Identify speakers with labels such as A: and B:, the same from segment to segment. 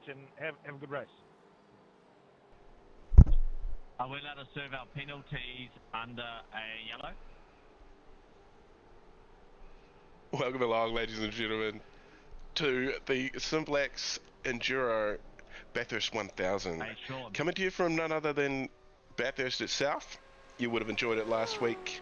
A: and have a good race.
B: Are we allowed to serve our penalties under a yellow?
C: Welcome along, ladies and gentlemen, to the SimBlacks Enduro Bathurst 1000.
B: Hey, Sean.
C: Coming to you from none other than Bathurst itself. You would have enjoyed it last week,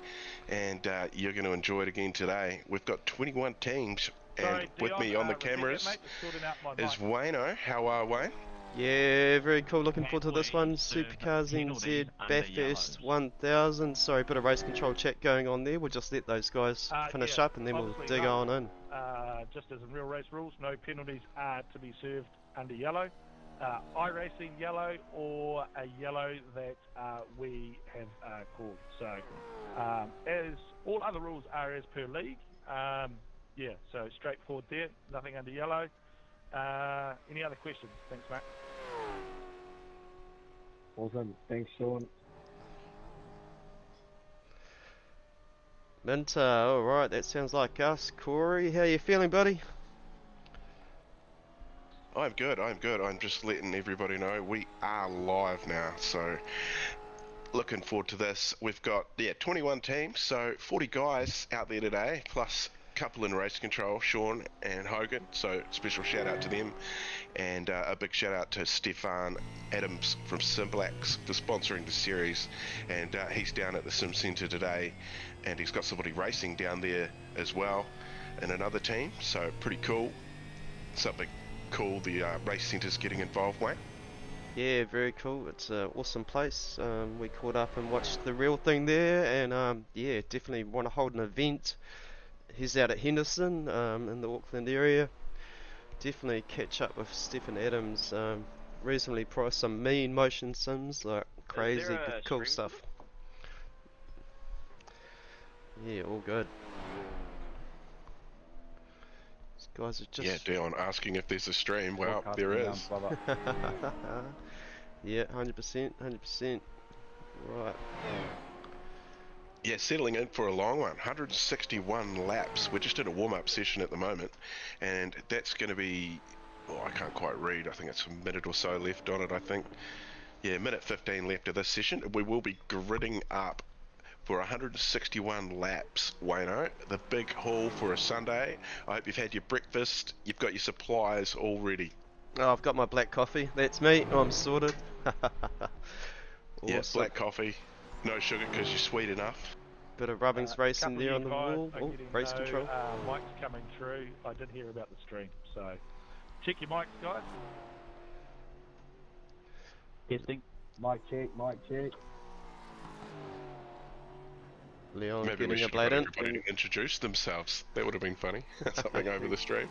C: and you're going to enjoy it again today. We've got 21 teams, and
A: Sorry,
C: with
A: Dion,
C: me on the
A: repeat that,
C: cameras
A: mate. Just sorting out my
C: is
A: mic.
C: Wayno. How are Wayne?
D: Yeah, very cool. Looking
B: Can
D: forward to this
B: we
D: one.
B: serve
D: Supercars
B: penalties
D: NZ
B: under
D: Bathurst
B: yellows?
D: 1000. Sorry, bit of race control chat going on there. We'll just let those guys finish
A: Yeah,
D: up and then we'll
A: obviously
D: dig
A: no,
D: on in.
A: Just as in real race rules, no penalties are to be served under yellow. iRacing yellow or a yellow that we have called. So, as all other rules are as per league, yeah, so straightforward there, nothing under yellow. Any other questions? Thanks, mate.
E: Awesome. Thanks, Sean.
D: Minter, alright, that sounds like us. Corey, how you feeling, buddy?
C: I'm good, I'm just letting everybody know we are live now, so looking forward to this. We've got, 21 teams, so 40 guys out there today, plus a couple in race control, Sean and Hogan, so special shout out to them, and a big shout out to Stefan Adams from SimBlacks for sponsoring the series, and he's down at the Sim Centre today, and he's got somebody racing down there as well in another team, so pretty cool. Something cool the race centre's getting involved, Wayne.
D: Yeah, very cool. It's an awesome place. We caught up and watched the real thing there, and yeah, definitely want to hold an event. He's out at Henderson in the Auckland area. Definitely catch up with Stephen Adams. Reasonably priced, some mean motion sims, like crazy good, cool stuff. Yeah, all good. These guys are just...
C: Yeah, Dion asking if there's a stream. Well, there is.
D: Yeah, 100%, 100%. Right.
C: Yeah, settling in for a long one. 161 laps. We're just in a warm-up session at the moment, and that's going to be... Oh, I can't quite read. I think it's a minute or so left on it, I think. Yeah, minute 15 left of this session. We will be gridding up for 161 laps, Wayno. The big haul for a Sunday. I hope you've had your breakfast. You've got your supplies all ready.
D: Oh, I've got my black coffee. That's me. I'm sorted.
C: Yeah,
D: Awesome.
C: black coffee. No sugar because you're sweet enough.
D: Bit of rubbings racing
A: couple
D: there
A: of
D: on
A: you
D: the
A: guys
D: wall.
A: are
D: Oh,
A: getting
D: race
A: no,
D: control.
A: Mics coming through. I did hear about the stream, so check your mics, guys.
B: Testing.
E: Mic check, mic check.
D: Leon
C: Maybe we
D: getting a
C: should
D: blade
C: have
D: in.
C: got everybody to introduce themselves. That would have been funny. Something over the stream.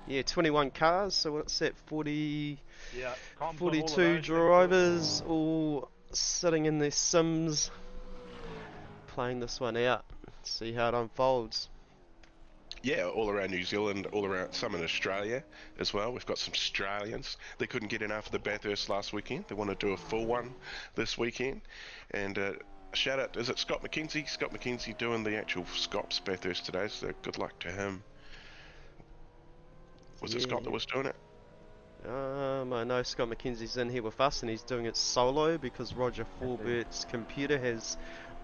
D: Yeah, 21 cars, so what's that, 40,
A: Yeah, comms on all of
D: 42
A: those.
D: drivers, all sitting in their sims, playing this one out, see how it unfolds.
C: Yeah, all around New Zealand, all around, some in Australia as well. We've got some Australians. They couldn't get enough of the Bathurst last weekend. They want to do a full one this weekend. And shout out, is it Scott McKenzie? Scott McKenzie doing the actual Scots Bathurst today, so good luck to him. Was it Scott that was doing it?
D: I know Scott McKenzie's in here with us and he's doing it solo because Roger Forbert's computer has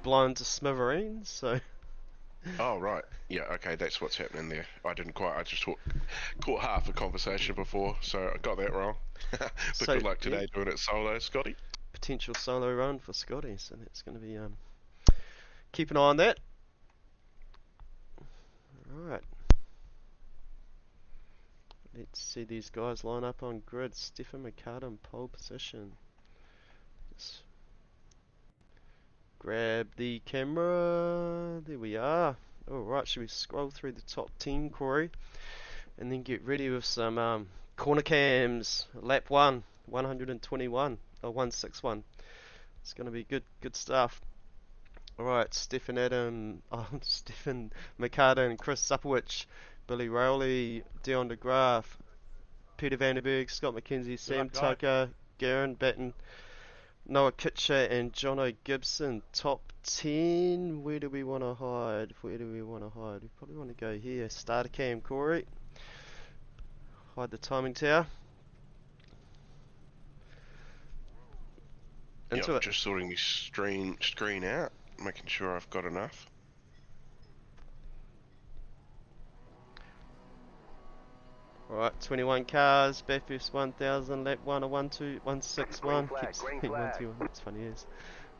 D: blown to smithereens, so...
C: Oh, right. Yeah, okay, that's what's happening there. I didn't quite, I just caught half a conversation before, so I got that wrong. But
D: So,
C: good luck today
D: yeah.
C: doing it solo, Scotty.
D: Potential solo run for Scotty, so that's going to be... keep an eye on that. Alright. Let's see these guys line up on grid. Stefan McCartan, pole position. Just grab the camera. There we are. Alright, should we scroll through the top 10, Corey? And then get ready with some corner cams. Lap 1, 121, or 161. It's going to be good stuff. Alright, Stefan McCartan, Chris Supowich, Billy Rowley, Dion de Graaf, Peter Vanderberg, Scott McKenzie, Sam Tucker, Garen Batten, Noah Kitcher and Jono Gibson. Top 10. Where do we want to hide? We probably want to go here. Starter cam, Corey. Hide the timing tower. Into
C: I'm
D: it.
C: just sorting the screen out, making sure I've got enough.
D: Alright, 21 cars, Bathurst 1000, lap 1 or 161. Keeps saying 121, that's funny as.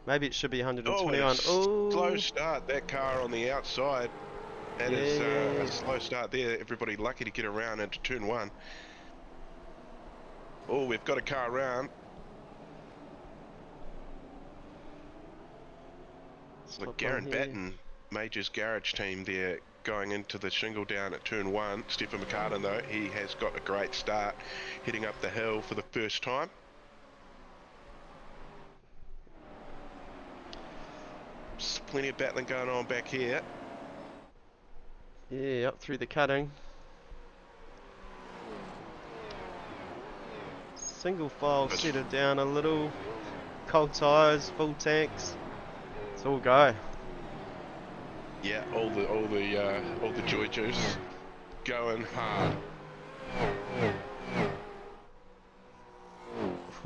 D: Maybe it should be
C: Oh,
D: 121.
C: and a
D: Oh,
C: slow start. That car on the outside. That is a slow start there. Everybody lucky to get around into turn 1. Oh, we've got a car around. So
D: Top
C: Garen
D: one here.
C: Batten, Major's garage team there, going into the shingle down at turn 1. Stephen McCartan though, he has got a great start, heading up the hill for the first time. Plenty of battling going on back here.
D: Yeah, up through the cutting. Single file, settle down a little. Cold tyres, full tanks. It's all go.
C: Yeah, all the joy juice going hard.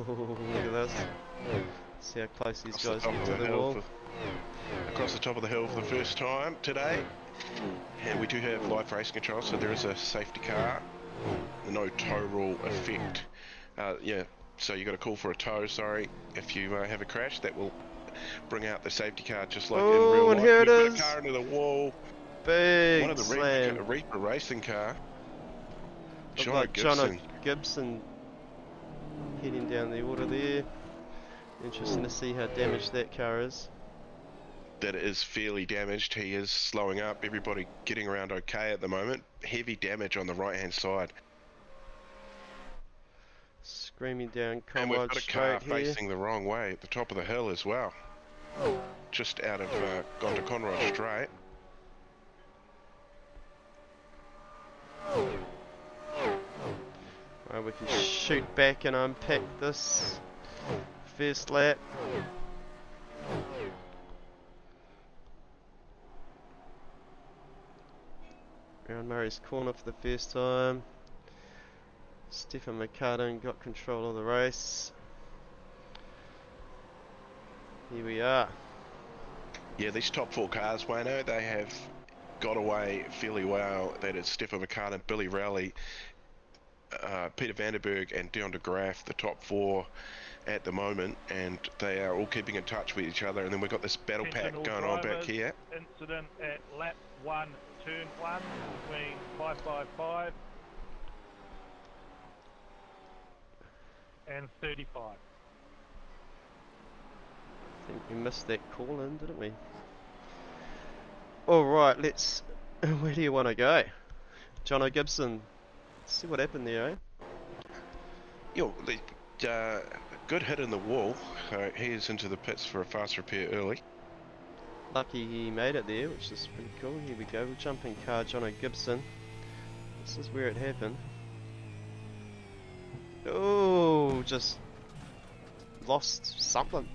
D: Look at this. See how close these
C: Across
D: guys
C: the top
D: get
C: of
D: to
C: the
D: the wall.
C: across the top of the hill for the first time today. And we do have live race control, so there is a safety car. No tow rule effect. Yeah, so you got to call for a tow, sorry. If you have a crash, that will bring out the safety car just like in real life.
D: And here it
C: We've got
D: is.
C: a car into the wall.
D: Big
C: One of the
D: slam.
C: Reaper racing car.
D: Look
C: Jono
D: like
C: Gibson.
D: Jono Gibson heading down the order there. Interesting to see how damaged that car is.
C: That is fairly damaged. He is slowing up. Everybody getting around okay at the moment. Heavy damage on the right hand side.
D: Screaming down
C: And we've
D: Comrade
C: got a car
D: straight here.
C: facing the wrong way at the top of the hill as well. Just out of gone to Conrod Straight.
D: Right, we can shoot back and unpack this first lap. Around Murray's corner for the first time. Stephen McCartan got control of the race. Here we are.
C: Yeah, these top 4 cars, Wayno, they have got away fairly well. That is Stefan McCartan, Billy Rowley, Peter Vanderberg and Dion de Graaf, the top 4 at the moment, and they are all keeping in touch with each other. And then we've got this battle pack going on back here.
A: Incident at lap 1, turn 1 between 555 and 35.
D: I think we missed that call in, didn't we? Alright, let's... Where do you want to go? Jono Gibson. Let's see what happened there, eh?
C: Yo, good hit in the wall. He is into the pits for a fast repair early.
D: Lucky he made it there, which is pretty cool. Here we go, jumping car, Jono Gibson. This is where it happened. Oh, just lost something.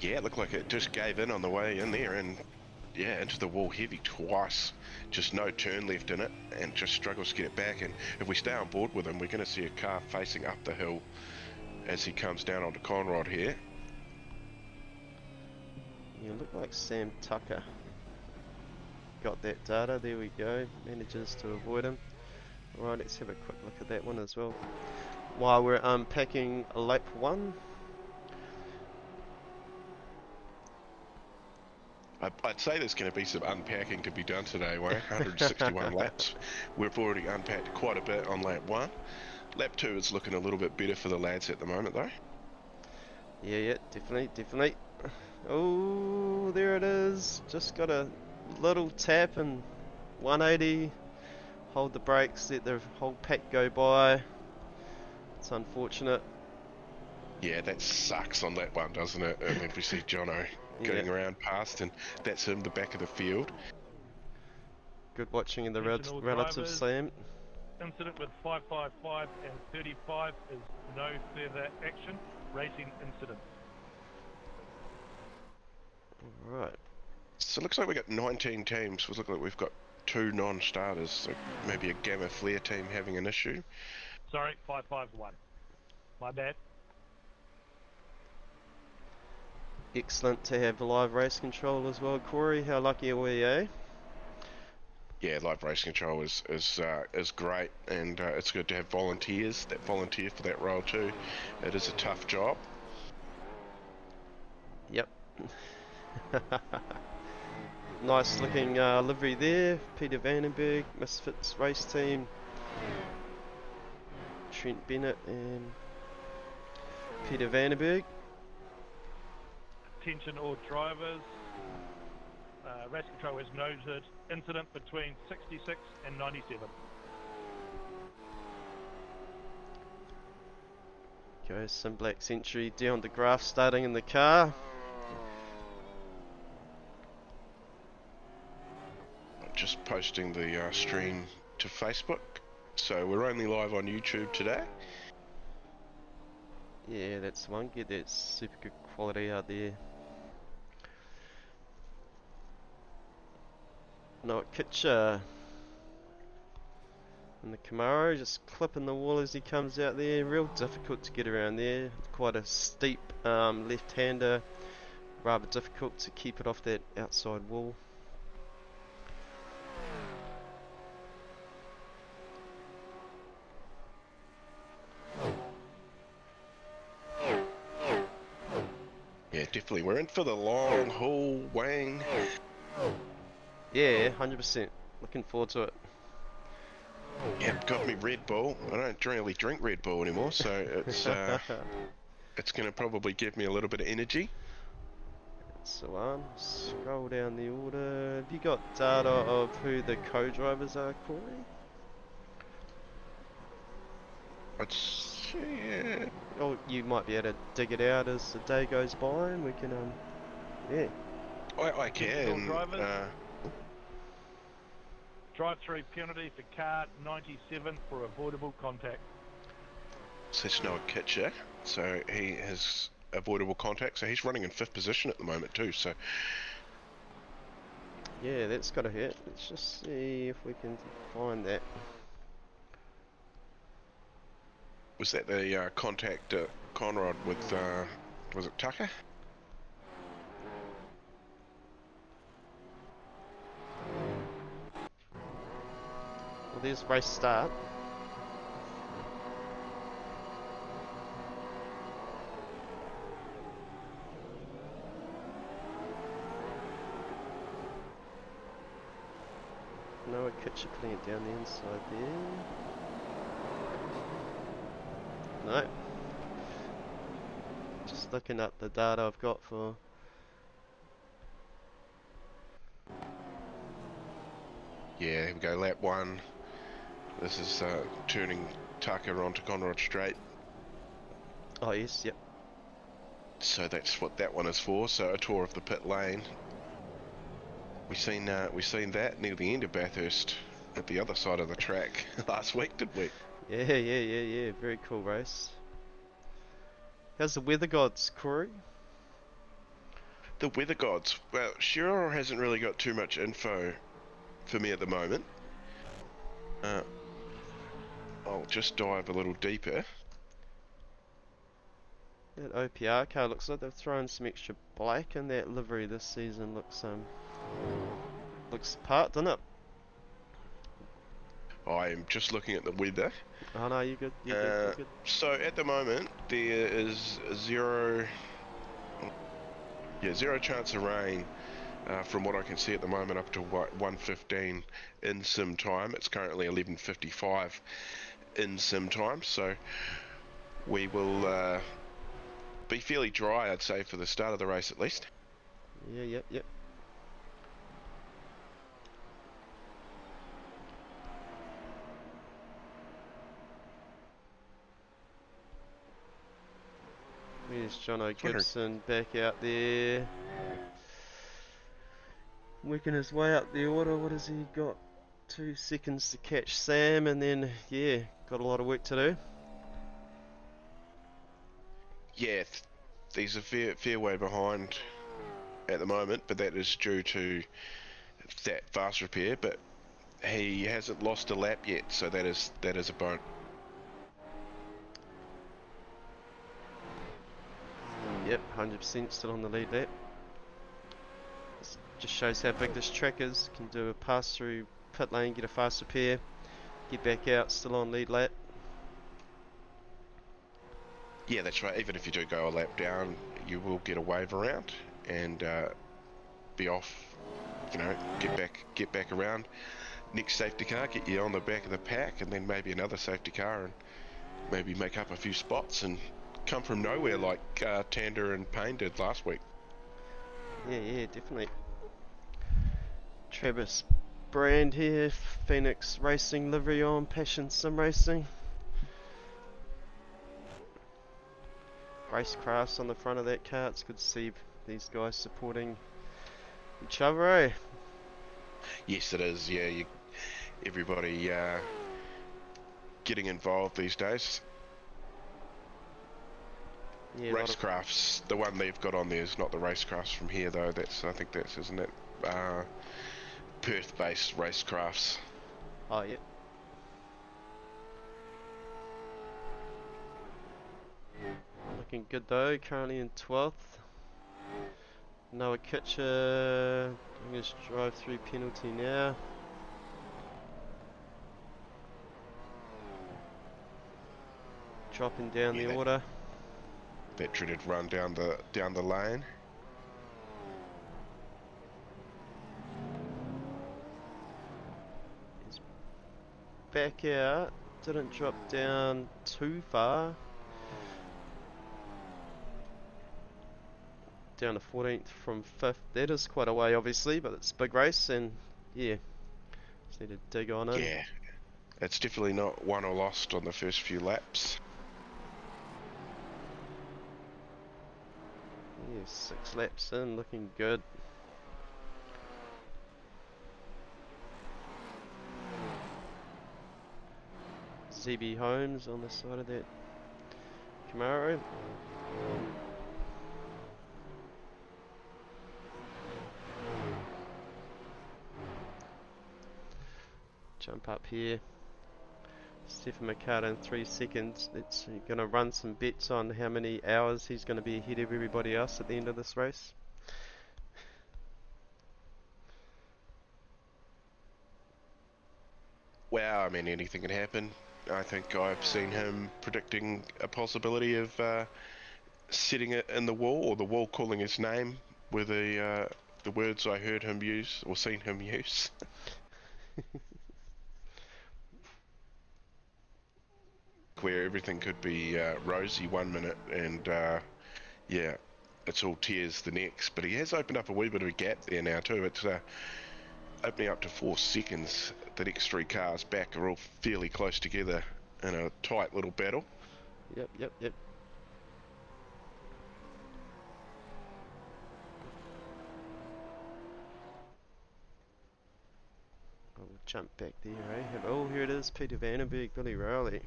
C: Yeah, it looked like it just gave in on the way in there, and yeah, into the wall heavy twice. Just no turn left in it, and just struggles to get it back. And if we stay on board with him, we're going to see a car facing up the hill as he comes down onto Conrod here.
D: You look like Sam Tucker. Got that data, there we go. Manages to avoid him. Alright, let's have a quick look at that one as well. While we're unpacking lap 1.
C: I'd say there's going to be some unpacking to be done today, Wayne. 161 laps. We've already unpacked quite a bit on lap 1. Lap 2 is looking a little bit better for the lads at the moment, though.
D: Yeah, definitely. Oh, there it is. Just got a little tap and 180. Hold the brakes, let the whole pack go by. It's unfortunate.
C: Yeah, that sucks on that one, doesn't it? And then we see Jono going around past, and that's him, the back of the field.
D: Good watching in the
A: Attention all
D: relative
A: drivers.
D: slam.
A: Incident with 555 and 35 is no further action. Racing incident.
D: Alright.
C: So it looks like we've got 19 teams. It looks like we've got 2 non-starters, so maybe a Gamma Flare team having an issue.
A: Sorry, 551. My bad.
D: excellent to have live race control as well, Corey. How lucky are we, eh?
C: Yeah, live race control is great, and it's good to have volunteers that volunteer for that role too. It is a tough job.
D: Yep. Nice looking livery there. Peter Vandenberg, Misfits race team. Trent Bennett and Peter Vandenberg.
A: Attention all drivers. Race control has noted incident between 66 and 97.
D: Goes SimBlacks entry down the graph starting in the car.
C: Just posting the stream to Facebook, so we're only live on YouTube today.
D: Yeah, that's the one. Get that super good quality out there. No Kitcher and the Camaro just clipping the wall as he comes out there. Real difficult to get around there. Quite a steep left-hander. Rather difficult to keep it off that outside wall.
C: Yeah, definitely. We're in for the long haul, Wang.
D: Yeah, 100%. Looking forward to it.
C: Yep, got me Red Bull. I don't really drink Red Bull anymore, so it's going to probably give me a little bit of energy.
D: That's the one. Scroll down the order. Have you got data of who the co-drivers are, Corey?
C: Yeah.
D: Oh, you might be able to dig it out as the day goes by, and we can, yeah.
C: I can.
A: Drive-through penalty for car 97 for avoidable contact.
C: So it's Noah Kitcher, so he has avoidable contact, so he's running in 5th position at the moment too, so...
D: Yeah, that's got to hit. Let's just see if we can find that.
C: Was that the contact Conrad with, was it Tucker?
D: Well, there's race start. Noah Kitcher putting it down the inside there. No. Just looking up the data I've got for...
C: Yeah, here we go, lap 1. This is turning Tucker onto Conrad Straight.
D: Oh yes, yep.
C: So that's what that one is for, so a tour of the pit lane. We seen that near the end of Bathurst at the other side of the track last week, didn't we?
D: Yeah. Very cool race. How's the weather gods, Corey?
C: The weather gods. Well, Shearer hasn't really got too much info for me at the moment. I'll just dive a little deeper.
D: That OPR car looks like they've thrown some extra black in that livery this season. Looks the part, doesn't it?
C: I'm just looking at the weather.
D: Oh no, you're good. You're good.
C: So at the moment there is zero chance of rain. From what I can see at the moment, up to 1:15 in sim time. It's currently 11:55 in sim time, so we will be fairly dry, I'd say, for the start of the race at least.
D: Yeah, yep. There's Jono Gibson back out there. Working his way up the order. What has he got? 2 seconds to catch Sam, and then, yeah, got a lot of work to do.
C: Yeah, he's a fair way behind at the moment, but that is due to that fast repair, but he hasn't lost a lap yet, so that is a bonus.
D: Yep, 100% still on the lead lap. Just shows how big this track is. Can do a pass through pit lane, get a fast repair, get back out, still on lead lap.
C: Yeah, that's right. Even if you do go a lap down, you will get a wave around and be off. You know, get back around. Next safety car, get you on the back of the pack, and then maybe another safety car, and maybe make up a few spots and come from nowhere like Tander and Payne did last week.
D: Yeah, definitely. Travis Brand here, Phoenix Racing livery on, Passion Sim Racing. Racecrafts on the front of that car. It's good to see these guys supporting each other, eh?
C: Yes, it is. Yeah, everybody getting involved these days.
D: Yeah,
C: Racecrafts, the one they've got on there is not the Racecrafts from here though. I think that's, isn't it? Perth-based Racecrafts.
D: Oh, yeah. Looking good though, currently in 12th. Noah Kitcher, I'm going to drive through penalty now. Dropping down the order.
C: That dreaded run down the lane.
D: He's back out, didn't drop down too far. Down to 14th from 5th. That is quite a way obviously, but it's a big race and yeah, just need to dig on in.
C: Yeah, it's definitely not won or lost on the first few laps.
D: Yeah, 6 laps in, looking good. ZB Holmes on the side of that Camaro. Jump up here. Stefan McCarter in 3 seconds. It's going to run some bets on how many hours he's going to be ahead of everybody else at the end of this race.
C: Wow, I mean, anything can happen. I think I've seen him predicting a possibility of setting it in the wall, or the wall calling his name, were the words I heard him use, or seen him use. Where everything could be rosy 1 minute, and yeah, it's all tears the next. But he has opened up a wee bit of a gap there now too. It's opening up to 4 seconds. The next 3 cars back are all fairly close together in a tight little battle.
D: Yep. I'll jump back there, eh? Oh, here it is, Peter Vandenberg, Billy Rowley.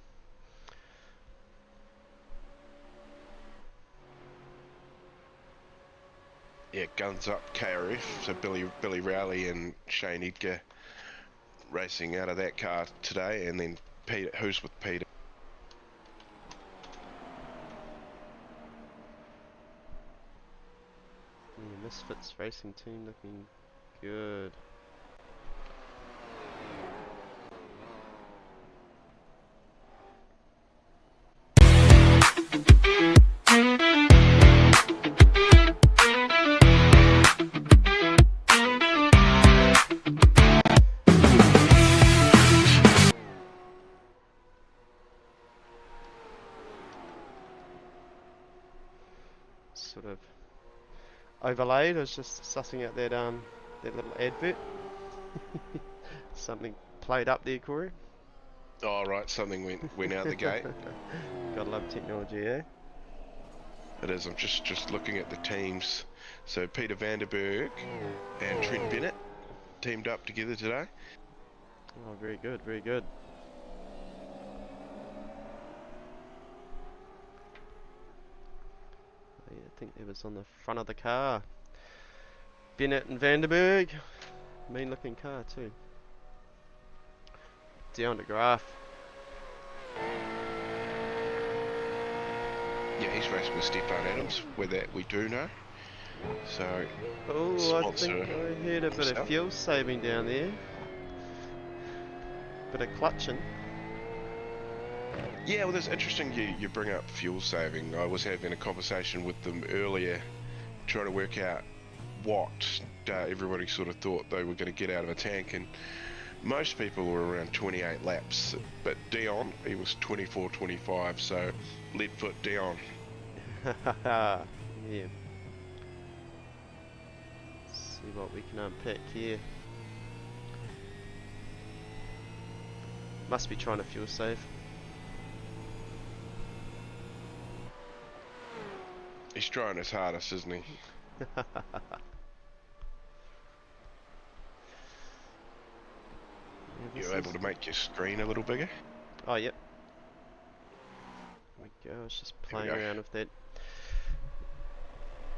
C: Yeah, guns up KRF. So Billy Rowley and Shane Edgar racing out of that car today, and then Peter, who's with Peter?
D: Yeah, Misfits Racing Team looking good. Sort of overlaid. I was just sussing out that that little advert. Something played up there, Corey.
C: Oh right, something went out the gate.
D: Gotta love technology, eh?
C: It is. I'm just looking at the teams. So Peter Vandenberg and Trent Bennett teamed up together today.
D: Oh, very good, very good. Yeah, I think it was on the front of the car. Bennett and Vandenberg. Mean looking car too. Down to Graf.
C: Yeah, he's racing with Stefan Adams, where that we do know. So,
D: Oh, I think
C: sponsor
D: I heard a bit of
C: himself.
D: fuel saving down there. Bit of clutching.
C: Yeah, well, it's interesting you bring up fuel saving. I was having a conversation with them earlier, trying to work out what everybody sort of thought they were going to get out of a tank, and most people were around 28 laps. But Dion, he was 24, 25, so Leadfoot Dion.
D: Yeah. See what we can unpack here. Must be trying to fuel save.
C: He's trying his hardest, isn't he? You're able to make your screen a little bigger?
D: Oh, yep. There we go. I was just playing around with that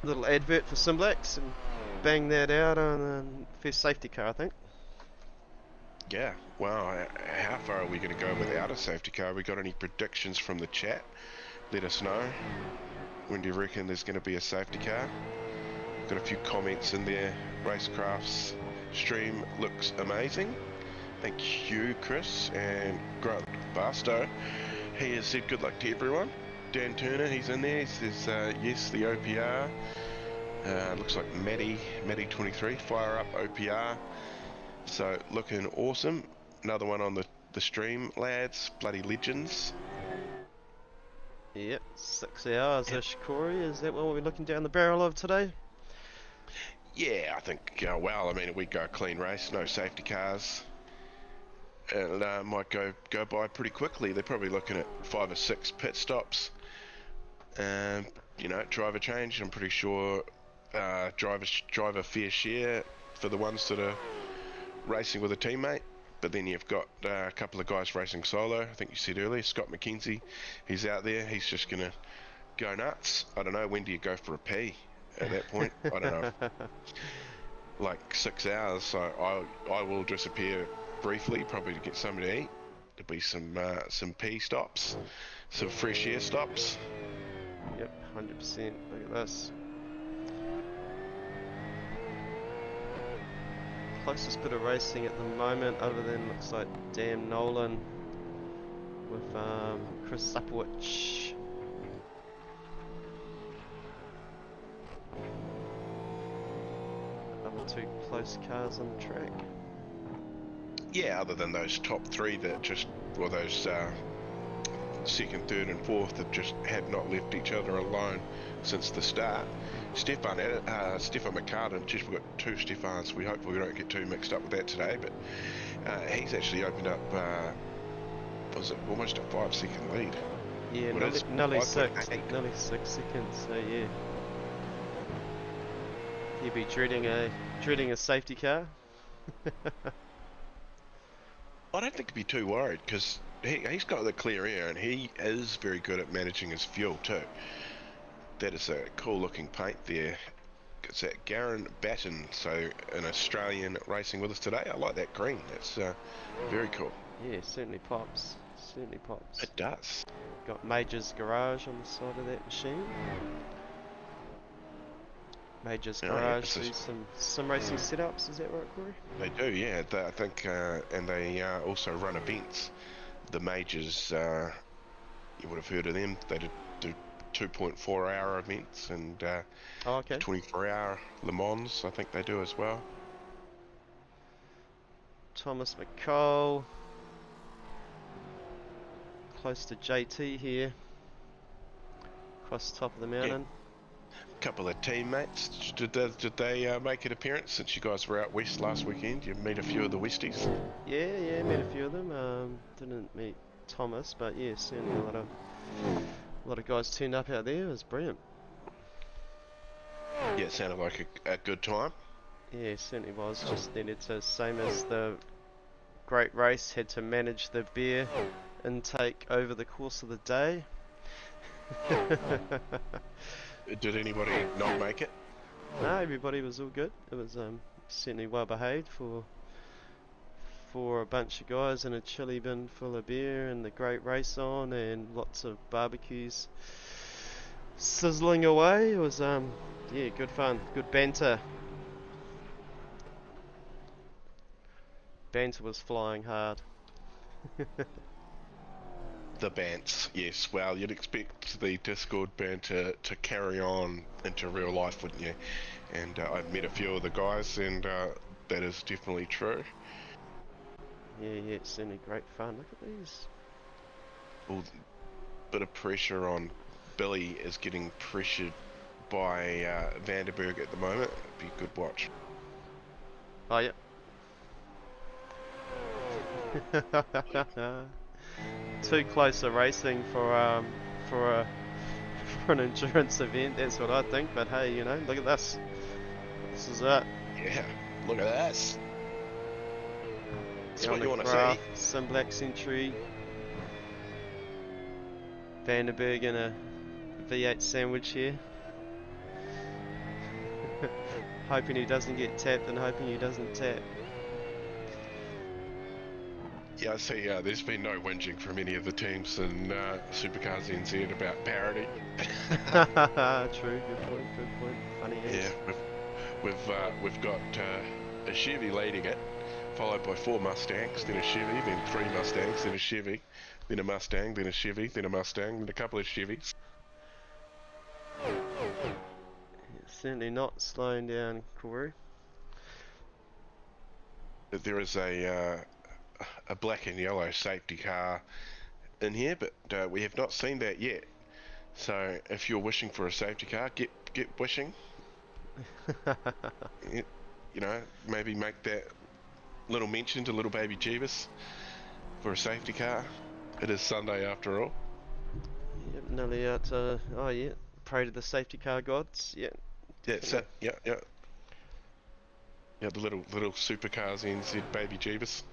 D: little advert for SimBlacks and bang that out on the first safety car, I think.
C: Yeah. Wow. How far are we going to go without a safety car? We got any predictions from the chat? Let us know. When do you reckon there's going to be a safety car? Got a few comments in there. Racecraft's stream looks amazing. Thank you, Chris. And Grant Barstow, he has said good luck to everyone. Dan Turner, he's in there. He says yes, the OPR. Looks like Maddie23, fire up OPR. So looking awesome. Another one on the stream, lads. Bloody legends.
D: Yep, 6 hours-ish, Corey. Is that what we're looking down the barrel of today?
C: Yeah, I think, well, I mean, we go a clean race, no safety cars. It might go by pretty quickly. They're probably looking at 5 or 6 pit stops. You know, driver change. I'm pretty sure drive a fair share for the ones that are racing with a teammate. But then you've got a couple of guys racing solo. I think you said earlier, Scott McKenzie, he's out there. He's just going to go nuts. I don't know, when do you go for a pee at that point? I don't know. Like 6 hours, so I will disappear briefly, probably to get something to eat. There'll be some pee stops, some fresh air stops.
D: Yep, 100%. Look at this. Closest bit of racing at the moment, other than looks like Dan Nolan with Chris Sapowicz. Other 2 close cars on the track.
C: Yeah, other than those top 3 that just, well, those second, third and fourth that just have not left each other alone since the start. Stefan McCartan, just we've got 2 Stefans. We hope we don't get too mixed up with that today, but he's actually opened up, was it almost a 5-second lead?
D: Yeah, nearly 6 seconds, so yeah. He'll be dreading a safety car.
C: I don't think he'd be too worried, because he's got the clear air and he is very good at managing his fuel too. That is a cool looking paint there. It's that Garen Batten, so an Australian racing with us today. I like that green, that's very cool.
D: Yeah, certainly pops. Certainly pops.
C: It does.
D: Got Major's Garage on the side of that machine. Major's Garage do some sim racing setups, is that right, Corey?
C: They do, yeah. I think, and they also run events. The Majors, you would have heard of them. They do 2.4 hour events and 24-hour Le Mans, I think they do as well.
D: Thomas McCall, close to JT here, across the top of the mountain.
C: Yeah. Couple of teammates, did they make an appearance since you guys were out west last weekend? You meet a few of the Westies?
D: Yeah, met a few of them. Didn't meet Thomas, but yeah, certainly a lot of guys turned up out there. It was brilliant.
C: Yeah, it sounded like a good time.
D: Yeah, it certainly was. Just needed to, same as the great race, had to manage the beer intake over the course of the day.
C: Did anybody not make it?
D: No, everybody was all good. It was certainly well behaved for a bunch of guys and a chili bin full of beer and the great race on and lots of barbecues sizzling away. It was yeah, good fun, good banter. Banter was flying hard.
C: The bants, yes. Well, you'd expect the Discord banter to carry on into real life, wouldn't you? And I've met a few of the guys, and that is definitely true.
D: Yeah, yeah, it's certainly great fun. Look at these.
C: Well, bit of pressure on Billy is getting pressured by Vanderberg at the moment. It'd be a good watch.
D: Oh yeah. Too close a racing for a for an endurance event. That's what I think. But hey, you know, look at this. This is it.
C: Yeah, look at this. That's
D: Down
C: what
D: the
C: you want to
D: graph,
C: see.
D: SimBlacks entry. Vanderberg in a V8 sandwich here. Hoping he doesn't get tapped and hoping he doesn't tap.
C: Yeah, I see. There's been no whinging from any of the teams in Supercars NZ about parity.
D: True, good point, good point. Funny as.
C: Yeah, we've got a Chevy leading it, followed by 4 Mustangs, then a Chevy, then 3 Mustangs, then a Chevy, then a Mustang, then a Chevy, then a Mustang, then a couple of Chevys.
D: It's certainly not slowing down, Corey.
C: There is a black and yellow safety car in here, but we have not seen that yet. So if you're wishing for a safety car, get wishing. You know, maybe make that little mention to little baby Jeebus for a safety car. It is Sunday after all.
D: Yep, nearly out. Oh yeah, pray to the safety car gods. Yeah.
C: That's it. Yeah. Yeah, the little supercars NZ baby Jeebus.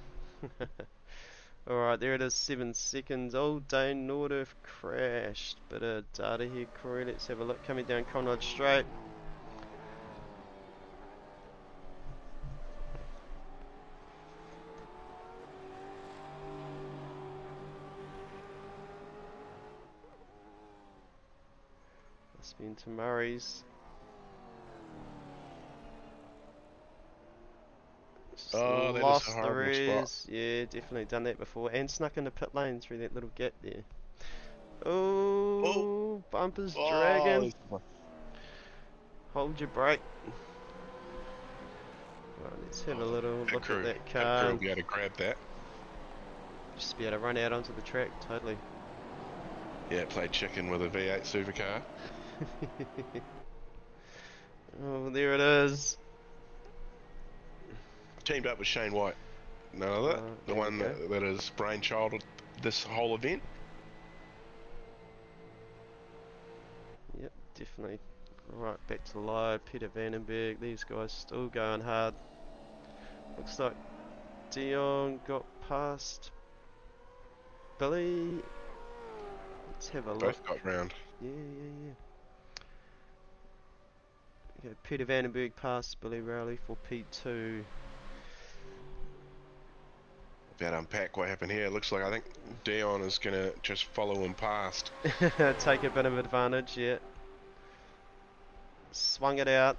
D: Alright, there it is, 7 seconds. Old Dane Nordiff crashed. Bit of data here, Corey. Let's have a look. Coming down Conrad Straight. Must be into Murray's.
C: Oh, that is
D: Lost
C: a
D: the
C: horrible spot.
D: res. Yeah, definitely done that before. And snuck into pit lane through that little gap there. Oh, bumpers dragging. Hold your brake. Right, let's have a little look at that car.
C: Crew will be able to grab that.
D: Just be able to run out onto the track, totally.
C: Yeah, play chicken with a V8 supercar.
D: Oh, there it is.
C: Teamed up with Shane White. No, the one that is brainchild of this whole event.
D: Yep, definitely. Right, back to live. Peter Vandenberg. These guys still going hard. Looks like Dion got past Billy. Let's have a look.
C: Both got round.
D: Yeah. Okay, Peter Vandenberg past Billy Rowley for P2.
C: About to unpack what happened here. Looks like I think Dion is going to just follow him past.
D: Take a bit of advantage, yeah. Swung it out.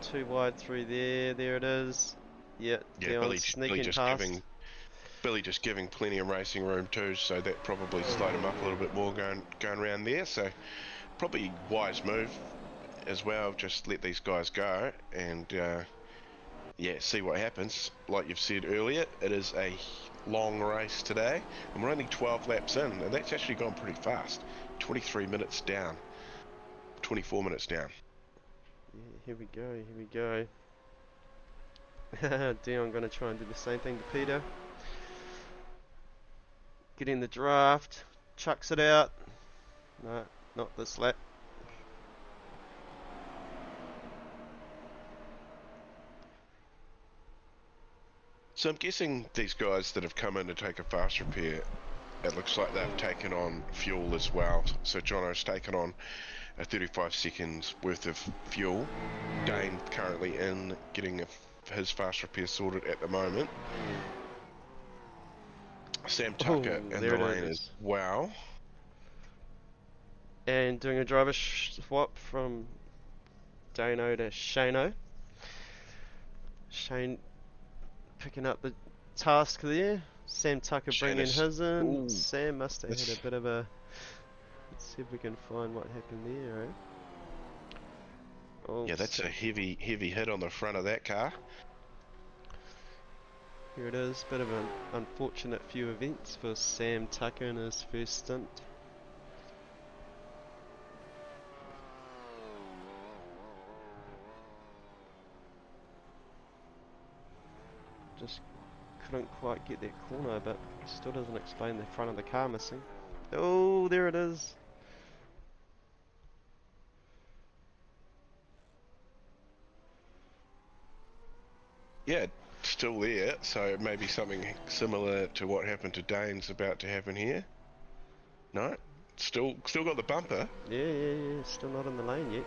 D: Too wide through there. There it is. Yeah,
C: Billy
D: sneaking
C: just
D: past.
C: giving plenty of racing room too, so that probably slowed him up a little bit more going around there. So probably wise move as well. Just let these guys go and yeah, see what happens. Like you've said earlier, it is a long race today, and we're only 12 laps in, and that's actually gone pretty fast. 23 minutes down, 24 minutes down.
D: Yeah, here we go. Dion gonna try and do the same thing to Peter. Get in the draft, chucks it out. No, not this lap.
C: So I'm guessing these guys that have come in to take a fast repair, it looks like they've taken on fuel as well. So Jono's taken on a 35 seconds worth of fuel. Dane currently in getting his fast repair sorted at the moment. Sam Tucker in the lane as well.
D: and doing a driver swap from Dano to Shano. Shane picking up the task there. Sam Tucker bringing his in.
C: Ooh,
D: Sam must have had
C: that's-
D: a bit of a... Let's see if we can find what happened there, eh? Oh,
C: Yeah, that's a heavy hit on the front of that car.
D: here it is. Bit of an unfortunate few events for Sam Tucker in his first stint. Just couldn't quite get that corner, but still doesn't explain the front of the car missing. Oh, there it is.
C: Yeah, still there, so maybe something similar to what happened to Dane's about to happen here. No? Still got the bumper.
D: Yeah, still not in the lane yet.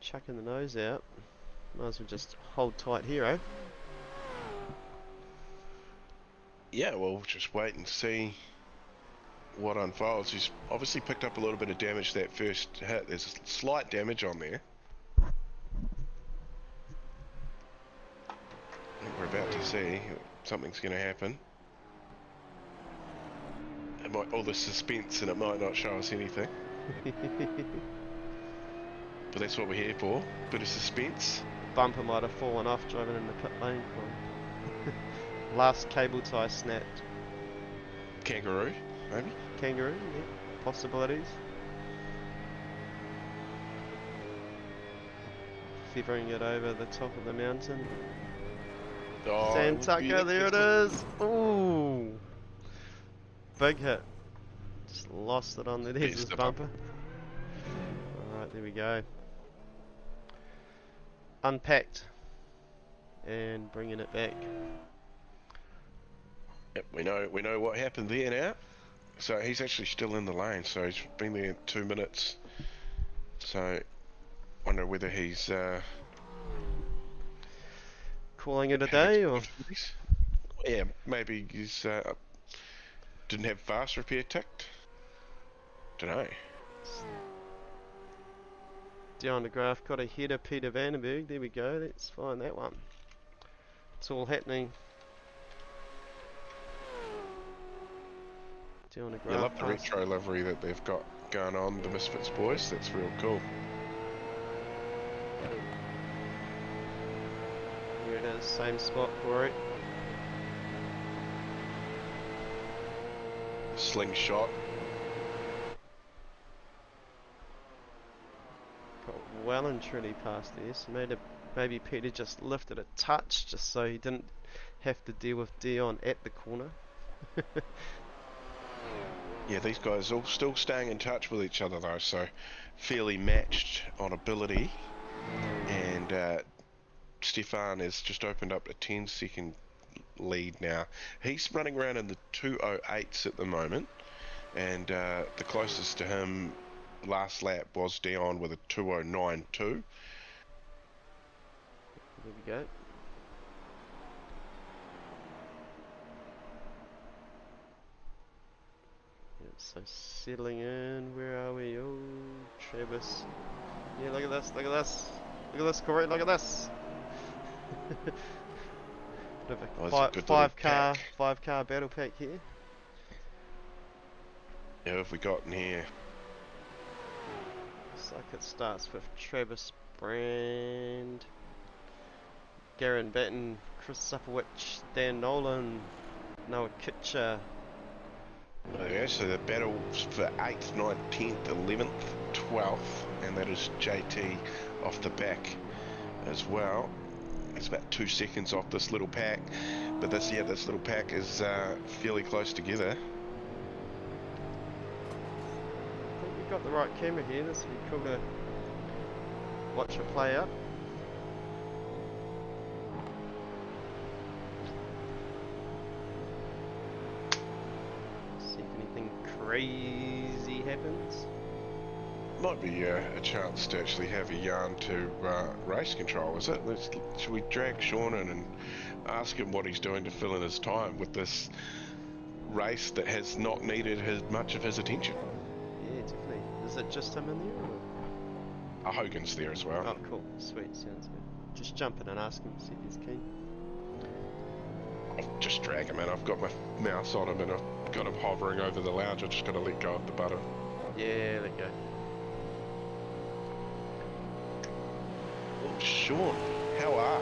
D: Chucking the nose out. Might as well just hold tight here, eh?
C: Yeah, we'll just wait and see what unfolds. He's obviously picked up a little bit of damage that first hit. There's slight damage on there. I think we're about to see something's going to happen. It might, all the suspense, and it might not show us anything. But that's what we're here for. Bit of suspense.
D: Bumper might have fallen off driving in the pit lane from last cable tie snapped.
C: Kangaroo, maybe?
D: Kangaroo, yeah. Possibilities. Feathering it over the top of the mountain.
C: Oh,
D: Sam
C: it would be
D: Tucker, there it
C: interesting.
D: is! Ooh! Big hit. Just lost it on the edge
C: There's
D: of his
C: the
D: bumper. Alright, there we go. Unpacked. And bringing it back.
C: Yep, we know what happened there now. So he's actually still in the lane, so he's been there 2 minutes. So wonder whether he's
D: Calling it a day, or?
C: yeah, maybe he's didn't have fast repair ticked. Dunno.
D: Down the graph, got ahead of Peter Vandenberg. There we go, let's find that one. It's all happening. Down the
C: You
D: graph.
C: love the retro livery that they've got going on, the Misfits boys. That's real cool.
D: Here it is, same spot for it.
C: Slingshot.
D: Got well and truly past there, so maybe Peter just lifted a touch just so he didn't have to deal with Dion at the corner.
C: Yeah, these guys all still staying in touch with each other though, so fairly matched on ability. And Stefan has just opened up a 10-second lead now. He's running around in the 208s at the moment, and the closest to him last lap was Dion with a 209.2.
D: There we go. Yep, so settling in, where are we? Oh, Travis. Yeah, look at this, look at this. Look at this, Corey, look at this. Bit
C: Oh,
D: of
C: that's a
D: a
C: good little
D: five car battle pack here.
C: Yeah, what have we got in here?
D: Looks like it starts with Travis Brand, Garen Batten, Chris Supperwich, Dan Nolan, Noah Kitcher.
C: Okay, so the battle's for 8th, 9th, 10th, 11th, 12th, and that is JT off the back as well. It's about 2 seconds off this little pack, but this little pack is fairly close together.
D: I think we've got the right camera here, this would be cool to watch it play out. See if anything crazy happens.
C: Might be a chance to actually have a yarn to race control, is it? Should we drag Sean in and ask him what he's doing to fill in his time with this race that has not needed much of his attention?
D: Yeah, definitely. Is it just him in there, or?
C: Hogan's there as well.
D: Oh, cool. Sweet, sounds good. Just jump in and ask him, see if he's keen.
C: I'll just drag him in. I've got my mouse on him and I've got him hovering over the lounge. I just got to let go of the button.
D: Yeah, let go.
C: Oh, Sean, how are?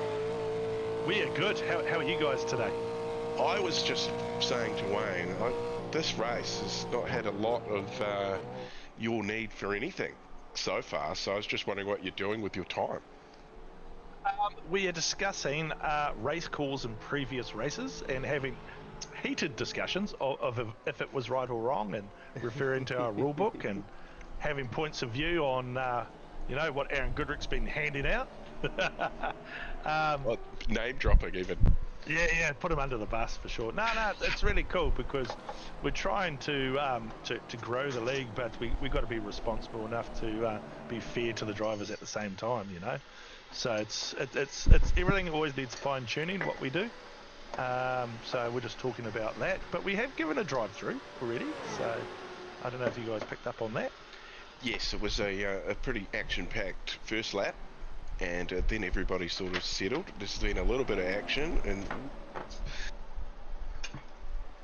A: We are good. How are you guys today?
C: I was just saying to Wayne, this race has not had a lot of your need for anything so far, so I was just wondering what you're doing with your time.
A: We are discussing race calls in previous races and having heated discussions of if it was right or wrong, and referring to our rule book and having points of view on what Aaron Goodrick's been handing out.
C: Name dropping even.
A: Yeah, put him under the bus for sure. No, it's really cool because we're trying to grow the league, but we got to be responsible enough to be fair to the drivers at the same time, So it's everything always needs fine tuning what we do. So we're just talking about that, but we have given a drive through already. So I don't know if you guys picked up on that.
C: Yes, it was a pretty action-packed first lap. And then everybody sort of settled. There's been a little bit of action, and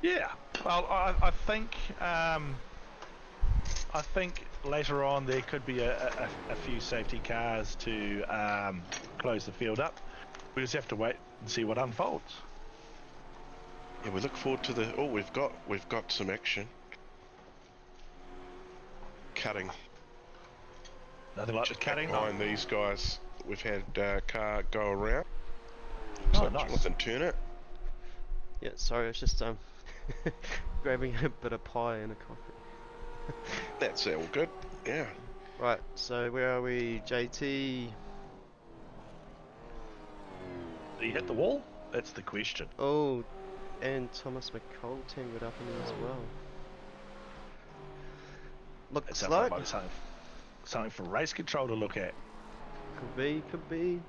A: yeah, well, I think later on there could be a few safety cars to close the field up. We just have to wait and see what unfolds.
C: yeah, we look forward to the. Oh, we've got some action. Cutting.
A: Nothing like the cutting.
C: Behind these guys, we've had car go around.
A: Oh,
C: So
A: nice.
C: Jonathan Turner.
D: Yeah, sorry, I was just grabbing a bit of pie and a coffee.
C: That's all good. Yeah.
D: Right, so where are we, JT?
A: Did he hit the wall? That's the question.
D: Oh, and Thomas McCall tangled up in it as well.
A: That
D: Looks
A: sounds
D: like
A: like something for race control to look at.
D: could be.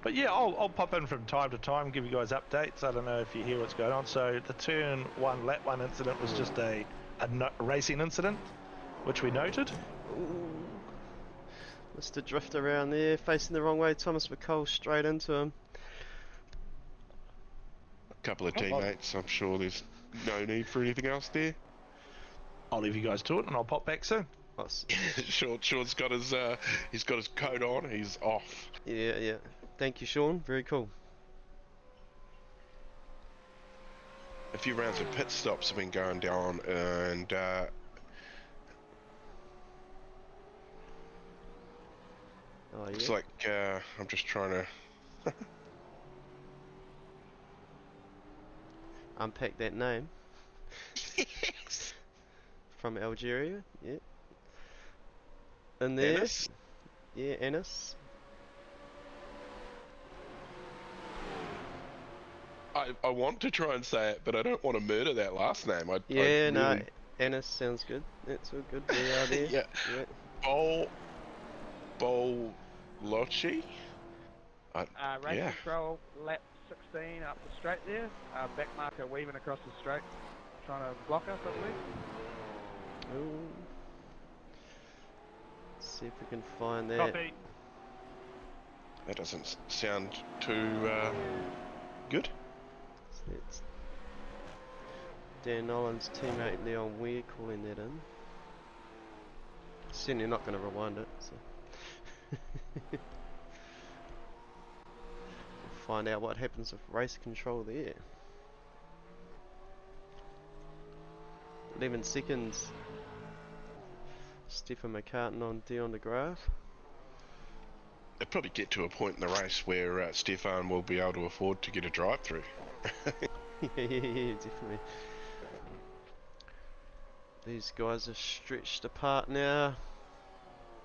A: But yeah, I'll pop in from time to time and give you guys updates. I don't know if you hear what's going on. So the turn one, lap one incident was just a racing incident, which we noted.
D: Ooh. Mr. Drift around there, facing the wrong way. Thomas McCall straight into him.
C: A couple of teammates. I'm sure there's no need for anything else there.
A: I'll leave you guys to it, and I'll pop back soon.
D: Oh,
C: Sean's got his he's got his coat on. He's off.
D: yeah. Thank you, Sean. Very cool.
C: A few rounds of pit stops have been going down, and
D: Oh,
C: looks
D: yeah.
C: like I'm just trying to.
D: Unpack that name.
C: Yes.
D: From Algeria, yeah. In there.
C: Ennis?
D: Yeah, Ennis.
C: I want to try and say it, but I don't want to murder that last name.
D: Yeah, no,
C: really...
D: Ennis sounds good. That's all good. We are there.
C: Yeah. Bolocci?
F: Race
C: Yeah.
F: control, lap 16 up the straight there. Back marker weaving across the straight, trying to block us, I believe.
D: Ooh. See if we can find that.
A: Copy.
C: That doesn't sound too good.
D: So that's Dan Nolan's teammate Leon Weir calling that in. Certainly not going to rewind it, so. Find out what happens with race control there. 11 seconds. Stephen McCartan on Dion DeGraaf.
C: They'll probably get to a point in the race where Stefan will be able to afford to get a drive-through.
D: Yeah, definitely. These guys are stretched apart now.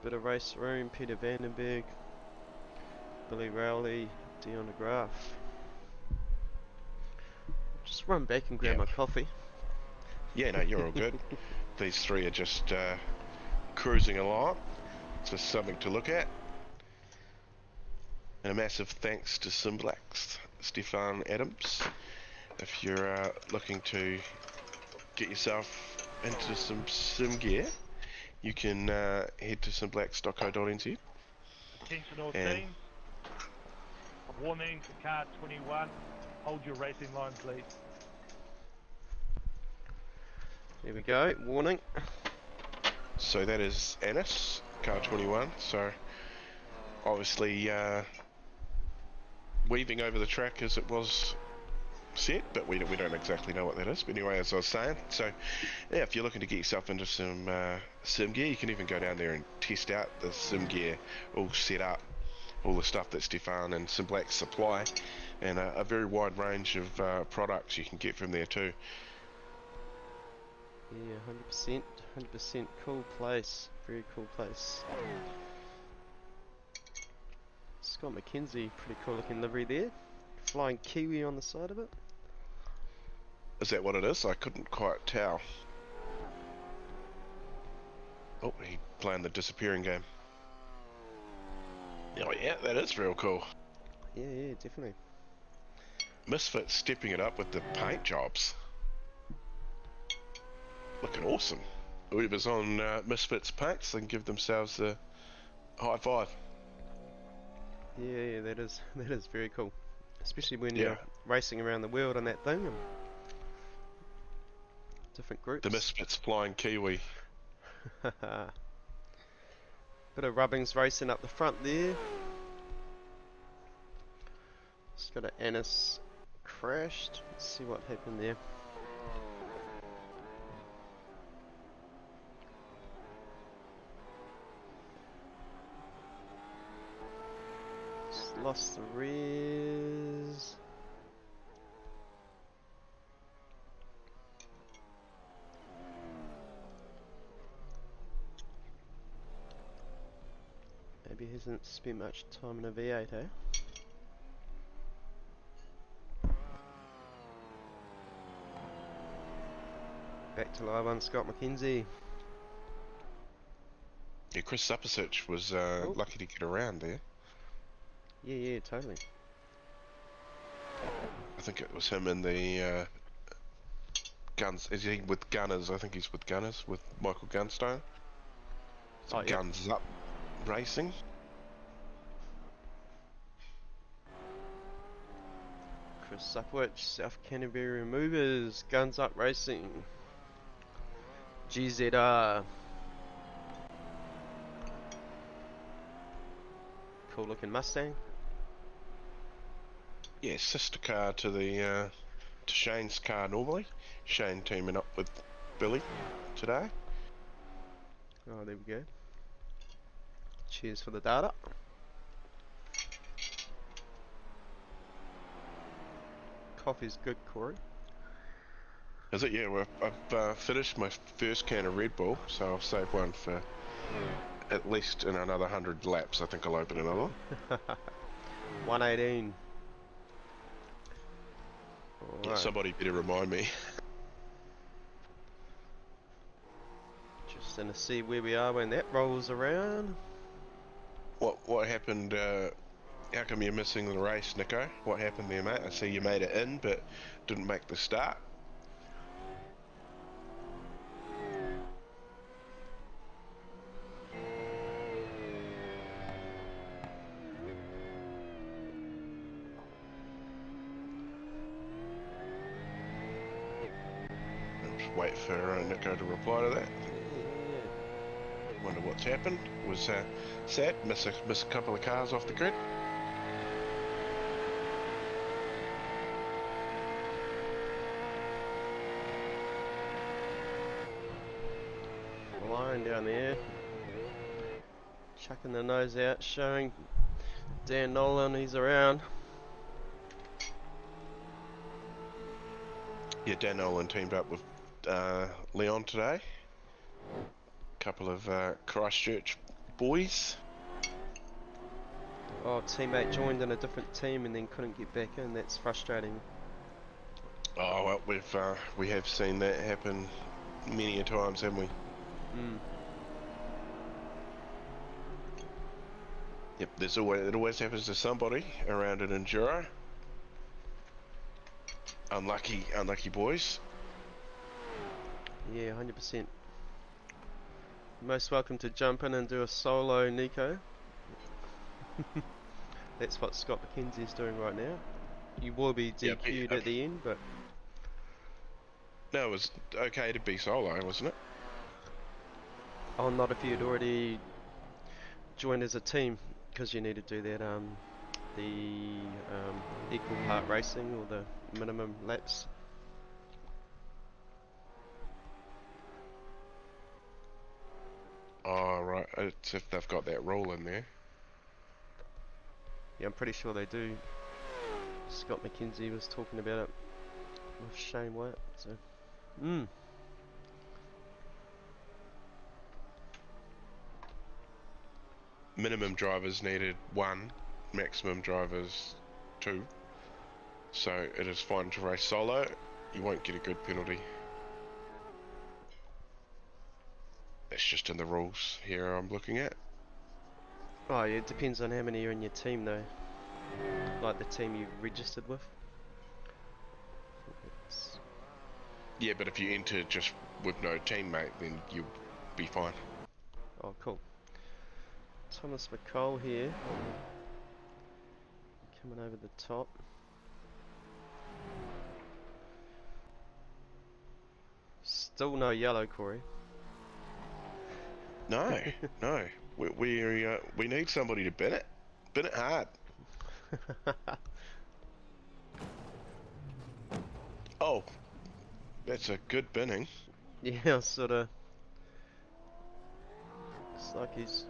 D: Bit of race room. Peter Vandenberg, Billy Rowley, Dion DeGraaf. Just run back and grab my coffee.
C: Yeah, no, you're all good. These three are just cruising along. just something to look at. And a massive thanks to SimBlacks, Stefan Adams. If you're looking to get yourself into some sim gear, you can head to simblacks.co.nz.
A: Attention all
C: And-
A: teams. Warning to car 21. Hold your racing line, please.
D: There we go, warning.
C: So that is Anis, car 21. So obviously weaving over the track as it was set, but we don't exactly know what that is. But anyway, as I was saying, so yeah, if you're looking to get yourself into some sim gear, you can even go down there and test out the sim gear all set up, all the stuff that Stefan and SimBlacks supply, and a very wide range of products you can get from there too.
D: Yeah, 100%, cool place, very cool place. Scott McKenzie, pretty cool looking livery there. Flying Kiwi on the side of it.
C: Is that what it is? I couldn't quite tell. Oh, he playing the disappearing game. Oh yeah, that is real cool.
D: Yeah, definitely.
C: Misfits stepping it up with the paint jobs. Looking awesome. Whoever's on Misfits paints, they can give themselves a high five.
D: Yeah, that is very cool. Especially when
C: Yeah.
D: you're racing around the world on that thing and different groups.
C: The Misfits flying Kiwi.
D: Bit of rubbings racing up the front there. Just got an Anis crashed. Let's see what happened there. Just lost the res. Maybe he hasn't spent much time in a V8, eh? Back to live on Scott McKenzie.
C: Yeah, Chris Supasich was lucky to get around there.
D: Yeah, totally.
C: I think it was him in the Guns. Is he with Gunners? I think he's with Gunners with Michael Gunstone.
D: Oh, yeah.
C: Guns Up Racing.
D: Chris Supwich, South Canterbury Removers, Guns Up Racing, GZR. Cool looking Mustang.
C: Yeah, sister car to the to Shane's car normally. Shane teaming up with Billy today.
D: Oh, there we go. Cheers for the data. Coffee's good, Corey.
C: Is it? Yeah, well, I've finished my first can of Red Bull, so I'll save one for at least in another 100 laps. I think I'll open another one.
D: 118.
C: Yeah,
D: Alright,
C: somebody better remind me.
D: just gonna see where we are when that rolls around.
C: What happened? How come you're missing the race, Nico? What happened there, mate? I see you made it in, but didn't make the start. I'll just wait for Nico to reply to that. Wonder what's happened. Was sad. Miss a couple of cars off the grid.
D: Line down there. Chucking the nose out, showing Dan Nolan he's around.
C: Yeah, Dan Nolan teamed up with Leon today. Couple of Christchurch boys.
D: Oh, teammate joined in a different team and then couldn't get back in. That's frustrating.
C: Oh well, we have seen that happen many a times, haven't we? Yep, it always happens to somebody around an enduro. Unlucky boys.
D: Yeah, 100%. Most welcome to jump in and do a solo, Nico. That's what Scott McKenzie's doing right now. You will be DQ'd at the end, but...
C: No, it was okay to be solo, wasn't it?
D: Oh, not if you'd already joined as a team, because you need to do that, the equal part racing, or the minimum laps.
C: Oh, right. It's if they've got that rule in there.
D: Yeah, I'm pretty sure they do. Scott McKenzie was talking about it with Shane White, so...
C: Minimum drivers needed 1, maximum drivers 2. So it is fine to race solo. You won't get a good penalty. That's just in the rules here I'm looking at.
D: Oh yeah, it depends on how many are in your team though. Like the team you've registered with.
C: Yeah, but if you enter just with no teammate, then you'll be fine.
D: Oh, cool. Thomas McCall here. Coming over the top. Still no yellow, Corey.
C: No, no. We need somebody to bin it. Bin it hard. Oh, that's a good binning.
D: Yeah, sorta. It's like he's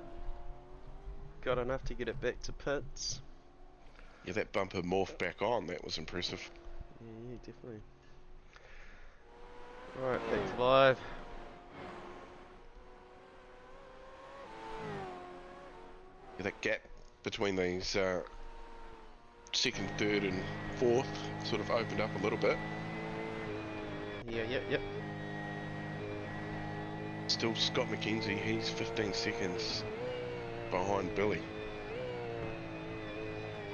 D: got enough to get it back to pits.
C: Yeah, that bumper morphed back on. That was impressive.
D: Yeah, definitely. Alright, back to live.
C: Yeah, that gap between these second, third, and fourth sort of opened up a little bit.
D: Yeah, yep.
C: Still, Scott McKenzie, he's 15 seconds behind Billy.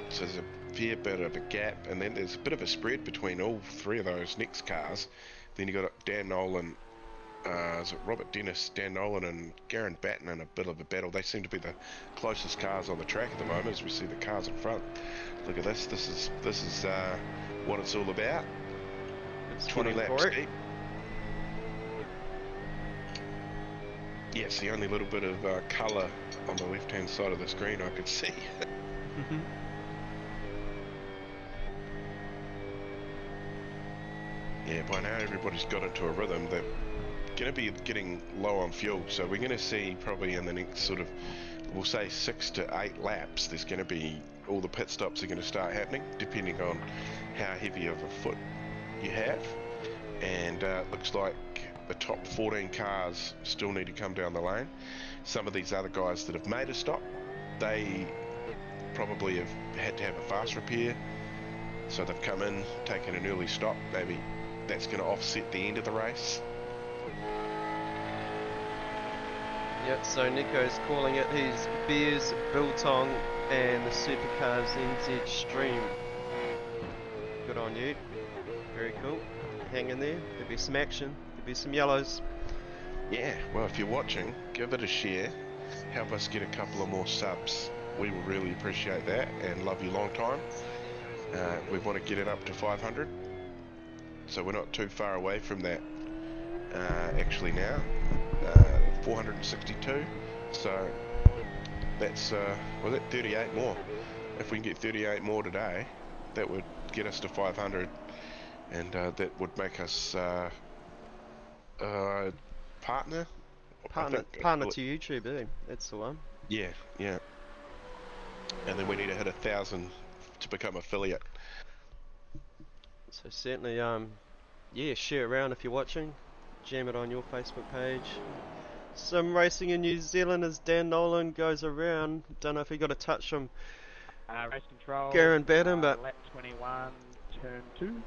C: So there's a fair bit of a gap, and then there's a bit of a spread between all 3 of those next cars. Then you got Dan Nolan, is it Robert Dennis, Dan Nolan, and Garen Batten in a bit of a battle. They seem to be the closest cars on the track at the moment, as we see the cars in front. Look at this. This is what it's all about.
D: It's
C: 20 laps deep. Yeah, it's the only little bit of colour on the left-hand side of the screen I could see. Yeah, by now everybody's got into a rhythm. They're going to be getting low on fuel, so we're going to see probably in the next sort of, we'll say 6 to 8 laps, there's going to be, all the pit stops are going to start happening, depending on how heavy of a foot you have. And looks like the top 14 cars still need to come down the lane. Some of these other guys that have made a stop, they probably have had to have a fast repair, so they've come in, taken an early stop. Maybe that's going to offset the end of the race.
D: Yep, so Nico's calling it his Beers, Biltong and the Supercars NZ stream. Good on you. Very cool. Hang in there. There'll be some action. There'll be some yellows.
C: Yeah, well, if you're watching, give it a share. Help us get a couple of more subs. We will really appreciate that and love you long time. We want to get it up to 500. So we're not too far away from that actually now. 462. So that's, was it 38 more? If we can get 38 more today, that would get us to 500. And that would make us partner
D: to YouTube, eh? That's the one.
C: Yeah. And then we need to hit 1,000 to become affiliate.
D: So certainly, yeah, share around if you're watching. Jam it on your Facebook page. Some racing in New Zealand as Dan Nolan goes around. Don't know if he got a touch from
F: Race control.
D: Garen Batten, but
F: lap 21, turn 2.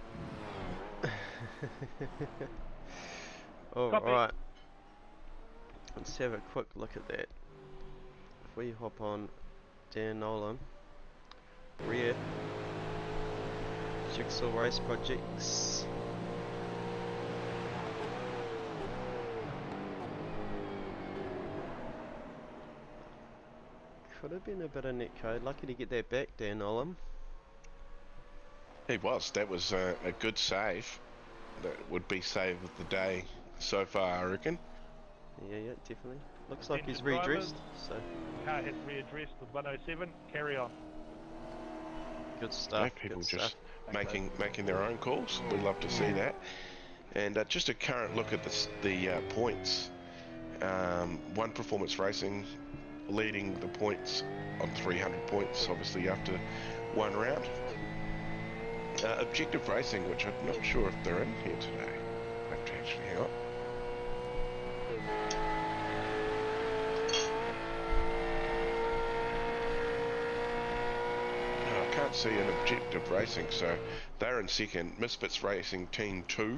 D: Alright. Let's have a quick look at that. If we hop on Dan Nolan. Rear. Jigsaw Race Projects. Could have been a bit of netcode. Lucky to get that back, Dan Nolan.
C: He was. That was a good save. That would be save of the day so far, I reckon.
D: Yeah, definitely. Looks like he's
A: Attention drivers.
D: redressed, so
A: Car has readdressed with 107. Carry on.
D: good stuff.
C: People
D: Good
C: just
D: stuff.
C: making their own calls. We love to see that. And just a current look at the points. One Performance Racing leading the points on 300 points, obviously after one round. Objective Racing, which I'm not sure if they're in here today. I have to actually hang on. No, I can't see an Objective Racing, so they're in second. Misfits Racing Team 2,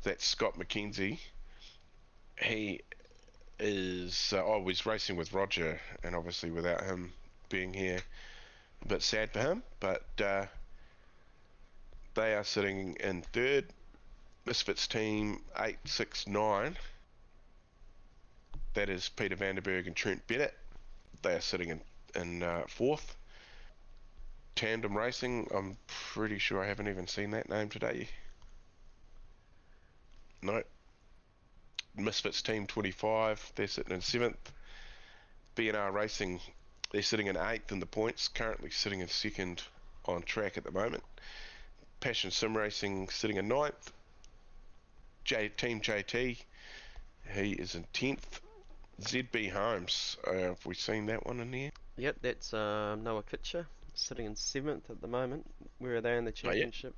C: that's Scott McKenzie. He is always racing with Roger, and obviously without him being here, a bit sad for him, but they are sitting in third. Misfits team 869, that is Peter Vanderberg and Trent Bennett. They are sitting in fourth. Tandem Racing, I'm pretty sure I haven't even seen that name today. No. Misfits team 25, they're sitting in seventh. B&R Racing, they're sitting in eighth in the points, currently sitting in second on track at the moment. Passion Sim Racing sitting in ninth. Team JT, he is in 10th. ZB Homes, have we seen that one in here?
D: Yep, that's Noah Kitcher, sitting in 7th at the moment. Where are they in the championship?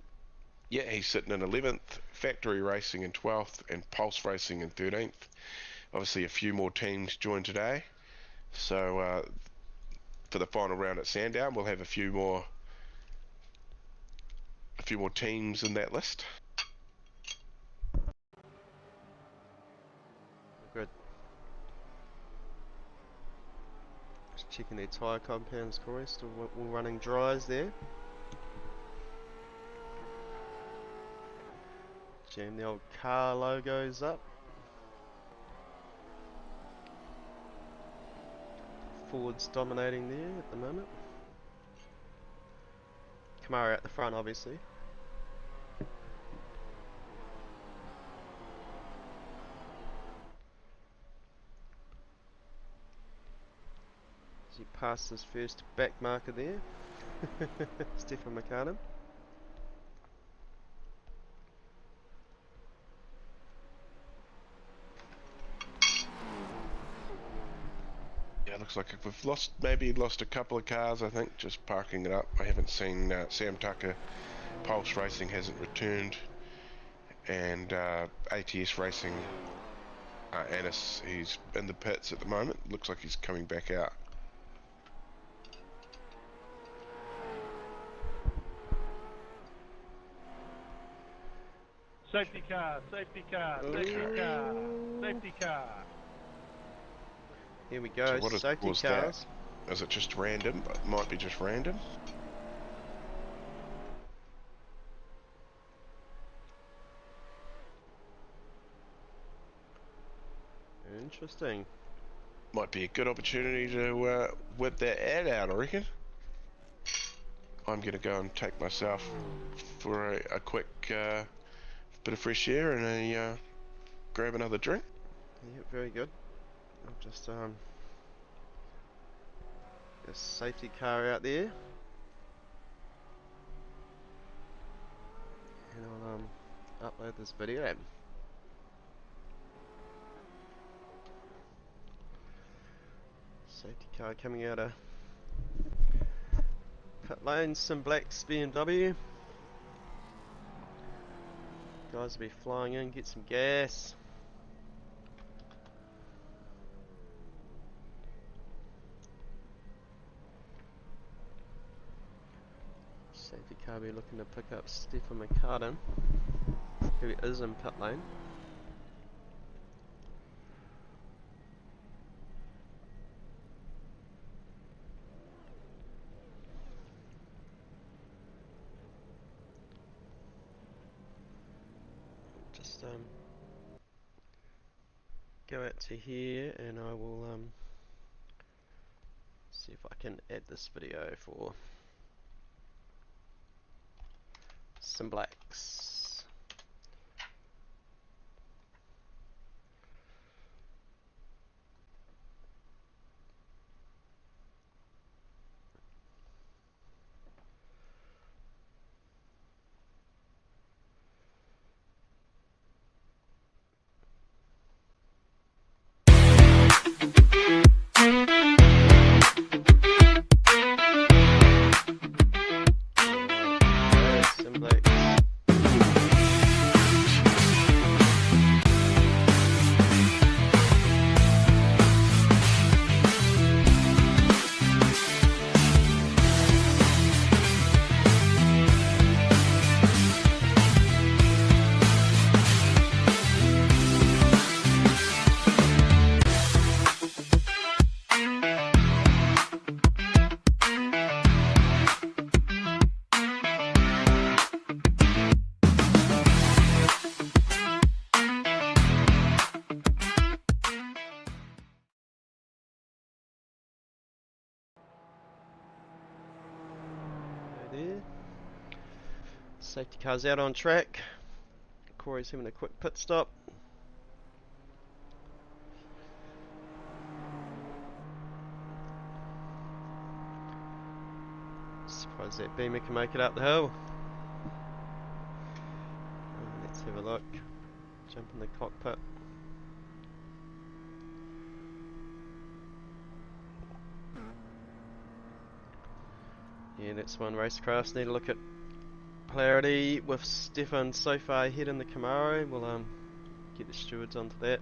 C: Yeah, he's sitting in 11th. Factory Racing in 12th, and Pulse Racing in 13th. Obviously a few more teams joined today, so for the final round at Sandown we'll have a few more teams in that list.
D: Good. Just checking their tyre compounds, Corey. Still all running dries there. Jam the old car logos up. Ford's dominating there at the moment. Camaro at the front, obviously. As he passed his first back marker there. Stefan McCartan.
C: Yeah, looks like we've maybe lost a couple of cars, I think, just parking it up. I haven't seen Sam Tucker. Pulse Racing hasn't returned, and ATS Racing, Annis, he's in the pits at the moment. Looks like he's coming back out.
A: Safety car, safety car, safety car, safety car.
D: Here we go,
C: So what
D: safety
C: was
D: cars.
C: that? Is it just random? It might be just random.
D: Interesting.
C: Might be a good opportunity to whip that ad out, I reckon. I'm going to go and take myself for a quick bit of fresh air and grab another drink.
D: Yep, very good. I'll just a safety car out there. And I'll upload this video. Safety car coming out of pit lane, SimBlacks BMW. Guys will be flying in, get some gas. Safety car be looking to pick up Stefan McCartan, who is in pit lane. just go out to here and I will see if I can add this video for SimBlacks. SimBlacks. There. Safety car's out on track. Corey's having a quick pit stop. Surprised that Beamer can make it up the hill. Let's have a look. Jump in the cockpit. Yeah, that's one racecraft. Need to look at polarity with Stefan so far ahead in the Camaro. We'll get the stewards onto that.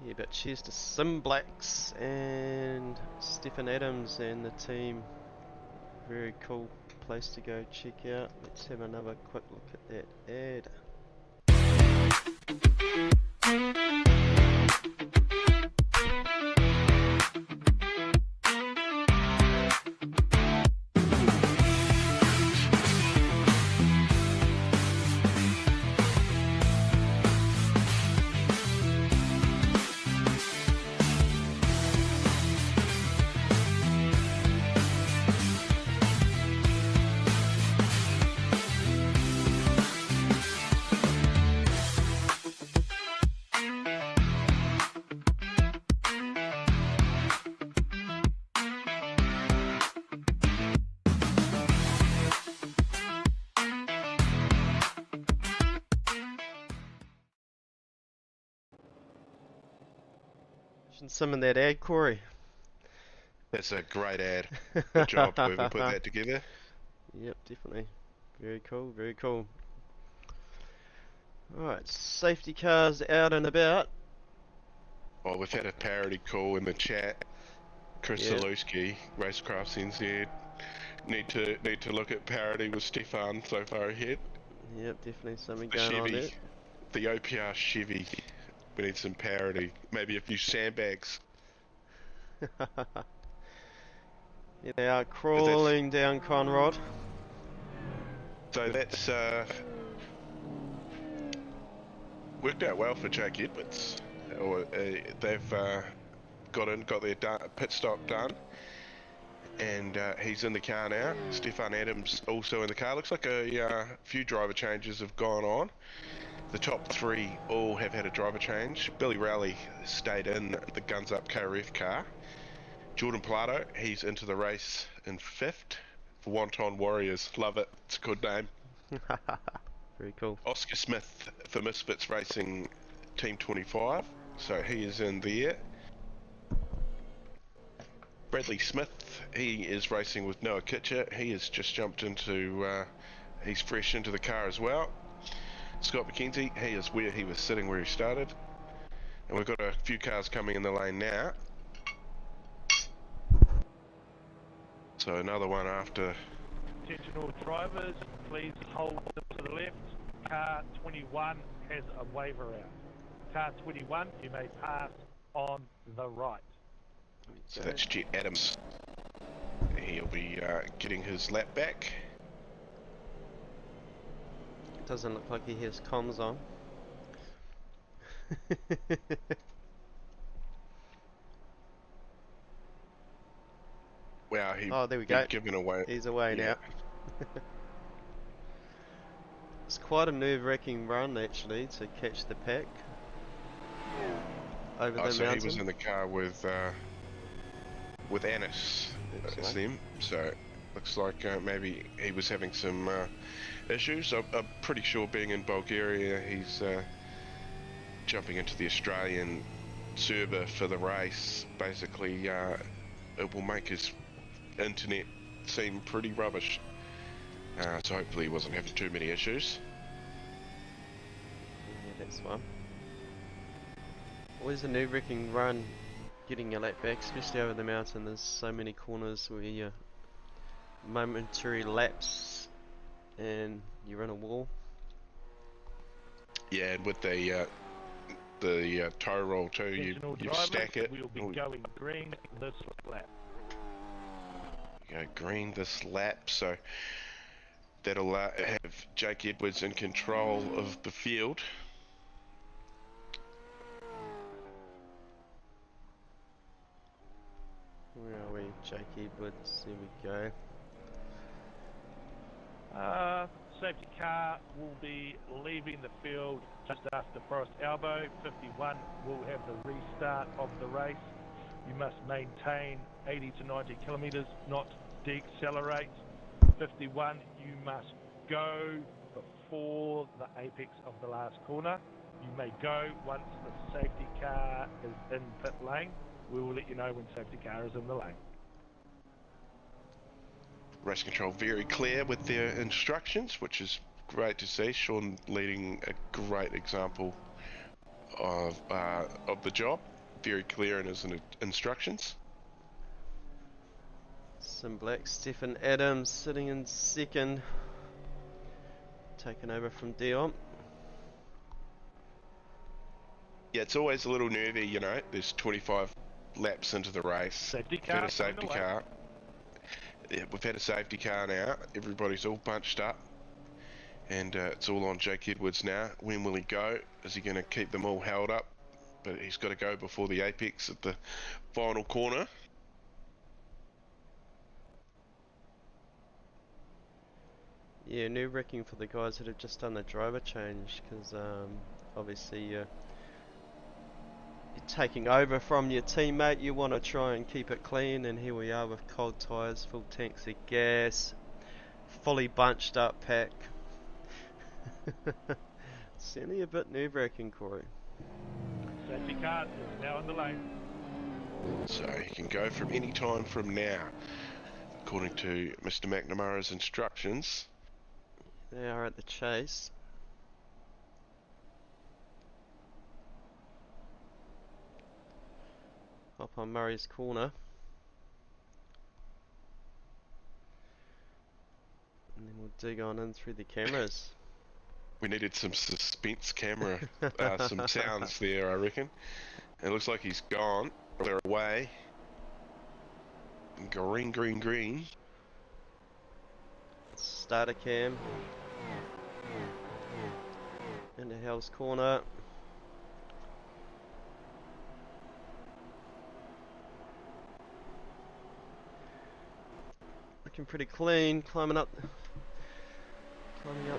D: Yeah, but cheers to SimBlacks and Stefan Adams and the team. Very cool place to go check out. Let's have another quick look at that ad. Some in that ad, Corey.
C: That's a great ad. Good job whoever put that together.
D: Yep, definitely. Very cool, very cool. Alright, safety cars out and about.
C: Oh, we've had a parody call in the chat. Chris Zalewski, Racecraft SCNZ. Need to look at parody with Stefan so far ahead.
D: Yep, definitely something
C: The
D: going on
C: Chevy,
D: there.
C: the OPR Chevy. We need some parody. Maybe a few sandbags.
D: Yeah, they are crawling down Conrod.
C: So that's worked out well for Jake Edwards. They've got their pit stop done, and he's in the car now. Stefan Adams also in the car. Looks like a few driver changes have gone on. The top three all have had a driver change. Billy Rowley stayed in the Guns Up KRF car. Jordan Pilato, he's into the race in 5th for Wonton Warriors. Love it. It's a good name.
D: Very cool.
C: Oscar Smith for Misfits Racing Team 25. So he is in there. Bradley Smith, he is racing with Noah Kitcher. He has just jumped into, he's fresh into the car as well. Scott McKenzie, he is where he was sitting where he started. And we've got a few cars coming in the lane now. So another one after.
A: Attention all drivers, please hold to the left. Car 21 has a waiver out. Car 21, you may pass on the right.
C: So that's Jet Adams. He'll be getting his lap back.
D: Doesn't look like he has comms on.
C: Wow,
D: Oh, there we go.
C: given away.
D: He's away
C: Yeah.
D: now. It's quite a nerve-wracking run actually to catch the pack over the
C: So
D: mountain.
C: he was in the car with Anis,
D: Looks
C: it's
D: like.
C: them. So looks like maybe he was having some issues. I'm pretty sure being in Bulgaria, he's jumping into the Australian server for the race. Basically, it will make his internet seem pretty rubbish. So hopefully he wasn't having too many issues.
D: Yeah, that's one. Always a nerve-wracking run getting your lap back, especially over the mountain. There's so many corners where you momentary lapse and you're in a wall.
C: Yeah, and with the toe roll too, you stack it.
A: We'll be going green this lap.
C: Go green this lap, so that'll have Jake Edwards in control of the field.
D: Where are we? Jake Edwards, there we go.
A: Safety car will be leaving the field just after Forest Elbow. 51 will have the restart of the race. You must maintain 80 to 90 kilometres, not decelerate. 51, you must go before the apex of the last corner. You may go once the safety car is in pit lane. We will let you know when safety car is in the lane.
C: Race control very clear with their instructions, which is great to see. Sean leading a great example of the job. Very clear in his instructions.
D: SimBlacks, Stephen Adams sitting in second, taken over from Dion.
C: Yeah, it's always a little nervy, you know. There's 25 laps into the race.
A: Safety
C: We've had
A: car.
C: a safety car. Yeah, we've had a safety car now. Everybody's all bunched up. And it's all on Jake Edwards now. When will he go? Is he going to keep them all held up? But he's got to go before the apex at the final corner.
D: Yeah, nerve-wracking for the guys that have just done the driver change, because obviously you're taking over from your teammate. You want to try and keep it clean, and here we are with cold tyres, full tanks of gas, fully bunched up pack. Certainly a bit nerve-wracking, Corey.
A: Safety car is now in the lane.
C: So he can go from any time from now, according to Mr. McNamara's instructions.
D: They are at the chase. Up on Murray's corner. And then we'll dig on in through the cameras.
C: We needed some suspense camera, some sounds there, I reckon. It looks like he's gone. They're away. Green, green, green.
D: Starter cam. Into Hell's corner. Looking pretty clean, climbing up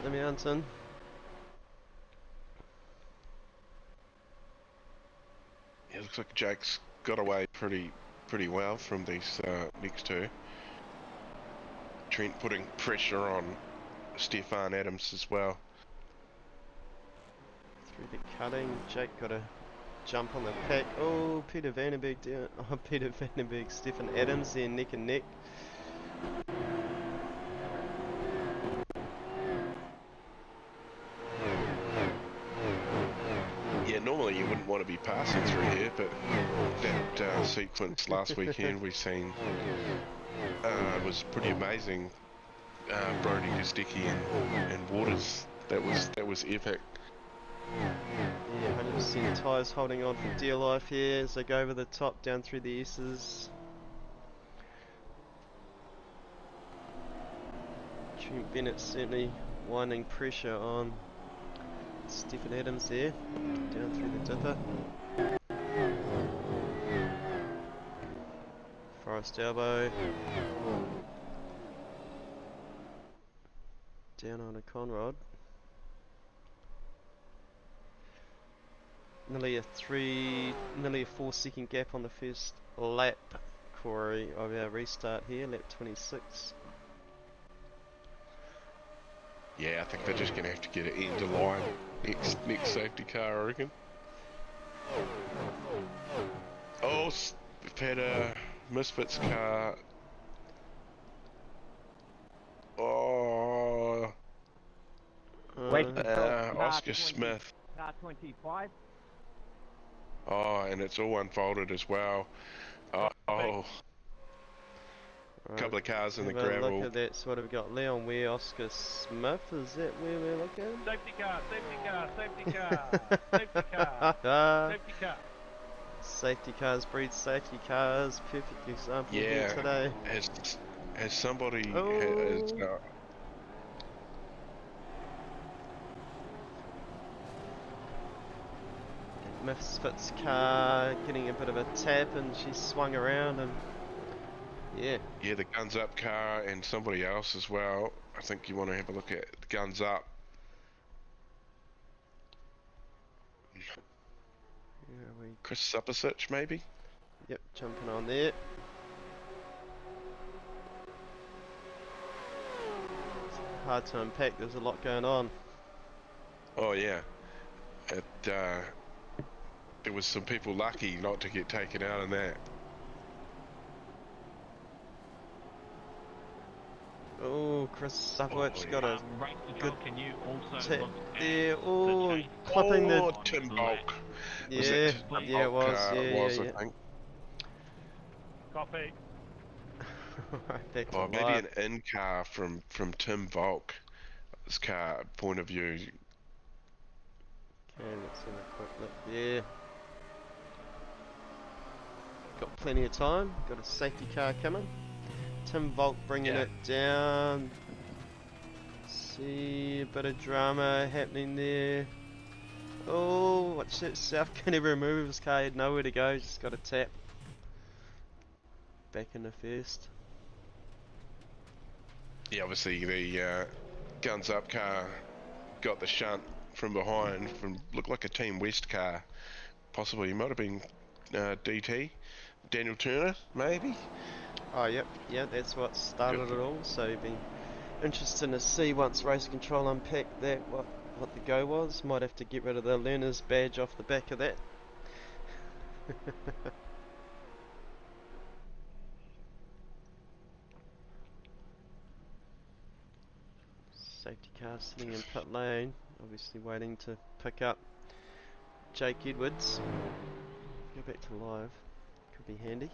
D: the mountain.
C: Yeah, it looks like Jake's got away pretty well from these next two. Trent putting pressure on Stefan Adams as well.
D: Through the cutting, Jake got a jump on the pack. Oh, Peter Vandenberg down. Oh, Peter Vandenberg, Stephen Adams there neck and neck.
C: Yeah, normally you wouldn't want to be passing through here, but that sequence last weekend we've seen was pretty amazing. Brody Gustecki and Waters, that was epic.
D: Yeah, 100% tyres holding on for dear life here as they go over the top down through the S's. Trent Bennett certainly winding pressure on Stephen Adams there, down through the dipper. Forest elbow. Down on a Conrod. Nearly a 4 second gap on the first lap, Corey, of our restart here, lap 26.
C: Yeah, I think they're just going to have to get it end of line next safety car, I reckon. Oh, we've had a Misfits car. Oh, Oscar Smith.
E: Car 25.
C: Oh, and it's all unfolded as well. Oh.
D: Right,
C: Couple of cars in the
D: have a
C: gravel.
D: look at that. So what have we got? Leon Ware, Oscar Smith. Is that where we're looking?
A: Safety car, safety car, safety car, safety car, safety car.
D: Safety cars breed safety cars. Perfect example here today.
C: Has somebody
D: Misfits car getting a bit of a tap, and she swung around, and yeah,
C: the guns up car and somebody else as well. I think you want to have a look at the guns up. Chris Supasich, maybe?
D: Yep, jumping on there. It's hard to unpack, there's a lot going on.
C: Oh yeah. There was some people lucky not to get taken out in that.
D: Oh, Chris Supasich got a good
B: can you also
D: tip
B: look
D: there.
B: at
D: Oh,
B: the
D: clipping the...
C: Tim Bulk.
D: Yeah, yeah, it was.
C: I think.
A: Copy.
D: Right back to
C: Oh, maybe
D: live.
C: an in car from Tim Volk. His car point of view.
D: Okay, let's have a quick look there. Got plenty of time. Got a safety car coming. Tim Volk bringing it down. See a bit of drama happening there. Oh, watch that. South can never move. His car had nowhere to go. Just got a tap. Back in the first.
C: Yeah, obviously the guns up car got the shunt from behind. Looked like a Team West car. Possibly, he might have been DT. Daniel Turner, maybe?
D: Oh, yep, yeah, that's what started it all. So it'd be interesting to see once race control unpack that what the go was. Might have to get rid of the learner's badge off the back of that. Safety car sitting in pit lane, obviously waiting to pick up Jake Edwards. Go back to live, could be handy.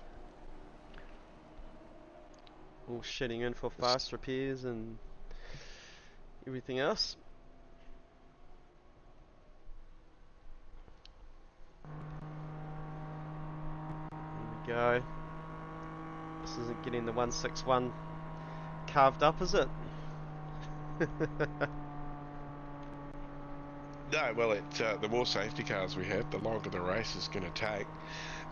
D: All shitting in for fast repairs and everything else. There we go. This isn't getting the 161 carved up, is it?
C: No, well, the more safety cars we have, the longer the race is going to take.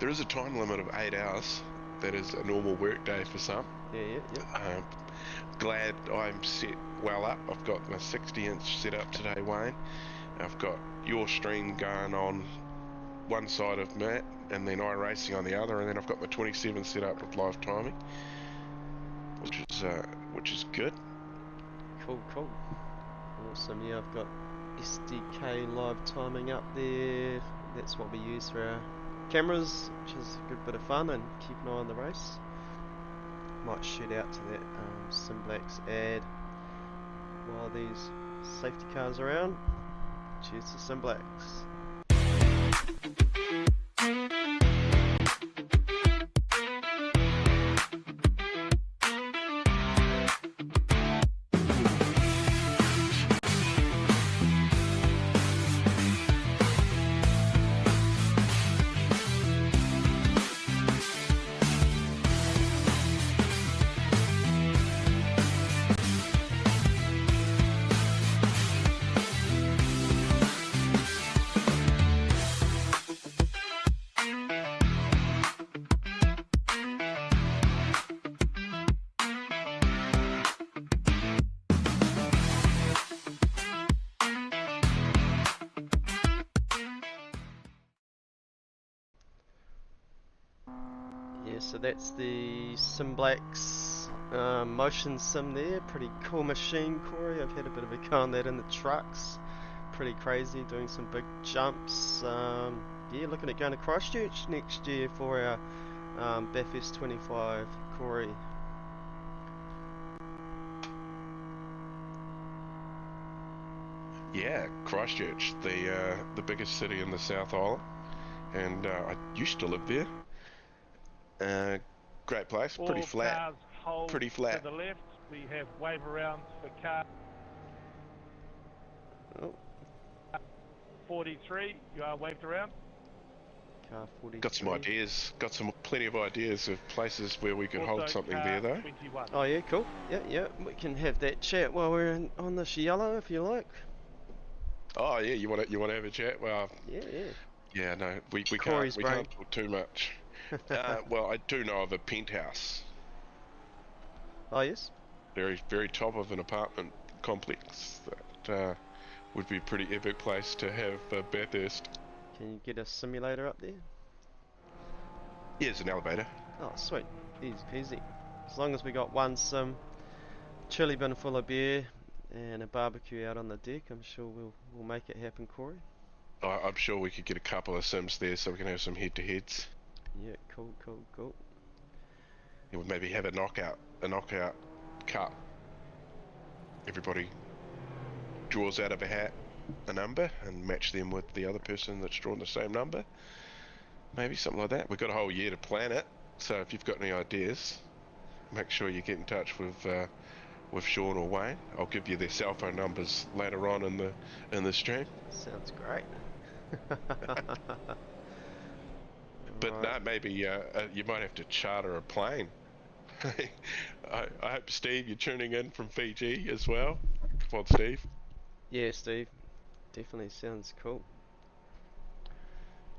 C: There is a time limit of 8 hours. That is a normal work day for some.
D: Yeah.
C: Glad I'm set well up. I've got my 60-inch set up today, Wayne. I've got your stream going on one side of Matt, and then iRacing on the other, and then I've got my 27 set up with live timing, which is good.
D: Cool. Awesome. Yeah, I've got SDK live timing up there. That's what we use for our cameras, which is a good bit of fun, and keep an eye on the race. Might shoot out to that SimBlacks ad while these safety cars are around. Cheers to SimBlacks. So that's the SimBlacks motion sim there. Pretty cool machine, Corey. I've had a bit of a go on that in the trucks. Pretty crazy, doing some big jumps. Yeah, looking at going to Christchurch next year for our Bathurst 25, Corey.
C: Yeah, Christchurch, the biggest city in the South Island, and I used to live there. Great place,
A: All
C: pretty flat,
A: cars hold
C: pretty flat.
A: to the left. We have wave arounds for car
D: Oh,
A: 43. You are waved around.
D: car 43.
C: Got some ideas, plenty of ideas of places where we could hold
A: Also
C: something
A: car
C: there though.
A: 21.
D: Oh yeah, cool. Yeah, we can have that chat while we're on this yellow if you like.
C: Oh yeah, you want to have a chat? Well,
D: Yeah.
C: yeah, no, we
D: Corey's
C: can't talk too much. Well, I do know of a penthouse,
D: Oh yes.
C: very top of an apartment complex that would be a pretty epic place to have Bathurst.
D: Can you get a simulator up there?
C: Yeah, there's an elevator.
D: Oh sweet, easy peasy. As long as we got one sim, chili bin full of beer, and a barbecue out on the deck, I'm sure we'll make it happen, Corey.
C: I'm sure we could get a couple of sims there so we can have some head-to-heads.
D: Yeah, cool.
C: Yeah, we'll maybe have a knockout cup. Everybody draws out of a hat a number and match them with the other person that's drawn the same number. Maybe something like that. We've got a whole year to plan it, so if you've got any ideas, make sure you get in touch with Sean or Wayne. I'll give you their cell phone numbers later on in the stream.
D: Sounds great.
C: But
D: Right.
C: no, maybe you might have to charter a plane. I hope, Steve, you're tuning in from Fiji as well. Come on, Steve.
D: Yeah, Steve. Definitely sounds cool.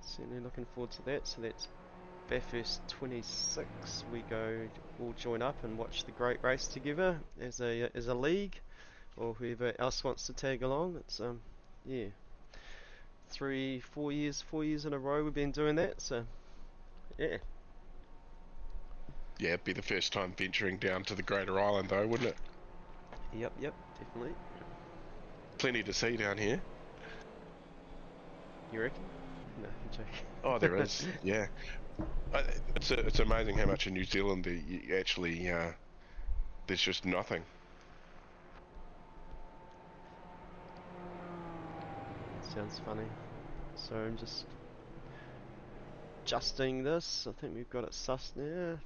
D: Certainly looking forward to that. So that's Bathurst 26. We all join up and watch the great race together as a league, or whoever else wants to tag along. It's yeah, 4 years in a row we've been doing that. So yeah.
C: Yeah, it'd be the first time venturing down to the Greater Island, though, wouldn't it?
D: Yep, definitely.
C: Plenty to see down here.
D: You reckon? No, I'm joking.
C: Oh, there is. Yeah, it's amazing how much in New Zealand you actually there's just nothing.
D: Sounds funny. So I'm just adjusting this. I think we've got it sussed now.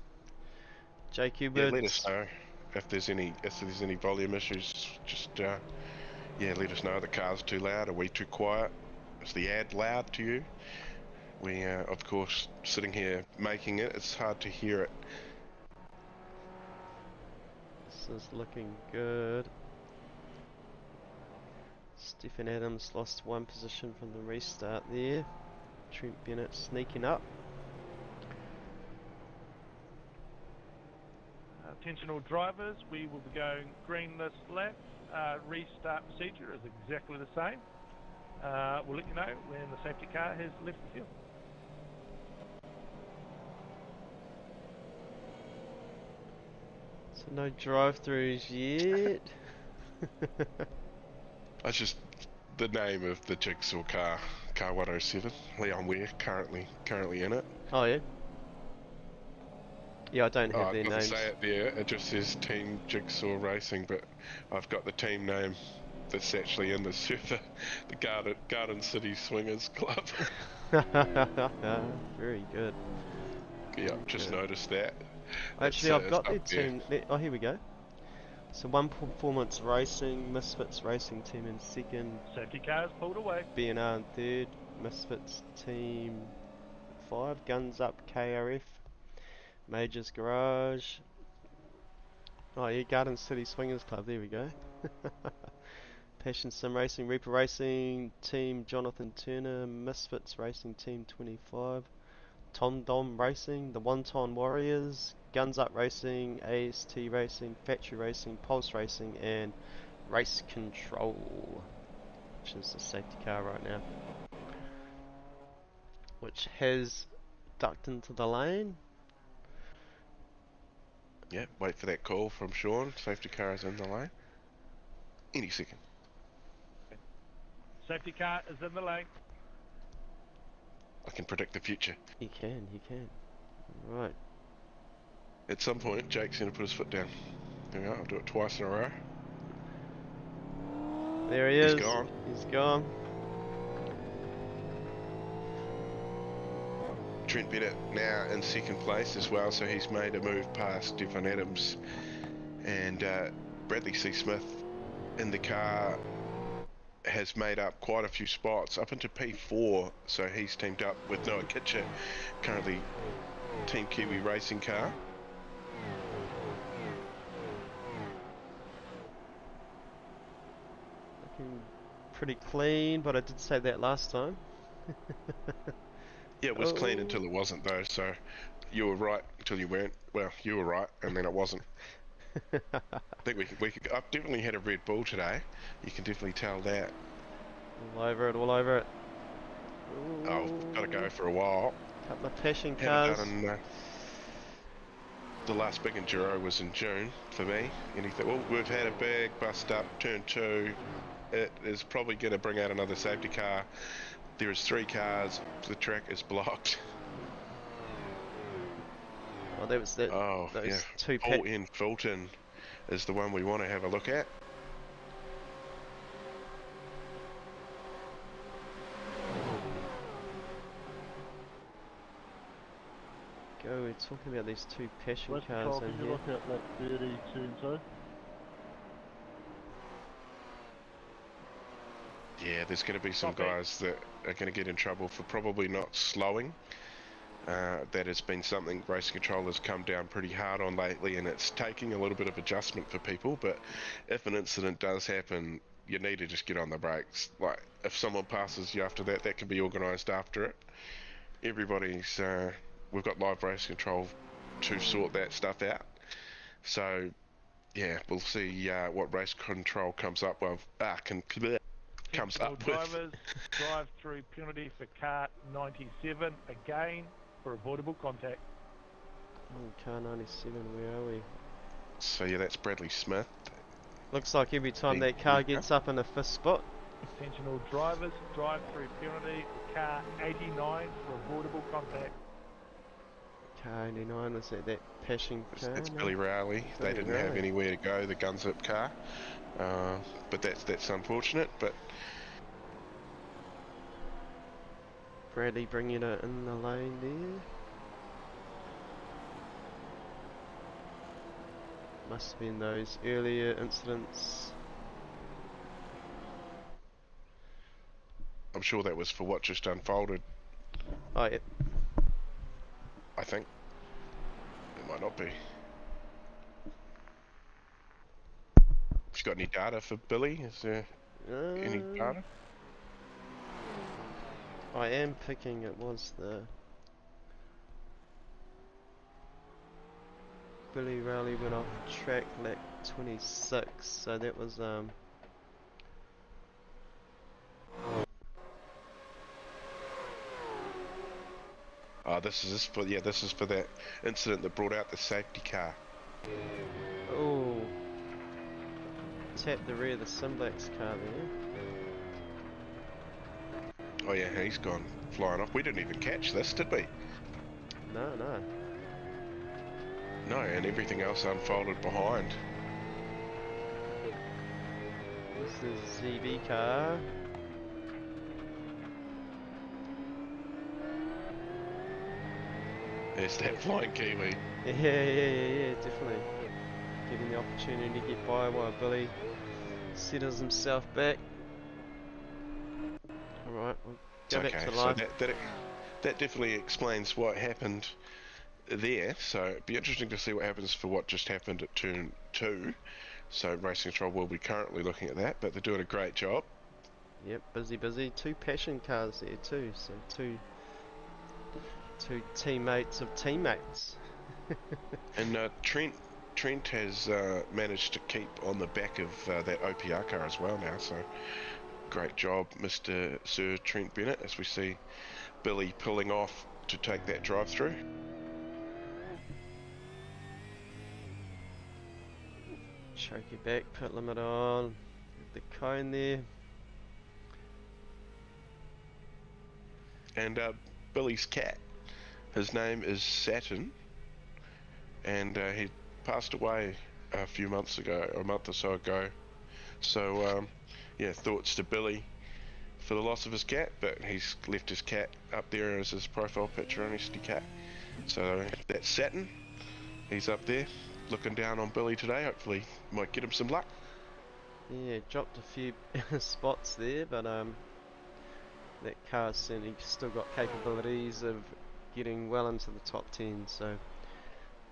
D: Jake
C: Yeah,
D: Hubert.
C: let us know if there's any volume issues. Just yeah, let us know. The car's too loud. Are we too quiet? Is the ad loud to you? We of course, sitting here making it, it's hard to hear it.
D: This is looking good. Stephen Adams lost one position from the restart there. Trent Bennett sneaking up.
A: Attentional drivers, we will be going green this lap. Restart procedure is exactly the same. We'll let you know when the safety car has left the field.
D: So no drive-throughs yet.
C: That's just the name of the jigsaw car 107. Leon Ware currently in it.
D: Oh yeah. Yeah, I don't have
C: Oh,
D: their
C: it doesn't
D: names.
C: say it there. It just says Team Jigsaw Racing, but I've got the team name that's actually in the server, the Garden City Swingers Club.
D: Very good.
C: Yeah, just noticed that.
D: Actually, I've got their
C: up there.
D: team. Oh, here we go. So One Performance Racing, Misfits Racing Team in second,
A: Safety cars pulled away.
D: BNR in third, Misfits Team 5, Guns Up KRF, Majors Garage. Oh yeah, Garden City Swingers Club, there we go. Passion Sim Racing, Reaper Racing Team Jonathan Turner, Misfits Racing Team 25, Tom Dom Racing, the Wonton Warriors, Guns Up Racing, AST Racing, Factory Racing, Pulse Racing, and Race Control, which is the safety car right now, which has ducked into the lane.
C: Yeah, wait for that call from Sean. Safety car is in the lane. Any second.
A: Safety car is in the lane.
C: I can predict the future.
D: You can. Right.
C: At some point, Jake's going to put his foot down. There we go, I'll do it twice in a row.
D: There he
C: He's
D: is.
C: gone.
D: He's gone.
C: Trent Bennett now in second place as well, so he's made a move past Stefan Adams. And Bradley C. Smith in the car has made up quite a few spots, up into P4, so he's teamed up with Noah Kitcher, currently Team Kiwi racing car.
D: Looking pretty clean, but I did say that last time.
C: Yeah, it was clean until it wasn't though, so you were right until you weren't. Well, you were right, and then it wasn't. I think we could, I've definitely had a Red Bull today. You can definitely tell that.
D: All over it.
C: Oh, got to go for a while.
D: Couple of passion
C: Haven't
D: cars.
C: done, the last big enduro was in June for me. Anything? Well, we've had a big bust up, turn 2. It is probably going to bring out another safety car. There is 3 cars. The track is blocked.
D: Oh, that was that.
C: Oh,
D: those
C: yeah.
D: two
C: Paul N. Fulton is the one we want to have a look at.
D: Go. We're talking about these 2 passion
G: West
D: cars
G: Control,
D: in
G: can you
D: here.
G: look at that 32 and 2?
C: Yeah, there's going to be some
A: Copy.
C: guys that are going to get in trouble for probably not slowing. That has been something Race Control has come down pretty hard on lately, and it's taking a little bit of adjustment for people. But if an incident does happen, you need to just get on the brakes. Like, if someone passes you after that, that can be organised after it. Everybody's, we've got live Race Control to sort that stuff out. So, yeah, we'll see what Race Control comes up with. Comes
A: Intentional
C: up with.
A: drivers, drive-through penalty for car 97, again, for avoidable contact.
D: Car 97, where are we?
C: So yeah, that's Bradley Smith.
D: Looks like every time
C: The-
D: that car gets up in a 5th spot.
A: Intentional drivers, drive-through penalty for car 89 for avoidable contact.
D: Car 89, was that passion car?
C: It's
D: No?
C: Billy Rowley. They
D: Billy
C: didn't have
D: Rowley.
C: anywhere to go, the Gunzip car. But that's unfortunate. But
D: Bradley bringing it in the lane there. Must have been those earlier incidents.
C: I'm sure that was for what just unfolded.
D: Oh, yep.
C: I think it might not be. Have you got any data for Billy? Is there any data?
D: I am picking, it was the Billy Rowley went off track lap 26, so that was
C: This is for that incident that brought out the safety car.
D: oh, tapped the rear of the SimBlacks car there.
C: Oh yeah, he's gone flying off. We didn't even catch this, did we?
D: No.
C: No, and everything else unfolded behind.
D: This is ZB car.
C: There's that flying Kiwi.
D: Yeah, definitely. Getting the opportunity to get by while Billy settles himself back. Alright, we'll go back to
C: So
D: live.
C: that definitely explains what happened there. So it'd be interesting to see what happens for what just happened at turn 2. So Racing Control will be currently looking at that, but they're doing a great job.
D: Yep, busy. 2 passion cars there too, so two teammates of teammates.
C: And Trent has managed to keep on the back of that OPR car as well now. So great job, Mr. Sir Trent Bennett, as we see Billy pulling off to take that drive through.
D: Choke your back, pit limit on, the cone there.
C: And Billy's cat, his name is Saturn, and he passed away a few months ago, a month or so ago. So yeah, thoughts to Billy for the loss of his cat, but he's left his cat up there as his profile picture on SDK. So that's Saturn. He's up there looking down on Billy today. Hopefully might get him some luck.
D: Yeah, dropped a few spots there, but that car's certainly still got capabilities of getting well into the top 10, so we'll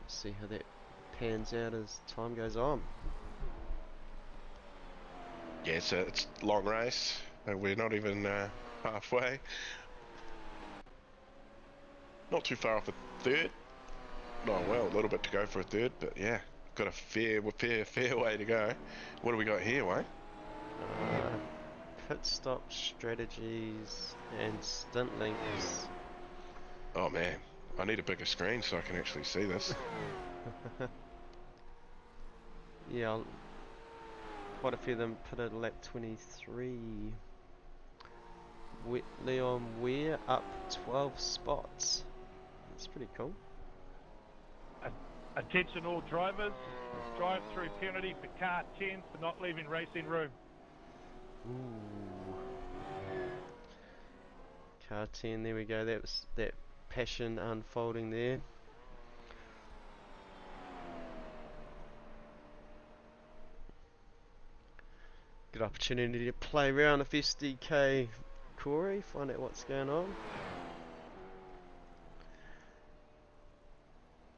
D: see how that pans out as time goes on.
C: Yeah, so it's a long race. We're not even halfway. Not too far off a third. Oh well, a little bit to go for a third, but yeah, got a fair way to go. What do we got here, Wayne?
D: Pit stop strategies and stint links.
C: Oh man, I need a bigger screen so I can actually see this.
D: Yeah, quite a few of them put at lap 23. Leon Weir up 12 spots. That's pretty cool.
A: Attention all drivers, drive-through penalty for car 10 for not leaving racing room.
D: Ooh. Car 10, there we go. That was that passion unfolding there. Good opportunity to play around with SDK Corey, find out what's going on.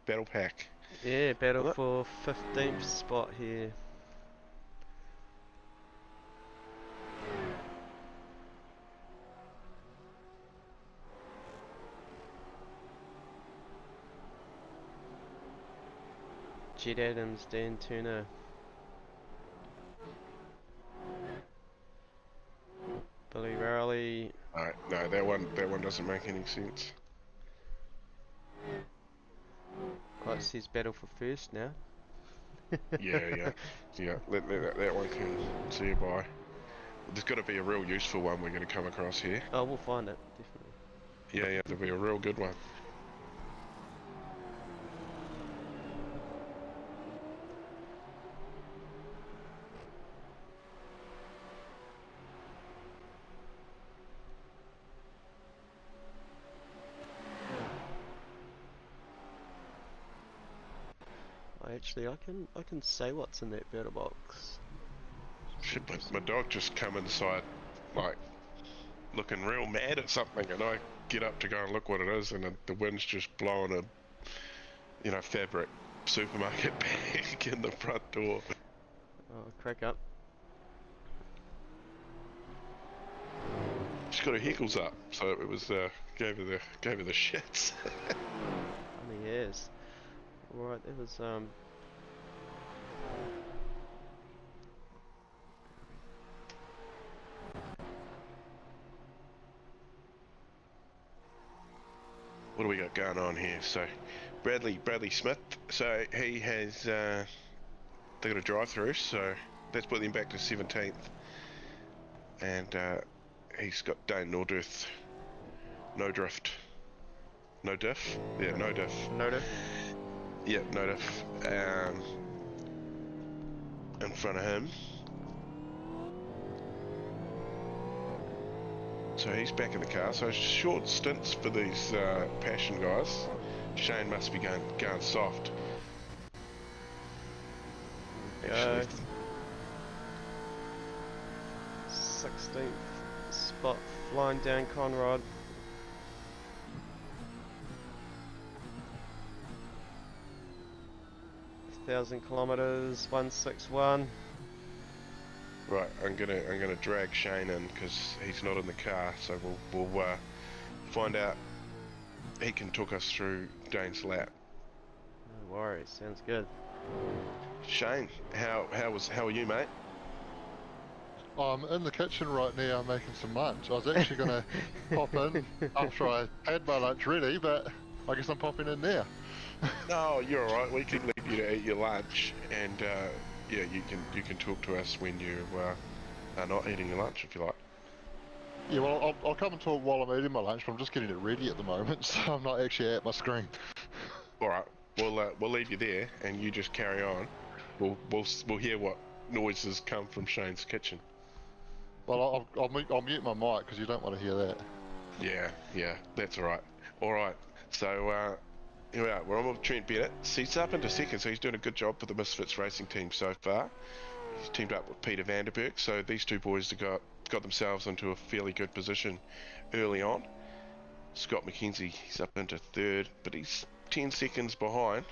C: Battle pack.
D: Yeah, battle for 15th spot here. Jed Adams, Dan Turner. Billy Rowley.
C: Alright, no, that one doesn't make any sense.
D: Oh, it says battle for first now.
C: Yeah. That one can see you by. There's got to be a real useful one we're going to come across here.
D: Oh, we'll find it, definitely.
C: Yeah, there'll be a real good one.
D: Actually, I can say what's in that battle box.
C: Shit, my dog just come inside, like, looking real mad at something, and I get up to go and look what it is, and the wind's just blowing a, fabric supermarket bag in the front door.
D: Oh, crack up.
C: She's got her heckles up, so it was gave her the shits.
D: Funny as. Alright, that was
C: what do we got going on here? So Bradley Smith, so he has they got a drive through, so that's put him back to 17th, and he's got Dane Nordirth, no diff. Yeah, no diff. Yeah, no diff. In front of him. So he's back in the car. So short stints for these passion guys. Shane must be going soft. Actually,
D: 16th spot, flying down Conrad. Thousand kilometers, 161.
C: right, I'm gonna drag Shane in because he's not in the car. So we'll find out. He can talk us through Dane's lap.
D: No worries, sounds good.
C: Shane, how are you, mate?
G: I'm in the kitchen right now making some lunch. I was actually going to pop in after I had my lunch ready, but I guess I'm popping in now.
C: No, you're alright. We can leave you to eat your lunch, and yeah, you can talk to us when you are not eating your lunch if you like.
G: Yeah, well, I'll come and talk while I'm eating my lunch, but I'm just getting it ready at the moment, so I'm not actually at my screen.
C: All right, we'll leave you there, and you just carry on. We'll hear what noises come from Shane's kitchen.
G: Well, I'll mute my mic because you don't want to hear that.
C: Yeah, that's all right. All right, so here we are. We're on with Trent Bennett. He's up into second, so he's doing a good job for the Misfits racing team so far. He's teamed up with Peter Vanderberg, so these two boys have got themselves into a fairly good position early on. Scott McKenzie, he's up into third, but he's 10 seconds behind.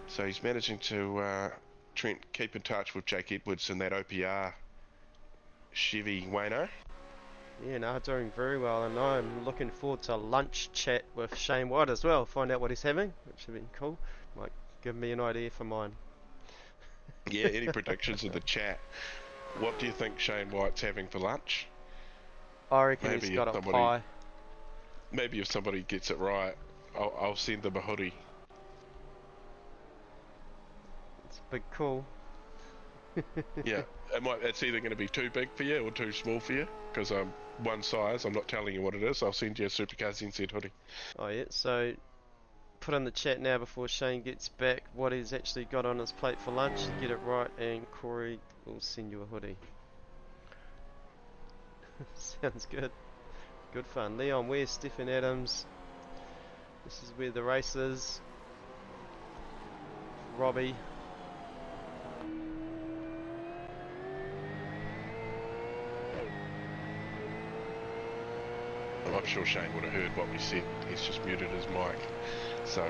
C: So he's managing to, Trent, keep in touch with Jake Edwards in that OPR Chevy Wayno.
D: Yeah, no, doing very well, and I'm looking forward to a lunch chat with Shane White as well. Find out what he's having, which would be cool. Might give me an idea for mine.
C: Yeah, any predictions in the chat? What do you think Shane White's having for lunch?
D: I reckon
C: Maybe
D: he's got
C: if
D: a
C: somebody-
D: pie.
C: Maybe if somebody gets it right, I'll send them a hoodie.
D: It's a big call.
C: Yeah, it's either going to be too big for you or too small for you, because I'm one size. I'm not telling you what it is. I'll send you a Supercars NZ hoodie.
D: Oh yeah, so put in the chat now before Shane gets back what he's actually got on his plate for lunch. Get it right, and Corey will send you a hoodie. Sounds good. Good fun. Leon West, Stephen Adams. This is where the race is. Robbie.
C: I'm sure Shane would have heard what we said. He's just muted his mic. So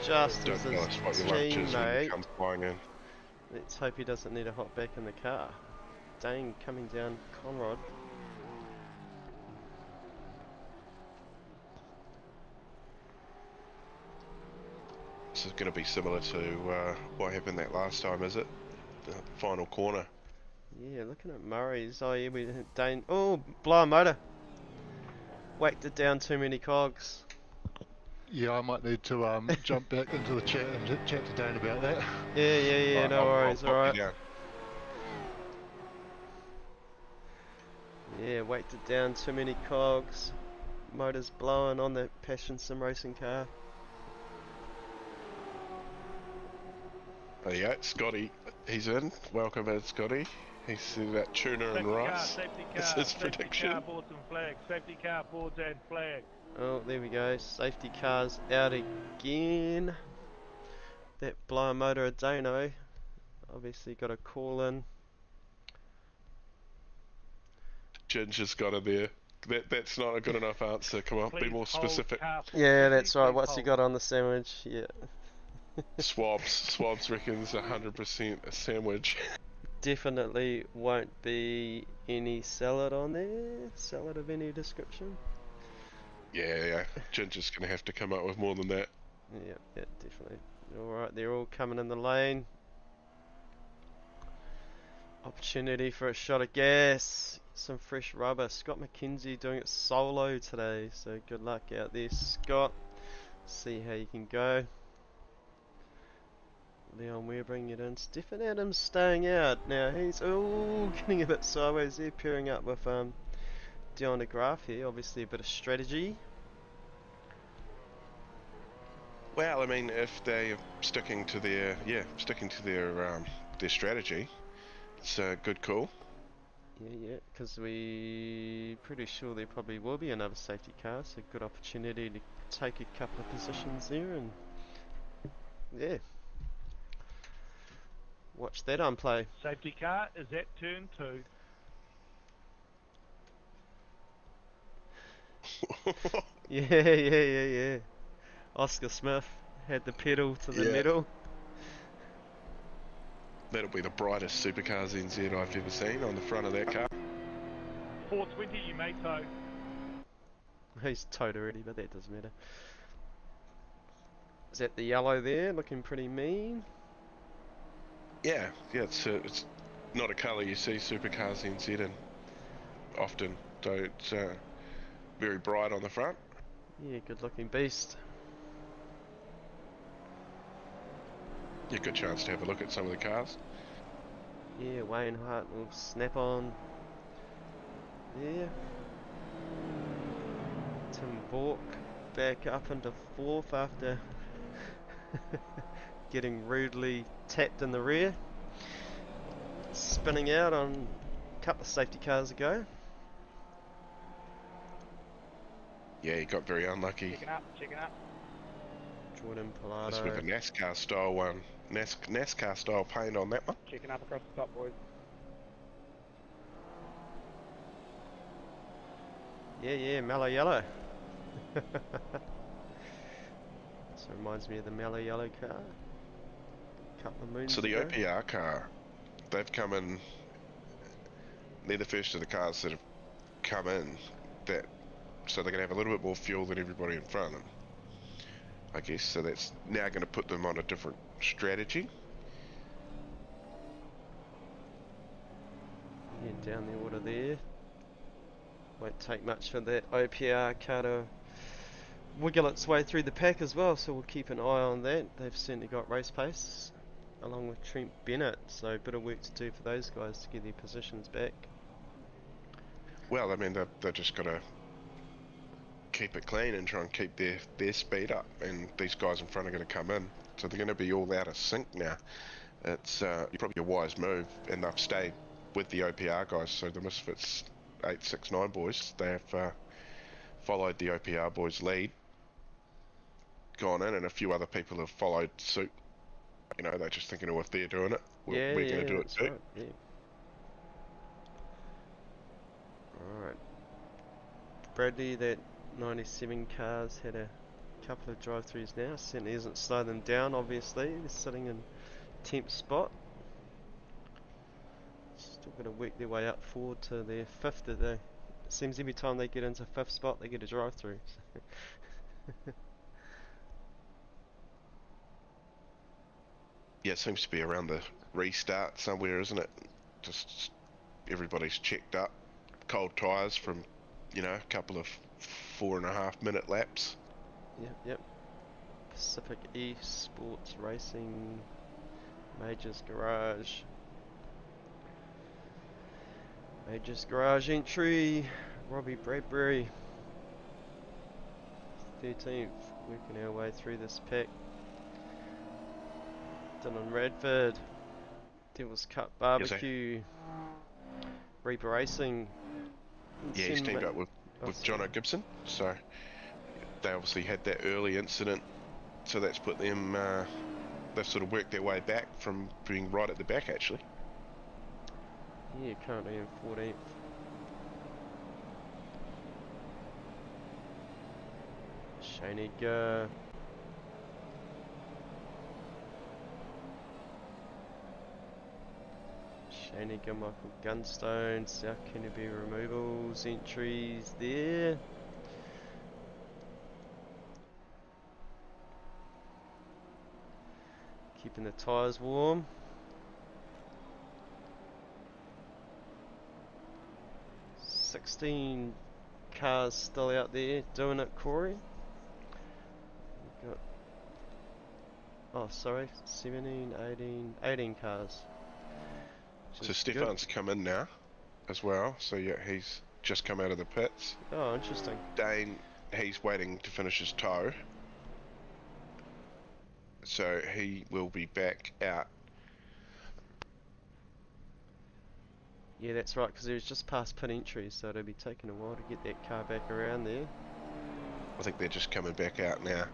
D: Just
C: don't
D: as
C: tell us what
D: his
C: your lunch is when he
D: teammate.
C: comes flying in.
D: Let's hope he doesn't need to hop back in the car. Dane coming down Conrod.
C: This is going to be similar to what happened that last time, is it? The final corner.
D: Yeah, looking at Murray's. Oh yeah, we Dane. Oh, blower motor. Whacked it down too many cogs.
G: Yeah, I might need to jump back into the chat and chat to Dane about that.
D: Yeah,
C: Right,
D: no worries,
C: I'll pop
D: alright.
C: you down.
D: Yeah, whacked it down too many cogs. Motor's blowing on that Passion Sim racing car.
C: There you go, Scotty. He's in. Welcome in, Scotty. He's seen that tuna and rice.
A: Safety
C: It's
A: car,
C: his prediction.
A: Safety car, boards and flag. Safety car, boards and flag.
D: Oh, there we go. Safety car's out again. That blower motor at Dano. Obviously got a call in.
C: Ginger's got in there. That's not a good enough answer. Come on, be
A: Please
C: more
A: hold
C: specific.
A: car for
D: Yeah,
A: safety,
D: that's right.
A: please
D: What's he
A: hold.
D: got on the sandwich? Yeah.
C: Swabs reckons 100% a sandwich.
D: Definitely won't be any salad on there. Salad of any description.
C: Yeah. Ginger's gonna have to come up with more than that.
D: Yeah, definitely. Alright, they're all coming in the lane. Opportunity for a shot of gas. Some fresh rubber. Scott McKenzie doing it solo today. So good luck out there, Scott. See how you can go. Leon, we're bringing it in. Stephen Adams staying out. Now he's getting a bit sideways there, pairing up with Dion DeGraaf here. Obviously a bit of strategy.
C: Well, I mean, if they're sticking to their strategy, it's a good call.
D: Yeah, because we pretty sure there probably will be another safety car, so good opportunity to take a couple of positions there and yeah. Watch that on play.
A: Safety car is at turn 2.
D: Yeah. Oscar Smith had the pedal to the
C: Yeah.
D: metal.
C: That'll be the brightest Supercars NZ I've ever seen on the front of that car.
A: 420, you may tow.
D: He's towed already, but that doesn't matter. Is that the yellow there, looking pretty mean?
C: Yeah, it's not a colour you see Supercars NZ in often, so it's very bright on the front.
D: Yeah, good looking beast.
C: Yeah, good chance to have a look at some of the cars.
D: Yeah, Wayne Hart will snap on there. Tim Vork back up into 4th after getting rudely tapped in the rear. Spinning out on a couple of safety cars ago.
C: Yeah, he got very unlucky.
F: Checking up.
D: Jordan
C: That's with a
D: Pilato.
C: NASCAR style one. NASCAR style paint on that one.
F: Checking up across the top, boys.
D: Yeah, mellow yellow. So reminds me of the mellow yellow car. Couple of moons
C: So the
D: ago.
C: OPR car, they've come in. They're the first of the cars that have come in. So they're going to have a little bit more fuel than everybody in front of them, I guess. So that's now going to put them on a different strategy.
D: Yeah, down the order there. Won't take much for that OPR car to wiggle its way through the pack as well, so we'll keep an eye on that. They've certainly got race pace, along with Trent Bennett, so a bit of work to do for those guys to get their positions back.
C: Well, I mean, they've just got to keep it clean and try and keep their speed up, and these guys in front are going to come in, so they're going to be all out of sync now. It's probably a wise move, and they've stayed with the OPR guys, so the Misfits 869 boys, they have followed the OPR boys' lead, gone in, and a few other people have followed suit. You know, they're just thinking, oh, if they're doing it, we're going to do it
D: that's
C: too.
D: right, yeah. Alright. Bradley, that 97 car's had a couple of drive-throughs now. Certainly hasn't slowed them down, obviously. They're sitting in 10th spot. Still got to work their way up forward to their 5th. It seems every time they get into 5th spot, they get a drive-through.
C: Yeah, it seems to be around the restart somewhere, isn't it? Just everybody's checked up. Cold tyres from, you know, a couple of 4.5 minute laps.
D: Yep. Pacific Sports Racing, Majors Garage. Majors Garage entry, Robbie Bradbury, 13th, working our way through this pack. Dylan Radford, Devil's Cup Barbecue, Reaper Racing.
C: Yeah, he's teamed up with Jono Gibson, so they obviously had that early incident, so that's put them, they've sort of worked their way back from being right at the back actually.
D: Yeah, currently in 14th. Shanig, Michael Gunstone, South Kennedy Removals, entries there. Keeping the tyres warm. $16 cars still out there doing it, Corey. We've got, oh sorry, 17, 18 cars.
C: So Stefan's come in now as well, so yeah, he's just come out of the pits.
D: Oh, interesting.
C: Dane, he's waiting to finish his tow, so he will be back out.
D: Yeah, that's right, because he was just past pit entry, so it'll be taking a while to get that car back around there.
C: I think they're just coming back out now.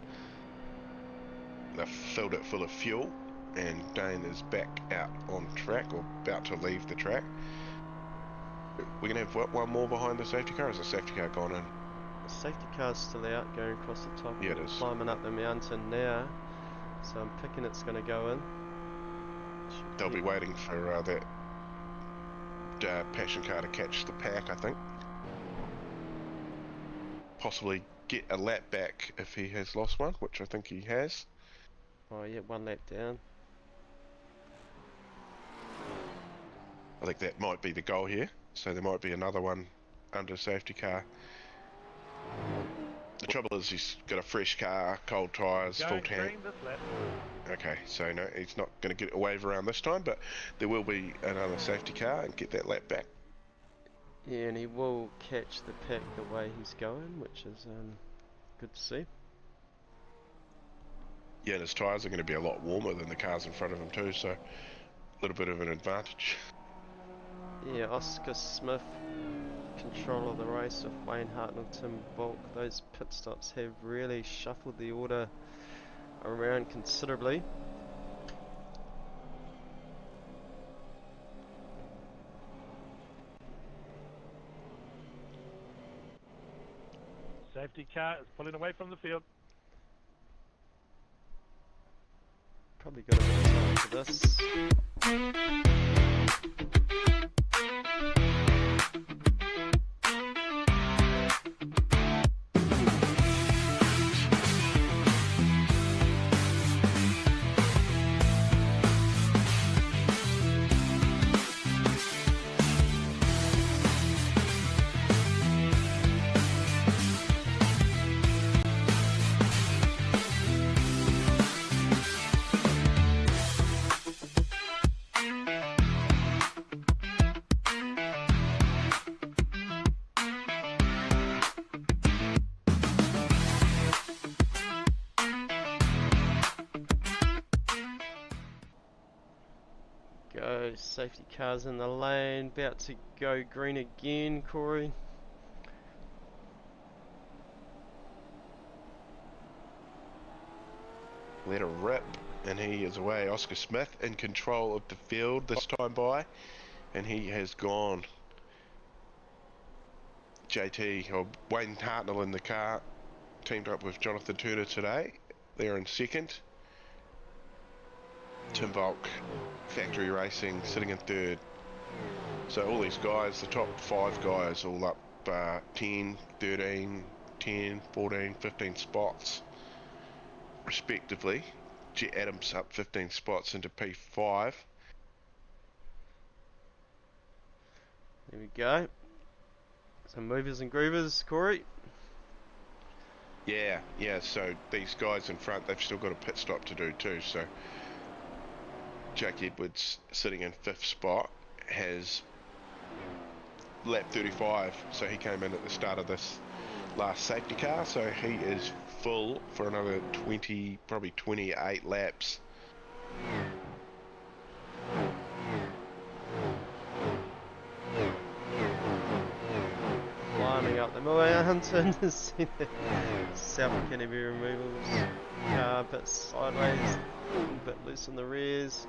C: They've filled it full of fuel, and Dane is back out on track, or about to leave the track. We're going to have one more behind the safety car, or is the safety car gone in?
D: The safety car's still out, going across the top.
C: Yeah, it is.
D: Climbing up the mountain now, so I'm picking it's going to go in.
C: They'll be waiting for that passion car to catch the pack, I think. Possibly get a lap back if he has lost one, which I think he has.
D: Oh yeah, one lap down.
C: I think that might be the goal here, so there might be another one under safety car. The trouble is he's got a fresh car, cold tyres, full tank. Okay, so no, he's not going to get a wave around this time, but there will be another safety car and get that lap back.
D: Yeah, and he will catch the pack the way he's going, which is good to see.
C: Yeah, and his tyres are going to be a lot warmer than the cars in front of him too, so a little bit of an advantage.
D: Yeah, Oscar Smith, control of the race with Wayne Hartnell, Tim Bulk. Those pit stops have really shuffled the order around considerably.
A: Safety car is pulling away from the field.
D: Probably got a bit of time for this. Go, safety cars in the lane, about to go green again, Corey.
C: Let her rip, and he is away. Oscar Smith in control of the field this time by, and he has gone. JT, or Wayne Hartnell in the car, teamed up with Jonathan Turner today. They're in second. Tim Bulk, Factory Racing, sitting in third. So all these guys, the top 5 guys, all up 10, 13, 10, 14, 15 spots, respectively. Jet Adams up 15 spots into P5.
D: There we go. Some movers and groovers, Corey.
C: Yeah, so these guys in front, they've still got a pit stop to do too, so Jake Edwards, sitting in 5th spot, has lap 35, so he came in at the start of this last safety car, so he is full for another 20, probably 28 laps.
D: Climbing up the mountain to see the South Canterbury removals. Car a bit sideways, a little bit loose on the rears.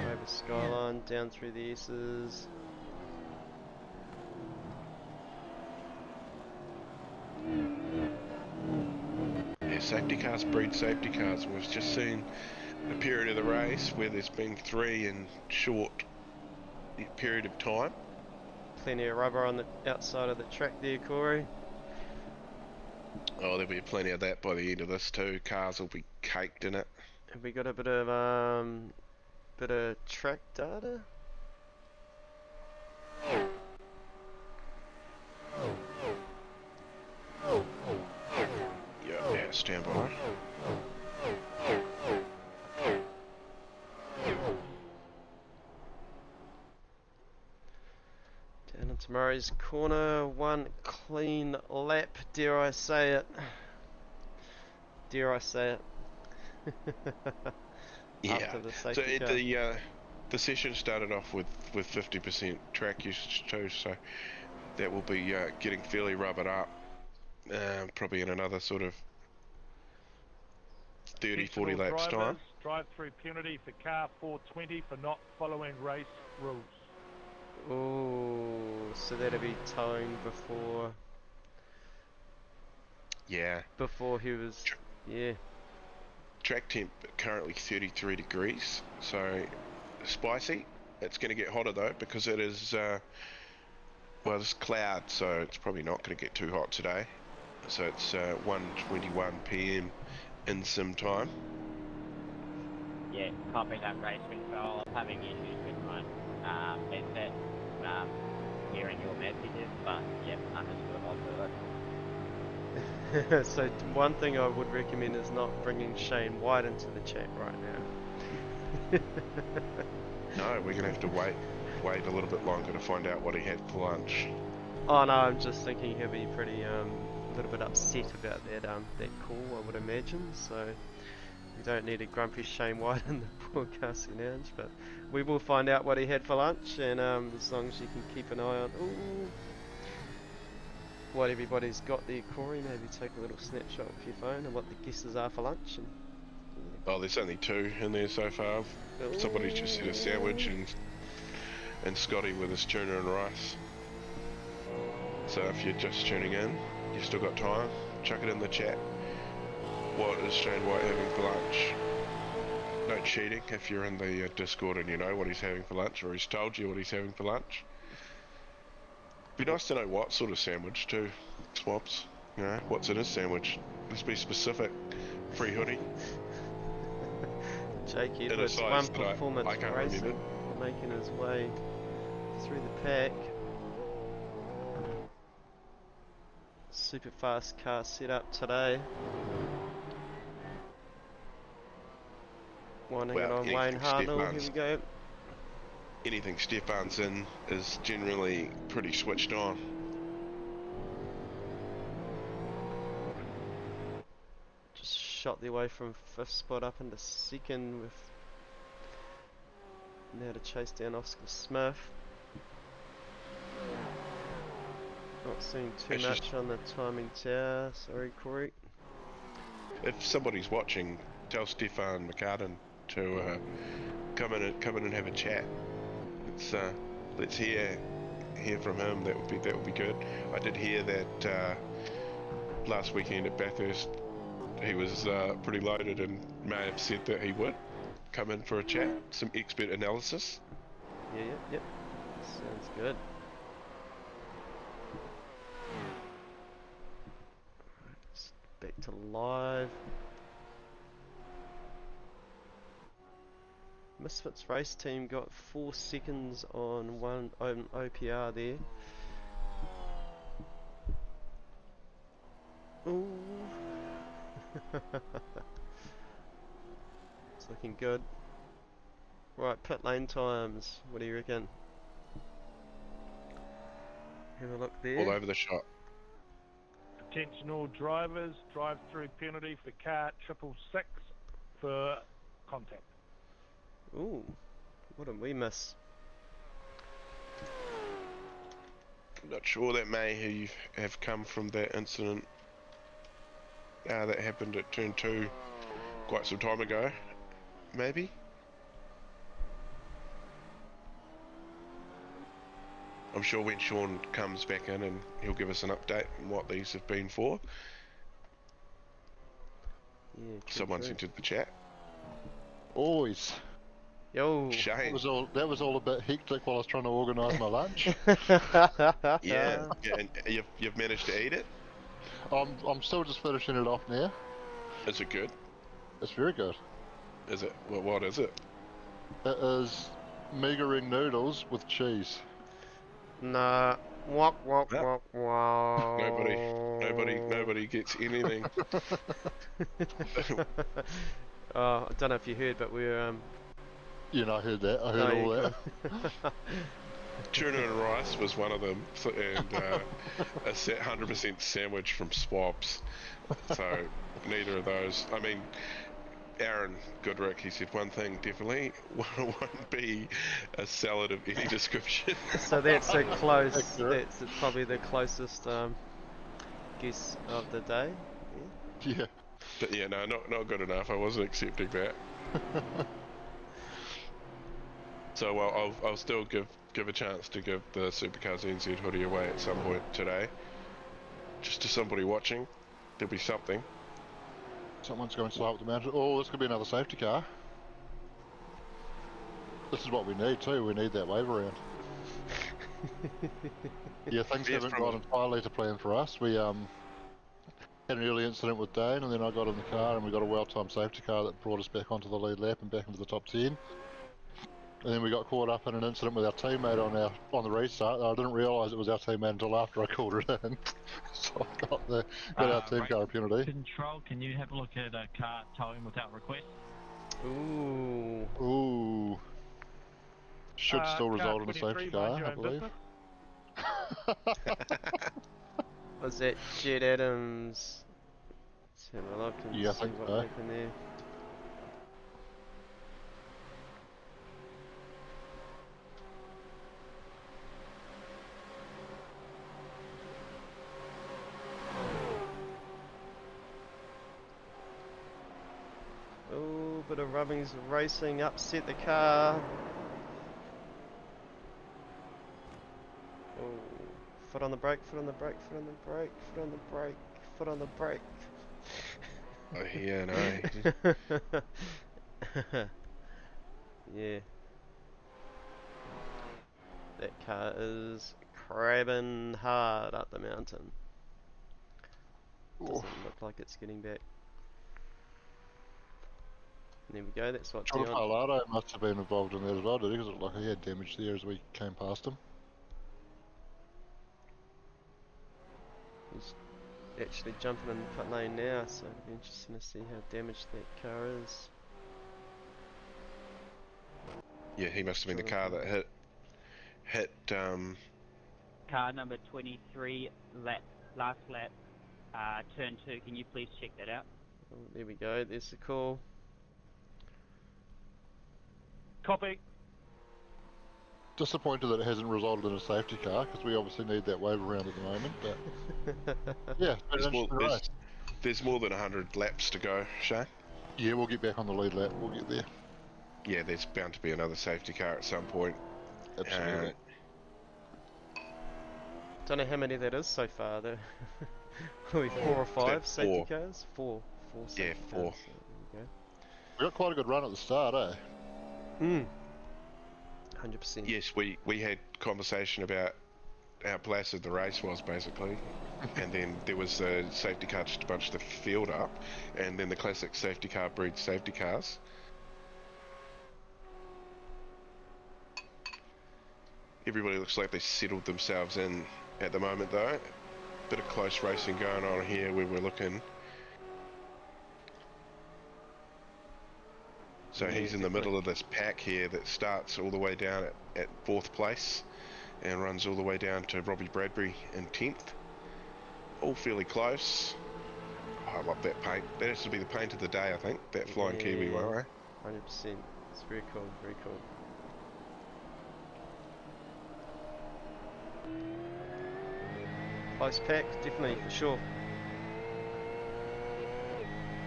D: Over Skyline, down through the S's.
C: Yeah, safety cars breed safety cars. We've just seen a period of the race where there's been 3 in short period of time.
D: Plenty of rubber on the outside of the track there, Corey.
C: Oh, there'll be plenty of that by the end of this too. Cars will be caked in it.
D: Have we got a bit of track data?
C: Yeah, stand by.
D: Down into Murray's corner, one clean lap, dare I say it. Dare I say it.
C: Yeah,
D: After the
C: so
D: safety car.
C: the session started off with 50% track usage too, so that will be getting fairly rubbered up, probably in another sort of 30, 40 laps time.
A: Drive-through penalty for car 420 for not following race rules.
D: Oh, so that'll be towing before.
C: Yeah.
D: Before he was. Yeah.
C: Track temp currently 33 degrees, so spicy. It's going to get hotter though because it is, well, it's cloud, so it's probably not going to get too hot today. So it's 1:21 PM in sim time.
H: Yeah, copy that race control. I'm having issues with my headset. hearing your messages, but yeah, understood. I'll do it.
D: So one thing I would recommend is not bringing Shane White into the chat right now.
C: No, we're gonna have to wait a little bit longer to find out what he had for lunch.
D: Oh no, I'm just thinking he'll be pretty a little bit upset about that call, I would imagine. So we don't need a grumpy Shane White in the broadcasting lounge, but we will find out what he had for lunch, and as long as you can keep an eye on what everybody's got there, Corey, maybe take a little snapshot with your phone and what the guesses are for lunch. And,
C: Oh, there's only 2 in there so far. Somebody's just said a sandwich and Scotty with his tuna and rice. So if you're just tuning in, you've still got time. Chuck it in the chat. What is Shane White having for lunch? No cheating if you're in the Discord and you know what he's having for lunch, or he's told you what he's having for lunch. Be nice to know what sort of sandwich too. Swaps. You know, what's in his sandwich? Let's be specific. Free hoodie.
D: Jake Edwards, one performance racing, making his way through the pack. Super fast car set up today. Winding it on Wayne Harnell, here we go.
C: Anything Stefan's in is generally pretty switched on.
D: Just shot their way from 5th spot up into 2nd with now to chase down Oscar Smith. Not seeing too much on the timing tower, sorry Corey.
C: If somebody's watching, tell Stefan McCartan to come in and have a chat. Let's hear from him. That would be good. I did hear that last weekend at Bathurst he was pretty loaded and may have said that he would come in for a chat, some expert analysis.
D: Yep. Sounds good. Back to live. Misfits race team got 4 seconds on one OPR there. Ooh. It's looking good. Right, pit lane times. What do you reckon? Have a look there.
C: All over the shop.
A: Attention all drivers, drive-through penalty for car 666 for contact.
D: Ooh, what did we miss?
C: Not sure, that may have come from that incident that happened at turn 2 quite some time ago, maybe? I'm sure when Sean comes back in and he'll give us an update on what these have been for.
D: Yeah,
C: Someone's entered the chat.
G: Always.
D: Yo.
C: Shane.
G: That was all a bit hectic while I was trying to organise my lunch.
C: Yeah, and you've managed to eat it?
G: I'm still just finishing it off now.
C: Is it good?
G: It's very good.
C: Is it? Well, what is it?
G: It is meagre ring noodles with cheese.
D: Nah. Walk.
C: Nobody gets anything.
D: Oh, I don't know if you heard, but we're
G: Yeah, no, I heard that. I heard all that.
C: Tuna and rice was one of them, and a 100% sandwich from Swabs. So neither of those. I mean, Aaron Goodrick, he said one thing definitely won't be a salad of any description.
D: So that's a close. That's probably the closest guess of the day.
G: Yeah.
C: But yeah, no, not good enough. I wasn't accepting that. So well, I'll still give a chance to give the Supercars NZ hoodie away at some point today. Just to somebody watching, there'll be something.
G: Someone's going slow up the mountain. Oh, this could be another safety car. This is what we need too. We need that wave around. Yeah, things haven't gone entirely to plan for us. We had an early incident with Dane, and then I got in the car and we got a well-timed safety car that brought us back onto the lead lap and back into the top 10. And then we got caught up in an incident with our teammate on the restart. I didn't realise it was our teammate until after I called it in. So I got our team car penalty.
B: Control, can you have a look at a car towing without request?
D: Ooh.
G: Ooh. Should still
A: car
G: result in a
A: 23,
G: safety
A: mind
G: car,
A: your
G: I
A: own
G: believe.
A: business.
D: Was that Jed Adams? Let's have a look and
G: Yeah, I
D: see
G: think
D: what
G: so.
D: happened there. Oh, bit of rubbings racing, upset the car. Oh, foot on the brake, foot on the brake, foot on the brake, foot on the brake, foot on the brake.
C: Oh, yeah, no.
D: Yeah. That car is crabbing hard up the mountain. Doesn't look like it's getting back. There we go, that's what
G: John
D: Dion...
G: Parlato must have been involved in that as well, did he? Because it looked like he had damage there as we came past him.
D: He's actually jumping in the pit lane now, so it'll be interesting to see how damaged that car is.
C: Yeah, he must have been the car that hit
H: Car number 23, last lap, turn 2. Can you please check that out?
D: Oh, there we go, there's the call.
A: Copy.
G: Disappointed that it hasn't resulted in a safety car, because we obviously need that wave around at the moment, but yeah, it's been an interesting race.
C: there's more than 100 laps to go, Shane.
G: Yeah, we'll get back on the lead lap, we'll get there.
C: Yeah, there's bound to be another safety car at some point.
G: Absolutely.
D: Don't know how many that is so far. There, are we 4 or 5 safety
C: four.
D: cars? 4 safety
C: Yeah, 4.
D: cars. So there
G: We got quite a good run at the start, eh?
D: we go. 100%.
C: Yes, we had conversation about how placid the race was, basically. And then there was a safety car just to bunch the field up, and then the classic safety car breeds safety cars. Everybody looks like they settled themselves in at the moment, though. Bit of close racing going on here where we're looking. So
D: Yeah,
C: he's in the
D: definitely.
C: middle of this pack here that starts all the way down at 4th place and runs all the way down to Robbie Bradbury in 10th. All fairly close. Oh, I love that paint. That has to be the paint of the day, I think. That Flying Kiwi one, eh?
D: 100%. It's very cool, very cool. Close pack, definitely, for sure.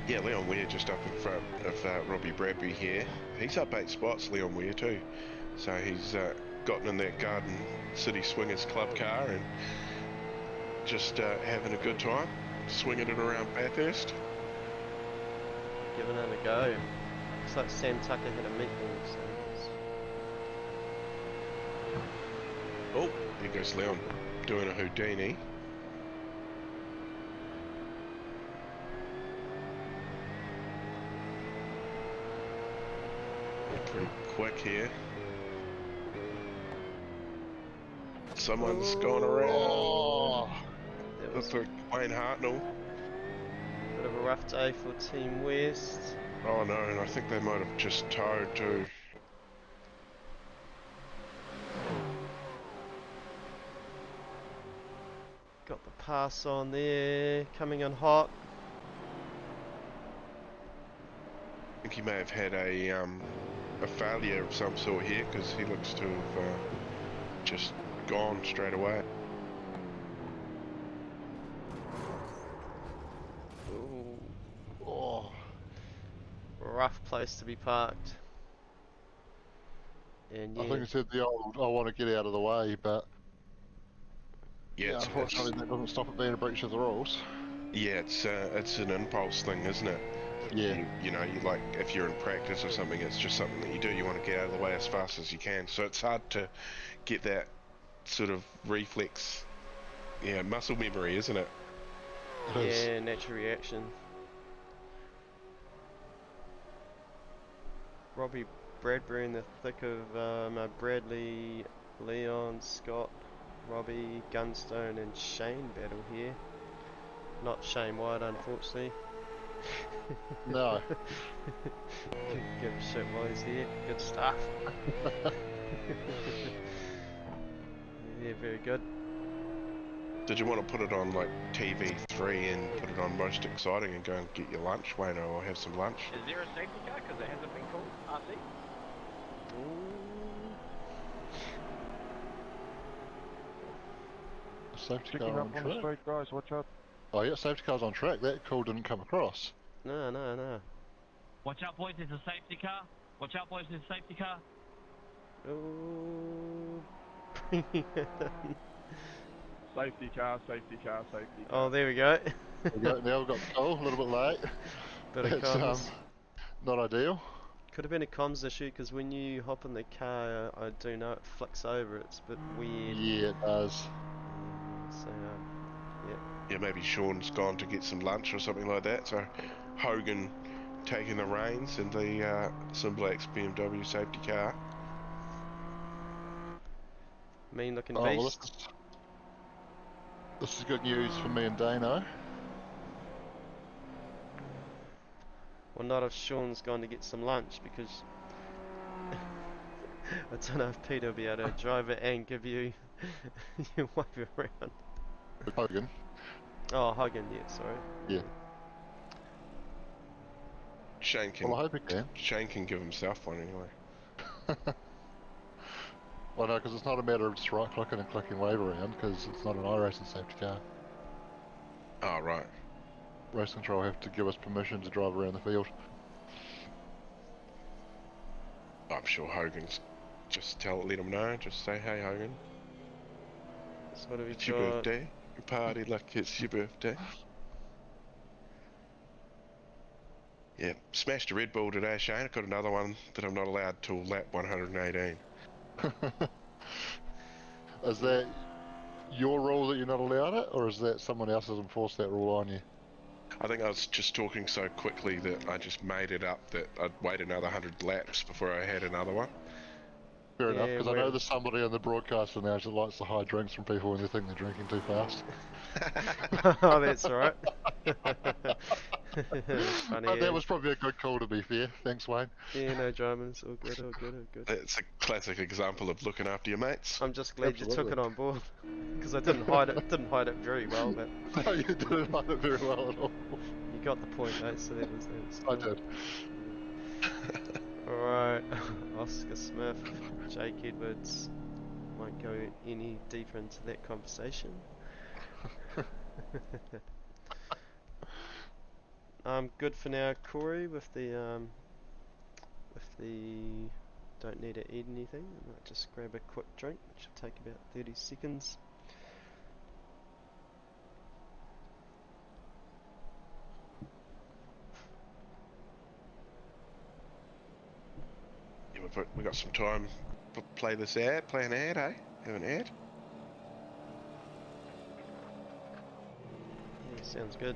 C: Yeah, Leon Weir just up in front of Robbie Bradbury here. He's up 8 spots, Leon Weir too. So he's gotten in that Garden City Swingers Club car and just having a good time, swinging it around Bathurst.
D: Giving it a go. Looks like Sam Tucker had a meatball. So
C: Oh, there goes Leon doing a Houdini. Pretty quick here. Someone's gone around.
G: Oh,
D: that was
C: Looks like Wayne Hartnell.
D: a bit of a rough day for Team West.
C: Oh no, and I think they might have just towed too.
D: Got the pass on there, coming on hot.
C: I think he may have had a failure of some sort here because he looks to have just gone straight away.
D: Ooh,
G: oh.
D: rough place to be parked. And
G: I
D: yeah,
G: think he said the old, I want to get out of the way, but
C: Yeah, it's,
G: unfortunately that doesn't stop it being a breach of the rules.
C: it's an impulse thing, isn't it?
G: Yeah.
C: You know, you like, if you're in practice or something, it's just something that you do. You want to get out of the way as fast as you can. So it's hard to get that sort of reflex, muscle memory, isn't it?
G: It is.
D: yeah, natural reaction. Robbie Bradbury in the thick of Bradley, Leon, Scott, Robbie, Gunstone and Shane battle here. Not Shane White, unfortunately.
G: No.
D: Give a shit while he's here. Good stuff. Yeah, very good.
C: Did you want to put it on like TV3 and put it on Most Exciting and go and get your lunch, Wayno, or have some lunch?
B: Is there a safety car? Because it hasn't been called. RC?
G: Safety
F: Picking
G: car
F: up
G: on
F: on the
G: track.
F: street, guys. Watch out.
G: Oh yeah, safety car's on track. That call didn't come across.
D: No, no, no.
B: Watch out, boys. There's a safety car. Watch out, boys. There's a safety car.
D: Oh.
F: Safety car, safety car, safety car.
D: Oh, there we go.
G: Now we've got the call, a little bit late.
D: Bit of
G: It's
D: comms.
G: not ideal.
D: Could have been a comms issue because when you hop in the car, I do know it flicks over. It's a bit weird.
G: Yeah, it does.
D: So,
C: Yeah, maybe Sean's gone to get some lunch or something like that, so Hogan taking the reins in the SimBlacks BMW safety car.
D: mean looking
G: Oh, well,
D: beast.
G: this is good news for me and Dano.
D: Well, not if Sean's gone to get some lunch because I don't know if Peter will be able to drive it and give you your wave around.
G: Hogan.
D: Oh, Hogan, yeah, sorry.
G: Yeah.
C: Shane can,
G: Well, I hope he can.
C: Shane can give himself one anyway.
G: Well, no, because it's not a matter of just right clicking and clicking wave around, because it's not an iRacing safety car.
C: Oh, right.
G: Race control have to give us permission to drive around the field.
C: I'm sure Hogan's just let him know, just say, hey Hogan,
D: So what have we
C: it's your
D: got?
C: birthday, you party like it's your birthday. Yeah, smashed a Red Bull today, Shane. I've got another one that I'm not allowed till lap 118.
G: Is that your rule that you're not allowed it, or is that someone else has enforced that rule on you?
C: I think I was just talking so quickly that I just made it up that I'd wait another 100 laps before I had another one.
G: Fair enough,
D: Yeah,
G: because I know there's somebody on the broadcaster now that likes to hide drinks from people when they think they're drinking too fast.
D: Oh, that's right. Funny,
G: But
D: yeah.
G: that was probably a good call, to be fair. Thanks, Wayne.
D: Yeah, no dramas. All good, all good, all good.
C: It's a classic example of looking after your mates.
D: I'm just glad you took
G: Absolutely.
D: it on board because I didn't hide it. Didn't hide it very well, but
G: No, you didn't hide it very well at all.
D: you got the point, mate. So that was
G: I
D: cool.
G: did.
D: Alright, Oscar Smith, Jake Edwards. Won't go any deeper into that conversation. Good for now, Corey. With the don't need to eat anything. I might just grab a quick drink, which will take about 30 seconds.
C: Yeah, we got some time to play this ad, play an ad, eh? Have an ad?
D: Yeah, sounds good.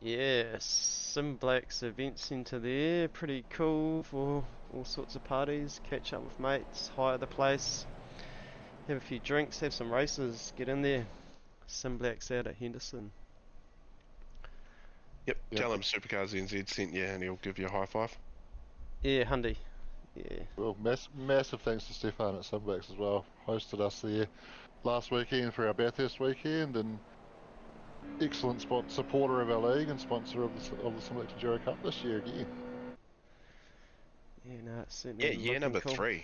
D: Yeah, SimBlacks event centre there, pretty cool for all sorts of parties, catch up with mates, hire the place, have a few drinks, have some races, get in there. SimBlacks out at Henderson.
C: Yep, tell him Supercars NZ sent you and he'll give you a high five.
D: Yeah, Hundy. Yeah.
G: Well, massive thanks to Stefan at SimBlacks as well. Hosted us there last weekend for our Bathurst weekend, and excellent supporter of our league and sponsor of the SimBlacks Enduro Cup this year again.
D: Yeah, no, it's
C: Yeah,
D: certainly
C: year
D: looking
C: number
D: cool.
C: 3. Year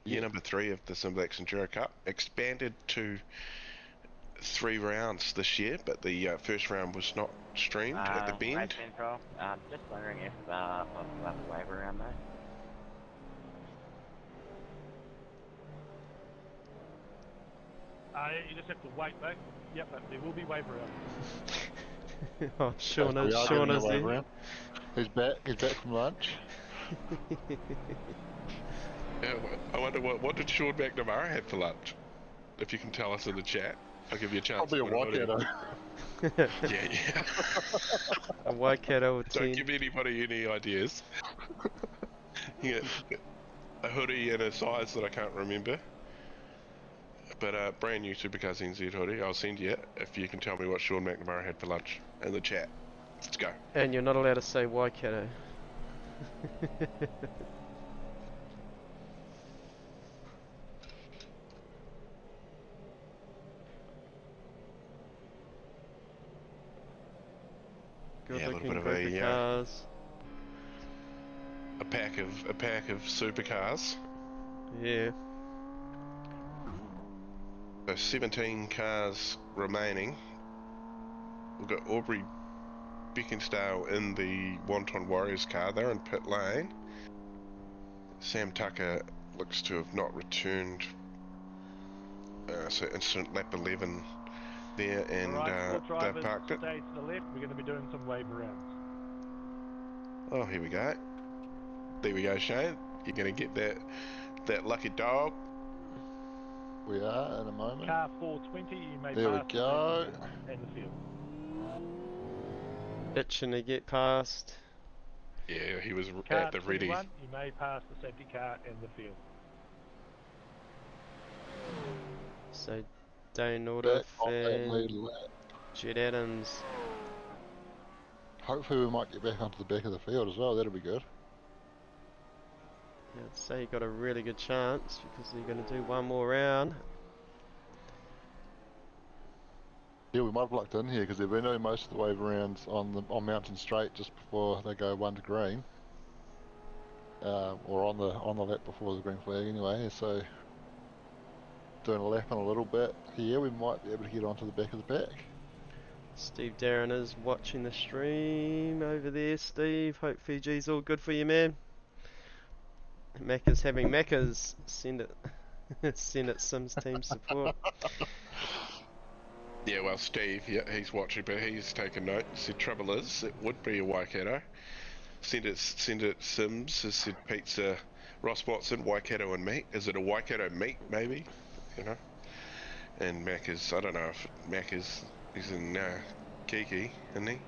G: Yeah.
C: number 3 of the SimBlacks Enduro Cup. Expanded to 3 rounds this year, but the first round was not streamed at the Bend.
I: Race Central, just wondering if I'll have a wave around though.
A: You just have to wait though. Yep, but there will be wave around.
D: Oh, Sean
G: We
D: is,
G: are
D: Sean
G: getting a
D: is
G: wave
D: there.
G: around. He's back from lunch.
C: Yeah, I wonder what did Sean McNamara have for lunch? If you can tell us in the chat, I'll give you a chance.
G: Probably a
C: to put it on.
G: Waikato.
C: Yeah.
D: A Waikato
C: Don't
D: 10.
C: give anybody any ideas. Yeah, a hoodie and a size that I can't remember. But brand new Supercars NZ hoodie. I'll send you it if you can tell me what Sean McNamara had for lunch in the chat. Let's go.
D: And you're not allowed to say Waikato. Good
C: Yeah, a little
D: looking
C: bit of
D: group of cars.
C: a pack of supercars.
D: Yeah.
C: So 17 cars remaining. We've got Aubrey Beaconsdale in the Wonton Warriors car. They're in pit lane. Sam Tucker looks to have not returned. So incident lap 11 there, and
A: Alright, all
C: they've
A: drivers
C: parked it.
A: stay to the left. We're going to be doing some wave rounds.
C: Oh, here we go. There we go, Shane. You're going to get that lucky dog.
G: We are in a moment.
A: Car 420, you may
G: There we
A: pass
G: go.
A: and the field.
D: Itching to get past.
C: Yeah, he was
A: Car
C: at the ready.
A: 21, you may pass the safety car and the field.
D: So Dane
G: Back
D: Nordiff
G: on that lead
D: and
G: lap.
D: Jed Adams.
G: Hopefully we might get back onto the back of the field as well. That'll be good.
D: Yeah, I'd say you got a really good chance because you're going to do one more round.
G: Yeah, we might have lucked in here because they've been doing most of the wave rounds on Mountain Straight just before they go 1 to green, or on the lap before the green flag anyway. So doing a lap in a little bit here, we might be able to get onto the back of the pack.
D: Steve Darren is watching the stream over there. Steve, hope Fiji's all good for you, man. Macca's having Macca's. Send it. Send it Sims team support.
C: Yeah, well, Steve, yeah, he's watching, but he's taken notes. The trouble is, it would be a Waikato. Send it, Sims. Has said pizza, Ross Watson, Waikato and meat. Is it a Waikato meat, maybe? You know? And Mac is, I don't know if Mac is, he's in Kiki, isn't he?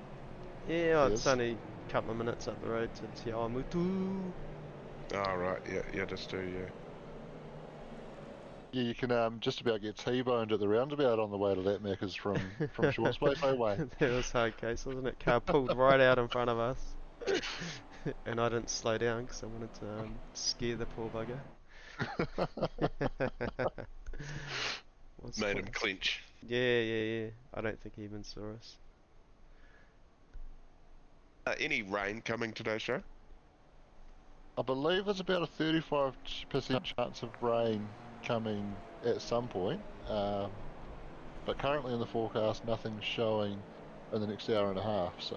D: Yeah,
G: Yes.
D: it's only a couple of minutes up the road to Te Awamutu.
C: Oh, right, yeah, just do, yeah.
G: Yeah, you can just about get T-boned at the roundabout on the way to that Macca's from Short Space Highway.
D: That was hard case, wasn't it? Car pulled right out in front of us. And I didn't slow down because I wanted to scare the poor bugger. What's
C: Made
D: called?
C: him clench.
D: Yeah. I don't think he even saw us.
C: Any rain coming today, show?
G: I believe there's about a 35% chance of rain coming at some point, but currently in the forecast nothing's showing in the next hour and a half, so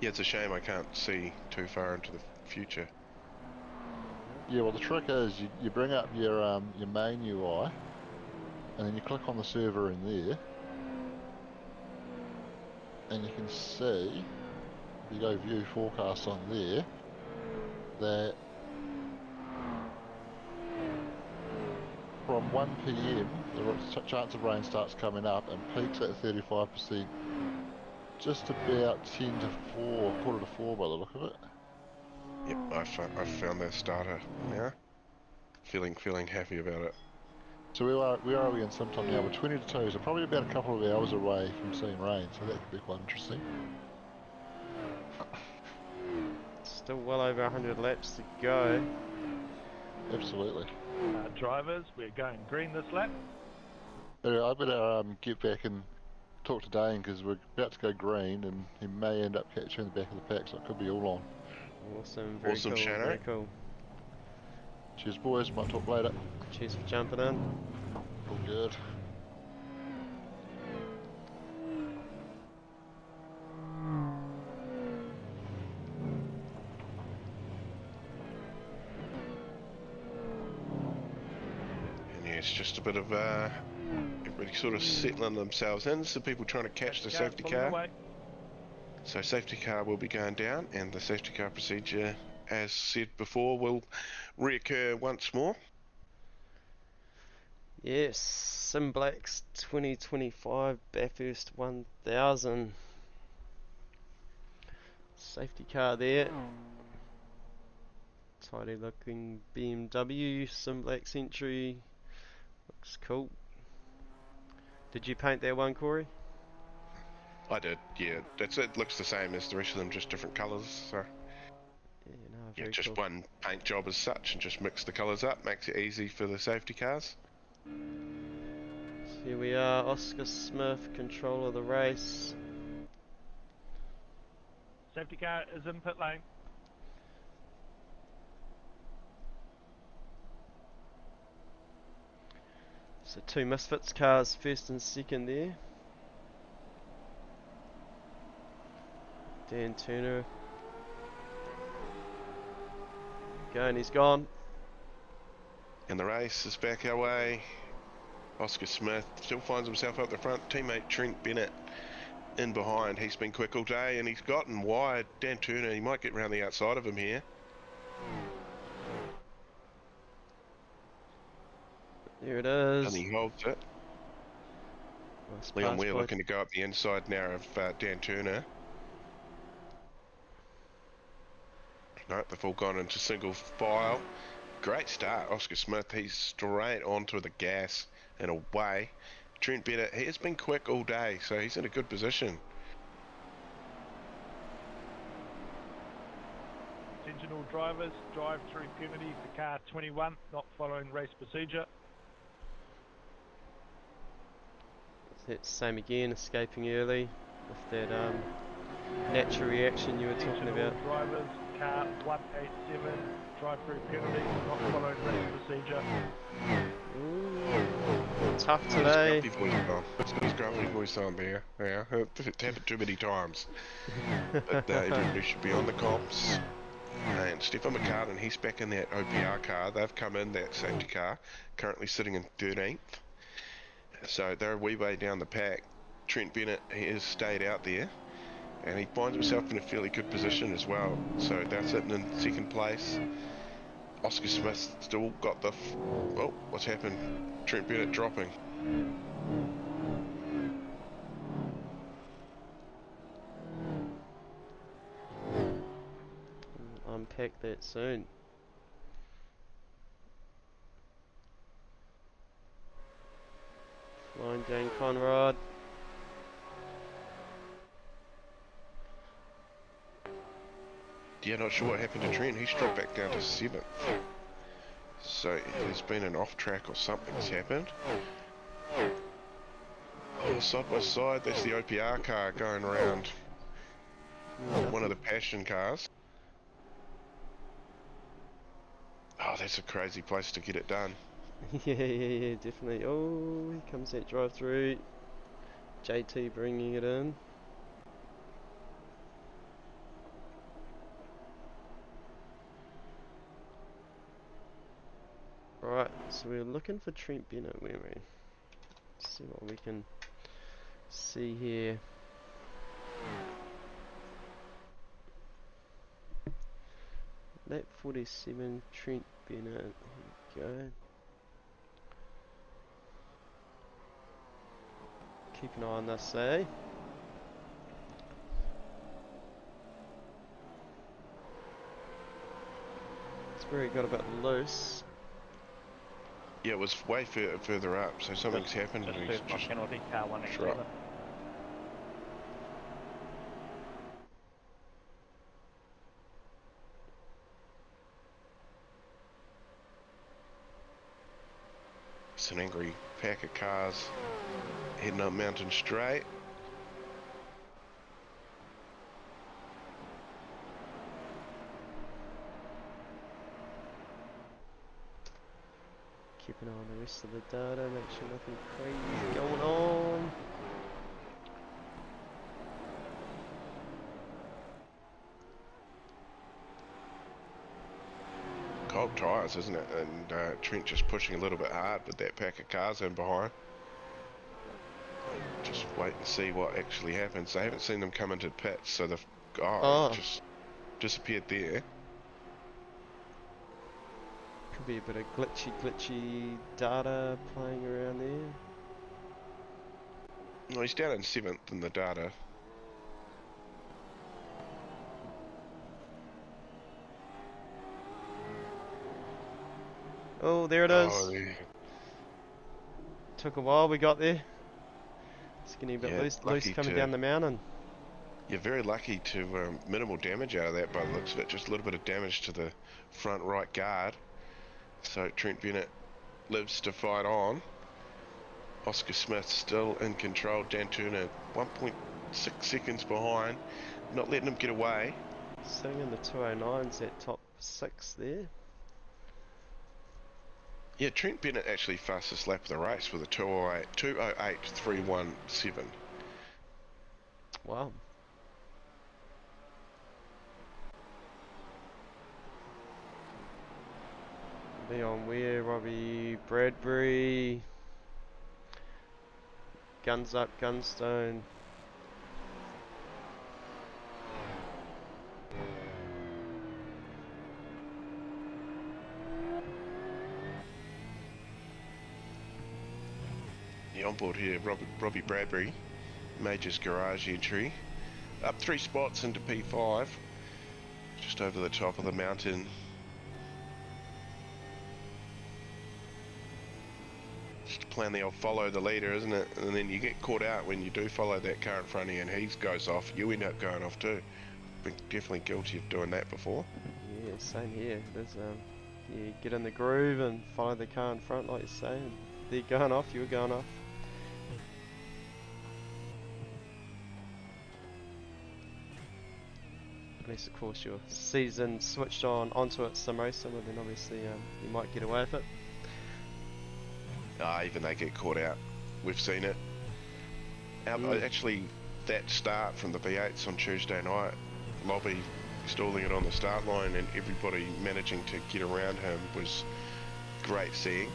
C: Yeah, it's a shame I can't see too far into the future.
G: yeah, well the trick is you bring up your main UI and then you click on the server in there and you can see, if you go view forecast on there, that from 1 PM the chance of rain starts coming up and peaks at 35%, just about 10 to 4, quarter to 4 by the look of it.
C: Yep, I found that starter now. Feeling happy about it.
G: So where are we in sometime now? We're 20 to 2, so probably about a couple of hours away from seeing rain, so that could be quite interesting.
D: Still well over 100 laps to go.
G: Absolutely.
A: Drivers, we're going green this lap.
G: Anyway, I better get back and talk to Dane because we're about to go green and he may end up capturing the back of the pack, so it could be all on.
D: Awesome, very
C: Awesome,
D: cool,
C: Shano.
D: very cool.
G: Cheers, boys. Might talk later.
D: Cheers for jumping in.
G: All good.
C: And yeah, it's just a bit of everybody sort of settling themselves in. So people trying to catch the safety
A: pulling
C: car.
A: away.
C: So safety car will be going down, and the safety car procedure, as said before, will reoccur once more.
D: Yes, SimBlacks 2025 Bathurst 1000. Safety car there. Tidy looking BMW, SimBlacks entry. Looks cool. Did you paint that one, Corey?
C: I did, yeah. It looks the same as the rest of them, just different colours. So
D: Yeah, no,
C: yeah,
D: very
C: just
D: cool.
C: one paint job as such, and just mix the colours up. Makes it easy for the safety cars.
D: So here we are, Oscar Smith, control of the race.
A: Safety car is in pit lane.
D: So two Misfits cars, first and second there. Dan Turner. Going, he's gone.
C: And the race is back our way. Oscar Smith still finds himself up the front. Teammate Trent Bennett in behind. He's been quick all day, and he's gotten wide. Dan Turner, he might get round the outside of him here.
D: There it is.
C: And he holds it.
D: Nice
C: Leon
D: pass
C: Weir
D: by-
C: looking to go up the inside now of Dan Turner. No, they've all gone into single file. Great start, Oscar Smith. He's straight onto the gas and away. Trent Bennett, he has been quick all day, so he's in a good position.
A: Attention all drivers, drive through penalties to car 21, not following race procedure.
D: That's the same again, escaping early with that natural reaction you were talking
A: Attention
D: about.
A: all drivers, car 187, drive through penalties, not following race procedure.
D: Ooh, tough
C: His
D: today.
C: grumpy voice on. His grumpy voice on there. Yeah, it's happened too many times. But everybody should be on the comps. And Stefan McCartan, he's back in that OPR car. They've come in that safety car, currently sitting in 13th. So they're a wee way down the pack. Trent Bennett, he has stayed out there, and he finds himself in a fairly good position as well. So they're sitting in second place. Oscar Smith still got the... Oh, what's happened? Trent Bennett dropping.
D: We'll unpack that soon. Flying Jane Conrad.
C: Yeah, not sure what happened to Trent. He's dropped back down to 7th. So there's been an off track or something's happened. Oh, side by side, that's the OPR car going around one of the Passion cars. Oh, that's a crazy place to get it done.
D: Yeah, definitely. Oh, here comes that drive through. JT bringing it in. Right, so we're looking for Trent Bennett, weren't we? Let's see what we can see here. Lap 47, Trent Bennett. Here we go. Keep an eye on this, eh? It's where it got a bit loose.
C: Yeah, it was way further up, so something's happened and he's
I: First my
C: just...
I: penalty, car 187.
C: Sure. It's an angry pack of cars heading up Mountain Straight.
D: Keep an eye on the rest of the data, make sure nothing crazy is going on.
C: Cold tyres, isn't it? And Trent just pushing a little bit hard with that pack of cars in behind. Just wait and see what actually happens. They haven't seen them come into the pits, so they've just disappeared there.
D: Could be a bit of glitchy data playing around there.
C: No, he's down in 7th in the data.
D: Oh, there it is.
C: Oh, yeah.
D: Took a while, we got there. It's getting a bit loose coming down the mountain.
C: You're very lucky to minimal damage out of that by the looks of it. Just a little bit of damage to the front right guard. So Trent Bennett lives to fight on. Oscar Smith still in control. Dan Turner 1.6 seconds behind. Not letting him get away.
D: Sitting in the 209s at top 6 there.
C: Yeah, Trent Bennett actually fastest lap of the race with a 208.317.
D: Wow. Leon Weir, Robbie Bradbury. Guns up, Gunstone.
C: On board here, Robbie Bradbury, Major's garage entry, up 3 spots into P5, just over the top of the mountain. Just playing the old follow the leader, isn't it? And then you get caught out when you do follow that car in front of you and he goes off, you end up going off too. Been definitely guilty of doing that before.
D: Yeah, same here. There's you get in the groove and follow the car in front like you say, and they're going off, you're going off. Unless of course your season switched onto it sim racing, well then obviously you might get away with it.
C: Even they get caught out. We've seen it. Actually, that start from the V8s on Tuesday night, Lobby stalling it on the start line and everybody managing to get around him was great seeing.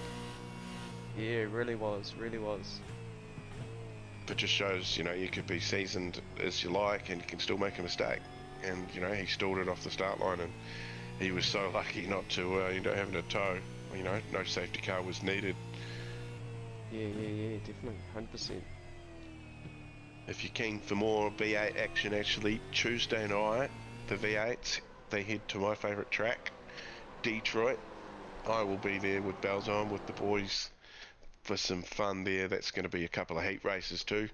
D: Yeah, it really was, really was.
C: It just shows, you know, you could be seasoned as you like and you can still make a mistake. And, you know, he stalled it off the start line and he was so lucky not to end up having a tow. You know, no safety car was needed.
D: Yeah, definitely, 100%.
C: If you're keen for more V8 action, actually, Tuesday night, the V8s, they head to my favourite track, Detroit. I will be there with bells on with the boys for some fun there. That's going to be a couple of heat races too.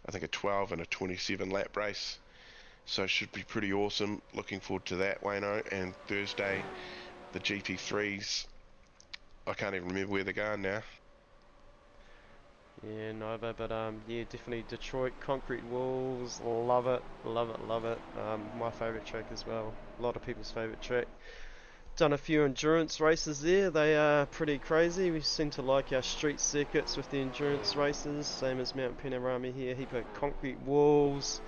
C: I think a 12 and a 27 lap race. So it should be pretty awesome. Looking forward to that, Wayno. And Thursday, the GT3s. I can't even remember where they're going now.
D: Yeah, neither, but yeah, definitely Detroit, concrete walls, love it. My favourite track as well, a lot of people's favourite track. Done a few endurance races there, they are pretty crazy. We seem to like our street circuits with the endurance races, same as Mount Panorama here, heap of concrete walls.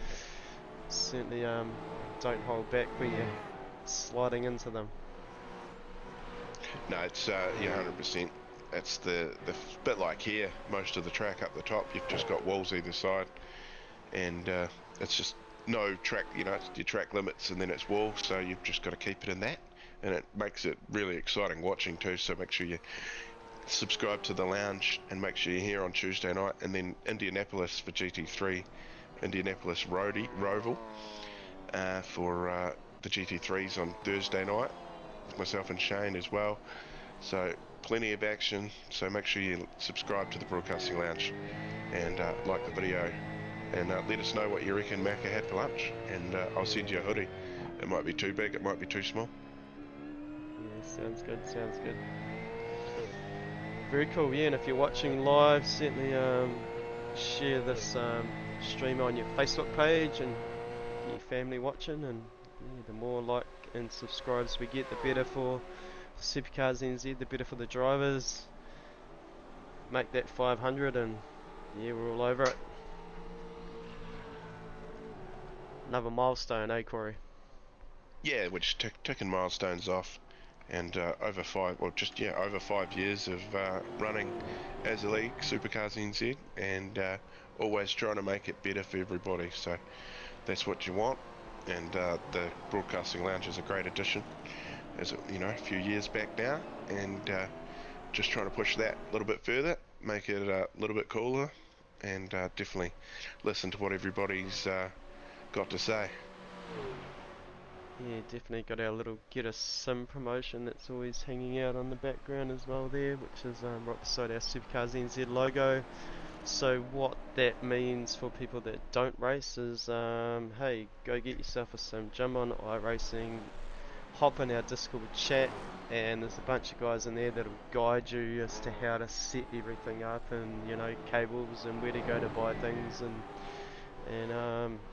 D: Certainly don't hold back when you're sliding into them.
C: No, it's yeah, 100%. It's the bit like here, most of the track up the top, you've just got walls either side, and it's just no track, you know, it's your track limits and then it's walls, so you've just got to keep it in that, and it makes it really exciting watching too. So make sure you subscribe to the lounge and make sure you're here on Tuesday night, and then Indianapolis for GT3, Indianapolis Roval for the GT3s on Thursday night with myself and Shane as well. So plenty of action, so make sure you subscribe to the Broadcasting Lounge and like the video, and let us know what you reckon Macca had for lunch, and I'll send you a hoodie. It might be too big, it might be too small.
D: Yeah, sounds good, sounds good. Very cool, yeah, and if you're watching live, certainly share this stream on your Facebook page and get your family watching, and yeah, the more like and subscribes we get, the better for Supercars NZ, the better for the drivers. Make that 500 and yeah, we're all over it. Another milestone, eh, Corey?
C: Yeah, we're just ticking milestones off, and over 5 years of running as a league, Supercars NZ, and always trying to make it better for everybody. So that's what you want, and the broadcasting lounge is a great addition, as a few years back now, and just trying to push that a little bit further, make it a little bit cooler, and definitely listen to what everybody's got to say.
D: Yeah, definitely got our little Get a Sim promotion that's always hanging out on the background as well there, which is right beside our Supercars NZ logo. So what that means for people that don't race is, hey, go get yourself a sim, jump on iRacing, hop in our Discord chat, and there's a bunch of guys in there that'll guide you as to how to set everything up, and cables and where to go to buy things, and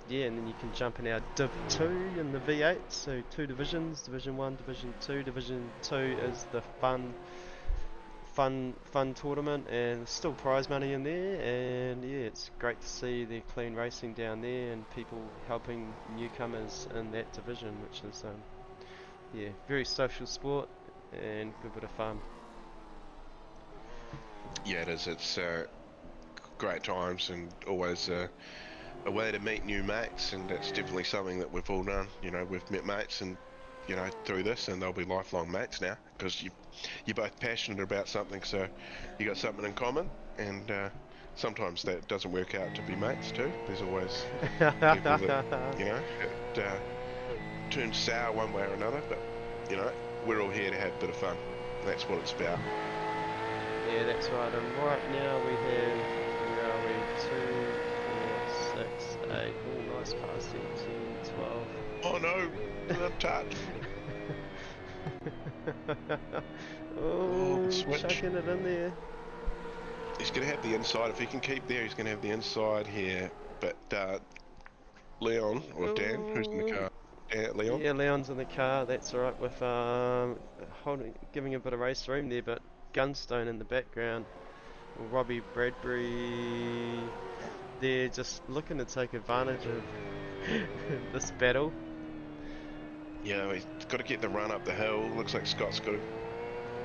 D: yeah, and then you can jump in our Div 2 in the V8, so 2 divisions, Division 1, Division 2. Division 2 is the fun tournament, and there's still prize money in there, and yeah, it's great to see the clean racing down there and people helping newcomers in that division, which is yeah, very social sport and good bit of fun.
C: Yeah, it is. It's great times, and always a way to meet new mates, and that's definitely something that we've all done. We've met mates, and through this, and they'll be lifelong mates now, because you're both passionate about something, so you got something in common, and sometimes that doesn't work out to be mates too. There's always people that it turns sour one way or another, but we're all here to have a bit of fun. That's what it's about.
D: Yeah, that's right. And right now we have, where are we? 2, 4, 6, 8. Oh, nice passing. 10, 12.
C: Oh no, the touch.
D: Oh,
C: switch.
D: chucking it in there.
C: He's going to have the inside. If he can keep there, he's going to have the inside here. But Leon, or Dan, who's in the car? Leon?
D: Yeah, Leon's in the car. That's alright with giving a bit of race room there, but Gunstone in the background. Robbie Bradbury there, just looking to take advantage of this battle.
C: Yeah, he's got to get the run up the hill. Looks like Scott's got a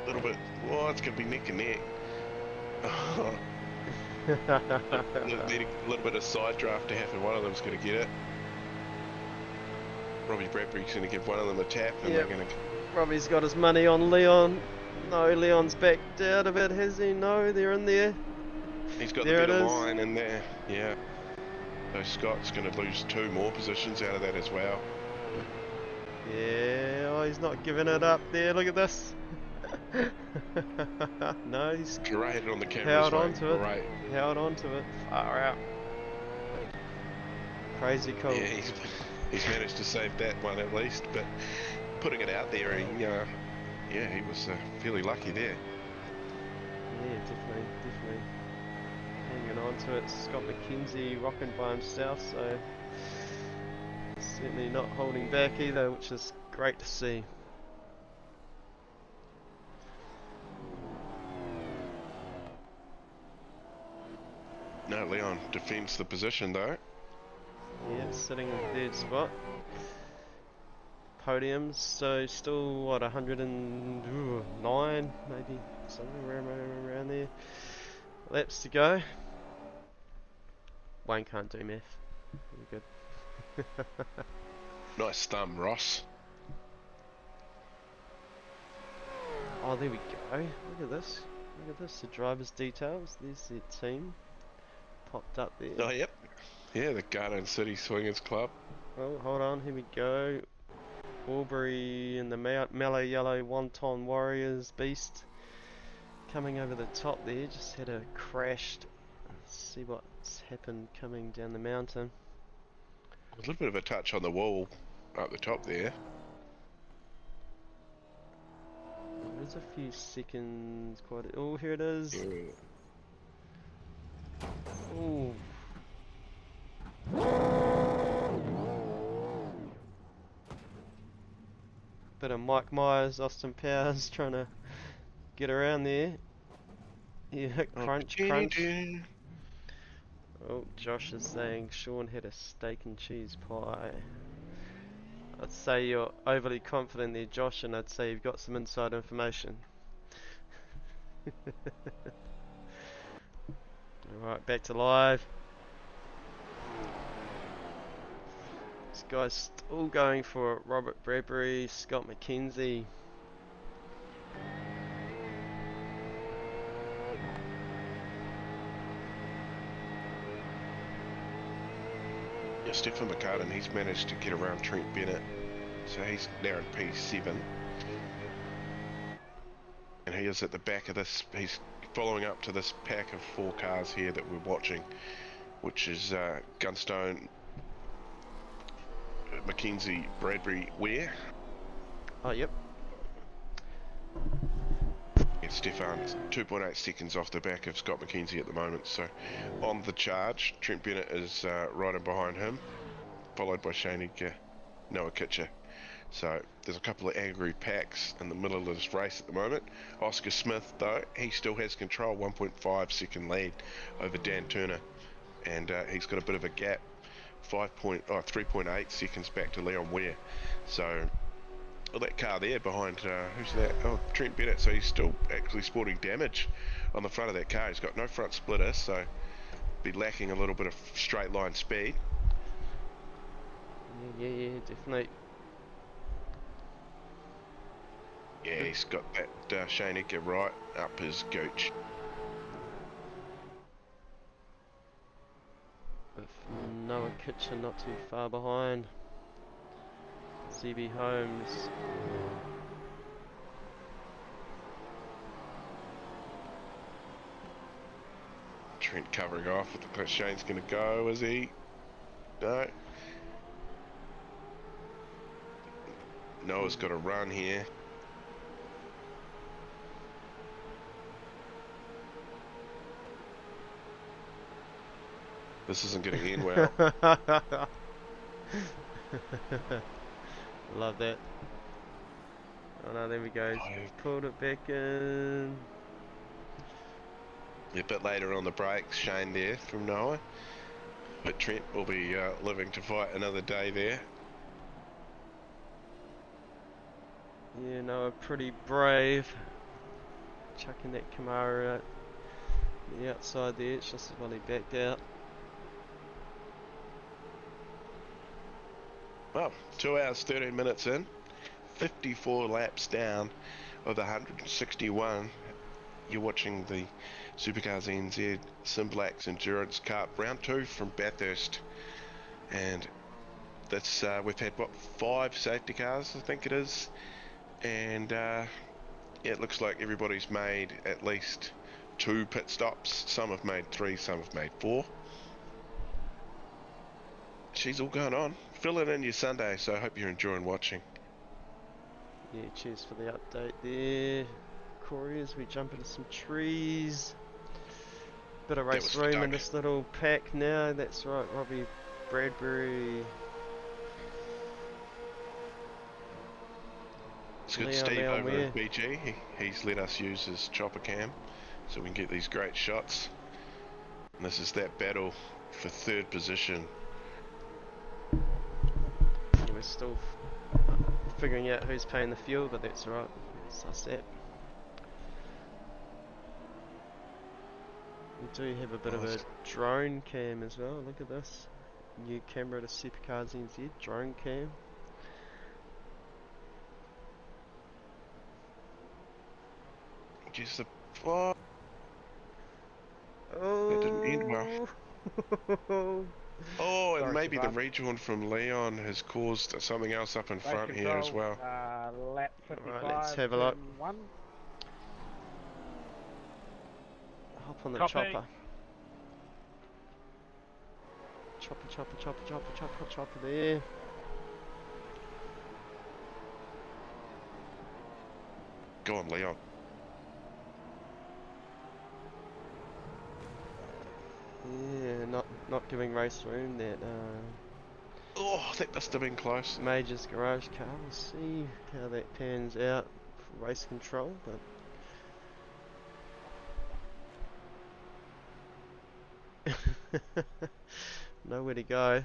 C: little bit. Oh, it's going to be neck and neck. Need a little bit of side draft to happen. One of them's going to get it. Robbie Bradbury's going to give one of them a tap, and they're going to.
D: Robbie's got his money on Leon. No, Leon's backed out of it, has he? No, they're in there.
C: He's got the better line in there. Yeah. So Scott's going to lose 2 more positions out of that as well.
D: Yeah, oh, he's not giving it up there. Look at this. No, he's
C: great on the camera.
D: Held onto it. Great. Held onto it. Far out. Crazy cool.
C: Yeah, he's managed to save that one at least, but putting it out there, he was fairly lucky there.
D: Yeah, definitely hanging on to it. Scott McKenzie rocking by himself, so certainly not holding back either, which is great to see.
C: No, Leon defends the position though.
D: Yeah, sitting in 3rd spot. Podiums, so still what, 109 maybe, somewhere around there. Laps to go. Wayne can't do math. Very good.
C: Nice thumb, Ross.
D: Oh, there we go. Look at this. Look at this. The driver's details. There's their team. Popped up there.
C: Oh, yep. Yeah, the Garden City Swingers Club.
D: Oh, hold on. Here we go. Aubrey and the Mellow Yellow Wonton Warriors Beast. Coming over the top there. Just had a crashed. Let's see what's happened coming down the mountain.
C: A little bit of a touch on the wall up the top there.
D: There's a few seconds. Quite. Oh, here it is.
C: Yeah.
D: Ooh. Bit of Mike Myers, Austin Powers trying to get around there. Yeah, crunch, crunch. Oh, Josh is saying Sean had a steak and cheese pie. I'd say you're overly confident there, Josh, and I'd say you've got some inside information. Alright, back to live. This guy's still going for Robert Bradbury, Scott McKenzie.
C: Yeah, Stephen McCartan, he's managed to get around Trent Bennett, so he's now in P7. And he is at the back of this, he's following up to this pack of 4 cars here that we're watching, which is Gunstone, McKenzie, Bradbury, Ware.
D: Oh, yep.
C: Yeah, Stefan's 2.8 seconds off the back of Scott McKenzie at the moment, so on the charge, Trent Bennett is right in behind him, followed by Shane Edgar, Noah Kitcher. So there's a couple of angry packs in the middle of this race at the moment. Oscar Smith, though, he still has control, 1.5 second lead over Dan Turner, and he's got a bit of a gap, 3.8 seconds back to Leon Ware. So well, that car there behind, who's that? Oh, Trent Bennett. So he's still actually sporting damage on the front of that car. He's got no front splitter, so be lacking a little bit of straight line speed.
D: Yeah, definitely.
C: Yeah, he's got that Shane Edgar right up his gooch.
D: With Noah Kitchen not too far behind. CB Holmes.
C: Trent covering off. I think Shane's going to go, is he? No. Noah's got a run here. This isn't going to end well.
D: Love that. Oh no, there we go. Pulled it back in.
C: A bit later on the brakes, Shane there from Noah. But Trent will be living to fight another day there.
D: Yeah, Noah pretty brave. Chucking that Camaro out the outside there, it's just while he backed out.
C: Well, 2 hours 13 minutes in, 54 laps down of the 161. You're watching the Supercars NZ SimBlacks Endurance Cup round 2 from Bathurst, and that's we've had what, 5 safety cars I think it is, and yeah, it looks like everybody's made at least 2 pit stops. Some have made 3, some have made 4. She's all going on. Fill it in your Sunday, so I hope you're enjoying watching.
D: Yeah, cheers for the update there, Corey, as we jump into some trees. Bit of race room in this little pack now. That's right, Robbie Bradbury.
C: It's good Steve over at BG. He's let us use his chopper cam so we can get these great shots. And this is that battle for 3rd position.
D: We're still figuring out who's paying the fuel, but that's right. Suss that. We do have a bit of a drone cam as well. Look at this. New camera to Supercars NZ. Drone cam.
C: Just the... Oh, that didn't end well. Oh, and maybe the rejoin from Leon has caused something else up in front here as well.
F: Lap 55.
D: Alright, let's have a look. Hop on the chopper. Chopper there.
C: Go on, Leon.
D: Yeah, not giving race room. That
C: Oh, that must have been close.
D: Major's garage car. We'll see how that pans out for race control, but nowhere to go.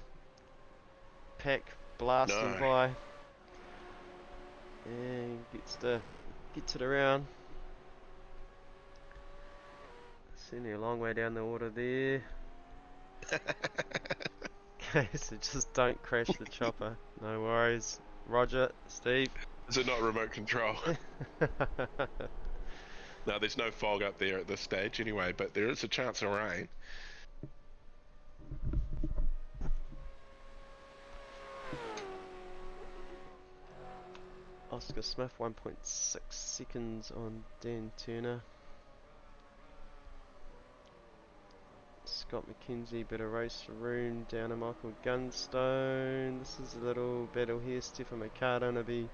D: Pack blasting
C: No.
D: by, and gets it around. Sending a long way down the order there. Okay, so just don't crash the chopper. No worries. Roger, Steve.
C: Is it not remote control? No, there's no fog up there at this stage anyway, but there is a chance of rain.
D: Oscar Smith, 1.6 seconds on Dan Turner. Scott McKenzie, bit of race room down to Michael Gunstone. This is a little battle here. Stefan McCartan will be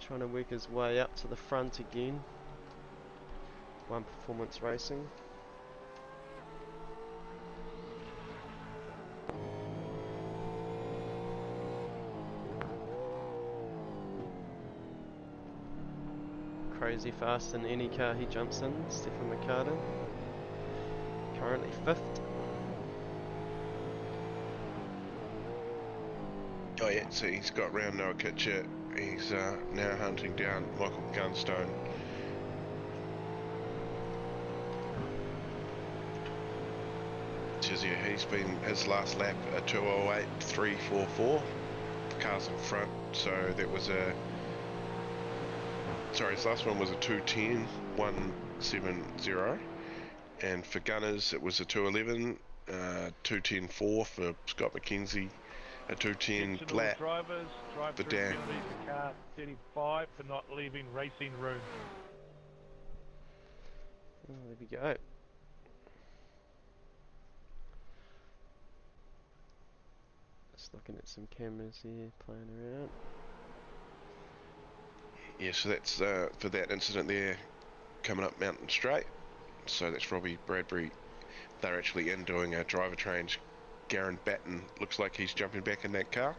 D: trying to work his way up to the front again. One Performance Racing. Crazy fast in any car he jumps in, Stefan McCartan. Currently 5th.
C: Oh yeah, so he's got round Noah Kitcher. He's now hunting down Michael Gunstone. Says yeah, he's been his last lap a 2:08.344. The car's in front, so that was a. Sorry, his last one was a 2:10.170, and for Gunners it was a 2:11, 2:10.4 for Scott McKenzie, a 2:10 lap.
A: Drivers, drive
C: The
A: through
C: Dan.
A: penalties for car 35 for not leaving racing room.
D: Oh, there we go. Just looking at some cameras here, playing around.
C: Yeah, so that's for that incident there, coming up Mountain Straight. So that's Robbie Bradbury. They're actually in doing a driver change. Garen Batten looks like he's jumping back in that car.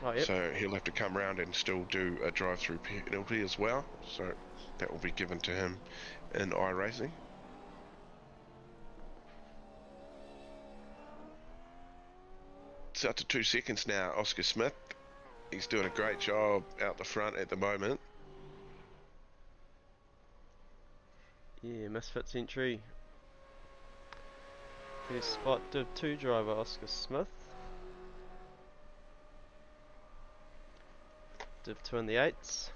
D: Oh, yep.
C: So he'll have to come round and still do a drive-through penalty as well. So that will be given to him in iRacing. It's up to 2 seconds now, Oscar Smith. He's doing a great job out the front at the moment.
D: Yeah, Misfits entry. First spot, Div 2 driver Oscar Smith. Div 2 in the 8s.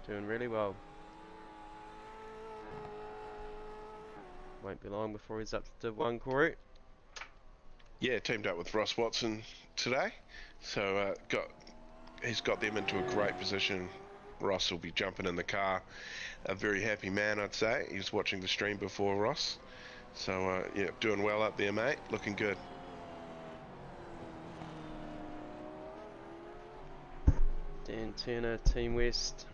D: Doing really well. Won't be long before he's up to Div 1, Corey.
C: Yeah, teamed up with Ross Watson today. So he's got them into a great position. Ross will be jumping in the car. A very happy man, I'd say. He was watching the stream before, Ross. So, yeah, doing well up there, mate. Looking good.
D: Dan Turner, Team West.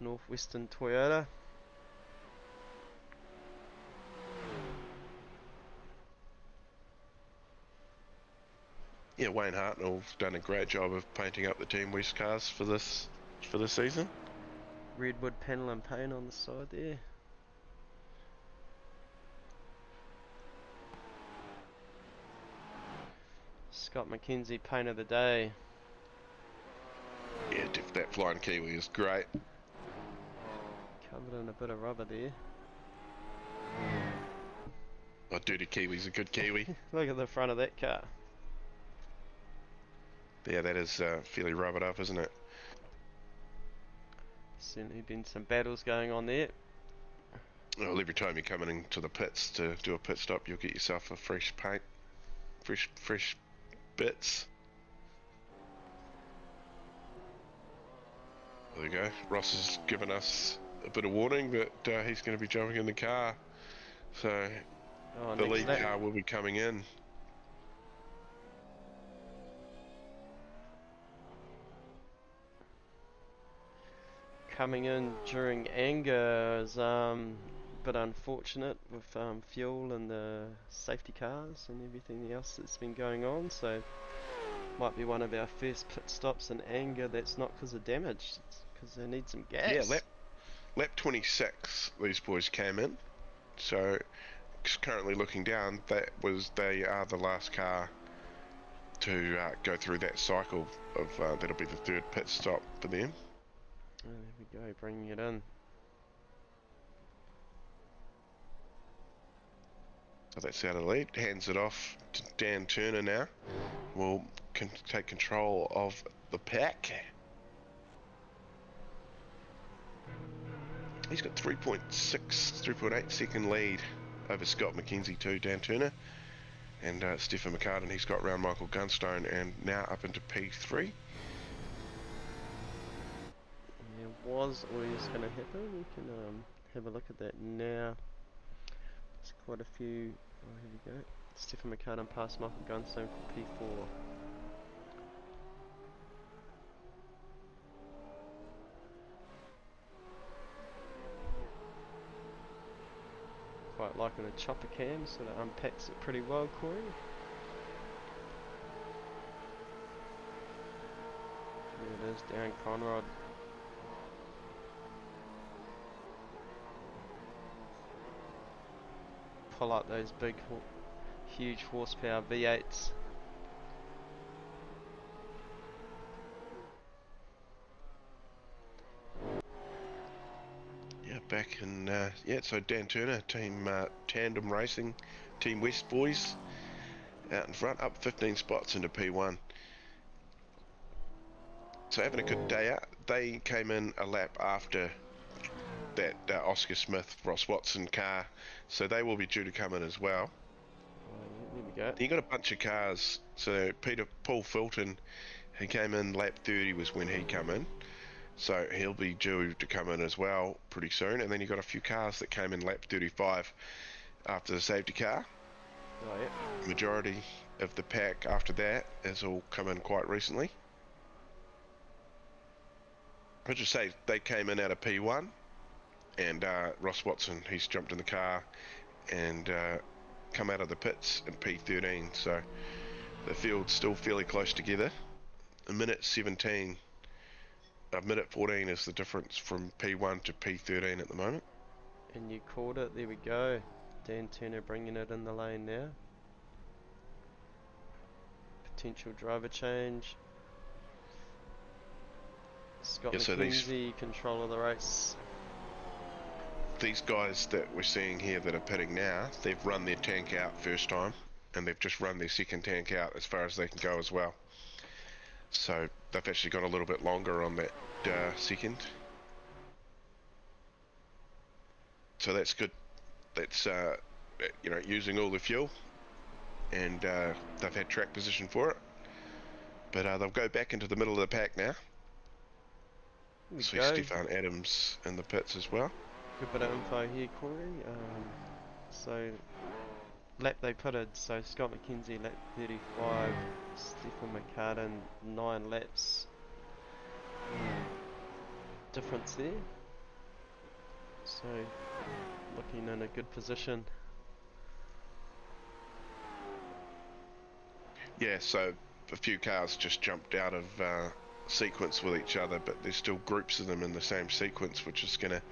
D: Northwestern Toyota.
C: Yeah, Wayne Hartnell's done a great job of painting up the Team West cars for this season.
D: Redwood panel and paint on the side there. Scott McKenzie, paint of the day.
C: Yeah, that Flying Kiwi is great.
D: Covered in a bit of rubber there.
C: Oh, Dirty Kiwi's a good Kiwi.
D: Look at the front of that car.
C: Yeah, that is fairly rubbered up, isn't it?
D: Certainly been some battles going on there.
C: Well, every time you're coming into the pits to do a pit stop, you'll get yourself a fresh paint, fresh bits. There you go. Ross has given us a bit of warning that he's going to be jumping in the car. So the lead car will be coming in.
D: coming in during anger is a bit unfortunate with fuel and the safety cars and everything else that's been going on, so might be one of our first pit stops in anger that's not because of damage, it's because they need some gas.
C: Yeah, lap 26 these boys came in, so currently looking down, they are the last car to go through that cycle of that'll be the third pit stop for them.
D: Oh, there we go, bringing it in.
C: So that's out of the lead, hands it off to Dan Turner now. Will take control of the pack. He's got 3.6, 3.8 second lead over Scott McKenzie too, Dan Turner. And Stephen McCartan, he's got round Michael Gunstone and now up into P3.
D: Yeah, was always going to happen. We can have a look at that now. There's quite a few. Oh, here we go. Stephen McCartan past Michael Gunstone for P4. Quite liking the chopper cam, sort of unpacks it pretty well, Corey. There it is, down Conrod. Pull out those big, huge horsepower V8s.
C: Yeah, back in, yeah, so Dan Turner, team Tandem Racing, Team West boys, out in front, up 15 spots into P1. So having a good day out. They came in a lap after that Oscar Smith, Ross Watson car, so they will be due to come in as well.
D: There we go.
C: You got a bunch of cars, so Paul Fulton, he came in lap 30 was when he come in. So he'll be due to come in as well pretty soon. And then you got a few cars that came in lap 35 after the safety car.
D: Oh, yeah.
C: Majority of the pack after that has all come in quite recently. I'll just say they came in out of P1 and Ross Watson, he's jumped in the car and come out of the pits in P13. So the field's still fairly close together. A minute 17. A minute 14 is the difference from P1 to P13 at the moment.
D: And you called it, there we go. Dan Turner bringing it in the lane now. Potential driver change. Scott McKenzie, control of the race.
C: These guys that we're seeing here that are pitting now, they've run their tank out first time, and they've just run their second tank out as far as they can go as well. So they've actually got a little bit longer on that second. So that's good. That's you know, using all the fuel, and they've had track position for it. But they'll go back into the middle of the pack now. See Stefan Adams in the pits as well.
D: Good bit of info here, Corey. So lap they pitted, so Scott McKenzie lap 35, Stephen McCartan 9 laps difference there, so looking in a good position.
C: Yeah, so a few cars just jumped out of sequence with each other, but there's still groups of them in the same sequence, which is going to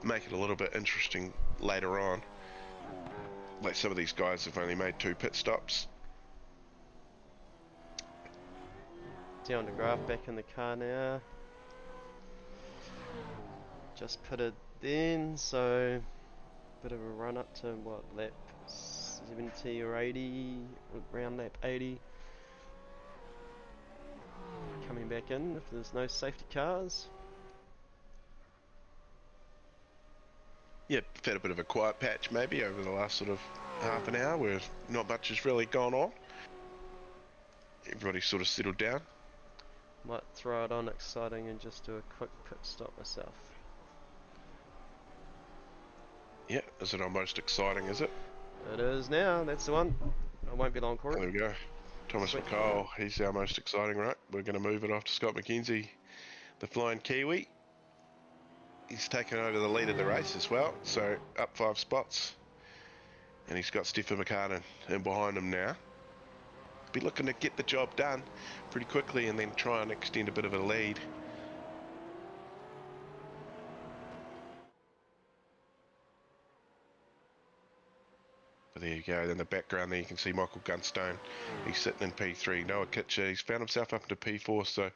C: make it a little bit interesting later on. Like some of these guys have only made 2 pit stops.
D: Down to Graf back in the car now. Just pitted then, so bit of a run up to what, lap 70 or 80, around lap 80. Coming back in if there's no safety cars.
C: Yeah, we've had a bit of a quiet patch maybe over the last sort of half an hour where not much has really gone on. Everybody's sort of settled down.
D: Might throw it on exciting and just do a quick pit stop myself.
C: Yeah, is it almost exciting, is it?
D: It is now, that's the one. I won't be long, Corey.
C: There we go. Thomas McCall, he's our most exciting, right? We're going to move it off to Scott McKenzie, the flying Kiwi. he's taken over the lead of the race as well, so up 5 spots. And he's got Stephen McCartan in behind him now. Be looking to get the job done pretty quickly and then try and extend a bit of a lead. But there you go, in the background there you can see Michael Gunstone. He's sitting in P3. Noah Kitcher, he's found himself up into P4, so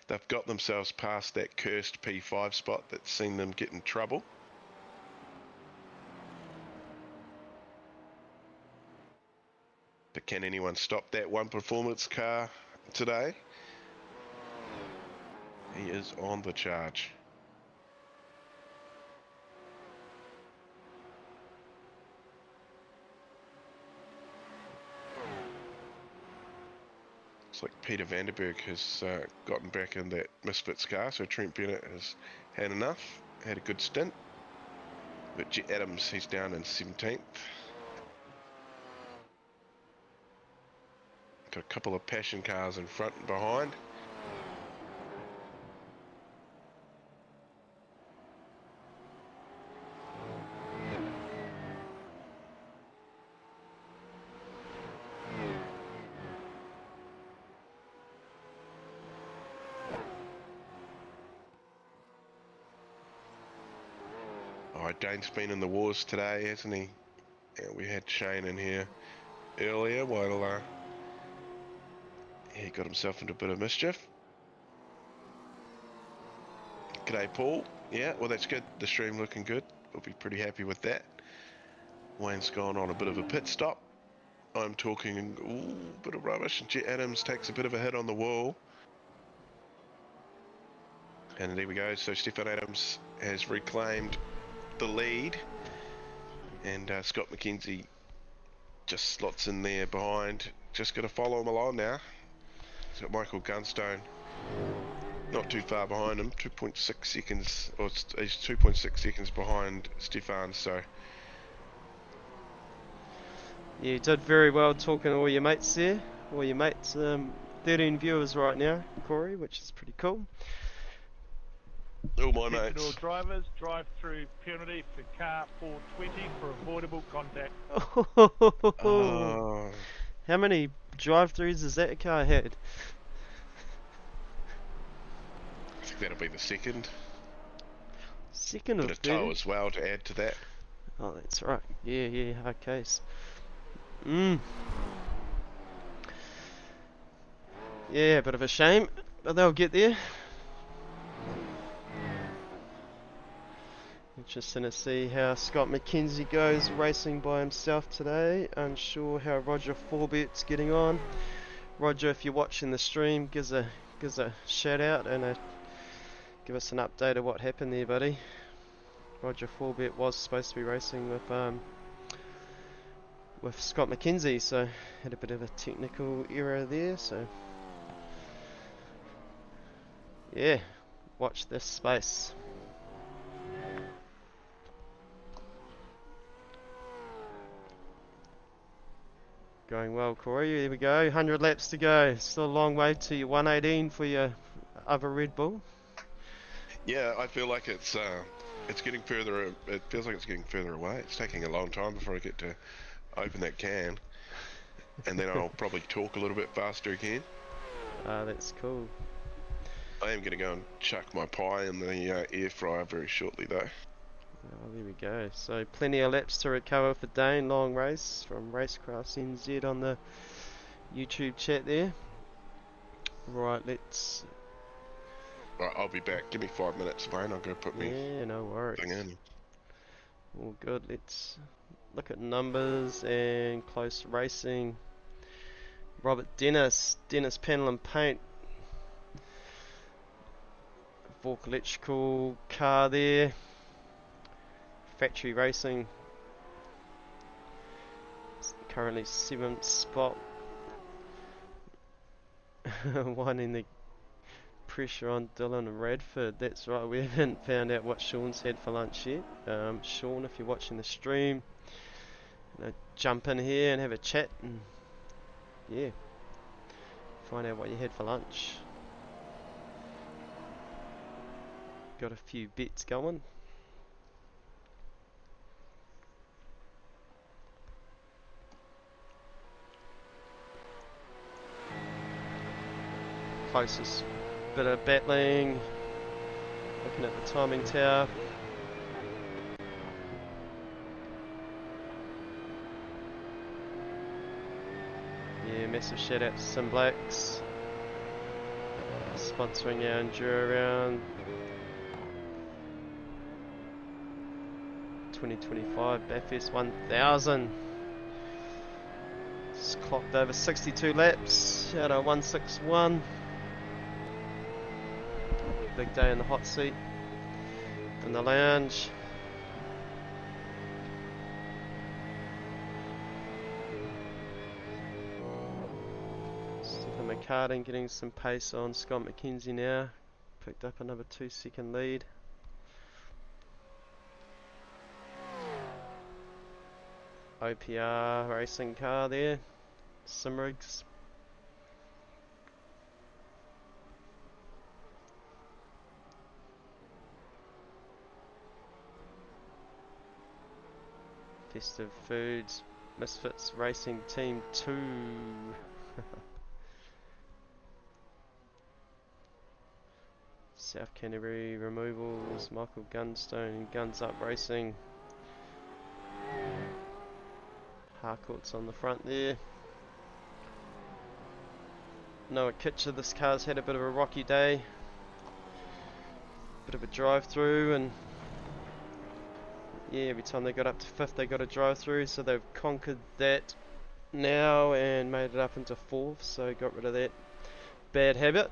C: they've got themselves past that cursed P5 spot that's seen them get in trouble. But can anyone stop that one performance car today? He is on the charge. Looks like Peter Vanderberg has gotten back in that Misfits car, so Trent Bennett has had enough, had a good stint. But Jet Adams, he's down in 17th. Got a couple of passion cars in front and behind. Alright, Dane's been in the wars today, hasn't he? Yeah, we had Shane in here earlier while he got himself into a bit of mischief. G'day Paul. Yeah, well that's good. The stream looking good. We'll be pretty happy with that. Wayne's gone on a bit of a pit stop. I'm talking a bit of rubbish. Jet Adams takes a bit of a hit on the wall. And there we go. So Stefan Adams has reclaimed the lead. And Scott McKenzie just slots in there behind. Just got to follow him along now. He's got Michael Gunstone not too far behind him, 2.6 seconds, or he's 2.6 seconds behind Stefan, so.
D: Yeah, you did very well talking to all your mates there. All your mates, 13 viewers right now, Corey, which is pretty cool.
C: All my
A: Sentinel
C: mates.
A: drivers drive through penalty for car 420 for avoidable contact.
C: Oh.
D: How many drive-throughs has that car had?
C: I think that'll be the second.
D: Second
C: Bit
D: of
C: of tow
D: 30?
C: as well to add to that.
D: Oh, that's right. Yeah, okay. Yeah, bit of a shame, but they'll get there. Interesting to see how Scott McKenzie goes racing by himself today. Unsure how Roger Forbett's getting on. Roger, if you're watching the stream, give us a shout out and give us an update of what happened there, buddy. Roger Forbett was supposed to be racing with Scott McKenzie, so had a bit of a technical error there. So yeah, watch this space. Going well, Corey. There we go. 100 laps to go. Still a long way to your 118 for your other Red Bull.
C: Yeah, I feel like it's getting further. It feels like it's getting further away. It's taking a long time before I get to open that can, and then I'll probably talk a little bit faster again.
D: That's cool.
C: I am going to go and chuck my pie in the air fryer very shortly, though.
D: Oh, there we go. So plenty of laps to recover for Dane. Long race from Racecraft SCNZ on the YouTube chat there. Right, let's.
C: Right, I'll be back. Give me 5 minutes, Wayne. I'll go put me
D: No worries.
C: thing in.
D: All good. Let's look at numbers and close racing. Robert Dennis Panel and Paint. Vork electrical car there. Factory Racing. It's currently 7th spot. One in the pressure on Dylan Radford. That's right, we haven't found out what Sean's had for lunch yet. Sean, if you're watching the stream, jump in here and have a chat and yeah, find out what you had for lunch. Got a few bets going. closest bit of battling. Looking at the timing tower. Yeah, massive shout out to SimBlacks, sponsoring our Enduro round 2025 Bathurst 1000. Just clocked over 62 laps at a 161. Big day in the hot seat in the lounge. Stephen McCartan getting some pace on Scott McKenzie now. Picked up another 2-second lead. OPR racing car there. SimRigs. Festive Foods, Misfits Racing Team 2. South Canterbury Removals, Michael Gunstone, Guns Up Racing. Harcourt's on the front there. Noah Kitcher, this car's had a bit of a rocky day. Bit of a drive through, and yeah, every time they got up to 5th they got a drive through, so they've conquered that now and made it up into 4th, so got rid of that bad habit.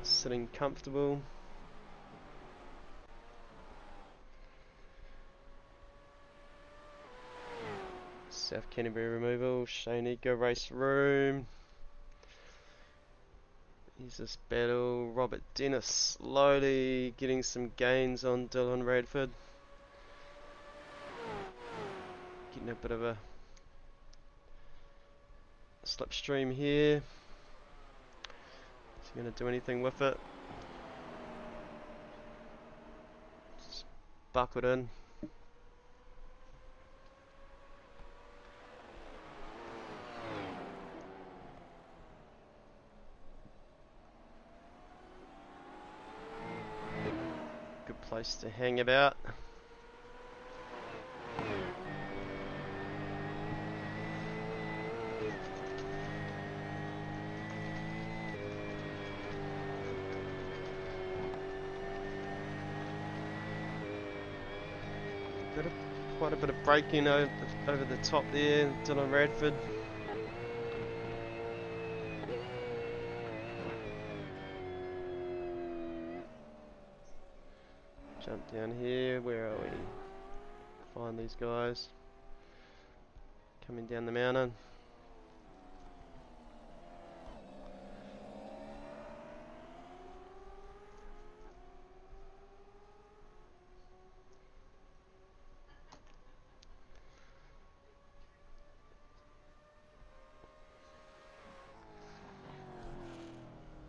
D: Sitting comfortable. South Canterbury Removal, Shane Eco Race Room. Here's this battle. Robert Dennis slowly getting some gains on Dylan Radford. Getting a bit of a slipstream here. Is he going to do anything with it? Just buckled in. Good place to hang about. Quite a bit of braking over the top there, Dylan Radford. Jump down here, where are we? Find these guys. Coming down the mountain.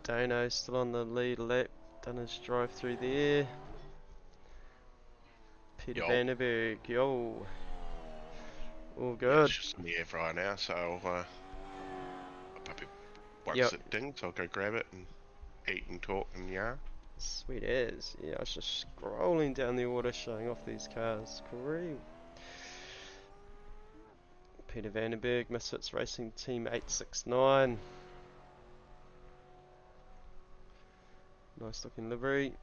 D: Dano still on the lead lap, done his drive through there. Peter Vandenberg, yo. All good.
C: Yeah, it's just in the air fryer now, so I'll probably once it dings, I'll go grab it and eat and talk and yarn.
D: Sweet as. Yeah, I was just scrolling down the order showing off these cars. Great. Peter Vandenberg, Misfits Racing Team 869. Nice looking livery.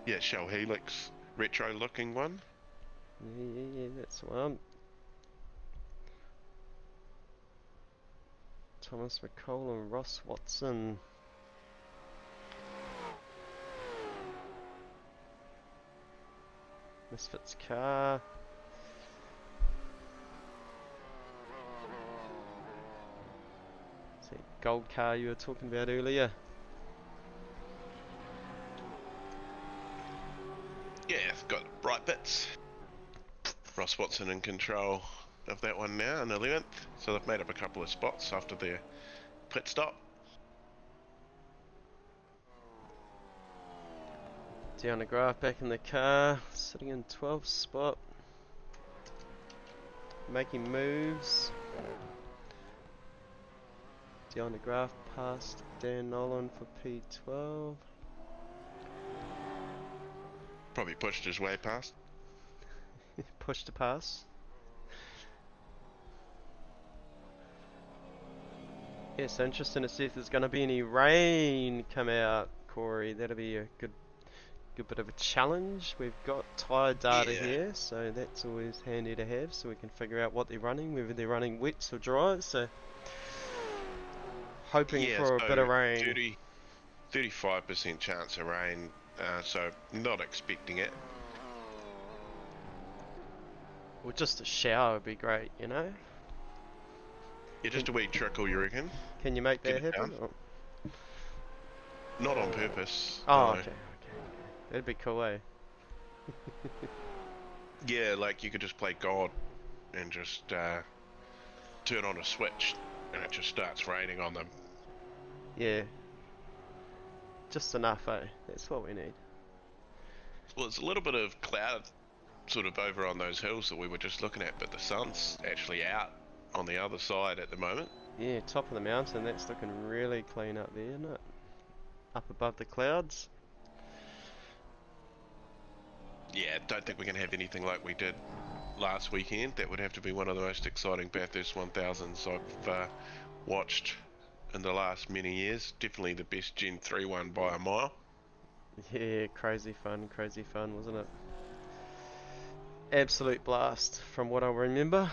C: Yeah, Shell Helix retro looking one.
D: Yeah, that's the one. Thomas McCall and Ross Watson. Misfits car. Is that gold car you were talking about earlier?
C: Yeah, it's got bright bits. Ross Watson in control of that one now in 11th. So they've made up a couple of spots after their pit stop.
D: Down the graph, back in the car, sitting in 12th spot. Making moves. 50 on the graph, past Dan Nolan for P12.
C: Probably pushed his way past.
D: Push to pass. Yeah, so interesting to see if there's going to be any rain come out, Corey. That'll be a good bit of a challenge. We've got tyre data here, so that's always handy to have, so we can figure out what they're running, whether they're running wets or dries. So hoping for a bit of rain.
C: 35% chance of rain, so not expecting it.
D: Well, just a shower would be great, you know?
C: Yeah, just a wee trickle, you reckon?
D: Can you make that happen?
C: Not on purpose.
D: Oh,
C: no.
D: okay. That'd be cool, eh?
C: Yeah, like you could just play God and just turn on a switch and it just starts raining on them.
D: Yeah. Just enough, eh? That's what we need.
C: Well, it's a little bit of cloud sort of over on those hills that we were just looking at, but the sun's actually out on the other side at the moment.
D: Yeah, top of the mountain, that's looking really clean up there, isn't it? Up above the clouds.
C: Yeah, don't think we can have anything like we did last weekend. That would have to be one of the most exciting Bathurst 1000s I've watched in the last many years. Definitely the best Gen 3 one by a mile.
D: Yeah, crazy fun, wasn't it? Absolute blast, from what I remember.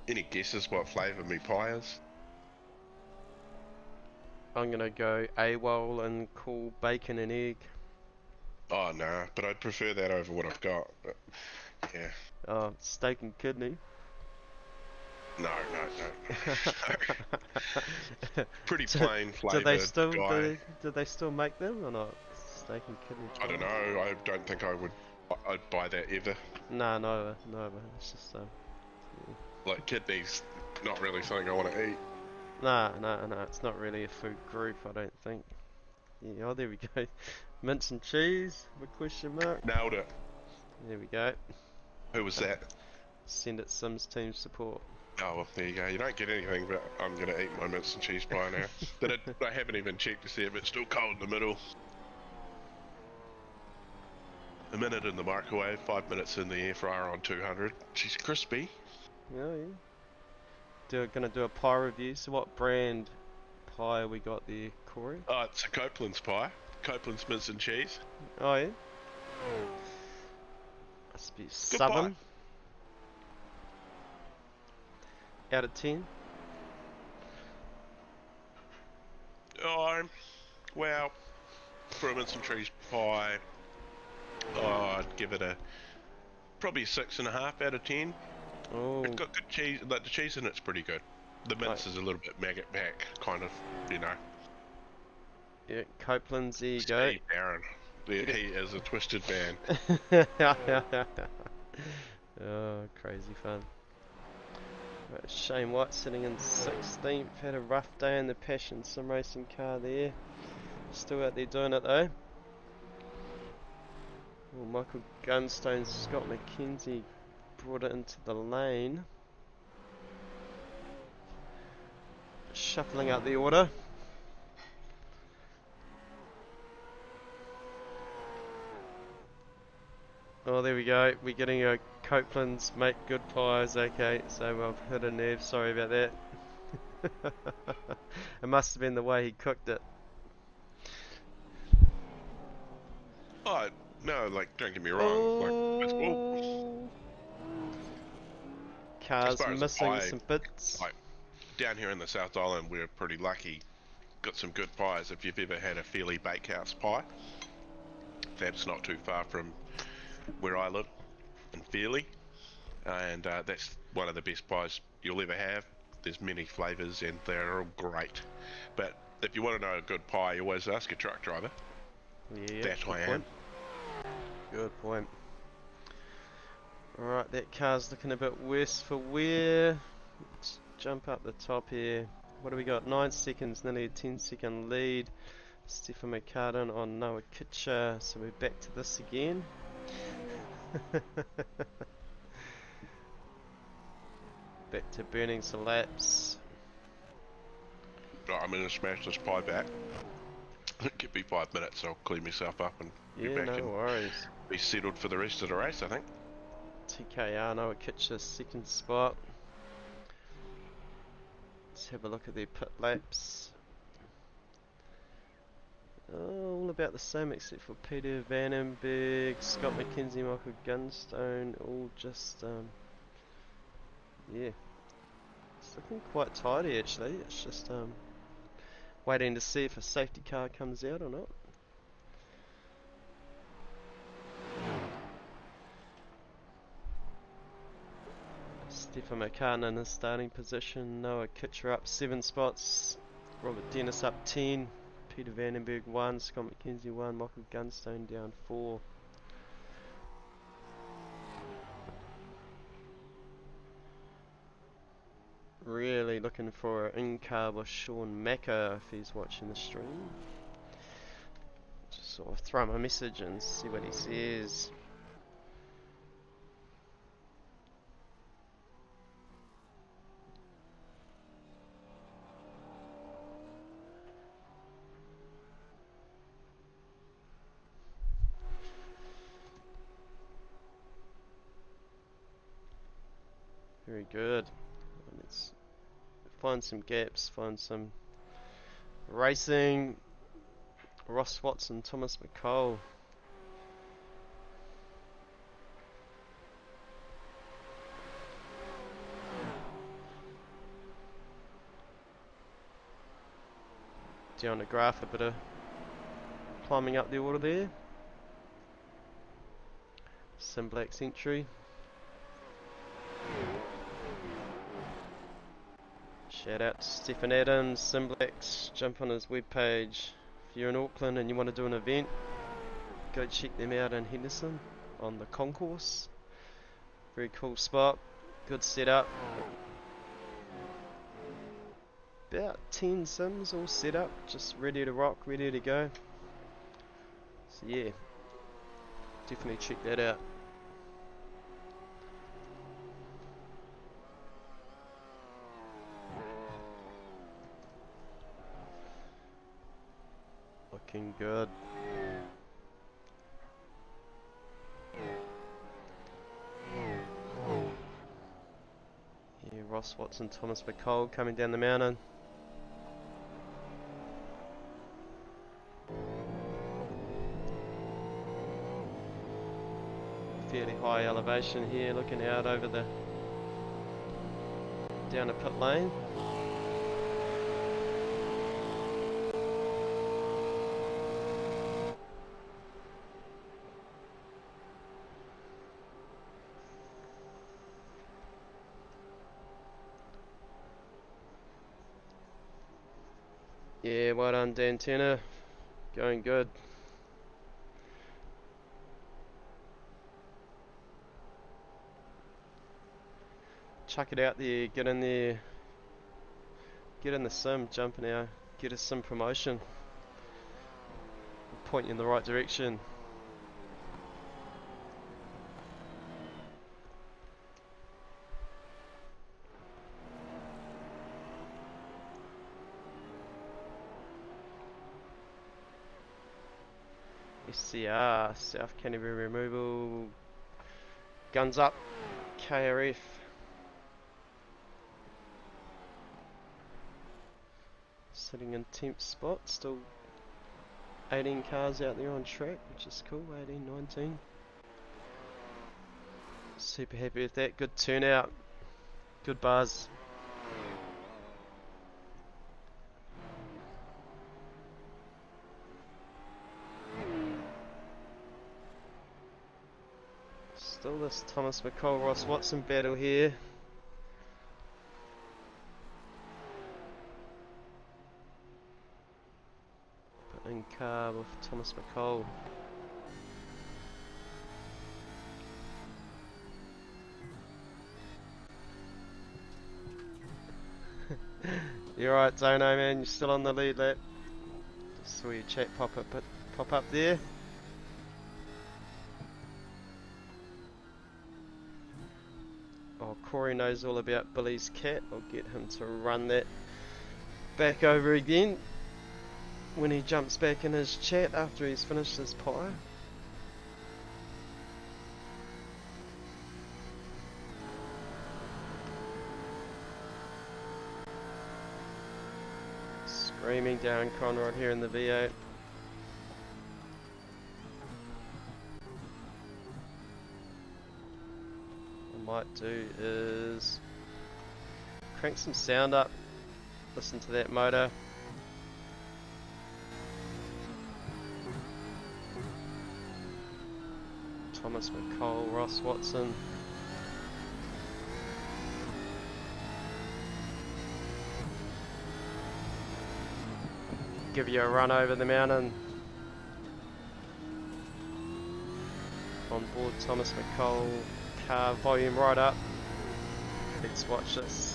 C: Any guesses what flavour me pie is?
D: I'm gonna go AWOL and call bacon and egg.
C: Oh no, but I'd prefer that over what I've got. But yeah.
D: Oh, steak and kidney.
C: No. Pretty plain flavour.
D: Do they still make them or not? Steak and kidney.
C: I don't know. I don't think I'd buy that ever.
D: Nah, no, it's just yeah.
C: Like kidneys, not really something I want to eat.
D: Nah, it's not really a food group, I don't think. Yeah, oh, there we go. Mince and cheese, with a question mark.
C: Nailed it.
D: There we go.
C: Who was that?
D: Send it Sims team support.
C: Oh, well, there you go. You don't get anything, but I'm going to eat my mince and cheese pie now. But I haven't even checked to see if it's still cold in the middle. A minute in the microwave, 5 minutes in the air fryer on 200. She's crispy.
D: Yeah. Gonna do a pie review. So what brand pie we got there, Corey?
C: Oh, it's a Copeland's pie. Copeland's mince and cheese.
D: Oh yeah. Must be 7 out of 10.
C: Oh, well, for a mince and cheese pie, I'd give it probably a 6.5 out of 10.
D: Oh.
C: It's got good cheese. Like the cheese in it's pretty good. The mince is a little bit maggot back, kind of, you know.
D: Yeah, Copeland's, there you
C: Steve
D: go.
C: Aaron. He is a twisted man.
D: Oh, crazy fun. Right, Shane White sitting in 16th. Had a rough day in the Passion Sim Racing car there. Still out there doing it though. Well, Michael Gunstone, Scott McKenzie brought it into the lane. Shuffling out the order. Oh, there we go. We're getting a Copeland's make good pies. Okay, so I've hit a nerve. Sorry about that. It must have been the way he cooked it.
C: Oh, no, like, don't get me wrong. Like, it's cool.
D: Cars missing some bits.
C: Like, down here in the South Island, we're pretty lucky. Got some good pies. If you've ever had a Fairley Bakehouse pie, that's not too far from where I live in Fairley, and that's one of the best pies you'll ever have. There's many flavours and they're all great. But if you want to know a good pie, you always ask a truck driver.
D: Yeah,
C: that I am.
D: Good point. Alright, that car's looking a bit worse for wear. Let's jump up the top here. What do we got? 9 seconds, nearly a 10-second lead. Stefan McCartan on Noah Kitcher, so we're back to this again. Back to burning some laps.
C: Right, I'm gonna smash this pie back. Give me 5 minutes, I'll clean myself up and be
D: Yeah,
C: back
D: no
C: and
D: worries.
C: be settled for the rest of the race, I think.
D: TKR, Noah Kitcher, second spot. Let's have a look at their pit laps. All about the same except for Peter Vandenberg, Scott McKenzie, Michael Gunstone, all just, yeah. It's looking quite tidy actually, it's just waiting to see if a safety car comes out or not. Stefan McCartan in his starting position, Noah Kitcher up 7 spots, Robert Dennis up 10, Peter Vandenberg 1, Scott McKenzie 1, Michael Gunstone down 4. Really looking for an in-car with Sean Macker if he's watching the stream. Just sort of throw him a message and see what he says. Very good. Let's find some gaps, find some racing. Ross Watson, Thomas McCall. Down the graph, a bit of climbing up the order there. SimBlacks entry. Shout out to Stephen Adams, SimBlacks. Jump on his webpage. If you're in Auckland and you want to do an event, go check them out in Henderson on the concourse. Very cool spot, good setup. About 10 sims all set up, just ready to rock, ready to go. So yeah, definitely check that out. Looking good. Yeah, Ross Watson, Thomas McCall coming down the mountain. Fairly high elevation here, looking out over the down a pit lane. Yeah, well done Dan Turner, going good. Chuck it out there, get in there, get in the sim, jump now, get us some promotion. Point you in the right direction. SCR, South Canterbury Removal, guns up, KRF. Sitting in 10th spot, still 18 cars out there on track, which is cool, 18, 19. Super happy with that, good turnout, good buzz. Still this Thomas McCall, Ross Watson battle here. But in car with Thomas McCall. You're right, Zono man, you're still on the lead lap. Just saw your chat pop up there. Oh, Corey knows all about Billy's cat. I'll get him to run that back over again when he jumps back in his chat after he's finished his pie. Screaming down Conrad here in the V8. What I might do is crank some sound up, listen to that motor. Thomas McCall, Ross Watson. Give you a run over the mountain. On board Thomas McCall, car volume right up. Let's watch this.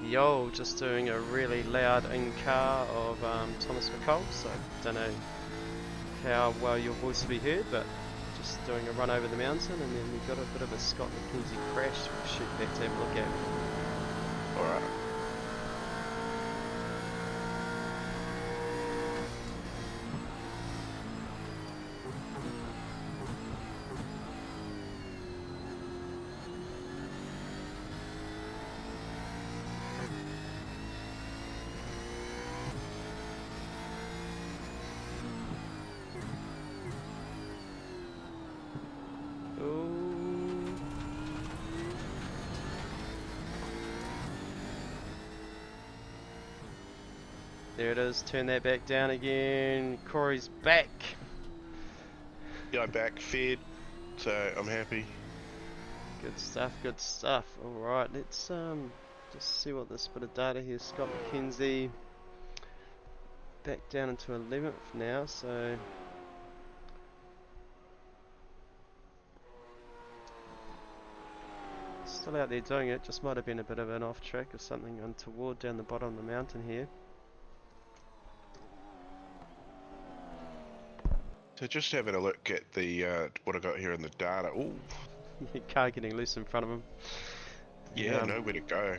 D: Yo, just doing a really loud in-car of Thomas McCall, so don't know how well your voice will be heard, but just doing a run over the mountain, and then we've got a bit of a Scott McKenzie crash we'll shoot back to have a look at.
C: Alright.
D: There it is, turn that back down again. Corey's back.
C: Yeah, I'm back, fed, so I'm happy.
D: Good stuff, good stuff. Alright, let's just see what this bit of data here. Scott McKenzie back down into 11th now, so still out there doing it, just might have been a bit of an off track or something untoward down the bottom of the mountain here.
C: So just having a look at the what I got here in the data. Ooh.
D: Car getting loose in front of him.
C: Yeah, nowhere to go.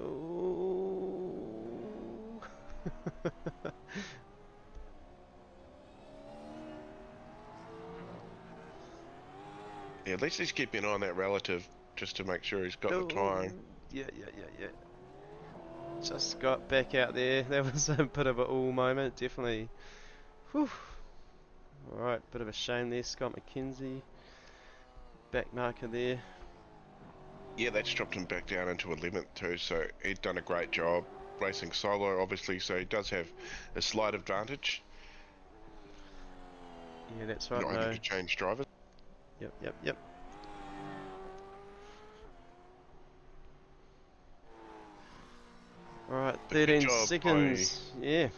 D: Ooh.
C: Yeah, at least he's keeping an eye on that relative just to make sure he's got the time.
D: Yeah. Just got back out there. That was a bit of a ooh moment, definitely. Whew. Alright, bit of a shame there, Scott McKenzie. Back marker there.
C: Yeah, that's dropped him back down into 11th too, so he'd done a great job racing solo, obviously, so he does have a slight advantage.
D: Yeah, that's right.
C: Not having to change drivers.
D: Yep. Alright, 13 seconds. Yeah.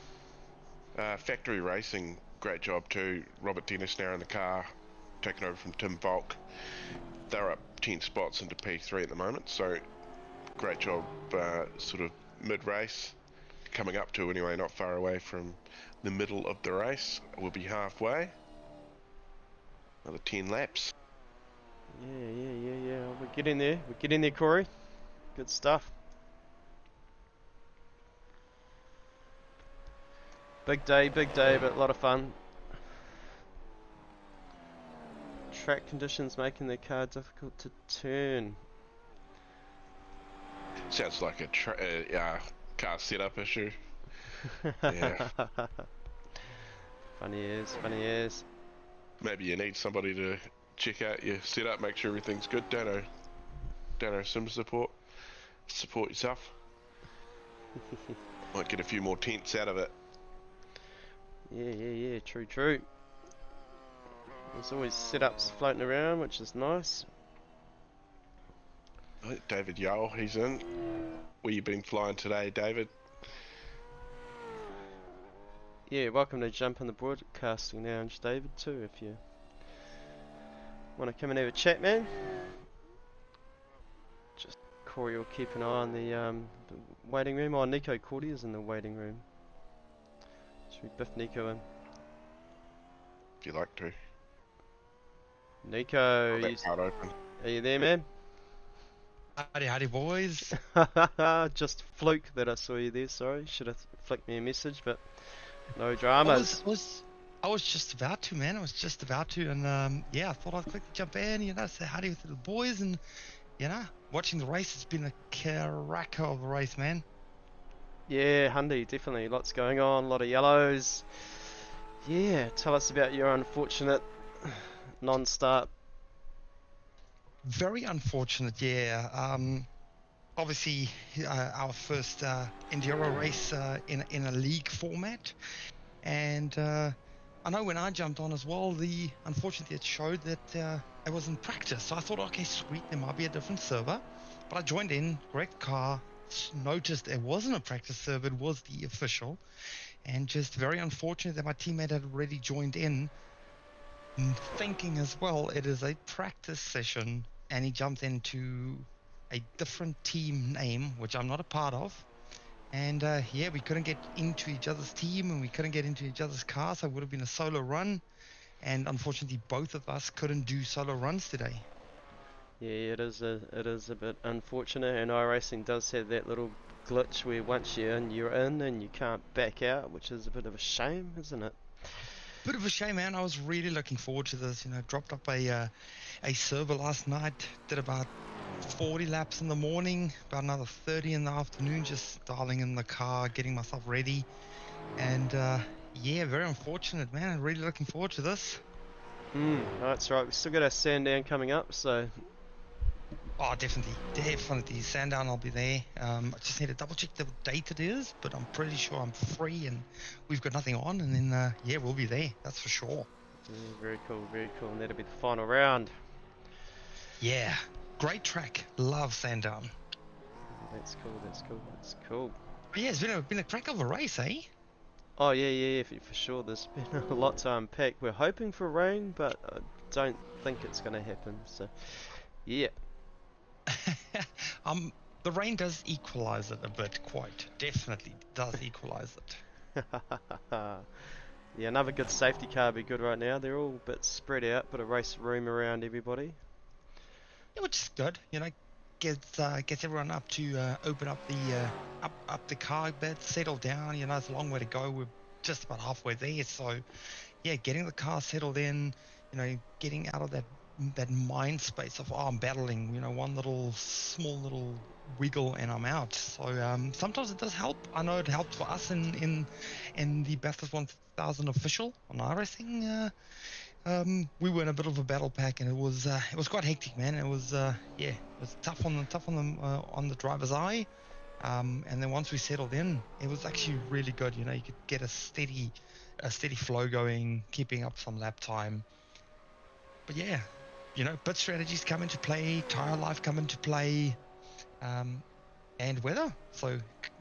C: Factory Racing, great job too. Robert Dennis now in the car, taking over from Tim Volk. They're up 10 spots into P3 at the moment, so great job sort of mid-race. Coming up to anyway, not far away from the middle of the race. We'll be halfway. Another 10 laps.
D: Yeah. We're getting there, Corey. Good stuff. big day, but a lot of fun. Track conditions making the car difficult to turn.
C: Sounds like a car setup issue. Yeah.
D: Funny as.
C: Maybe you need somebody to check out your setup, make sure everything's good. Dano sim support yourself. Might get a few more tenths out of it.
D: Yeah, true. There's always setups floating around, which is nice.
C: I think David Yale, he's in. Where you been flying today, David?
D: Yeah, welcome to jump on the broadcasting lounge, David, too, if you want to come and have a chat, man. Just Corey will keep an eye on the waiting room. Oh, Nico Cordy is in the waiting room. Should we biff Nico in?
C: If you like to.
D: Nico,
C: open.
D: Are you there, man?
J: Howdy, boys.
D: Just fluke that I saw you there, sorry. Should have flicked me a message, but no dramas.
J: I was just about to, man. I was just about to, and yeah, I thought I'd quickly jump in, say howdy with the boys, and watching the race has been a cracker of a race, man.
D: Yeah, Hundy, definitely. Lots going on, a lot of yellows. Yeah, tell us about your unfortunate non-start.
J: Very unfortunate, yeah. Obviously, our first enduro race in a league format, and I know when I jumped on as well, unfortunately it showed that it was in practice. So I thought, okay, sweet, there might be a different server, but I joined in, correct car, noticed it wasn't a practice server, it was the official, and just very unfortunate that my teammate had already joined in, thinking as well it is a practice session, and he jumped into a different team name, which I'm not a part of. And yeah, we couldn't get into each other's team, and we couldn't get into each other's car, so it would have been a solo run. And unfortunately, both of us couldn't do solo runs today.
D: Yeah, it is a bit unfortunate, and iRacing does have that little glitch where once you're in and you can't back out, which is a bit of a shame, isn't it?
J: Bit of a shame, man. I was really looking forward to this. Dropped up a server last night, did about 40 laps in the morning, about another 30 in the afternoon, just dialing in the car, getting myself ready, and yeah, very unfortunate, man. I'm really looking forward to this.
D: That's right. We still got our Sandown coming up, so.
J: Oh, definitely. Sandown, I'll be there. I just need to double check the date it is, but I'm pretty sure I'm free and we've got nothing on, and then yeah, we'll be there. That's for sure.
D: Yeah, very cool, and that'll be the final round.
J: Yeah, great track. Love Sandown.
D: That's cool.
J: But yeah, it's been a crack of a race, eh?
D: Oh yeah, for sure. There's been a lot to unpack. We're hoping for rain, but I don't think it's going to happen. So, yeah.
J: The rain does equalize it a bit, quite definitely does equalize it.
D: Yeah, another good safety car would be good right now. They're all a bit spread out, bit of race room around everybody.
J: Yeah, which is good. Gets everyone up to open up the car a bit, settle down. It's a long way to go. We're just about halfway there. So, yeah, getting the car settled in. Getting out of that mind space of I'm battling. One small little wiggle and I'm out. So sometimes it does help. I know it helped for us in the Bathurst 1000 official on iRacing. We were in a bit of a battle pack, and it was quite hectic, man. It was it was tough on the driver's eye, and then once we settled in, it was actually really good. You could get a steady flow going, keeping up some lap time. But yeah, bit strategies come into play, tire life come into play, and weather. So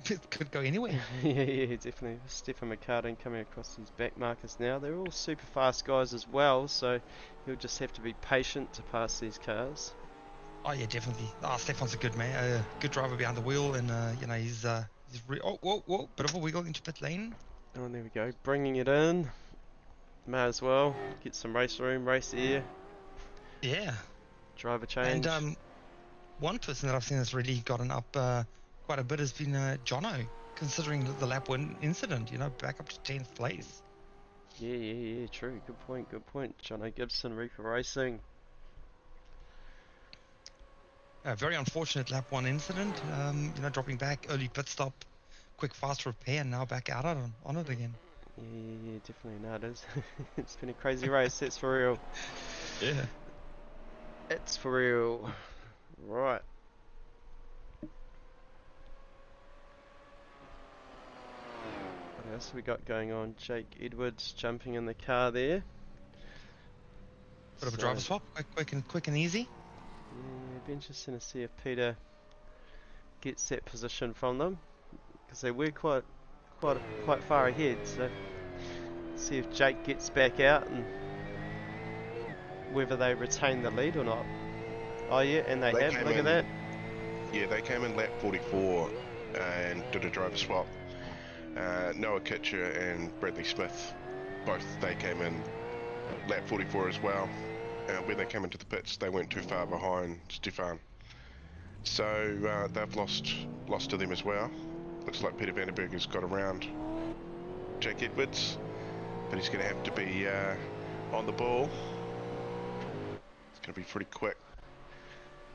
J: it could go anywhere.
D: Yeah, definitely. Stefan McCartan coming across his back markers now. They're all super fast guys as well, so he'll just have to be patient to pass these cars.
J: Oh yeah, definitely. Stefan's a good man, good driver behind the wheel, and he's whoa, bit of a wiggle into pit lane.
D: Oh, there we go, bringing it in. May as well get some race room, race air.
J: Yeah.
D: Driver change.
J: And one person that I've seen that's really gotten up quite a bit has been Jono. considering the lap win incident, back up to 10th place.
D: Yeah, true. Good point. Jono Gibson, Reaper Racing.
J: A very unfortunate lap 1 incident, dropping back, early pit stop, quick fast repair, and now back out on it again.
D: Yeah, definitely. No, it is. It's been a crazy race, that's for real.
J: Yeah.
D: It's for real. Right. What else we got going on? Jake Edwards jumping in the car there.
J: Bit of a driver swap, quick and easy.
D: Yeah, it'd be interesting to see if Peter gets that position from them, because they were quite far ahead. So see if Jake gets back out and whether they retain the lead or not. Oh yeah, and they have. Look at that.
C: Yeah, they came in lap 44 and did a driver swap. Noah Kitcher and Bradley Smith, both they came in lap 44 as well. When they came into the pits, they weren't too far behind Stefan. So they've lost to them as well. Looks like Peter Vandenberg has got around Jake Edwards, but he's going to have to be on the ball. It's going to be pretty quick.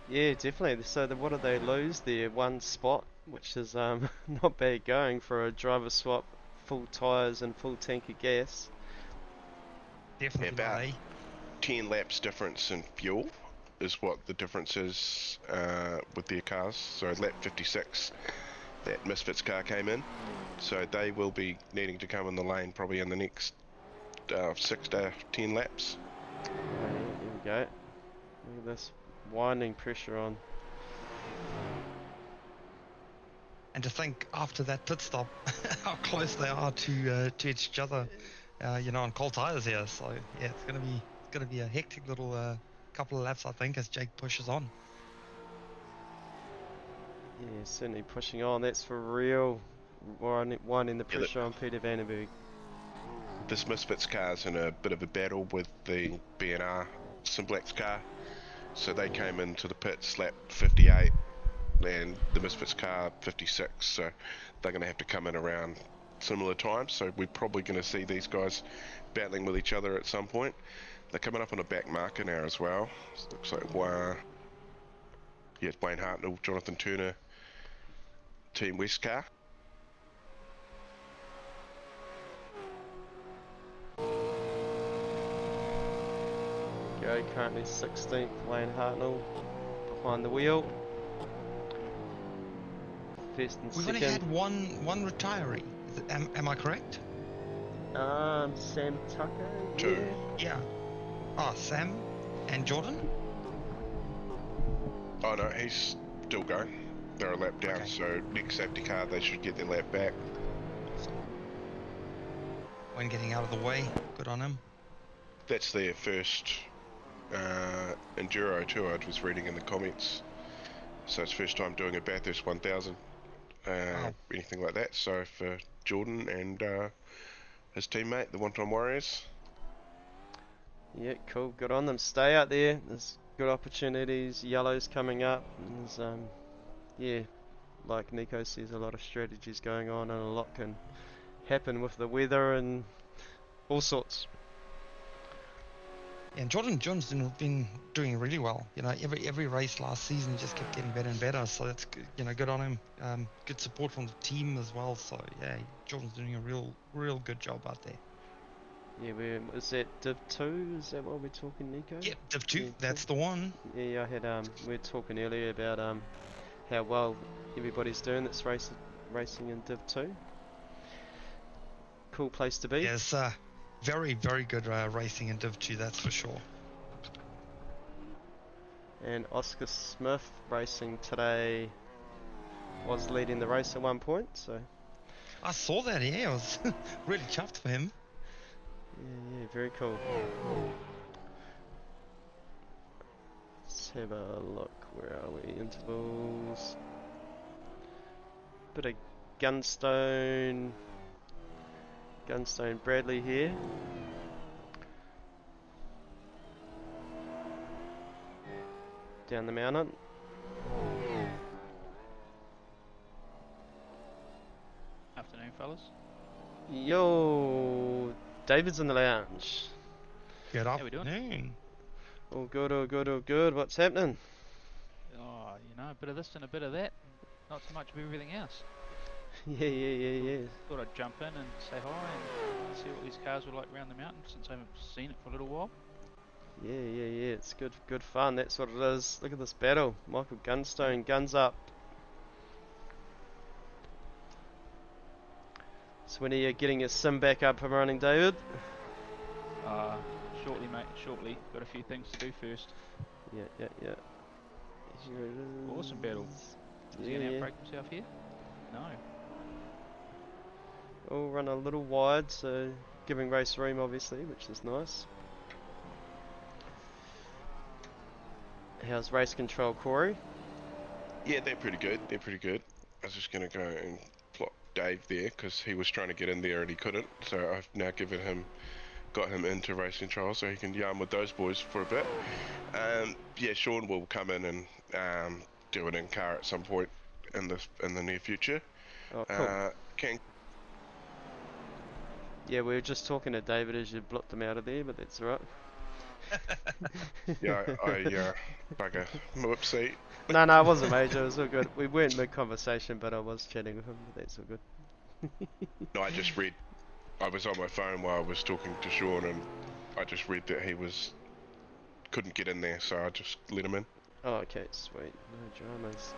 D: Yeah, definitely. So what did they lose there? 1 spot, which is not bad going for a driver swap, full tyres and full tank of gas.
J: Definitely
C: about 10 laps difference in fuel is what the difference is with their cars. So lap 56, that Misfits car came in. So they will be needing to come in the lane probably in the next 6 to 10 laps.
D: There we go. Look at this winding pressure on.
J: And to think after that pit stop, how close they are to each other, on cold tires here. So yeah, it's gonna be a hectic little couple of laps, I think, as Jake pushes on.
D: Yeah, certainly pushing on. That's for real. Winding the pressure on Peter Vandenberg.
C: This Misfits car's in a bit of a battle with the BNR SimBlacks car. So they came into the pits lap 58 and the Misfits car 56. So they're going to have to come in around similar times. So we're probably going to see these guys battling with each other at some point. They're coming up on a back marker now as well. Looks like Wayne Hartnell, Jonathan Turner, Team West car.
D: Go currently 16th, Wayne Hartnell behind the wheel. First and
J: We've
D: second.
J: only had one retiree. Am I correct?
D: Sam Tucker.
C: Two.
J: Yeah. Oh, Sam and Jordan?
C: Oh no, he's still going. They're a lap down,
J: Okay.
C: so next safety car they should get their lap back.
J: So, when getting out of the way, good on him.
C: That's their first enduro too, I was reading in the comments. So it's first time doing a Bathurst 1000,
J: Wow.
C: anything like that. So for Jordan and his teammate, the One Time Warriors.
D: Yeah, cool. Good on them. Stay out there. There's good opportunities. Yellow's coming up. And there's, yeah, like Nico says, a lot of strategies going on, and a lot can happen with the weather and all sorts.
J: And Jordan's been doing really well. Every race last season just kept getting better and better. So that's good, good on him. Good support from the team as well. So yeah, Jordan's doing a real good job out there.
D: Yeah, is that Div 2? Is that what we're talking, Nico?
J: Yeah, Div 2.
D: Yeah,
J: That's the one.
D: Yeah, I had we were talking earlier about how well everybody's doing that's racing in Div 2. Cool place to be.
J: There's very good racing in Div 2, that's for sure.
D: And Oscar Smith racing today was leading the race at one point, so
J: I saw that. Yeah, I was really chuffed for him.
D: yeah, very cool. Let's have a look. Where are we? Intervals. Bit of Gunstone Bradley here. Down the mountain.
K: Afternoon, fellas.
D: Yo, David's in the lounge.
J: Good
K: How we doing?
J: afternoon.
D: All good, all good, all good. What's happening?
K: Oh, you know, a bit of this and a bit of that. Not so much of everything else.
D: Yeah.
K: Thought I'd jump in and say hi and see what these cars were like around the mountain since I haven't seen it for a little while.
D: Yeah. It's good fun. That's what it is. Look at this battle. Michael Gunstone, guns up. So when are you getting your sim back up and running, David?
K: Shortly, mate. Shortly. Got a few things to do first.
D: Yeah. Here it is.
K: Awesome battle. Is he gonna outbreak himself here? No.
D: Oh, run a little wide, so giving race room obviously, which is nice. How's race control, Corey?
C: Yeah, they're pretty good. They're pretty good. I was just gonna go and plot Dave there because he was trying to get in there and he couldn't. So I've now got him into race control so he can yarn with those boys for a bit. Yeah, Sean will come in and do an in-car at some point in the near future.
D: Oh, cool. Yeah, we were just talking to David as you blocked him out of there, but that's alright.
C: Yeah, I bugger. Whoopsie.
D: No, it wasn't major, it was all good. We weren't mid-conversation, but I was chatting with him, but that's all good.
C: No, I was on my phone while I was talking to Sean and I just read that he couldn't get in there, so I just let him in.
D: Oh, okay, sweet. No dramas.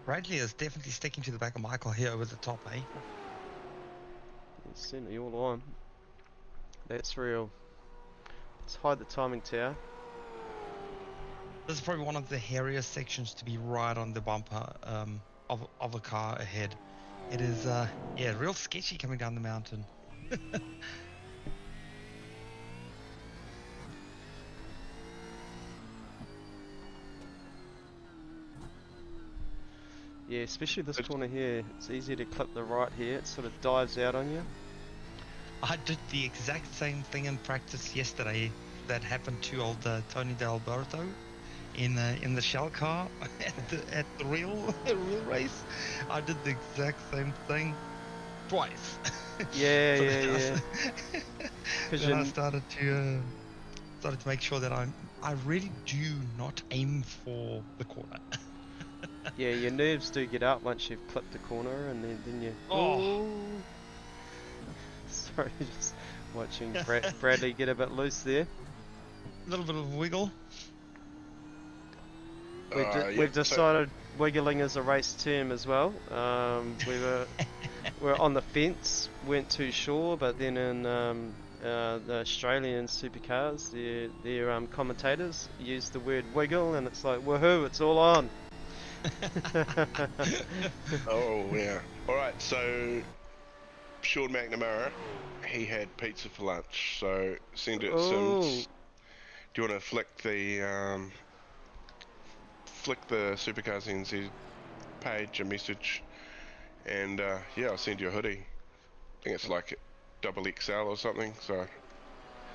J: Bradley is definitely sticking to the back of Michael here over the top, eh?
D: It's certainly all on. That's real. Let's hide the timing tower.
J: This is probably one of the hairiest sections to be right on the bumper of a car ahead. It is, yeah, real sketchy coming down the mountain.
D: Yeah, especially this corner here. It's easy to clip the right here. It sort of dives out on you.
J: I did the exact same thing in practice yesterday that happened to old Tony D'Alberto in the shell car at the real race. I did the exact same thing twice.
D: Yeah.
J: Then I started to make sure that I really do not aim for the corner.
D: Yeah, your nerves do get up once you've clipped the corner, and then you.
J: Oh.
D: Sorry, just watching Bradley get a bit loose there.
J: A little bit of wiggle.
D: We've decided wiggling is a race term as well. We're on the fence, weren't too sure, but then in the Australian supercars, their commentators use the word wiggle, and it's like, woohoo, it's all on.
C: Oh yeah. Alright, so Sean McNamara, he had pizza for lunch, so send it Sims. Do you want to flick the Supercars NZ page a message, and yeah, I'll send you a hoodie. I think it's like double XL or something, so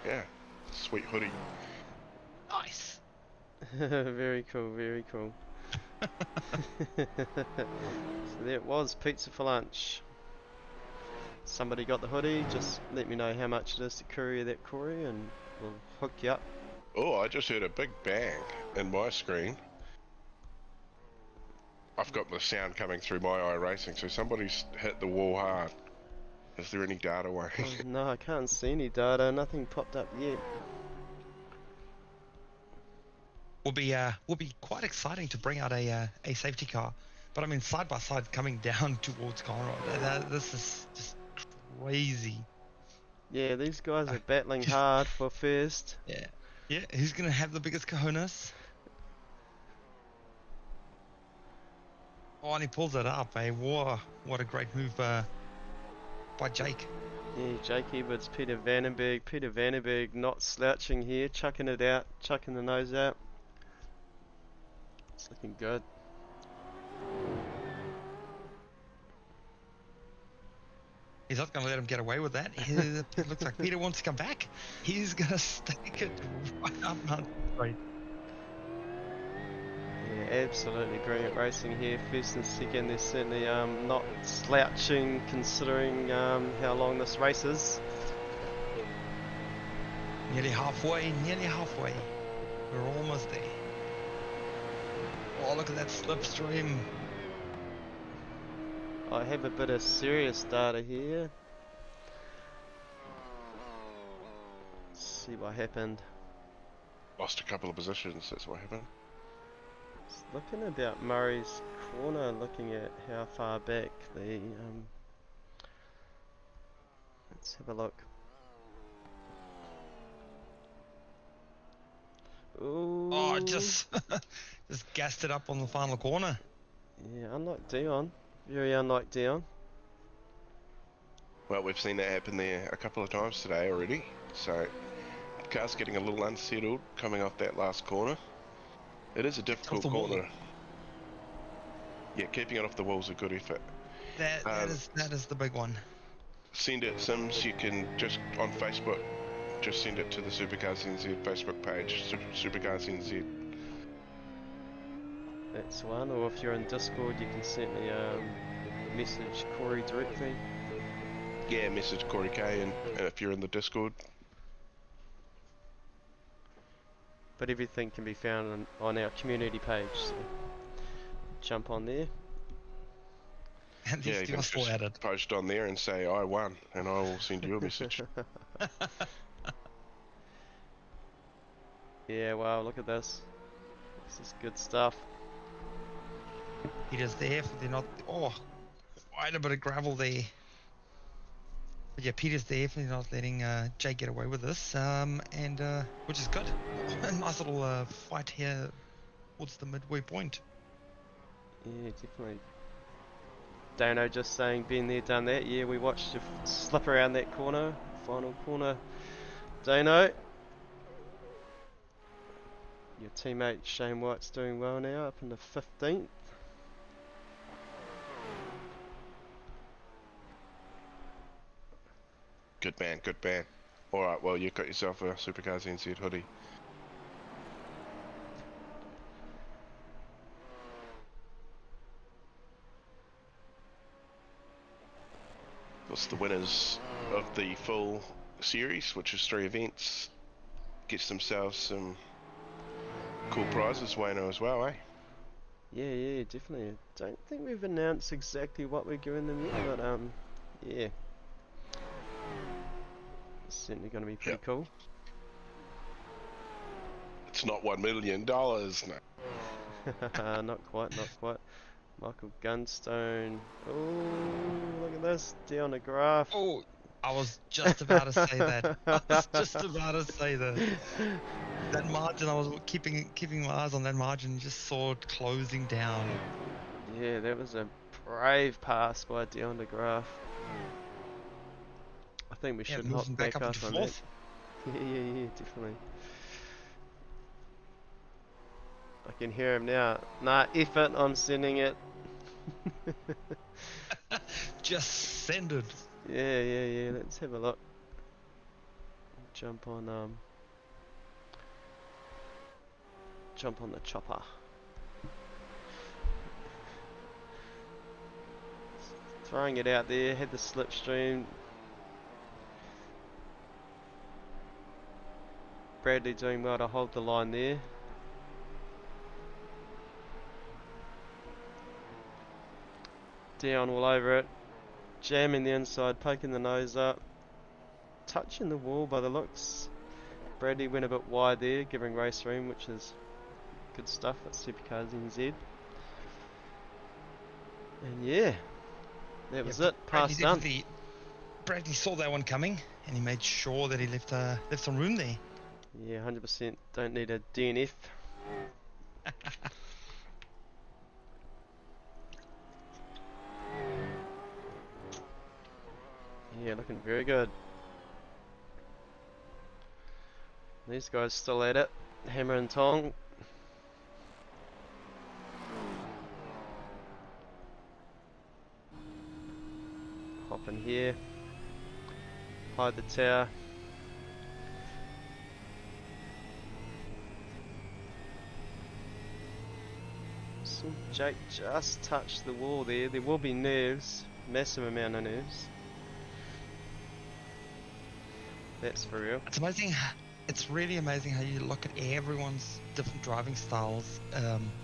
C: yeah, sweet hoodie.
J: Nice.
D: Very cool. So there it was, pizza for lunch. Somebody got the hoodie, just let me know how much it is to courier that, Corey, and we'll hook you up.
C: Oh, I just heard a big bang in my screen. I've got the sound coming through my iRacing, so somebody's hit the wall hard. Is there any data way?
D: No, I can't see any data, nothing popped up yet.
J: Will be quite exciting to bring out a safety car, but I mean side by side coming down towards Conrad. This is just crazy.
D: Yeah, these guys are battling hard for first.
J: Yeah. Who's gonna have the biggest cojones? Oh, and he pulls it up. What a great move by Jake.
D: Yeah, Jake Edwards, Peter Vandenberg not slouching here, chucking it out, chucking the nose out. It's looking good.
J: He's not going to let him get away with that. It looks like Peter wants to come back. He's going to stake it right up Mount Street.
D: Yeah, absolutely brilliant racing here. First and second, they're certainly not slouching considering how long this race is.
J: Nearly halfway, nearly halfway. We're almost there. Oh, look at that slipstream.
D: I have a bit of serious data here. Let's see what happened.
C: Lost a couple of positions, that's what happened.
D: It's looking about Murray's corner, looking at how far back the let's have a look. Ooh.
J: Oh, just just gassed it up on the final corner.
D: Yeah, unlike Dion. Very unlike Dion.
C: Well, we've seen that happen there a couple of times today already, so the car's getting a little unsettled coming off that last corner. It is a difficult corner. Yeah, keeping it off the wall is a good effort.
J: That is the big one.
C: Send it, Sims. You can just on Facebook, just send it to the Supercars NZ Facebook page, Supercars NZ.
D: That's one. Or if you're in Discord, you can certainly message Corey directly.
C: Yeah, message Corey K, and if you're in the Discord.
D: But everything can be found on our community page, so jump on there.
J: And
C: yeah, you can just post on there and say I won, and I will send you a message.
D: Yeah, wow, look at this. This is good stuff.
J: Peter's there for the not. Oh, quite a bit of gravel there. But yeah, Peter's there for not letting Jay get away with this, and which is good. A nice little fight here towards the midway point.
D: Yeah, definitely. Dano just saying, been there, done that. Yeah, we watched you slip around that corner, final corner. Dano. Your teammate Shane White's doing well now, up in the 15th.
C: Good man, good man. Alright, well, you've got yourself a Supercars NZ hoodie. That's the winners of the full series, which is 3 events. Gets themselves some cool prizes, Wayno, as well, eh?
D: Yeah, definitely. I don't think we've announced exactly what we're giving them yet, but yeah. It's certainly going to be pretty cool.
C: It's not $1 million, no.
D: Not quite. Michael Gunstone. Oh, look at this. Down the graph.
J: Oh, I was just about to say that. That margin, I was keeping my eyes on that margin, just saw it closing down.
D: Yeah, that was a brave pass by Dion de Graaf. I think we should hop back up on that. Yeah, definitely. I can hear him now. Nah, F it, I'm sending it.
J: Just send it.
D: Yeah, let's have a look. Jump on the chopper. Throwing it out there, had the slipstream. Bradley doing well to hold the line there. Down all over it. Jamming the inside, poking the nose up. Touching the wall by the looks. Bradley went a bit wide there, giving race room, which is good stuff at Supercars NZ. And yeah, that was it. Pass done.
J: Bradley saw that one coming, and he made sure that he left some room there.
D: Yeah, 100%. Don't need a DNF. Yeah, looking very good. These guys still at it. Hammer and tong. Hop in here. Hide the tower. Jake just touched the wall there. There will be nerves, massive amount of nerves. That's for real.
J: It's amazing. It's really amazing how you look at everyone's different driving styles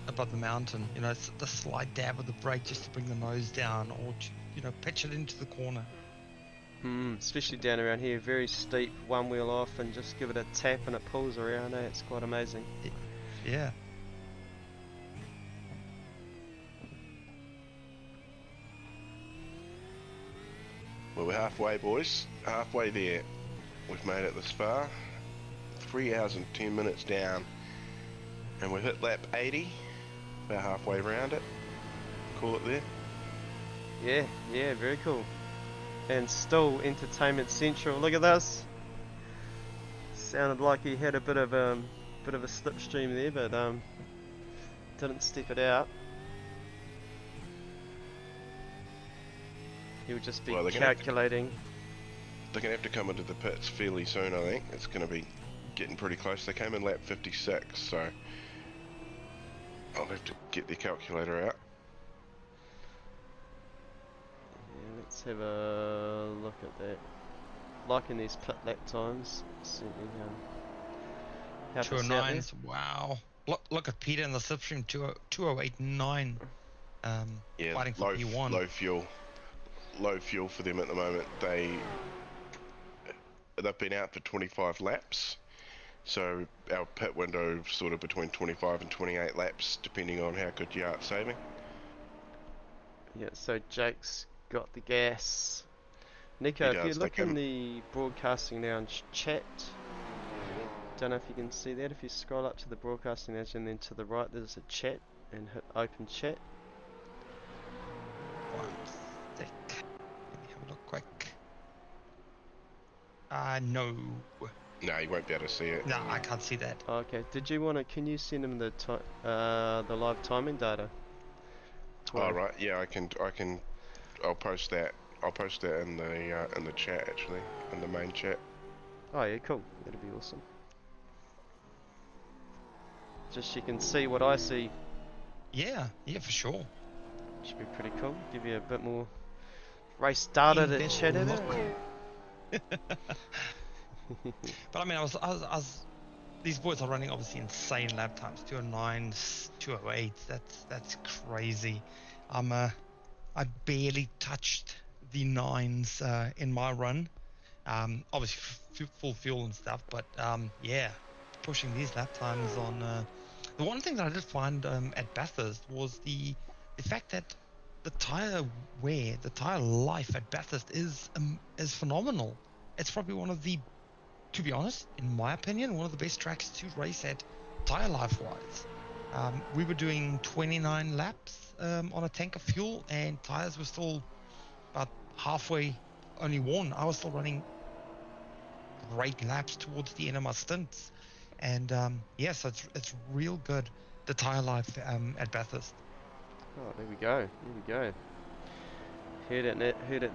J: above the mountain. You know, it's the slight dab of the brake just to bring the nose down, or to, you know, pitch it into the corner.
D: Especially down around here, very steep, one wheel off, and just give it a tap and it pulls around. It's quite amazing.
J: Yeah.
C: Well, we're halfway, boys. Halfway there. We've made it this far. 3 hours and 10 minutes down. And we've hit lap 80. About halfway around it. Call it there.
D: Yeah, very cool. And still Entertainment Central. Look at this. Sounded like he had a bit of a slipstream there, but didn't step it out. He'll just be calculating.
C: They're going to have to come into the pits fairly soon, I think. It's going to be getting pretty close. They came in lap 56, so I'll have to get their calculator out.
D: Yeah, let's have a look at that. Liking these pit lap times. Certainly,
J: 209s, wow. Look at Peter in the slipstream, 208.9.
C: Yeah,
J: fighting for P1.
C: Low fuel for them at the moment. They've been out for 25 laps, so our pit window sort of between 25 and 28 laps, depending on how good you are at saving.
D: Yeah, so Jake's got the gas. Nico, if you look in the broadcasting lounge chat, don't know if you can see that. If you scroll up to the broadcasting lounge and then to the right, there's a chat, and hit open chat.
J: Let me have a look quick. No.
C: No, you won't be able to see it.
J: No, I can't see that.
D: Okay. Did you want to? Can you send him the live timing data?
C: Oh right, yeah, I can. I'll post that. I'll post that in the chat actually, in the main chat.
D: Oh yeah, cool. That'd be awesome. Just so you can see what I see.
J: Yeah, for sure.
D: Should be pretty cool. Give you a bit more race data to chat about.
J: But I mean, I was these boys are running obviously insane lap times, 209s, 208s. That's crazy. I barely touched the 9s in my run. Obviously full fuel and stuff, but yeah, pushing these lap times on. The one thing that I did find at Bathurst was the fact that the tire wear, the tire life at Bathurst is phenomenal. It's probably one of the, to be honest, in my opinion, one of the best tracks to race at tire life wise. We were doing 29 laps on a tank of fuel, and tires were still about halfway only worn. I was still running great laps towards the end of my stints, and yes, it's real good, the tire life at Bathurst.
D: Oh, there we go. Heard it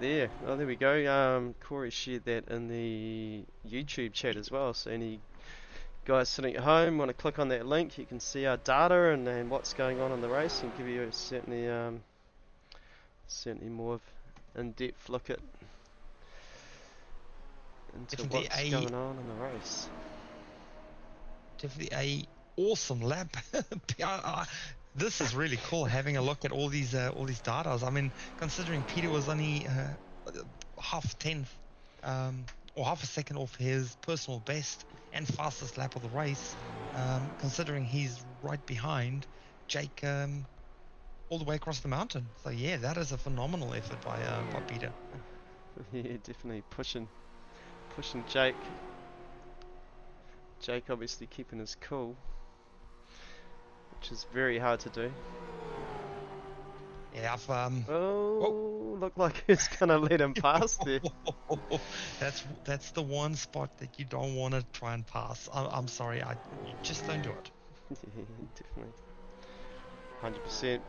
D: there. Oh, there we go. Corey shared that in the YouTube chat as well. So any guys sitting at home want to click on that link, you can see our data and what's going on in the race, and give you certainly more of in-depth look at into what's going on in the race.
J: Definitely a awesome lap. This is really cool, having a look at all these data. I mean, considering Peter was only half a tenth or half a second off his personal best and fastest lap of the race, considering he's right behind Jake all the way across the mountain. So yeah, that is a phenomenal effort by Peter.
D: Yeah, definitely pushing Jake. Jake obviously keeping his cool, which is very hard to do.
J: Yeah,
D: looked like he's gonna let him pass there.
J: That's the one spot that you don't want to try and pass. I'm sorry, you just don't do it.
D: Yeah, definitely, 100%.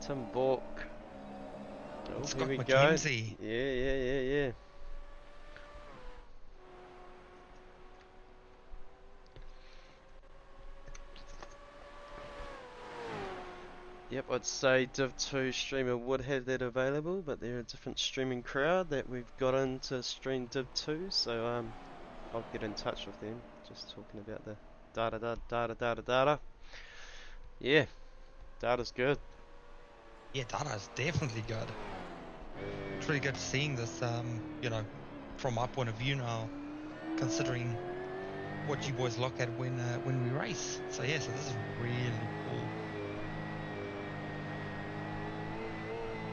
D: Tim Bork. Oh,
J: Scott
D: here we
J: McKenzie.
D: Go. Yeah. Yep, I'd say Div 2 streamer would have that available, but they're a different streaming crowd that we've got in to stream Div 2, so I'll get in touch with them. Just talking about the data. Yeah, data's good.
J: Yeah, data is definitely good. It's really good seeing this, you know, from my point of view now, considering what you boys look at when we race. So yeah, so this is really cool.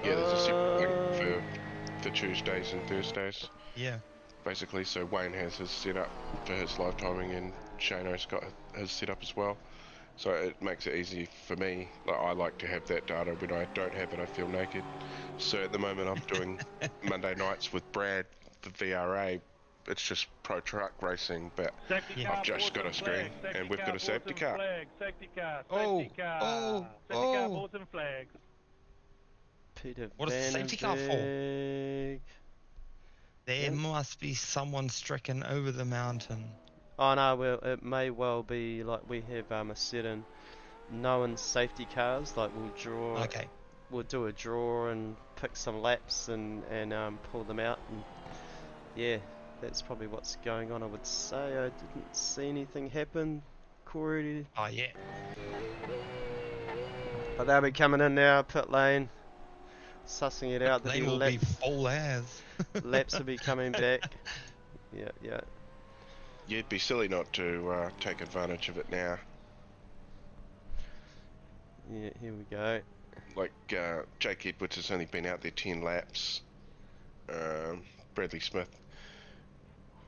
C: Yeah, there's a separate link for Tuesdays and Thursdays.
J: Yeah.
C: Basically, so Wayne has his set up for his live timing, and Shano's got his set up as well. So it makes it easy for me. Like, I like to have that data. When I don't have it, I feel naked. So at the moment, I'm doing Monday nights with Brad for VRA. It's just pro truck racing, but I've just got a screen, and we've got a safety car.
A: Safety car,
J: Oh,
A: safety car,
J: oh,
A: safety car,
J: oh.
A: boards and flags.
D: Peter
J: What is the safety car for?
D: Vandenberg.
J: There
D: Yep.
J: must be someone stricken over the mountain.
D: Oh no, well, it may well be like we have a certain known safety cars, like we'll draw,
J: Okay.
D: we'll do a draw and pick some laps and pull them out, and yeah, that's probably what's going on. I would say I didn't see anything happen, Corey,
J: Oh yeah.
D: but they'll be coming in now, pit lane, sussing it out.
J: Lane will be full as.
D: Laps will be coming back. Yeah.
C: You'd be silly not to take advantage of it now.
D: Yeah, here we go.
C: Like, Jake Edwards has only been out there 10 laps. Bradley Smith,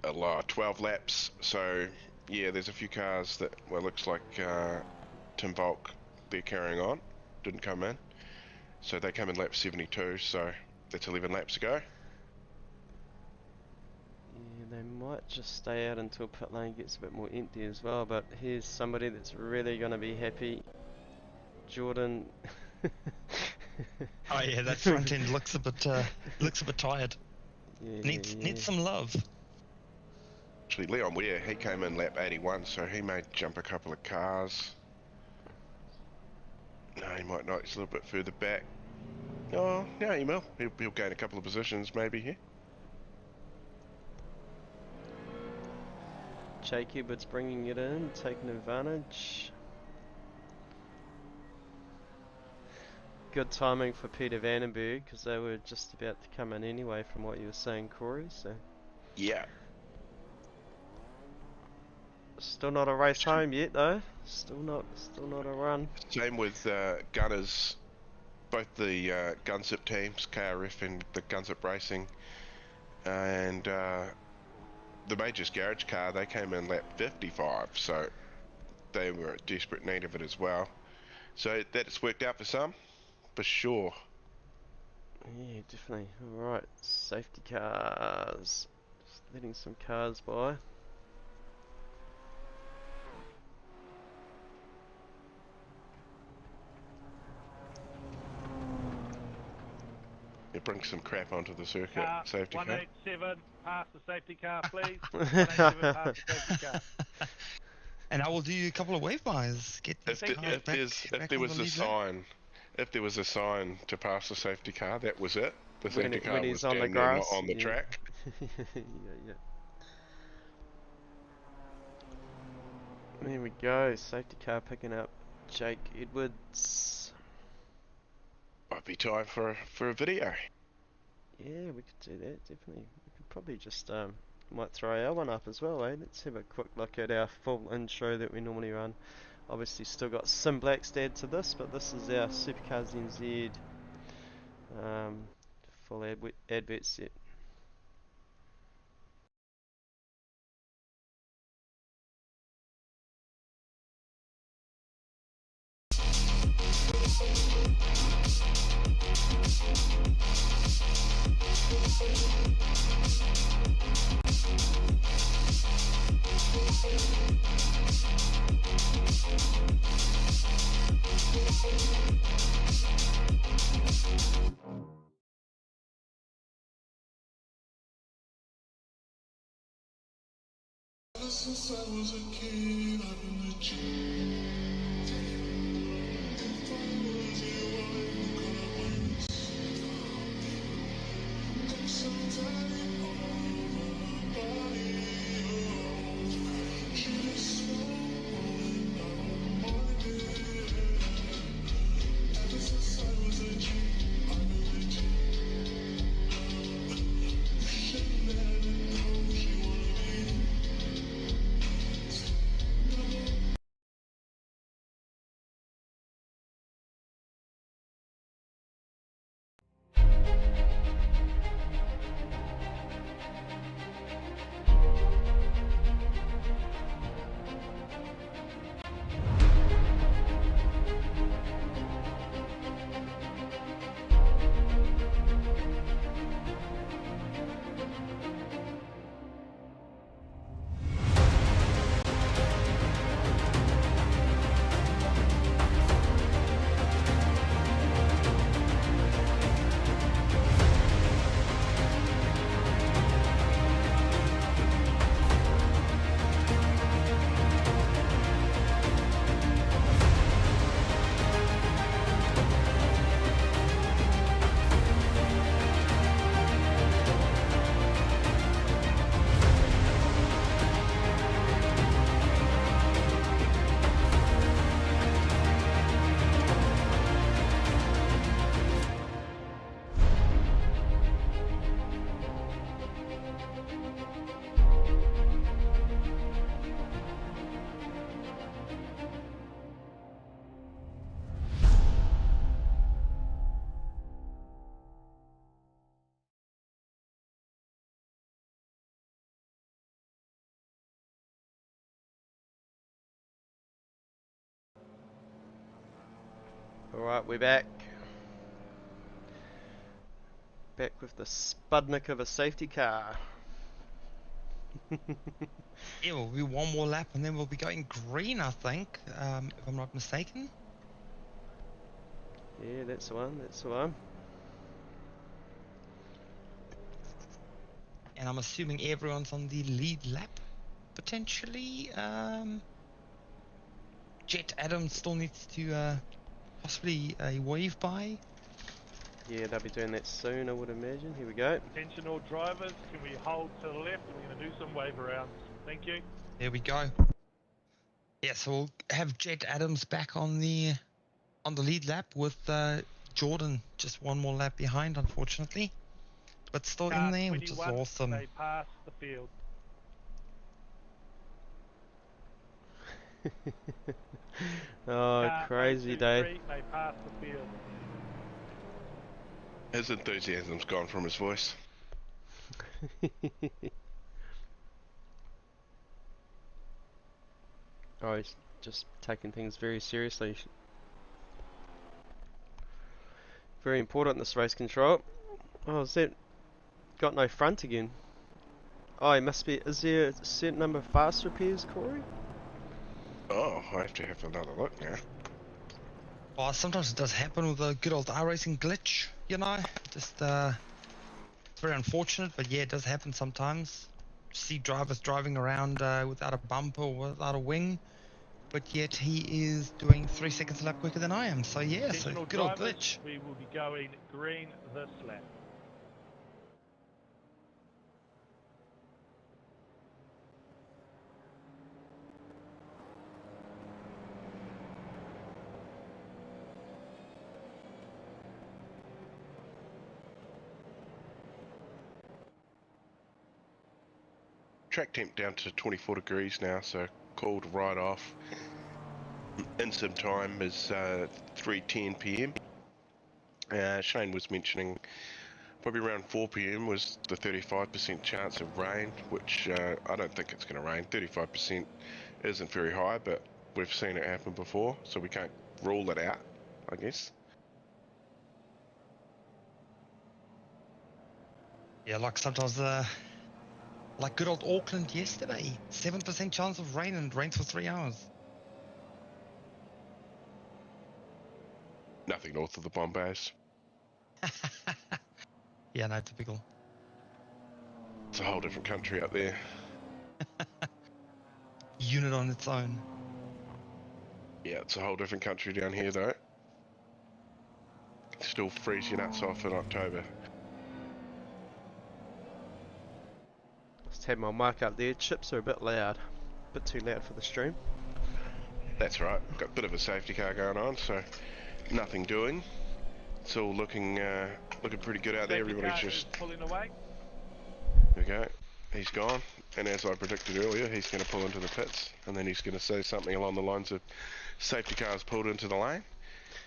C: 12 laps. So, yeah, there's a few cars that, well, looks like Tim Volk, they're carrying on. Didn't come in. So they come in lap 72, so that's 11 laps ago.
D: Yeah, they might just stay out until pit lane gets a bit more empty as well, but here's somebody that's really going to be happy. Jordan.
J: Oh yeah, that front end looks a bit tired.
D: Yeah,
J: Needs some love.
C: Actually, Leon Weir, he came in lap 81, so he may jump a couple of cars. No, he might not. He's a little bit further back. Oh, yeah, he will. He'll gain a couple of positions maybe here.
D: Jake Edwards bringing it in, taking advantage. Good timing for Peter Vandenberg, because they were just about to come in anyway from what you were saying, Corey, so...
C: Yeah.
D: Still not a race home yet though. Still not a run.
C: Same with Gunners, both the Gunsip teams, KRF and the Gunsip Racing, and the Majors Garage car, they came in lap 55, so they were in desperate need of it as well. So that's worked out for some, for sure.
D: Yeah, definitely. Alright, safety cars. Just letting some cars by.
C: It brings some crap onto the circuit, safety car.
A: 187, pass the safety car, please. 187, pass the safety car.
J: And I will do you a couple of wave bars.
C: If there was a sign to pass the safety car, that was it. The safety car was
D: on the
C: down
D: grass,
C: on the track.
D: yeah. There we go, safety car picking up Jake Edwards.
C: Might be time for a video.
D: Yeah, we could do that, definitely. We could probably just might throw our one up as well, eh? Let's have a quick look at our full intro that we normally run. Obviously still got SimBlacks to add to this, but this is our Supercars NZ full advert set.
L: Since I was a kid, I've been a G. If I was you,
D: Alright, we're back. Back with the Spudnik of a safety car.
J: Yeah, we'll be one more lap and then we'll be going green, I think, if I'm not mistaken.
D: Yeah, that's the one, that's the one.
J: And I'm assuming everyone's on the lead lap, potentially. Jet Adams still needs to possibly wave by.
D: Yeah, they'll be doing that soon, I would imagine. Here we go.
A: Attention all drivers, can we hold to the left? We're going to do some wave arounds. Thank you.
J: There we go. Yeah, so we'll have Jet Adams back on the lead lap with Jordan just one more lap behind, unfortunately, but still in there, which is awesome.
A: They pass the field.
D: Oh, crazy day.
A: They pass the field.
C: His enthusiasm's gone from his voice.
D: Oh, he's just taking things very seriously. Very important, this race control. Oh, is that got no front again? Oh, he must be. Is there a certain number of fast repairs, Corey?
C: Oh, I have to have another look now.
J: Well, sometimes it does happen with a good old iRacing glitch, you know. Just it's very unfortunate, but yeah, it does happen sometimes. See drivers driving around without a bumper or without a wing, but yet he is doing 3 seconds a lap quicker than I am. So yeah, so good old glitch.
A: We will be going green this lap.
C: Track temp down to 24 degrees now, so cooled right off. In some time is 3:10 p.m. Shane was mentioning probably around 4 p.m. was the 35% chance of rain, which I don't think it's going to rain. 35% isn't very high, but we've seen it happen before, so we can't rule it out, I guess.
J: Yeah, like sometimes like good old Auckland yesterday, 7% chance of rain and it rains for 3 hours.
C: Nothing north of the Bombays.
J: Yeah, no, typical.
C: It's a whole different country up there.
J: Unit on its own.
C: Yeah, it's a whole different country down here though. Still freeze your nuts off in October.
D: Just had my mic up there. Chips are a bit loud. A bit too loud for the stream.
C: That's right. Got a bit of a safety car going on, so nothing doing. It's all looking pretty good out there. Everybody's just
A: pulling away.
C: There we go. He's gone, and as I predicted earlier, he's going to pull into the pits, and then he's going to say something along the lines of safety cars pulled into the lane.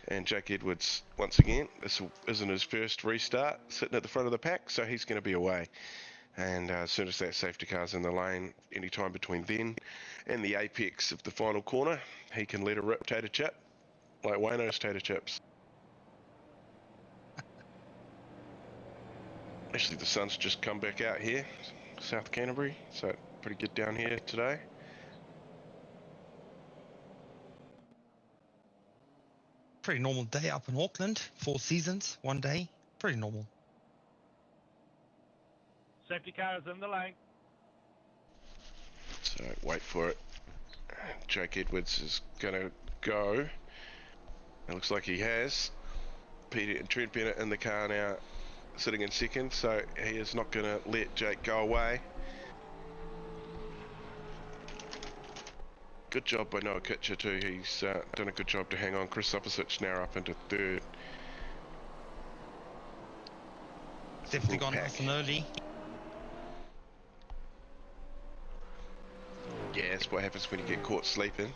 C: And Jack Edwards, once again, this isn't his first restart, sitting at the front of the pack, so he's going to be away. And as soon as that safety car's in the lane, any time between then and the apex of the final corner, he can let a rip tater chip, like Wayno's tater chips. Actually, the sun's just come back out here, South Canterbury, so pretty good down here today.
J: Pretty normal day up in Auckland. 4 seasons, 1 day. Pretty normal.
A: Safety car is in the lane.
C: So wait for it. Jake Edwards is going to go. It looks like he has. Trent Bennett in the car now, sitting in second, so he is not going to let Jake go away. Good job by Noah Kitcher too. He's done a good job to hang on. Chris Opposite now up into third.
J: Definitely gone off and early.
C: Yeah, that's what happens when you get caught sleeping.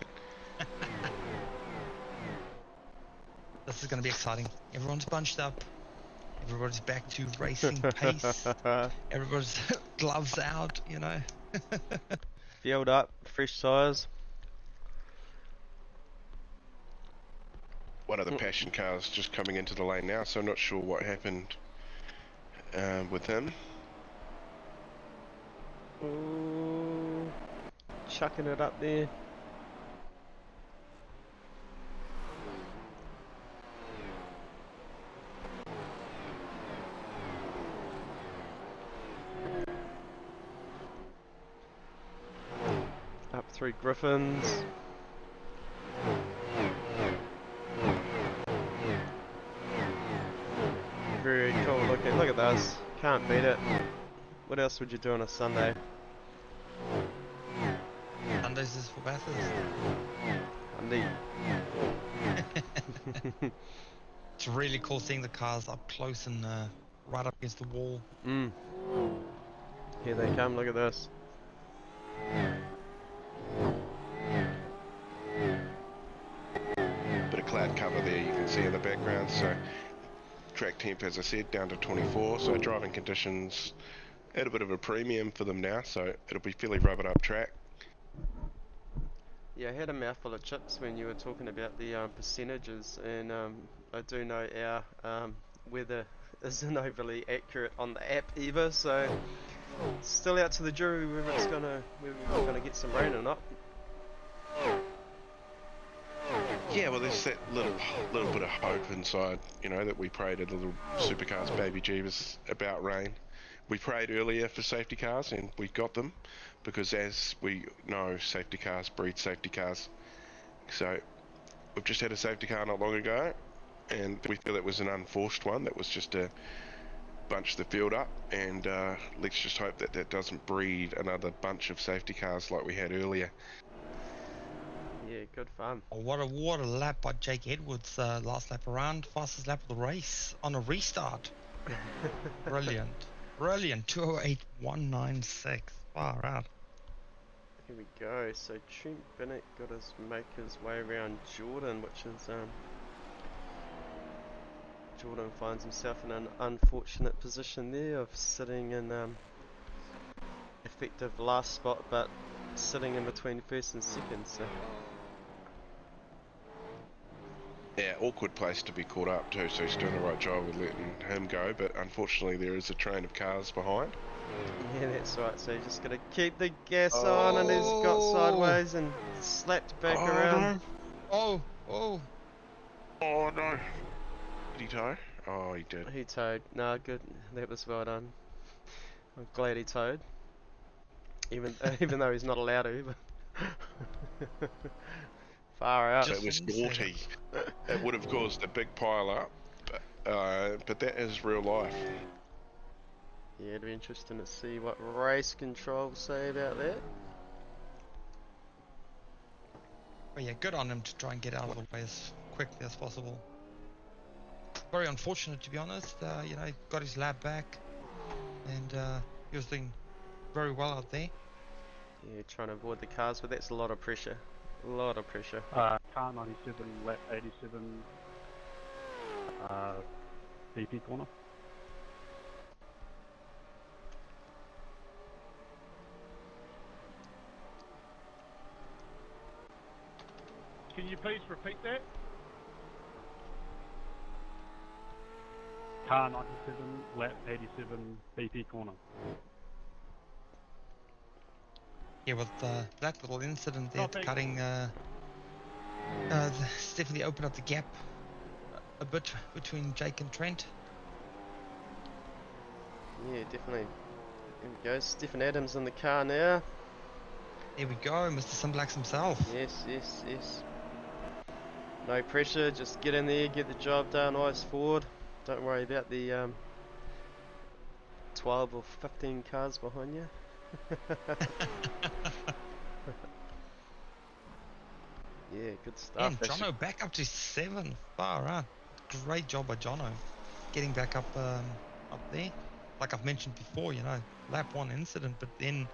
J: This is going to be exciting. Everyone's bunched up. Everybody's back to racing pace. Everybody's gloves out, you know.
D: Fueled up, fresh tyres.
C: one of the passion cars just coming into the lane now, so I'm not sure what happened with him.
D: Ooh, chucking it up there. Up through Griffins. Very cool looking. Look at those. Can't beat it. What else would you do on a Sunday?
J: Sundays is for Bathurst.
D: Indeed.
J: It's really cool seeing the cars up close and right up against the wall.
D: Mm. Here they come, look at this.
C: Bit of cloud cover there you can see in the background, so track temp, as I said, down to 24, so driving conditions at a bit of a premium for them now, so it'll be fairly rubbered up track.
D: Yeah, I had a mouthful of chips when you were talking about the percentages, and I do know our weather isn't overly accurate on the app either, so it's still out to the jury whether we're gonna get some rain or not.
C: Yeah, well, there's that little bit of hope inside, you know, that we prayed at the little supercars baby Jeebus about rain. We prayed earlier for safety cars and we got them, because as we know, safety cars breed safety cars. So we've just had a safety car not long ago, and we feel it was an unforced one. That was just to bunch the field up, and let's just hope that that doesn't breed another bunch of safety cars like we had earlier.
D: Yeah, good fun.
J: Oh, what a lap by Jake Edwards, last lap around, fastest lap of the race on a restart. Brilliant. Brilliant. 208.196. Far out.
D: Here we go. So Trent Bennett got make his way around Jordan, which is Jordan finds himself in an unfortunate position there of sitting in effective last spot, but sitting in between first and second. So
C: Yeah, awkward place to be caught up too, so he's doing the right job with letting him go, but unfortunately there is a train of cars behind.
D: yeah, that's right. So you just got to keep the gas on, and he's got sideways and slapped back around.
J: No.
C: Oh no. Did he tow? Oh, he did.
D: He towed. No, good. That was well done. I'm glad he towed. Even though he's not allowed to. But far out.
C: It was naughty. It would have caused a big pile up, but that is real life.
D: Yeah, it'd be interesting to see what race control say about that.
J: But yeah, good on him to try and get out of the way as quickly as possible. Very unfortunate, to be honest. You know, he got his lap back, and he was doing very well out there.
D: Yeah, trying to avoid the cars, but that's a lot of pressure. A lot of pressure.
F: Car 97, lap 87, BP corner.
A: Can you please repeat that?
F: Car 97, lap 87, BP corner.
J: Yeah, with that little incident there,
A: Copy.
J: cutting, it's definitely opened up the gap a bit between Jake and Trent.
D: Yeah, definitely. There we go. Stephen Adams in the car now.
J: There we go, Mr. SimBlacks himself.
D: Yes. No pressure, just get in there, get the job done, eyes forward. Don't worry about the 12 or 15 cars behind you. Yeah, good stuff.
J: And Jono back up to 7. Far out. Great job by Jono. Getting back up up there. Like I've mentioned before, you know, lap 1 incident, but then,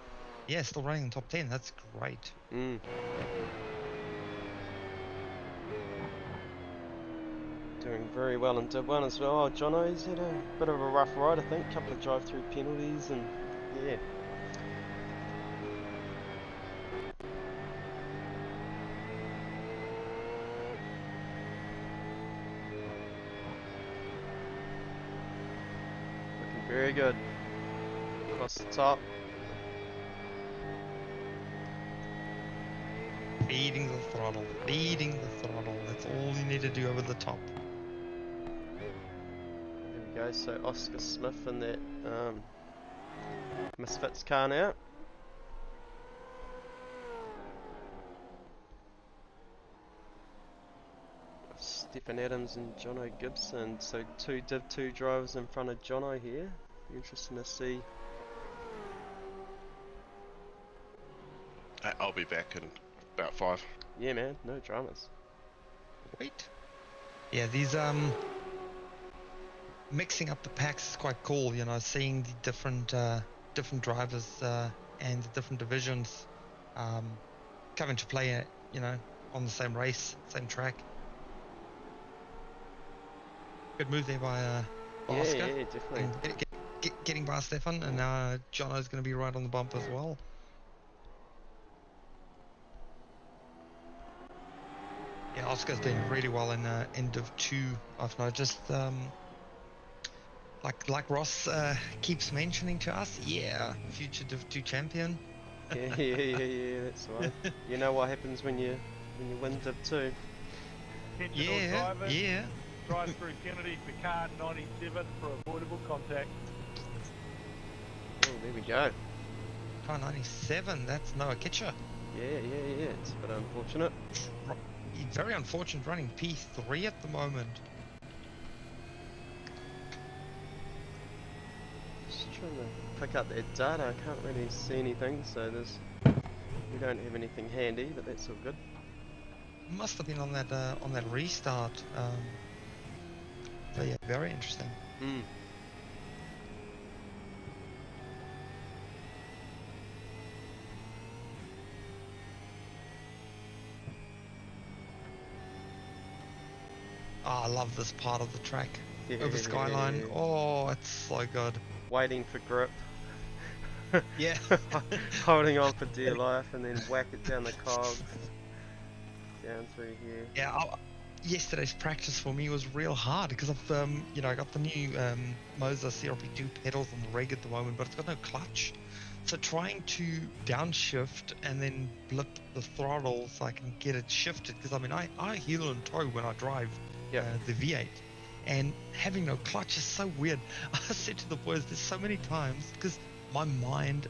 J: yeah, still running in top 10. That's great.
D: Mm. Doing very well in Div 1 as well. Oh, Jono's had a bit of a rough ride, I think. Couple of drive-through penalties, and yeah. Very good. Across the top.
J: Feeding the throttle, feeding the throttle. That's all you need to do over the top.
D: There we go. So Oscar Smith in that Misfits car now. Stephen Adams and Jono Gibson. So two Div 2 drivers in front of Jono here. Interesting to see.
C: I'll be back in about 5.
D: Yeah, man, no dramas.
J: Wait. Yeah, these mixing up the packs is quite cool. You know, seeing the different drivers and the different divisions coming to play. You know, on the same race, same track. Good move there by Oscar.
D: Yeah, definitely.
J: Getting by Stefan, and now Jono's going to be right on the bump as well. Yeah, Oscar's doing really well in Div 2. I've noticed. Like Ross keeps mentioning to us, yeah, future Div 2 champion.
D: Yeah, that's right. You know what happens when you win Div 2.
J: Yeah.
A: Drive through penalties for car 97 for avoidable contact.
D: Oh, there we go.
J: Car 97, that's no catcher.
D: Yeah, it's a bit unfortunate.
J: Very unfortunate, running P3 at the moment.
D: Just trying to pick up that data, I can't really see anything, so we don't have anything handy, but that's all good.
J: Must have been on that restart. But yeah, very interesting. Oh, I love this part of the track. Over Skyline. Oh, it's so good.
D: Waiting for grip.
J: Yeah.
D: Holding on for dear life and then whack it down the cogs. Down through here.
J: Yeah, yesterday's practice for me was real hard because I've, I got the new Moza CRP2 pedals on the rig at the moment, but it's got no clutch. So trying to downshift and then blip the throttle so I can get it shifted, because I mean, I heel and toe when I drive the V8, and having no clutch is so weird. I said to the boys, there's so many times, because my mind,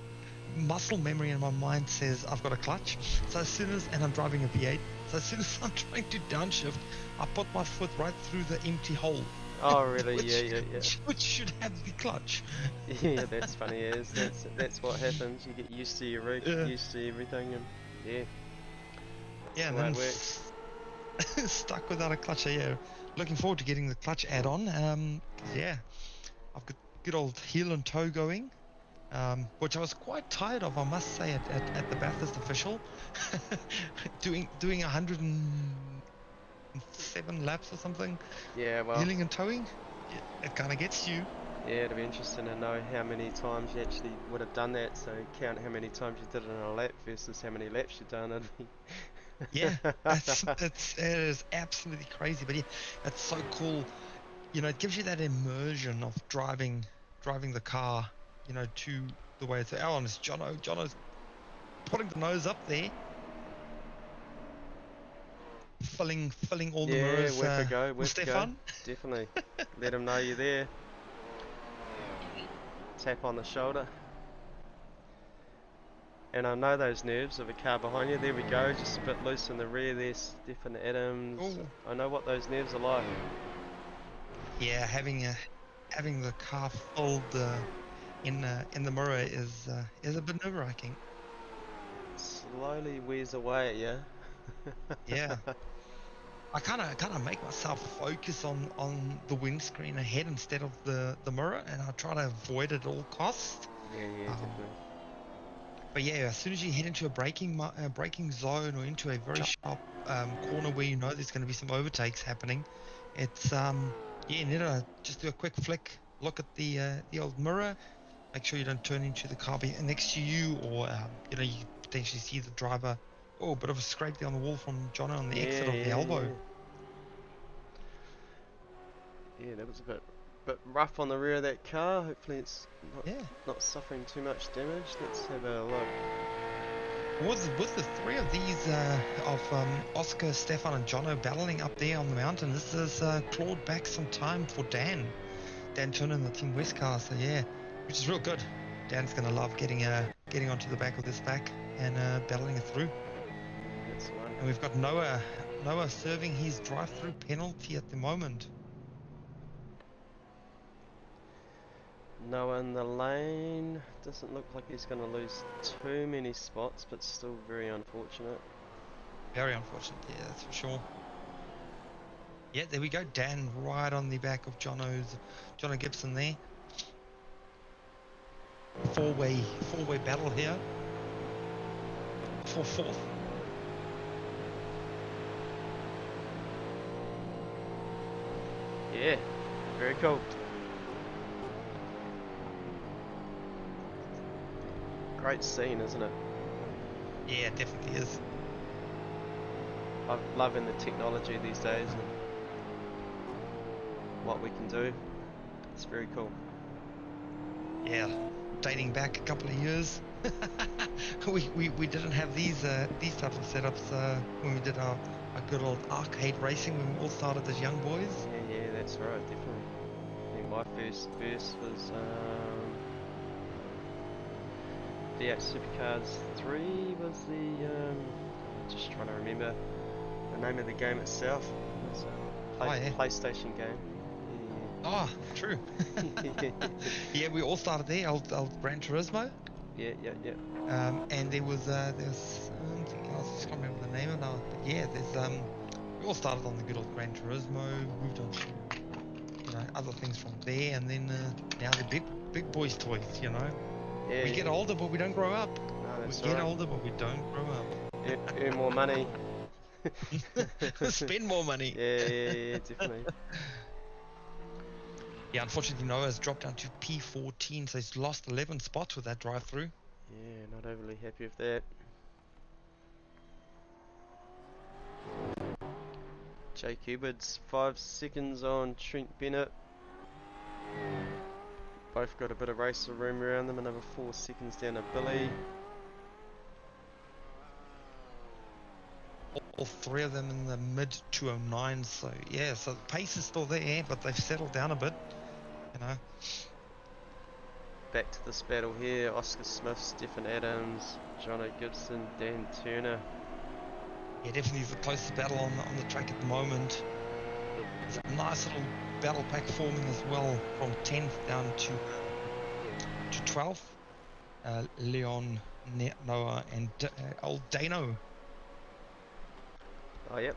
J: muscle memory in my mind says I've got a clutch, so as soon as, and I'm driving a V8, so as soon as I'm trying to downshift, I put my foot right through the empty hole.
D: Oh really? Yeah.
J: Which should have the clutch.
D: Yeah, that's funny. Is that's what happens. You get used to your rig, used to everything, and
J: yeah, and then works. Stuck without a clutch. Yeah, looking forward to getting the clutch add-on. Yeah, I've got good old heel and toe going, which I was quite tired of, I must say, at the Bathurst official, doing 107 laps or something.
D: Yeah, well,
J: heeling and towing, it kind of gets you.
D: Yeah, it'll be interesting to know how many times you actually would have done that. So count how many times you did it in a lap versus how many laps you've done.
J: Yeah, it is absolutely crazy, but yeah, it's so cool. You know, it gives you that immersion of driving the car, you know, to the way it's. Oh, and it's Jono's putting the nose up there, filling all the mirrors.
D: Yeah, worth a go,
J: with Stefan.
D: Definitely, let him know you're there. Tap on the shoulder. And I know those nerves of a car behind you. There we go, just a bit loose in the rear there, Stephen Adams.
J: Ooh.
D: I know what those nerves are like.
J: Yeah, having the car filled in the mirror is a bit nerve-wracking.
D: Slowly wears away at you.
J: Yeah. I kind of make myself focus on the windscreen ahead instead of the mirror, and I try to avoid it at all costs.
D: Yeah, definitely.
J: But yeah, as soon as you head into a braking zone or into a very sharp corner where you know there's going to be some overtakes happening, it's you need to just do a quick flick, look at the old mirror, make sure you don't turn into the car next to you, or you potentially see the driver. Oh, a bit of a scrape there on the wall from Jono on the exit of the elbow.
D: Yeah, that was a bit bit rough on the rear of that car. Hopefully it's
J: Yeah.
D: not suffering too much damage. Let's have a look.
J: With the three of these Oscar, Stefan, and Jono battling up there on the mountain, this has clawed back some time for Dan Turner in the Team West car. So yeah, which is real good. Dan's gonna love getting onto the back of this back and battling it through.
D: That's the one.
J: And we've got Noah serving his drive-through penalty at the moment.
D: Noah in the lane. Doesn't look like he's going to lose too many spots, but still very unfortunate.
J: Very unfortunate, yeah, that's for sure. Yeah, there we go. Dan right on the back of Jono Gibson there. Four-way battle here for fourth.
D: Yeah, very cool. Great scene, isn't it?
J: Yeah, it definitely is.
D: I'm loving the technology these days and what we can do. It's very cool.
J: Yeah, dating back a couple of years, we didn't have these types of setups when we did our good old arcade racing when we all started as young boys.
D: Yeah, that's right, definitely. I think my first was V8 Supercars 3 was the, just trying to remember the name of the game itself. It was a PlayStation game.
J: Oh, true. Yeah, we all started there, old Gran Turismo.
D: Yeah.
J: And there was something else, I just can't remember the name of it now. But yeah, we all started on the good old Gran Turismo, moved on to other things from there, and then now the big boys toys,
D: Yeah,
J: we get older, but we don't grow up.
D: No, that's
J: we get
D: right.
J: older, but we don't grow up.
D: Earn more money.
J: Spend more money.
D: Yeah, definitely.
J: Yeah, unfortunately Noah's dropped down to P14, so he's lost 11 spots with that drive-through.
D: Yeah, not overly happy with that. Jake Edwards, 5 seconds on Trent Bennett. Both got a bit of racer room around them, another 4 seconds down to Billy.
J: All three of them in the mid 209s, so yeah, so the pace is still there, but they've settled down a bit,
D: Back to this battle here, Oscar Smith, Stephen Adams, Jono Gibson, Dan Turner.
J: Yeah, definitely the closest battle on the track at the moment. There's a nice little battle pack forming as well, from 10th down to 12th. Leon, Noah, and old Dano.
D: Oh, yep.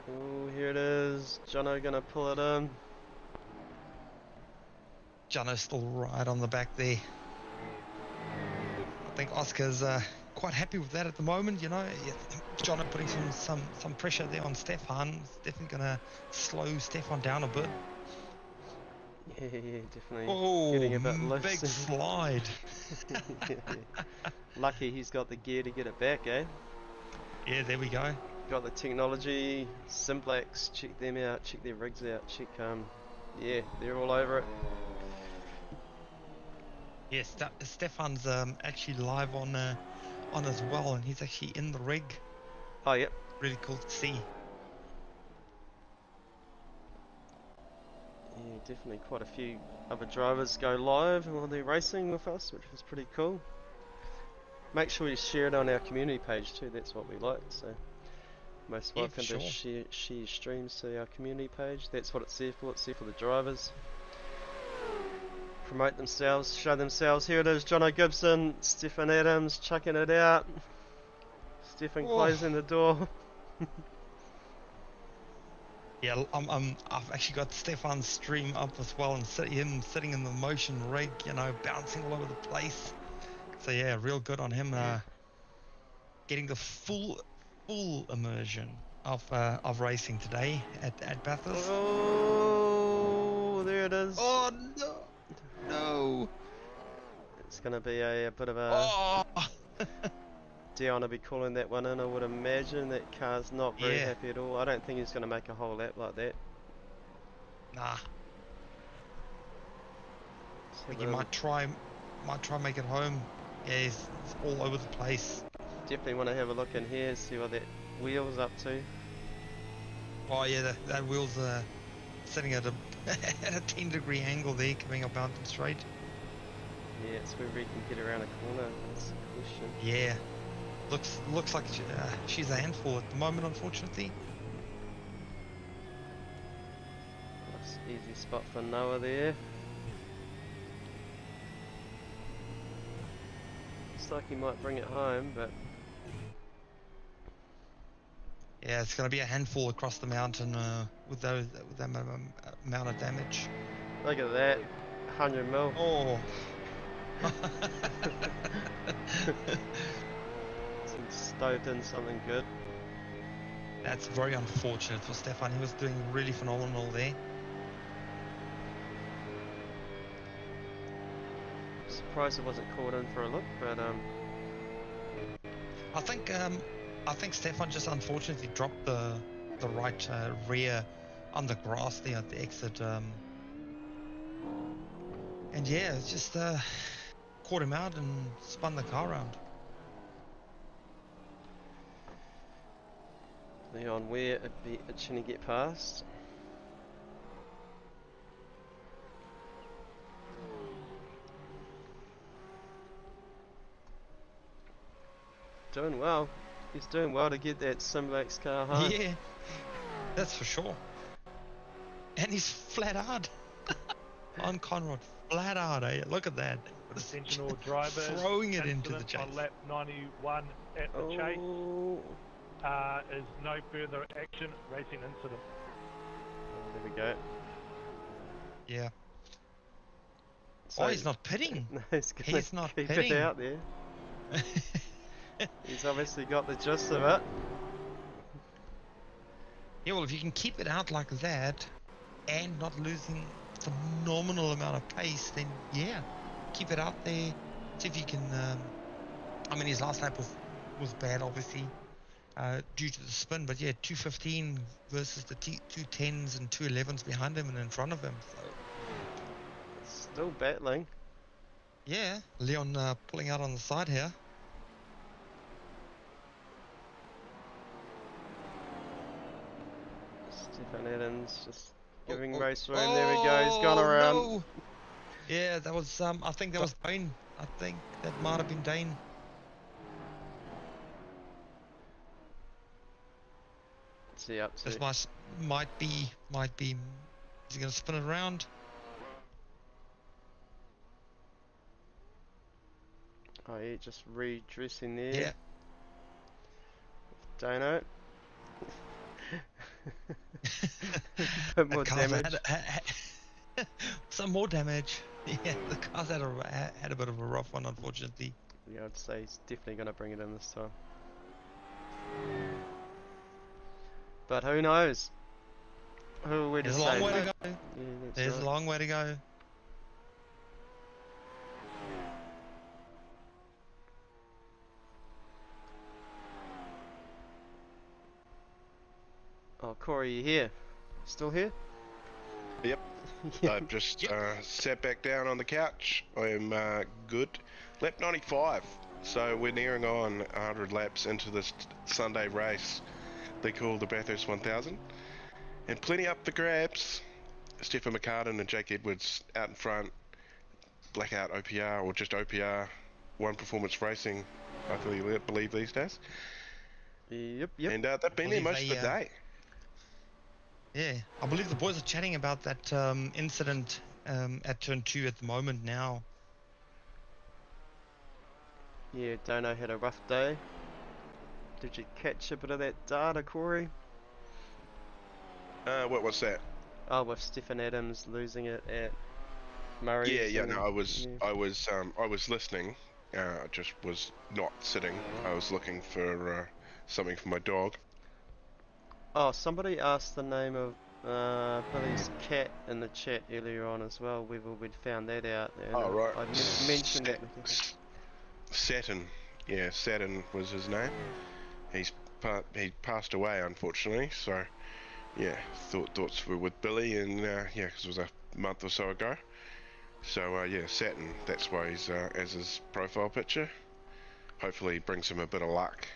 D: Oh, here it is. Jono gonna pull it in.
J: Jono's still right on the back there. I think Oscar's quite happy with that at the moment, Yeah, Jono putting some pressure there on Stefan. It's definitely gonna slow Stefan down a bit.
D: Yeah, definitely.
J: Oh,
D: getting a bit loose.
J: big slide.
D: Lucky he's got the gear to get it back, eh?
J: Yeah, there we go.
D: Got the technology. SimBlacks, check them out, check their rigs out, check, yeah, they're all over it.
J: Yeah, Stefan's actually live on as well, and he's actually in the rig.
D: Oh, yep.
J: Really cool to see.
D: Yeah, definitely quite a few other drivers go live while they're racing with us, which is pretty cool. Make sure you share it on our community page too, that's what we like, so most welcome to share streams to our community page. That's what it's there for, it's there for the drivers. Promote themselves, show themselves. Here it is, Jono Gibson, Stephen Adams chucking it out. Stephen closing the door.
J: Yeah, I've actually got Stefan's stream up as well, and him sitting in the motion rig, bouncing all over the place. So yeah, real good on him, getting the full immersion of racing today at Bathurst.
D: Oh, there it is.
J: Oh no!
D: It's gonna be a bit of a.
J: Oh!
D: Dion will be calling that one in, I would imagine. That car's not very
J: Yeah.
D: happy at all. I don't think he's going to make a whole lap like that.
J: Nah.
D: Let's
J: I think
D: have
J: he
D: a-
J: might try make it home. Yeah, he's all over the place.
D: Definitely want to have a look in here and see what that wheel's up to.
J: Oh yeah, that wheel's sitting at a at a 10-degree angle there, coming up Mountain Straight.
D: Yeah, it's where we can get around a corner. That's the question.
J: Yeah, looks like she's a handful at the moment, unfortunately.
D: Nice easy spot for Noah there. Looks like he might bring it home, but
J: Yeah, it's going to be a handful across the mountain with that amount of damage.
D: look at that, 100 mil.
J: Oh.
D: Stoked in something good.
J: That's very unfortunate for Stefan. He was doing really phenomenal there.
D: Surprised it wasn't caught in for a look, but
J: I think Stefan just unfortunately dropped the right rear on the grass there at the exit. And yeah, it's just caught him out and spun the car around.
D: Leon Ware would be itching to get past. Doing well. He's doing well to get that SimBlacks car home.
J: Yeah, that's for sure. And he's flat out on Conrad, flat out. Eh? Look at that.
A: Intentional drivers
J: throwing it into the
A: incident
J: chase.
A: on lap 91 at the chase. Is no further action. Racing incident.
D: There we go.
J: Yeah.
D: So
J: Oh, he's not pitting.
D: No, he's
J: not
D: keep
J: pitting.
D: it out there. He's obviously got the gist of it.
J: Yeah, well, if you can keep it out like that and not losing phenomenal amount of pace, then yeah, keep it out there. See if you can. I mean, his last lap was bad, obviously, due to the spin. But yeah, 2:15 versus the 2:10s and 2:11s behind him and in front of him. So
D: Still battling.
J: yeah, Leon pulling out on the side here.
D: Stefan Adams just giving race room. There we go. He's gone around.
J: No. Yeah, that was. I think that was Dane. I think that might have been Dane.
D: What's he up to?
J: This might be. Is he gonna spin it around?
D: Oh, yeah, just redressing there.
J: Yeah.
D: Dano. Bit more damage.
J: Some more damage. Yeah, the car's had a bit of a rough one, unfortunately.
D: Yeah, I'd say he's definitely going to bring it in this time. But who knows? Who are we to
J: There's a
D: say?
J: long way to go.
D: Yeah,
J: There's a long way to go.
D: Oh, Corey, you here? Still here?
C: Yep. I've just sat back down on the couch. I am good. Lap 95. So we're nearing on 100 laps into this Sunday race they call the Bathurst 1000. And plenty up for grabs. Stephen McCartan and Jake Edwards out in front. Blackout OPR, or just OPR, One Performance Racing, I believe these days.
D: Yep.
C: And they've been there most of the day.
J: Yeah, I believe the boys are chatting about that incident at turn 2 at the moment now.
D: Yeah, Dono had a rough day. Did you catch a bit of that data, Corey?
C: What's that?
D: Oh, with Stefan Adams losing it at Murray's.
C: Yeah, no, I was listening. I just was not sitting. I was looking for something for my dog.
D: Oh, somebody asked the name of Billy's cat in the chat earlier on as well, whether we'd found that out. And
C: Oh, right.
D: I mentioned that.
C: Saturn. Yeah, Saturn was his name. He passed away, unfortunately. So, yeah, thoughts were with Billy, and yeah, because it was a month or so ago. So yeah, Saturn. That's why he's as his profile picture. Hopefully, he brings him a bit of luck.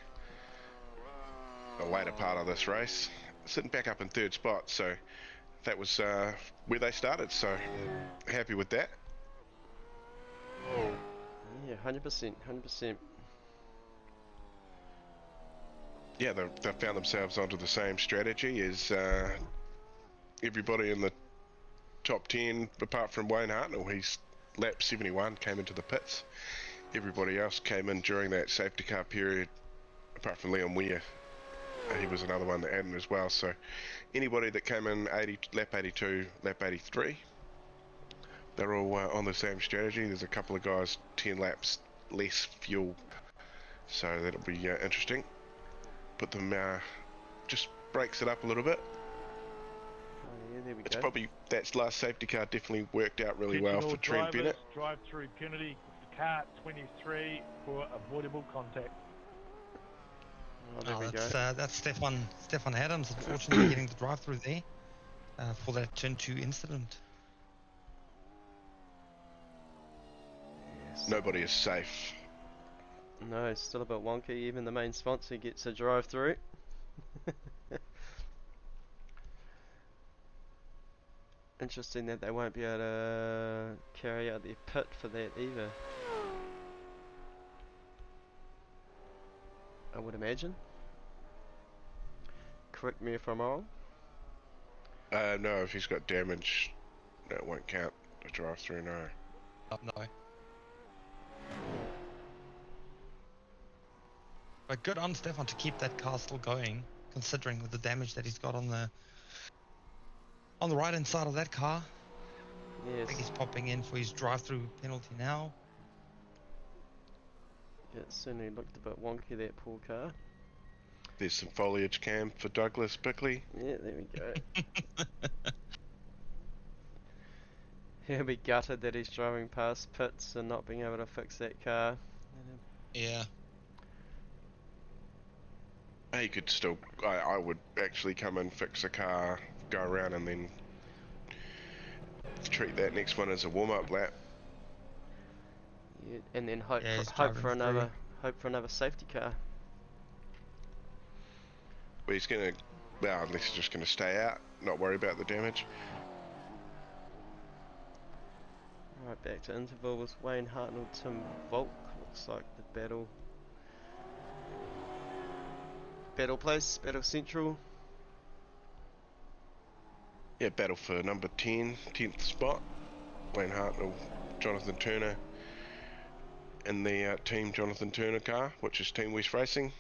C: The later part of this race, sitting back up in third spot. So that was where they started. So happy with that.
D: Yeah, 100%, 100%.
C: Yeah, they found themselves onto the same strategy as everybody in the top 10, apart from Wayne Hartnell. He's lap 71, came into the pits. Everybody else came in during that safety car period, apart from Leon Weir. He was another one that added as well. So anybody that came in lap 82, lap 83, they're all on the same strategy. There's a couple of guys 10 laps less fuel, so that'll be interesting. Put them, just breaks it up a little bit.
D: Oh yeah, there we
C: It's
D: go.
C: probably, that last safety car definitely worked out really well
A: Attention all
C: for Trent
A: drivers,
C: Bennett.
A: drive through penalty car 23 for avoidable contact.
D: Oh, there we go.
J: That's Stefan Adams, unfortunately getting the drive through there for that turn 2 incident.
D: Yes.
C: Nobody is safe.
D: No, it's still a bit wonky. Even the main sponsor gets a drive through. Interesting that they won't be able to carry out their pit for that either. I would imagine. Correct me if I'm wrong.
C: No, if he's got damage, no, it won't count the drive through, no.
J: No. But good on Stefan to keep that car still going, considering with the damage that he's got on the right hand side of that car.
D: Yes.
J: I think he's popping in for his drive-through penalty now.
D: Yeah, it certainly looked a bit wonky, that poor car.
C: There's some foliage cam for Douglas Bickley.
D: Yeah, there we go. He'll be gutted that he's driving past pits and not being able to fix that car.
J: Yeah.
C: He could still, I would actually come and fix a car, go around and then treat that next one as a warm-up lap.
D: Yeah, and then hope
J: Yeah, he's
D: for
J: driving
D: another safety car.
C: But he's gonna, well, unless he's just gonna stay out, not worry about the damage.
D: Right, back to interval with Wayne Hartnell, Tim Volk. Looks like the battle place, battle central.
C: Yeah, battle for number 10th spot. Wayne Hartnell, Jonathan Turner in the Team Jonathan Turner car, which is Team West Racing.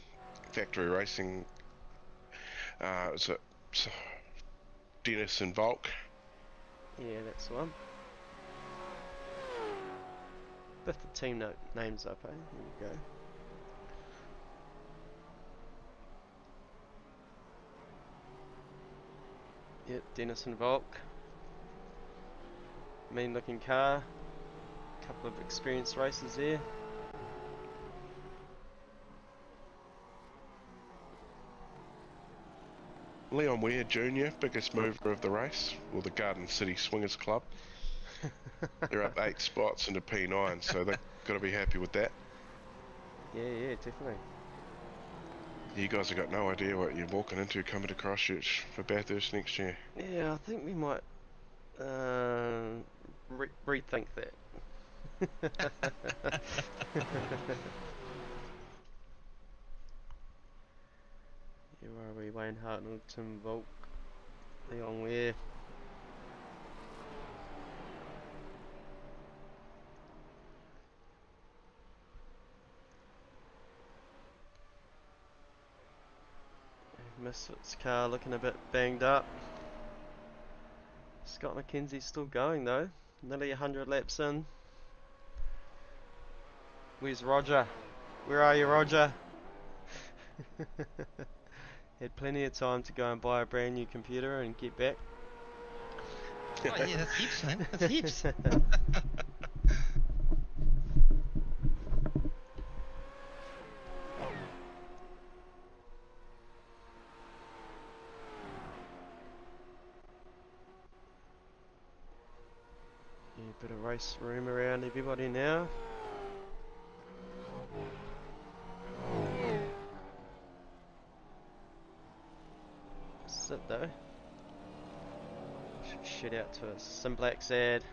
C: Factory Racing, is it Dennis and Volk?
D: Yeah, that's the one. Lift the team names up, eh? Here we go. Yep, Dennis and Volk. Mean looking car. Couple of experienced racers there.
C: Leon Weir Jr., biggest mover of the race, or the Garden City Swingers Club. They're up 8 spots into P9, so they've got to be happy with that.
D: Yeah, definitely.
C: You guys have got no idea what you're walking into coming to Christchurch for Bathurst next year.
D: Yeah, I think we might rethink that. Here are we, Wayne Hartnell, Tim Volk, Leon Weir. Misfits car looking a bit banged up. Scott McKenzie's still going though, nearly 100 laps in. Where's Roger? Where are you, Roger? Had plenty of time to go and buy a brand new computer and get back.
J: Oh yeah, that's heaps, man. That's heaps.
D: Bit of race room around everybody now. That's it though. Should shout out to a SimBlacks ad.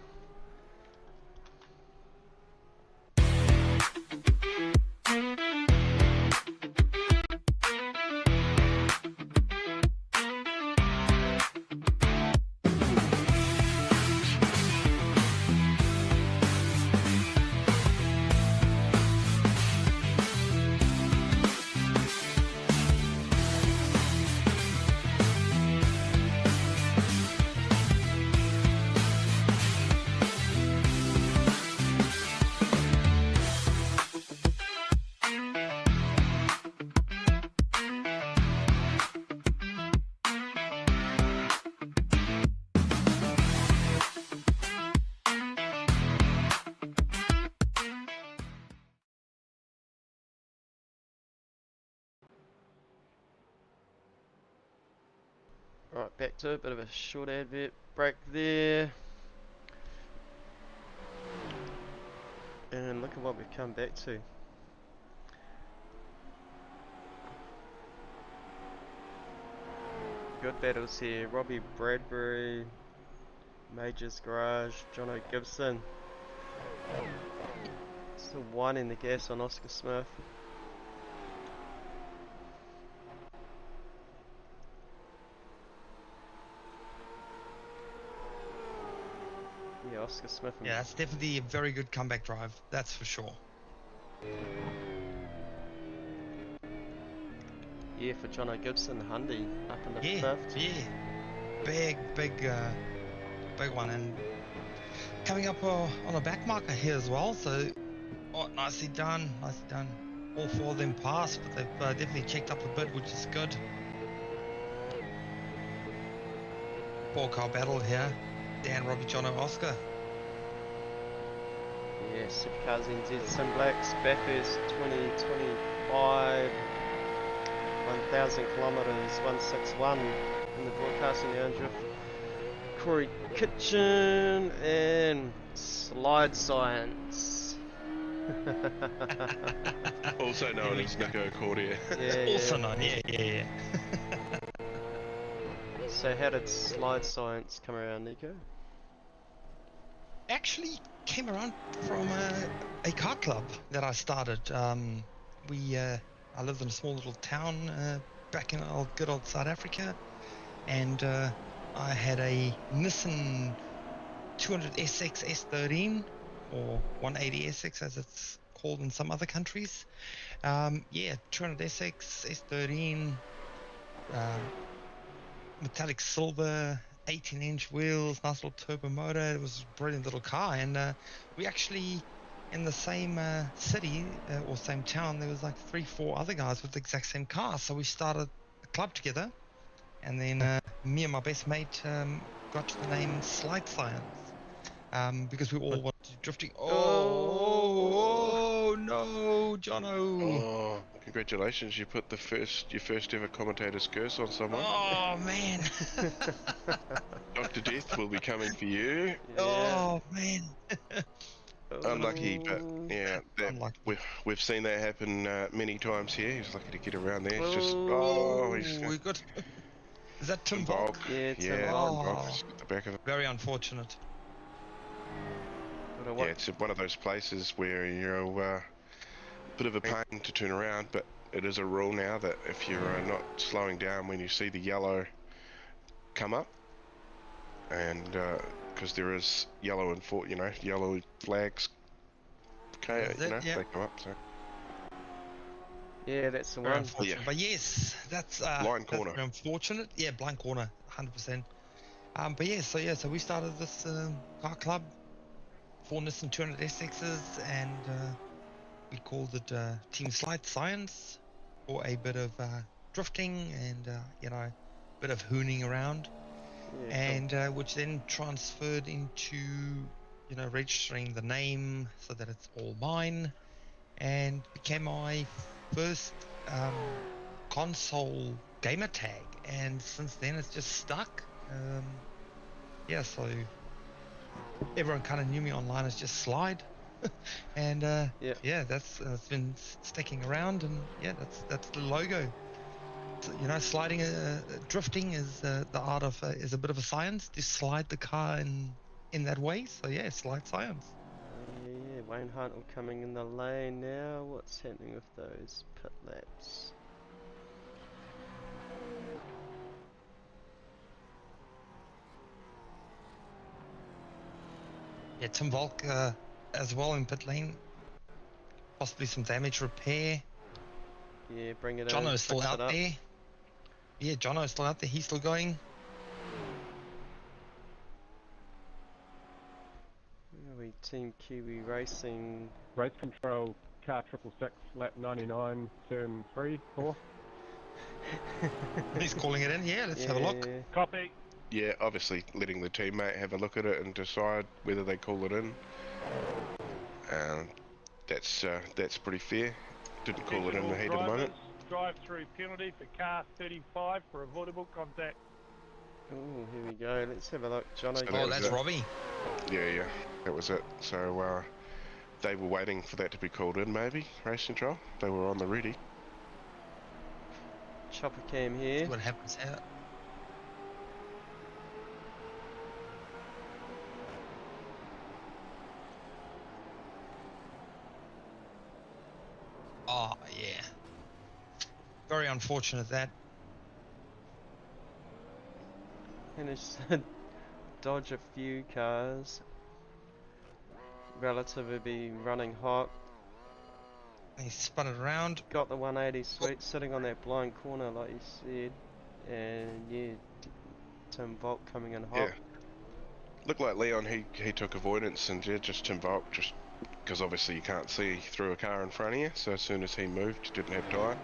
D: Right, back to a bit of a short advert break there. And look at what we've come back to. Good battles here. Robbie Bradbury, Majors Garage, Jono Gibson. Still winding the gas on Oscar Smith. Yeah, Oscar Smith.
J: Yeah, that's definitely a very good comeback drive. That's for sure.
D: Yeah, for Jono Gibson, Hundy up in the fifth.
J: Yeah, big one, and coming up on a back marker here as well. So, nicely done. All four of them passed, but they've definitely checked up a bit, which is good. 4-car battle here. Dan, Robbie, Jono, Oscar.
D: Yeah, Supercars NZ SimBlacks, Bathurst 2025, 1,000 kilometres, 161 in the broadcasting lounge with Corey Kitchen and Slide Science.
C: Also known as Nico Cordier.
D: Yeah,
J: also known, yeah.
D: So how did Slide Science come around, Nico?
J: Actually came around from a car club that I started. I lived in a small little town back in good old South Africa, and I had a Nissan 200SX S13, or 180SX as it's called in some other countries. 200SX S13, metallic silver, 18-inch wheels, nice little turbo motor. It was a brilliant little car, and we actually, in the same city or same town, there was like 3-4 other guys with the exact same car. So we started a club together, and then me and my best mate got to the name Slide Science because we all wanted to drifting. Oh no, Jono!
C: Oh, congratulations! You put your first ever commentator's curse on someone.
J: Oh man!
C: Dr. Death will be coming for you.
J: Yeah. Oh man!
C: Unlucky, but yeah, we've seen that happen many times here. He's lucky to get around there. It's just
J: we got. Is that Tim
C: Volk?
D: Yeah,
C: Tim Volk. At the back of it.
J: Very unfortunate.
C: Yeah, it's one of those places where you're a bit of a pain to turn around, but it is a rule now that if you're not slowing down when you see the yellow come up, and because there is yellow and yellow flags, okay, they come up. So
D: yeah, that's the one.
C: Yeah.
J: But yes, that's
C: blind corner.
J: That's unfortunate. Yeah, blind corner, 100%. But yeah, so we started this car club. 4 Nissan 200SXs, and we called it Team Slide Science for a bit of drifting and a bit of hooning around, and which then transferred into registering the name so that it's all mine, and became my first console gamer tag, and since then it's just stuck. So everyone kind of knew me online as just Slide, and yeah, that's it's been sticking around, and yeah, that's the logo. So, you know, sliding, drifting is the art of is a bit of a science. Just slide the car in that way. So yeah, slide science.
D: Yeah, Wayne Hunt coming in the lane now. What's happening with those pit laps?
J: Yeah, Tim Volk as well in pit lane. Possibly some damage repair.
D: Yeah, bring it in.
J: Jono's still
D: fix
J: out
D: it up.
J: there. Yeah, Jono's still out there. He's still going.
D: Where are we? Team Kiwi Racing.
E: Race control, car 666, lap 99, turn 3, 4.
J: He's calling it in. Yeah, let's have a look.
D: Yeah.
A: Copy.
C: Yeah, obviously letting the teammate have a look at it and decide whether they call it in. That's pretty fair. Didn't call it in the heat of the moment.
A: Drive-through penalty for car 35 for avoidable contact.
D: Oh, here we go. Let's have a look. Jono.
C: So
J: Oh, that's Robbie.
C: Yeah, that was it. So they were waiting for that to be called in, maybe, race control. They were on the ready.
D: Chopper cam here.
J: See what happens here. Oh, yeah. Very unfortunate that.
D: Managed to dodge a few cars. Relatively be running hot.
J: He spun it around.
D: Got the 180 sweet sitting on that blind corner like you said. And yeah, Tim Volk coming in hot.
C: Yeah. Looked like Leon, he took avoidance, and yeah, just Tim Volk, just because obviously you can't see through a car in front of you, so as soon as he moved, didn't have time.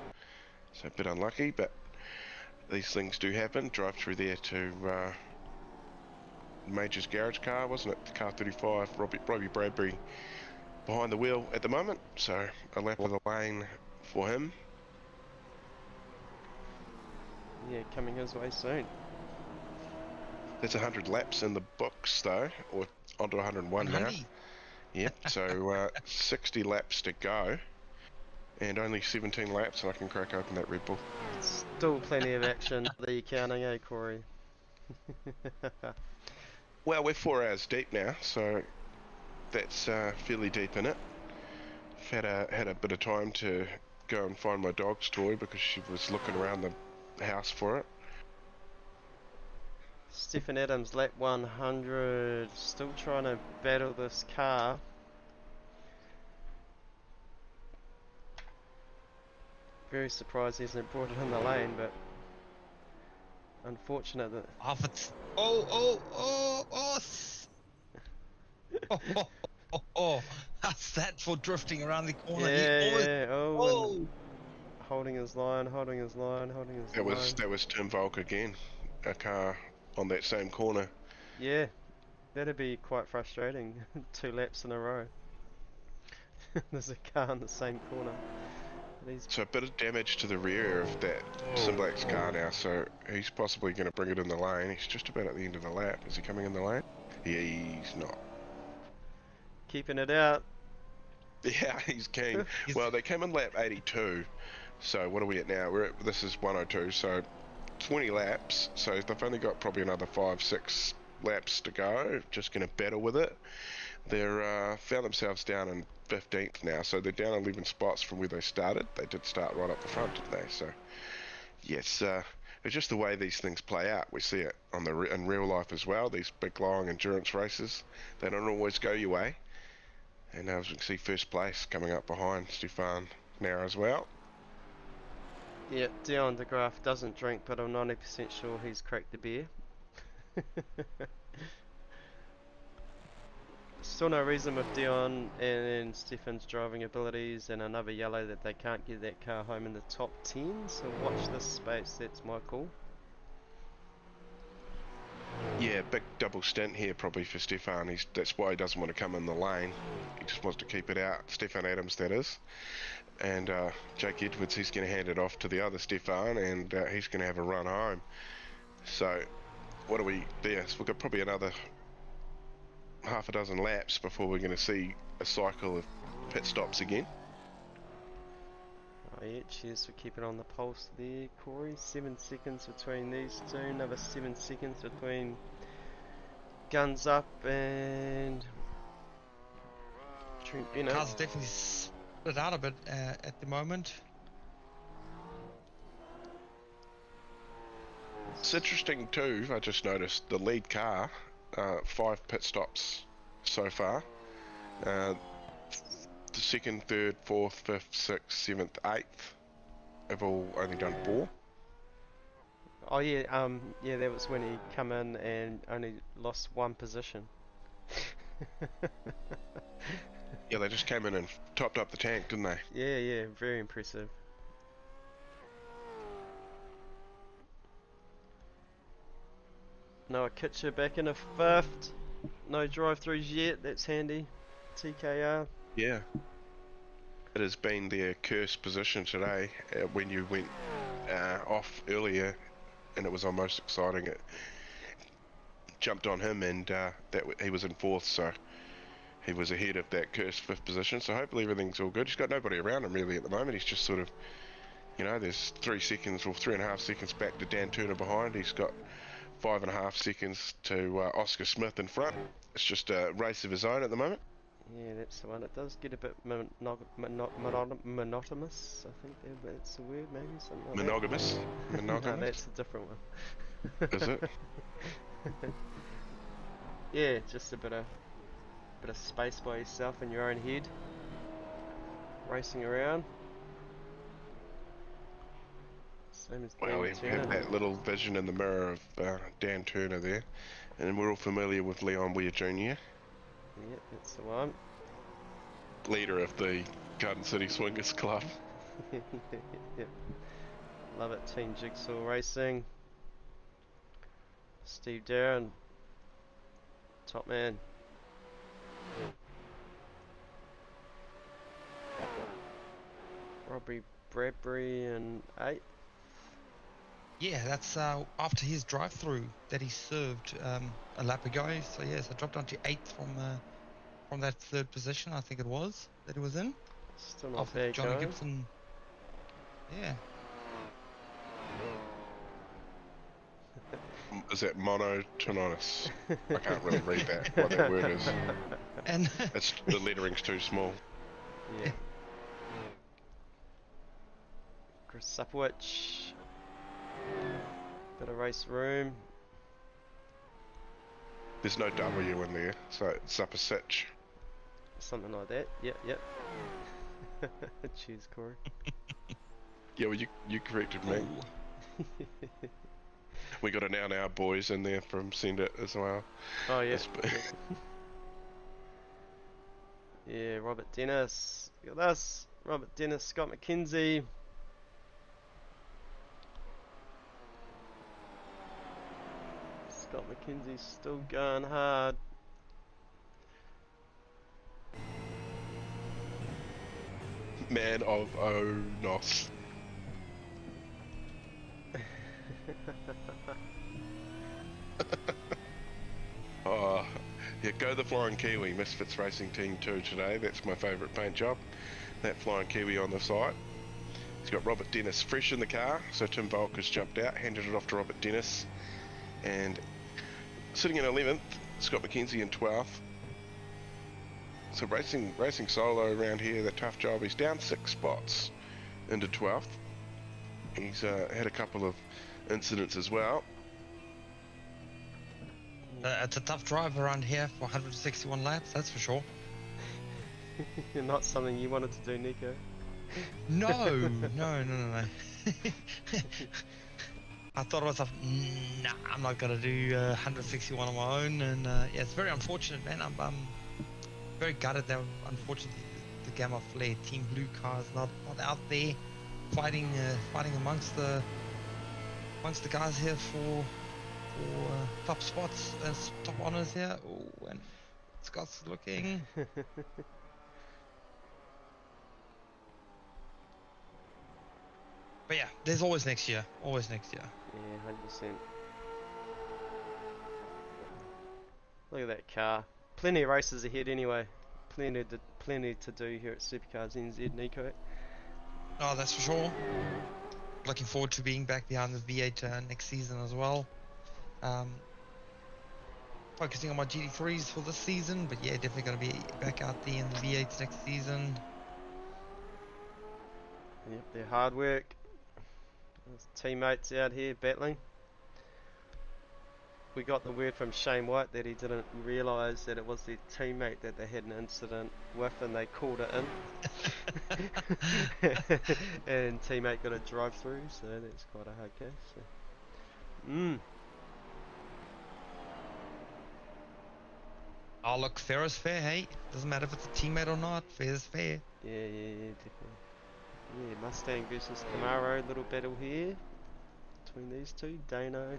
C: So a bit unlucky, but these things do happen. Drive through there to Major's garage car, wasn't it? Car 35, Robbie Bradbury behind the wheel at the moment, so a lap of the lane for him.
D: Yeah, coming his way soon.
C: There's 100 laps in the books though, or onto 101 now.
J: 100.
C: Yep, so 60 laps to go, and only 17 laps, and I can crack open that Red Bull.
D: Still plenty of action for the accounting, eh, Corey?
C: Well, we're 4 hours deep now, so that's fairly deep in it. Had a bit of time to go and find my dog's toy because she was looking around the house for it.
D: Stephen Adams, lap 100, still trying to battle this car. Very surprised he hasn't brought it in the lane, but unfortunate that...
J: Oh, how's that for drifting around the corner?
D: Yeah, and holding his line, holding his line.
C: That was Tim Volk again, a car on that same corner.
D: Yeah, that'd be quite frustrating. 2 laps in a row. There's a car in the same corner.
C: So a bit of damage to the rear of that SimBlacks car now, so he's possibly going to bring it in the lane. He's just about at the end of the lap. Is he coming in the lane? Yeah, he's not.
D: Keeping it out.
C: Yeah, he's keen. Well, they came in lap 82, so what are we at now? This is 102, so 20 laps, so they've only got probably another 5-6 laps to go. Just going to battle with it. They're found themselves down in 15th now, so they're down 11 spots from where they started. They did start right up the front, didn't they? So yes, it's just the way these things play out. We see it on in real life as well. These big long endurance races, they don't always go your way. And as we can see, first place coming up behind Stefan now as well.
D: Yeah, Dion de Graaf doesn't drink, but I'm 90% sure he's cracked the beer. Still no reason with Dion and Stefan's driving abilities and another yellow that they can't get that car home in the top 10, so watch this space, that's my call.
C: Yeah, big double stint here probably for Stefan. That's why he doesn't want to come in the lane. He just wants to keep it out. Stefan Adams, that is. And Jake Edwards, he's going to hand it off to the other Stefan, and he's going to have a run home. So, what are we there? So we've got probably another half a dozen laps before we're going to see a cycle of pit stops again.
D: Oh yeah, cheers for keeping on the pulse there, Corey. 7 seconds between these two, another 7 seconds between Guns Up and Trent Bennett.
J: Cars definitely split out a bit at the moment.
C: It's interesting too, I just noticed the lead car, 5 pit stops so far. The second, third, fourth, fifth, sixth, seventh, eighth have all only done 4.
D: Oh yeah, yeah, that was when he come in and only lost 1 position.
C: Yeah, they just came in and topped up the tank, didn't they?
D: Yeah, yeah, very impressive. Noah Kitcher back in a 5th. No drive-throughs yet, that's handy. TKR.
C: Yeah. It has been their cursed position today when you went off earlier and it was almost exciting. It jumped on him and he was in 4th, so he was ahead of that cursed 5th position. So hopefully everything's all good. He's got nobody around him really at the moment. He's just sort of, you know, there's 3 seconds or 3.5 seconds back to Dan Turner behind. He's got 5.5 seconds to Oscar Smith in front. It's just a race of his own at the moment.
D: Yeah, that's the one. It does get a bit monotonous. I think that's the word, maybe something like
C: Monogamous.
D: that.
C: Monogamous.
D: No, that's a different one.
C: Is it?
D: Yeah, just a bit of space by yourself in your own head, racing around. Same as
C: Well, we have that little vision in the mirror of Dan Turner there, and we're all familiar with Leon Weir Jr.
D: Yep, that's the one.
C: Leader of the Garden City Swingers Club.
D: Yep. Love it, Team Jigsaw Racing. Steve Darren, top man. Robbie Bradbury in 8th.
J: Yeah, that's after his drive-through that he served a lap ago. So yes, I dropped down to 8th from that 3rd position, I think it was, that he was in.
D: Still not
J: After
D: bad
J: Johnny
D: going.
J: Gibson. Yeah.
C: Is that monotonous? I can't really read that, what that word is.
J: And
C: it's, the lettering's too small.
D: Yeah. Chris Supwich. Bit of race room.
C: There's no W in there, so it's up a sitch.
D: Something like that. Yep, yep. Cheers, Corey.
C: Yeah, well, you corrected me. We got a now boys in there from Send It as well.
D: Oh yeah. Yeah, Robert Dennis. Look at this. Robert Dennis, Scott McKenzie. Scott McKenzie's still going hard.
C: Man of Onos. Oh, yeah, go the Flying Kiwi, Misfits Racing Team 2 today. That's my favourite paint job. That Flying Kiwi on the site. He's got Robert Dennis fresh in the car, so Tim Volk has jumped out, handed it off to Robert Dennis. And sitting in 11th, Scott McKenzie in 12th. So racing solo around here, that tough job. He's down 6 spots into 12th. He's had a couple of incidents as well.
J: It's a tough drive around here for 161 laps, that's for sure.
D: Not something you wanted to do, Nico.
J: No. I thought to myself, nah, I'm not gonna do 161 on my own, and yeah, it's very unfortunate, man. I'm very gutted that unfortunately the Gamma Flare Team Blue car is not out there fighting amongst the guys here for top spots as top honors here. Oh, and Scott's looking. But yeah, there's always next year. Always next year.
D: Yeah, 100%. Look at that car. Plenty of races ahead anyway. Plenty to do here at Supercars NZ, Nico.
J: Oh, that's for sure. Looking forward to being back behind the V8 next season as well. Focusing on my GT3s for this season, but yeah, definitely going to be back out there in the V8s next season.
D: Yep, they're hard work. There's teammates out here battling. We got the word from Shane White that he didn't realise that it was their teammate that they had an incident with, and they called it in. And teammate got a drive through, so that's quite a hard case. So.
J: Oh, look, fair is fair, hey? Doesn't matter if it's a teammate or not, fair is fair.
D: Yeah, definitely. Yeah, Mustang versus Camaro, little battle here between these two, Dano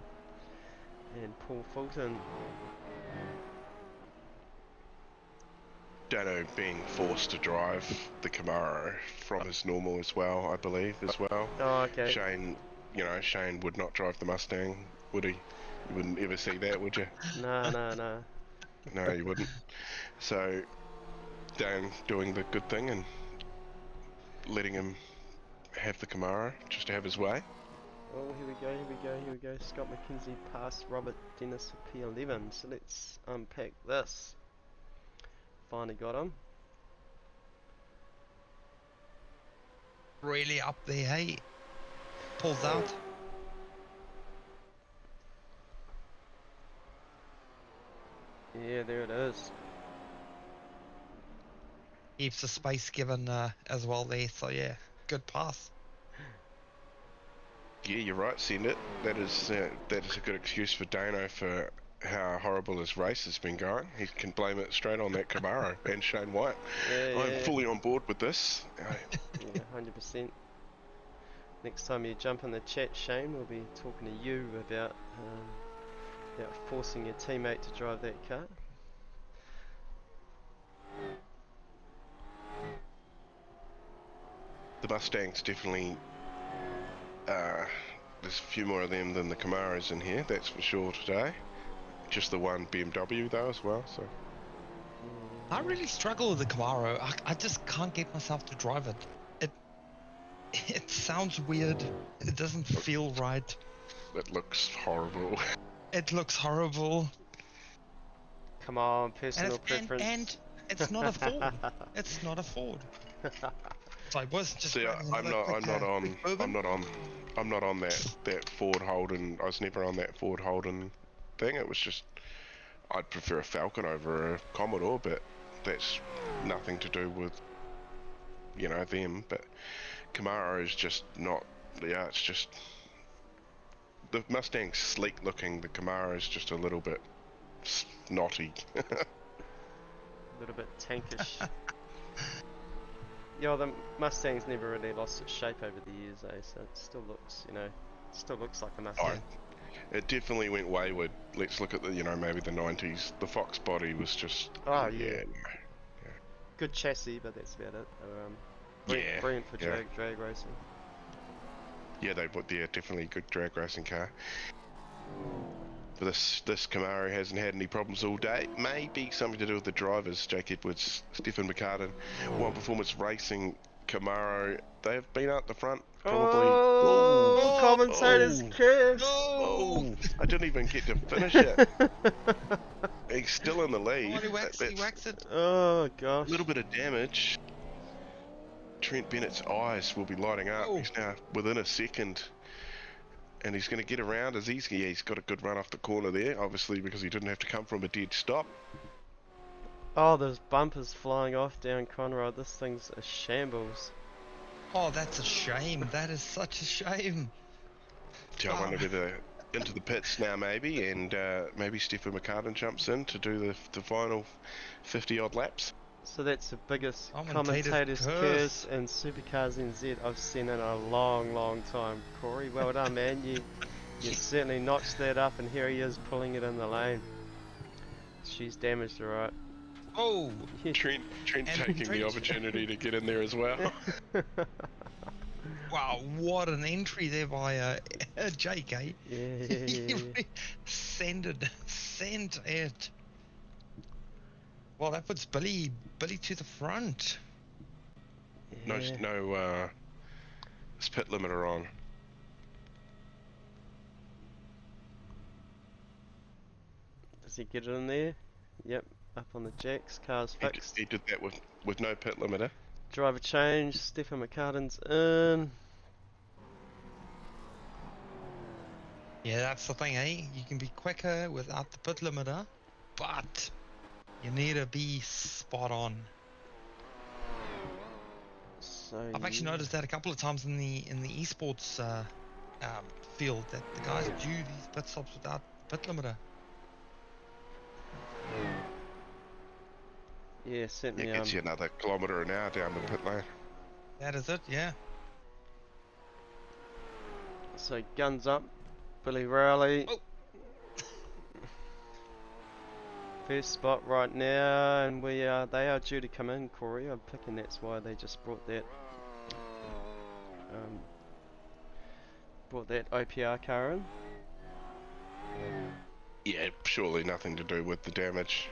D: and Paul Fulton.
C: Dano being forced to drive the Camaro from his normal as well, I believe, as well.
D: Oh, okay.
C: Shane would not drive the Mustang, would he? You wouldn't ever see that, would you?
D: No.
C: No, you wouldn't. So, Dan doing the good thing and letting him have the Camaro, just to have his way.
D: Oh, here we go. Scott McKenzie passed Robert Dennis for P11, so let's unpack this. Finally got him.
J: Really up there, hey? Pulls out.
D: Yeah, there it is.
J: Heaps of space given as well there, so yeah, good pass.
C: Yeah, you're right, send it. That is a good excuse for Dano for how horrible his race has been going. He can blame it straight on that Camaro and Shane White. I'm fully on board with this.
D: Yeah, 100%. Next time you jump in the chat, Shane, we'll be talking to you about forcing your teammate to drive that car.
C: The Mustangs definitely, there's a few more of them than the Camaros in here, that's for sure today. Just the one BMW though as well, so.
J: I really struggle with the Camaro. I just can't get myself to drive it. It sounds weird. It doesn't feel right.
C: It looks horrible.
J: It looks horrible.
D: Come on, personal preference.
J: And it's not a Ford. It's not a Ford. So I was just.
C: See, I'm not on that Ford Holden. I was never on that Ford Holden thing. It was just, I'd prefer a Falcon over a Commodore, but that's nothing to do with, them. But Camaro is just not. Yeah, it's just the Mustang's sleek looking. The Camaro is just a little bit snotty.
D: A little bit tankish. Yeah, the Mustang's never really lost its shape over the years, so it still looks, still looks like a Mustang.
C: It definitely went wayward. Let's look at the, maybe the 90s. The Fox body was just.
D: Oh yeah. Good chassis, but that's about it. Brilliant for drag racing.
C: Yeah, definitely a good drag racing car. But this Camaro hasn't had any problems all day. Maybe something to do with the drivers, Jake Edwards, Stephen McCartan. One Performance Racing Camaro, they have been out the front. Probably.
D: Oh, commentator's curse.
C: Oh, I didn't even get to finish it. He's still in the lead.
J: He whacks it.
D: Oh gosh.
C: A little bit of damage. Trent Bennett's eyes will be lighting up. He's now within a second. And he's going to get around as easy. Yeah, he's got a good run off the corner there, obviously, because he didn't have to come from a dead stop.
D: Oh, there's bumpers flying off down Conrad. This thing's a shambles.
J: Oh, that's a shame. That is such a shame.
C: I wonder whether into the pits now, maybe, and maybe Stephen McCartan jumps in to do the final 50-odd laps.
D: So that's the biggest commentator's curse in Supercars NZ I've seen in a long time. Corey, well done, man. You certainly notched that up, and here he is pulling it in the lane. She's damaged, alright.
J: Oh!
C: Trent taking the opportunity to get in there as well.
J: Wow, what an entry there by Jake, eh?
D: Yeah.
J: He sent it. Well, that puts Billy to the front.
D: Yeah.
C: No, it's pit limiter on.
D: Does he get it in there? Yep, up on the jacks, car's fixed.
C: He did that with no pit limiter.
D: Driver change, Stefan McCartan's in.
J: Yeah, that's the thing, eh? You can be quicker without the pit limiter, but you need to be spot on.
D: So
J: I've actually noticed that a couple of times in the esports field that the guys do these pit stops without pit limiter.
D: yeah, certainly.
C: It gets you another kilometre an hour down the pit lane.
J: That is it, yeah.
D: So guns up, Billy Rowley.
J: Oh.
D: First spot right now, and they are due to come in, Corey. I'm picking that's why they just brought that OPR car in.
C: Yeah, surely nothing to do with the damage.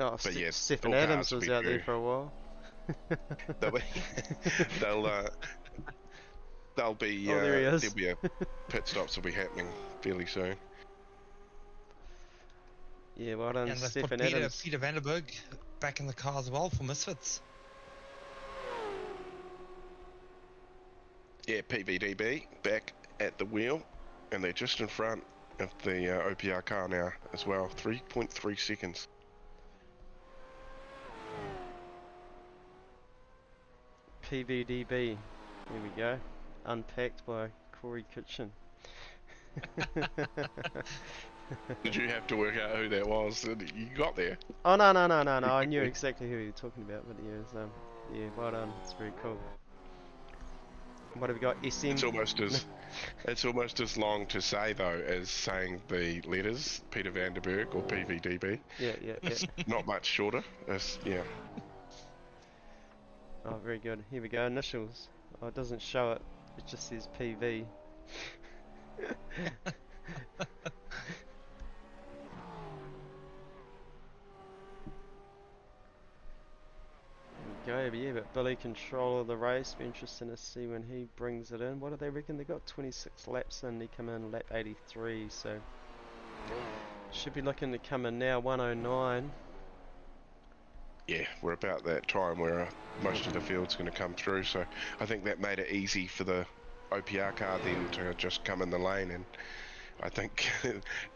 D: Oh,
C: But yeah,
D: Stephen
C: all
D: Adams
C: cars will
D: was
C: be
D: out there
C: due.
D: for a while.
C: They'll be
D: Oh, there he is.
C: there'll be a pit stops will be happening fairly soon.
D: Yeah, well done,
J: And they've
D: Stephen
J: put
D: Adams.
J: Peter Vanderberg back in the car as well for Misfits.
C: Yeah, PVDB back at the wheel, and they're just in front of the OPR car now as well. 3.3 seconds.
D: PVDB. Here we go. Unpacked by Corey Kitchen.
C: Did you have to work out who that was? You got there.
D: Oh no! I knew exactly who you were talking about, but yeah, it was, yeah, well done. It's very cool. What have we got? SM.
C: It's almost as long to say though as saying the letters Peter Vanderberg or PVDB.
D: Yeah.
C: Not much shorter. Yeah.
D: Oh, very good. Here we go. Initials. Oh, it doesn't show it. It just says PV. Go, yeah, but Billy control of the race. Be interesting to see when he brings it in. What do they reckon? They got 26 laps in. They come in lap 83, so should be looking to come in now 109.
C: Yeah, we're about that time where most of the field's going to come through, so I think that made it easy for the OPR car then to just come in the lane, and I think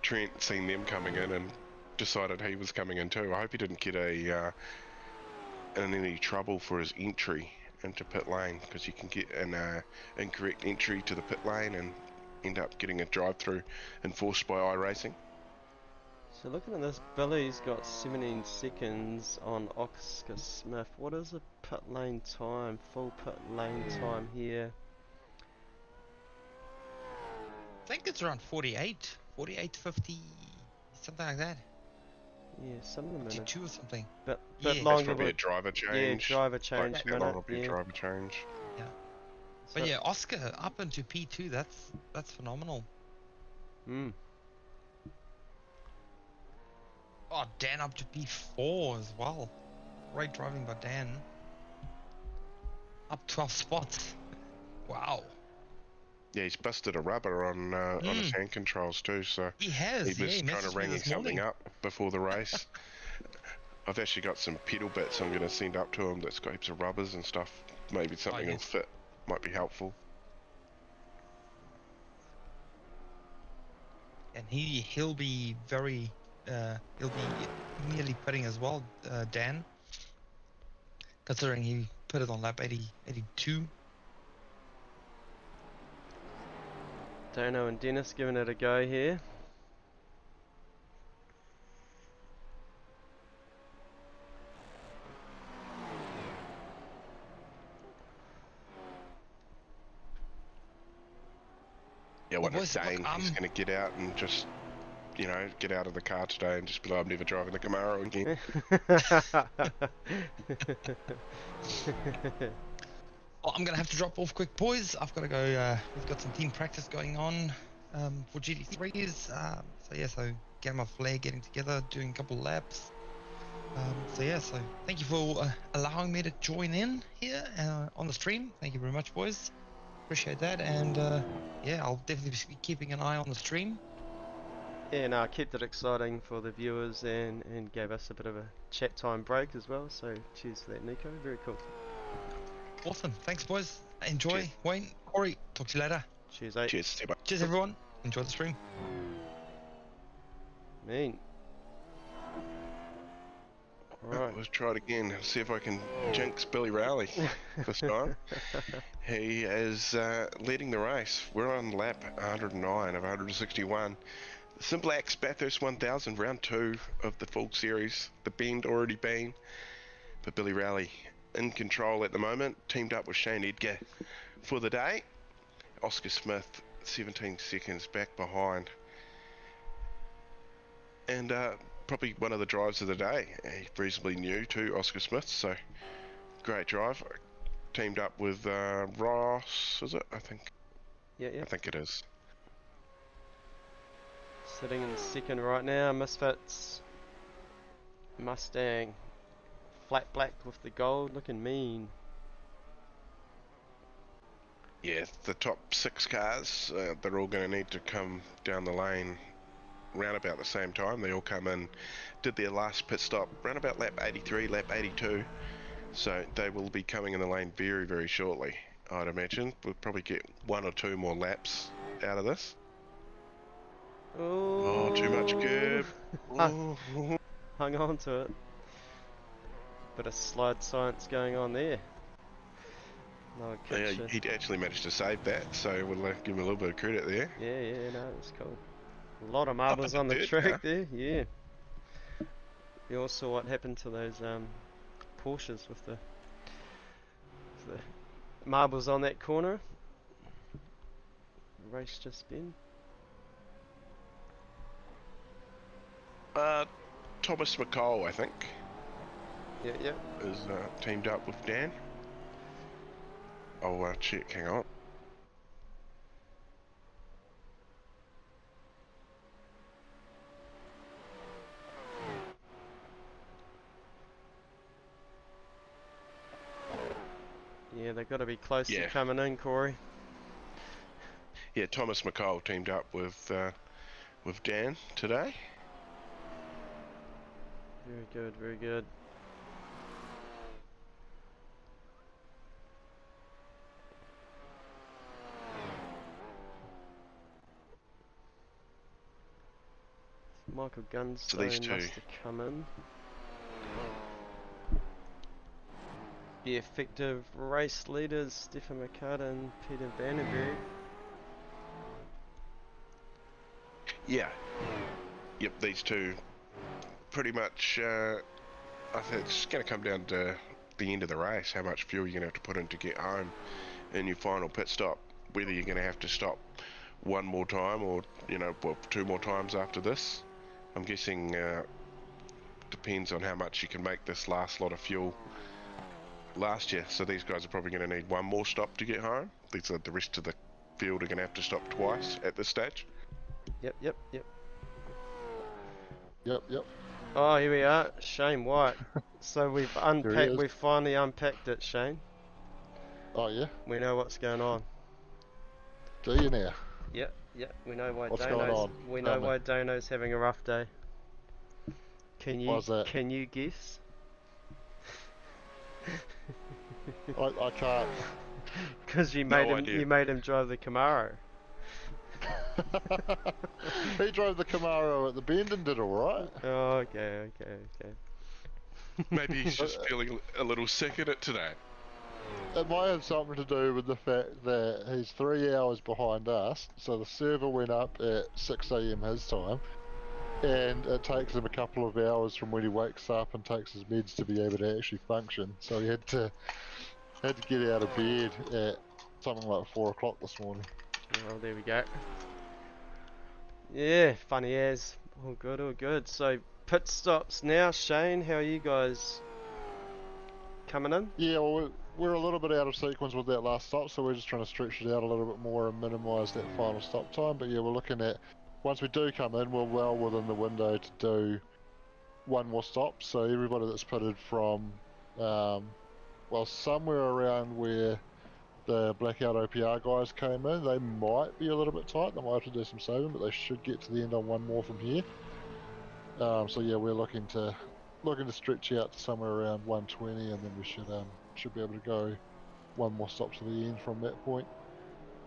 C: Trent seen them coming in and decided he was coming in too. I hope he didn't get in any trouble for his entry into pit lane, because you can get an incorrect entry to the pit lane and end up getting a drive-through enforced by iRacing.
D: So looking at this, Billy's got 17 seconds on Oscar Smith. What is the pit lane time? Full pit lane time here.
J: I think it's around 48, 50, something like that.
D: Yeah, some of them in
J: 52 or something.
D: Bit
J: Yeah.
C: That's
D: longer.
C: probably a
D: But
C: driver change.
D: yeah, driver change.
C: Like,
D: minute,
C: that'll be a
D: yeah.
C: driver change.
J: But
D: So-
J: yeah, Oscar up into P2, that's phenomenal.
D: Mm.
J: Oh, Dan up to P4 as well. Great driving by Dan. Up 12 spots. Wow.
C: Yeah, he's busted a rubber on his hand controls too, so
J: He has,
C: he was
J: he
C: trying to
J: messaged me
C: ring
J: this
C: something
J: morning.
C: up before the race. I've actually got some pedal bits I'm going to send up to him that's got heaps of rubbers and stuff. Maybe something will
J: yes.
C: fit, might be helpful.
J: And he'll be very he'll be nearly pitting as well, Dan, considering he put it on lap 82.
D: Dano and Dennis giving it a go here.
C: Yeah, what
J: Well,
C: he's
J: boys, look,
C: saying, he's going to get out and just, get out of the car today and just be like, I'm never driving the Camaro again.
J: Well, I'm gonna have to drop off quick, boys. I've got to go. We've got some team practice going on for GT3s. So yeah, so Gamma Flare getting together, doing a couple laps. So yeah, so thank you for allowing me to join in here on the stream. Thank you very much, boys. Appreciate that, and yeah, I'll definitely be keeping an eye on the stream.
D: Yeah, no, kept it exciting for the viewers and gave us a bit of a chat time break as well. So cheers for that, Nico. Very cool.
J: Awesome. Thanks, boys. Enjoy.
C: Cheers.
J: Wayne, Corey, talk to you later.
D: Cheers, mate.
C: Cheers, Steve.
J: Cheers, everyone. Enjoy the stream.
D: Mean. Alright.
C: Let's try it again. See if I can jinx Billy Rowley this time. He is leading the race. We're on lap 109 of 161. SimBlacks Bathurst 1000, round 2 of the full series. The bend already been, but Billy Rowley in control at the moment, teamed up with Shane Edgar for the day. Oscar Smith 17 seconds back behind, and probably one of the drives of the day. He's reasonably new to Oscar Smith, so great drive. Teamed up with Ross, is it? I think.
D: Yeah.
C: I think it is.
D: Sitting in second right now, Misfits. Mustang. Flat black with the gold, looking mean.
C: Yeah, the top 6 cars, they're all going to need to come down the lane round about the same time. They all come in, did their last pit stop round about lap 83, lap 82. So they will be coming in the lane very, very shortly, I'd imagine. We'll probably get 1 or 2 more laps out of this. Oh, too much curb.
D: Hung on to it. Bit of slide science going on there. No,
C: Yeah, he actually managed to save that, so we'll give him a little bit of credit there.
D: Yeah, no, it's cool. A lot of marbles on the track there, yeah. You all saw what happened to those Porsches with the marbles on that corner. Race just been.
C: Thomas McCall, I think.
D: Yeah.
C: Is teamed up with Dan. I'll check, hang on.
D: Yeah, they've got to be close to coming in, Corey.
C: Yeah, Thomas McCall teamed up with Dan today.
D: Very good, very good. Michael Gunstone must have come in. The effective race leaders, Stefan McCarter and Peter Vandenberg.
C: Yeah. Yep, these two pretty much, I think it's going to come down to the end of the race, how much fuel you're going to have to put in to get home in your final pit stop, whether you're going to have to stop 1 more time or, 2 more times after this. I'm guessing depends on how much you can make this last lot of fuel last year. So these guys are probably going to need 1 more stop to get home. These are the rest of the field are going to have to stop twice at this stage.
D: Yep.
G: Oh,
D: here we are, Shane White. So we've finally unpacked it, Shane.
G: Oh yeah?
D: We know what's going on.
G: Do you now?
D: Yep. We know why
G: What's going on?
D: We know why Dano's having a rough day. Can you guess?
G: I can't.
D: Because you made him drive the Camaro.
G: He drove the Camaro at the bend and did alright.
D: Oh, okay.
C: Maybe he's just feeling a little sick in it today.
G: It might have something to do with the fact that he's 3 hours behind us, so the server went up at 6 AM his time, and it takes him a couple of hours from when he wakes up and takes his meds to be able to actually function. So he had to get out of bed at something like 4 o'clock this morning.
D: Well, there we go. Yeah, funny as. All good. So pit stops now, Shane. How are you guys coming in?
G: Yeah, well, we're a little bit out of sequence with that last stop, so we're just trying to stretch it out a little bit more and minimise that final stop time. But yeah, we're looking at, once we do come in, we're well within the window to do one more stop. So everybody that's pitted from, well, somewhere around where the Blackout OPR guys came in, they might be a little bit tight. They might have to do some saving, but they should get to the end on one more from here. So yeah, we're looking to stretch out to somewhere around 120, and then we should be able to go one more stop to the end from that point.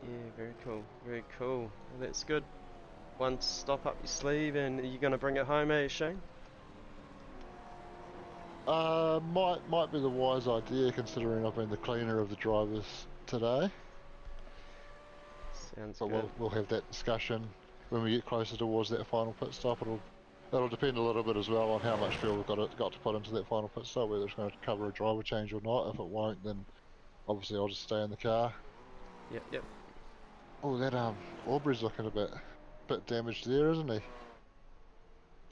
D: Yeah, very cool, very cool. Well, that's good. One stop up your sleeve, and are you going to bring it home, eh, Shane?
G: Might be the wise idea, considering I've been the cleaner of the drivers today.
D: Sounds
G: but
D: good.
G: we'll have that discussion when we get closer towards that final pit stop. That'll depend a little bit as well on how much fuel we've got to put into that final pit stop, whether it's going to cover a driver change or not. If it won't, then obviously I'll just stay in the car.
D: Yep.
G: Oh, that Aubrey's looking a bit damaged there, isn't he?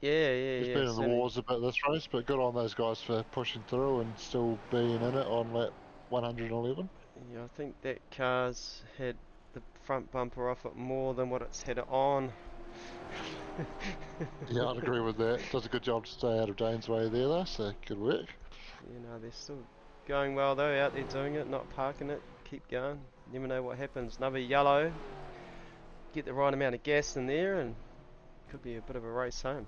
D: Yeah.
G: He's been in the wars a bit this race, but good on those guys for pushing through and still being in it on lap 111.
D: Yeah, I think that car's had the front bumper off it more than what it's had it on.
G: Yeah, I'd agree with that. Does a good job to stay out of Dane's way there though, so good work.
D: You know, they're still going well though, out there doing it, not parking it, keep going. Never know what happens. Another yellow, get the right amount of gas in there and could be a bit of a race home.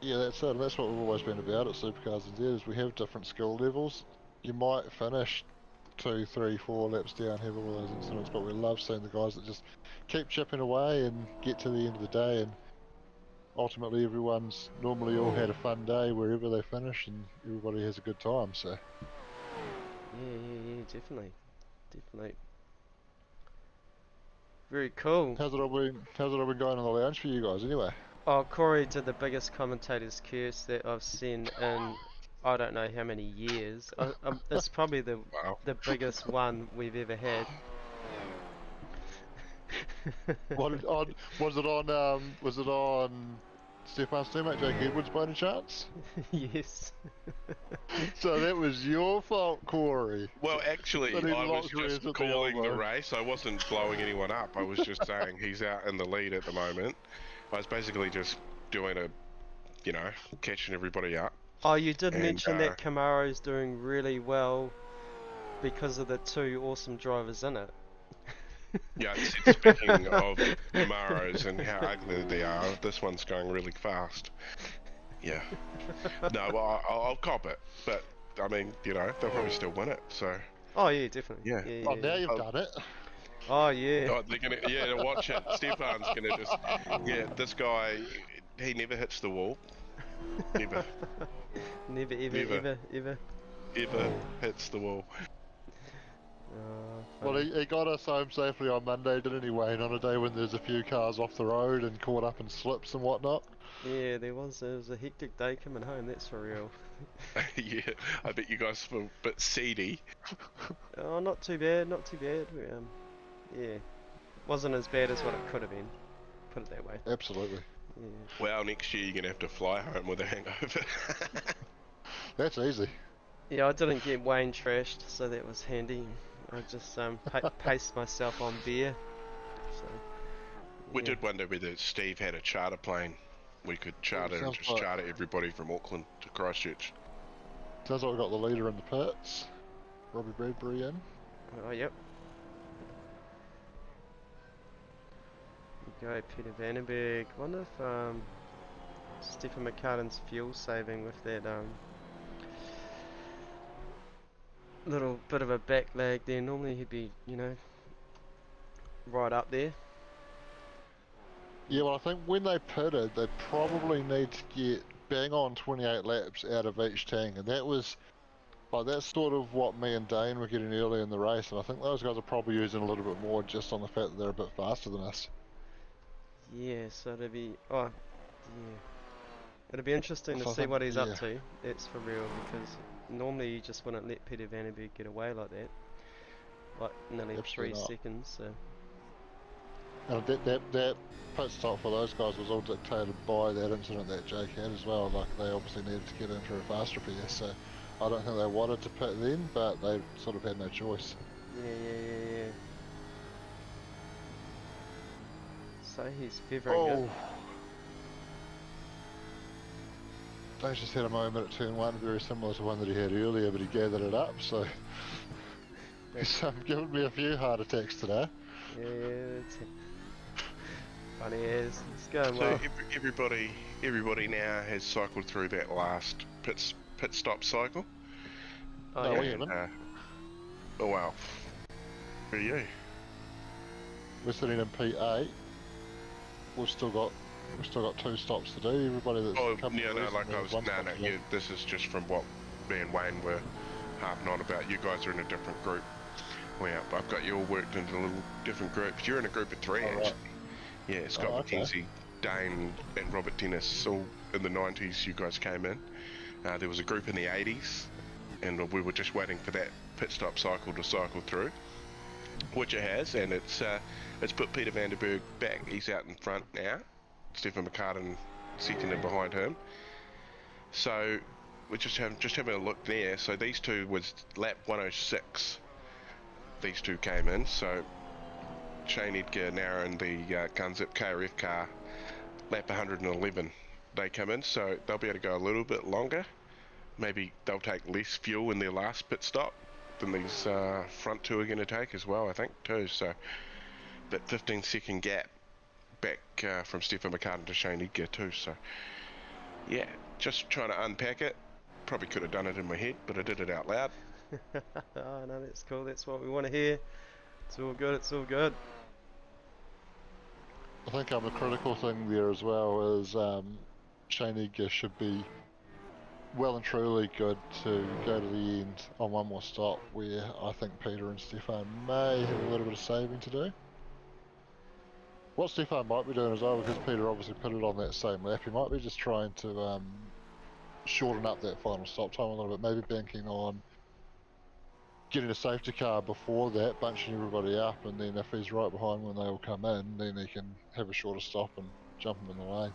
G: Yeah, that's it. That's what we've always been about at Supercars NZ, is we have different skill levels. You might finish 2, 3, 4 laps down, have all those incidents, but we love seeing the guys that just keep chipping away and get to the end of the day, and ultimately everyone's normally all had a fun day wherever they finish, and everybody has a good time, so.
D: Yeah, definitely. Very cool.
G: How's it all been going on the lounge for you guys anyway?
D: Oh, Corey did the biggest commentator's curse that I've seen in I don't know how many years. It's probably the biggest one we've ever had.
G: Was it on Stefan's teammate Jake Edwards by any chance?
D: Yes.
G: So that was your fault, Corey.
C: Well, actually, I was just calling the race. I wasn't blowing anyone up. I was just saying he's out in the lead at the moment. I was basically just doing catching everybody up.
D: Oh, you did mention that Camaro's doing really well because of the two awesome drivers in it.
C: Yeah, speaking of Camaros and how ugly they are, this one's going really fast. Yeah. No, well, I'll cop it. But, I mean, they'll probably still win it, so...
D: Oh, yeah, definitely.
C: Yeah.
G: Oh, now you've done it.
D: Oh, yeah.
C: Oh, they're gonna, watch it. Stefan's gonna just... Yeah, this guy, he never hits the wall. Never.
D: Never
C: hits the wall.
G: Well, he got us home safely on Monday, didn't he, Wayne? On a day when there's a few cars off the road and caught up in slips and whatnot.
D: Yeah, there was a hectic day coming home, that's for real.
C: Yeah, I bet you guys were a bit seedy.
D: Oh, not too bad. Yeah, wasn't as bad as what it could have been. Put it that way.
G: Absolutely.
D: Yeah.
C: Well, next year you're gonna have to fly home with a hangover.
G: That's easy.
D: Yeah, I didn't get Wayne trashed, so that was handy. I just paced myself on beer. So, yeah.
C: We did wonder whether Steve had a charter plane. We could charter and just charter everybody from Auckland to Christchurch.
G: Sounds like we got the leader in the pits. Robbie Bradbury in.
D: Oh, yep. You go, Peter Vandenberg. Wonder if Stephen McCartan's fuel saving with that little bit of a back lag there. Normally he'd be, right up there.
G: Yeah, well, I think when they pitted, they probably need to get bang on 28 laps out of each tank, and that's sort of what me and Dane were getting early in the race, and I think those guys are probably using a little bit more just on the fact that they're a bit faster than us.
D: Yeah, so it'll be it'll be interesting to see what he's up to. That's for real, because normally you just wouldn't let Peter Vandenberg get away like that, like nearly 3 seconds. So.
G: And that pit stop for those guys was all dictated by that incident that Jake had as well. Like, they obviously needed to get in for a faster PS, so I don't think they wanted to pit then, but they sort of had no choice.
D: Yeah. So he's fevering it.
G: They just had a moment at turn 1, very similar to one that he had earlier, but he gathered it up, so he's given me a few heart attacks today.
D: Yeah, it's funny as it's going
C: So
D: well.
C: everybody now has cycled through that last pit stop cycle.
D: Oh,
G: No,
D: yeah.
G: we haven't.
C: Oh wow. For you.
G: We're sitting in P8. We've still got 2 stops to do. Everybody that's come
C: yeah, no, like I was, this is just from what me and Wayne were harping on about. You guys are in a different group. Well, I've got you all worked into little different groups. You're in a group of 3 actually. Right. Yeah, Scott McKenzie, Dane, and Robert Dennis, all in the 90s. You guys came in. There was a group in the 80s, and we were just waiting for that pit stop cycle to cycle through, which it has, and it's put Peter Vanderberg back. He's out in front now. Stephen McCartan second in behind him. So we're just having a look there. So these two was lap 106. These two came in. So Shane Edgar now in the Gunzip KRF car, lap 111. They come in, so they'll be able to go a little bit longer. Maybe they'll take less fuel in their last pit stop than these front two are going to take as well, I think, too. So that 15-second gap back from Stephen McCartan to Shane Edgar too. So yeah, just trying to unpack it. Probably could have done it in my head, but I did it out loud.
D: Oh no, that's cool. That's what we want to hear. It's all good. It's all good.
G: I think the critical thing there as well is Shane Edgar should be well and truly good to go to the end on one more stop, where I think Peter and Stefan may have a little bit of saving to do. What Stefan might be doing as well, because Peter obviously put it on that same lap, he might be just trying to shorten up that final stop time a little bit, maybe banking on getting a safety car before that, bunching everybody up, and then if he's right behind when they all come in, then he can have a shorter stop and jump him in the lane.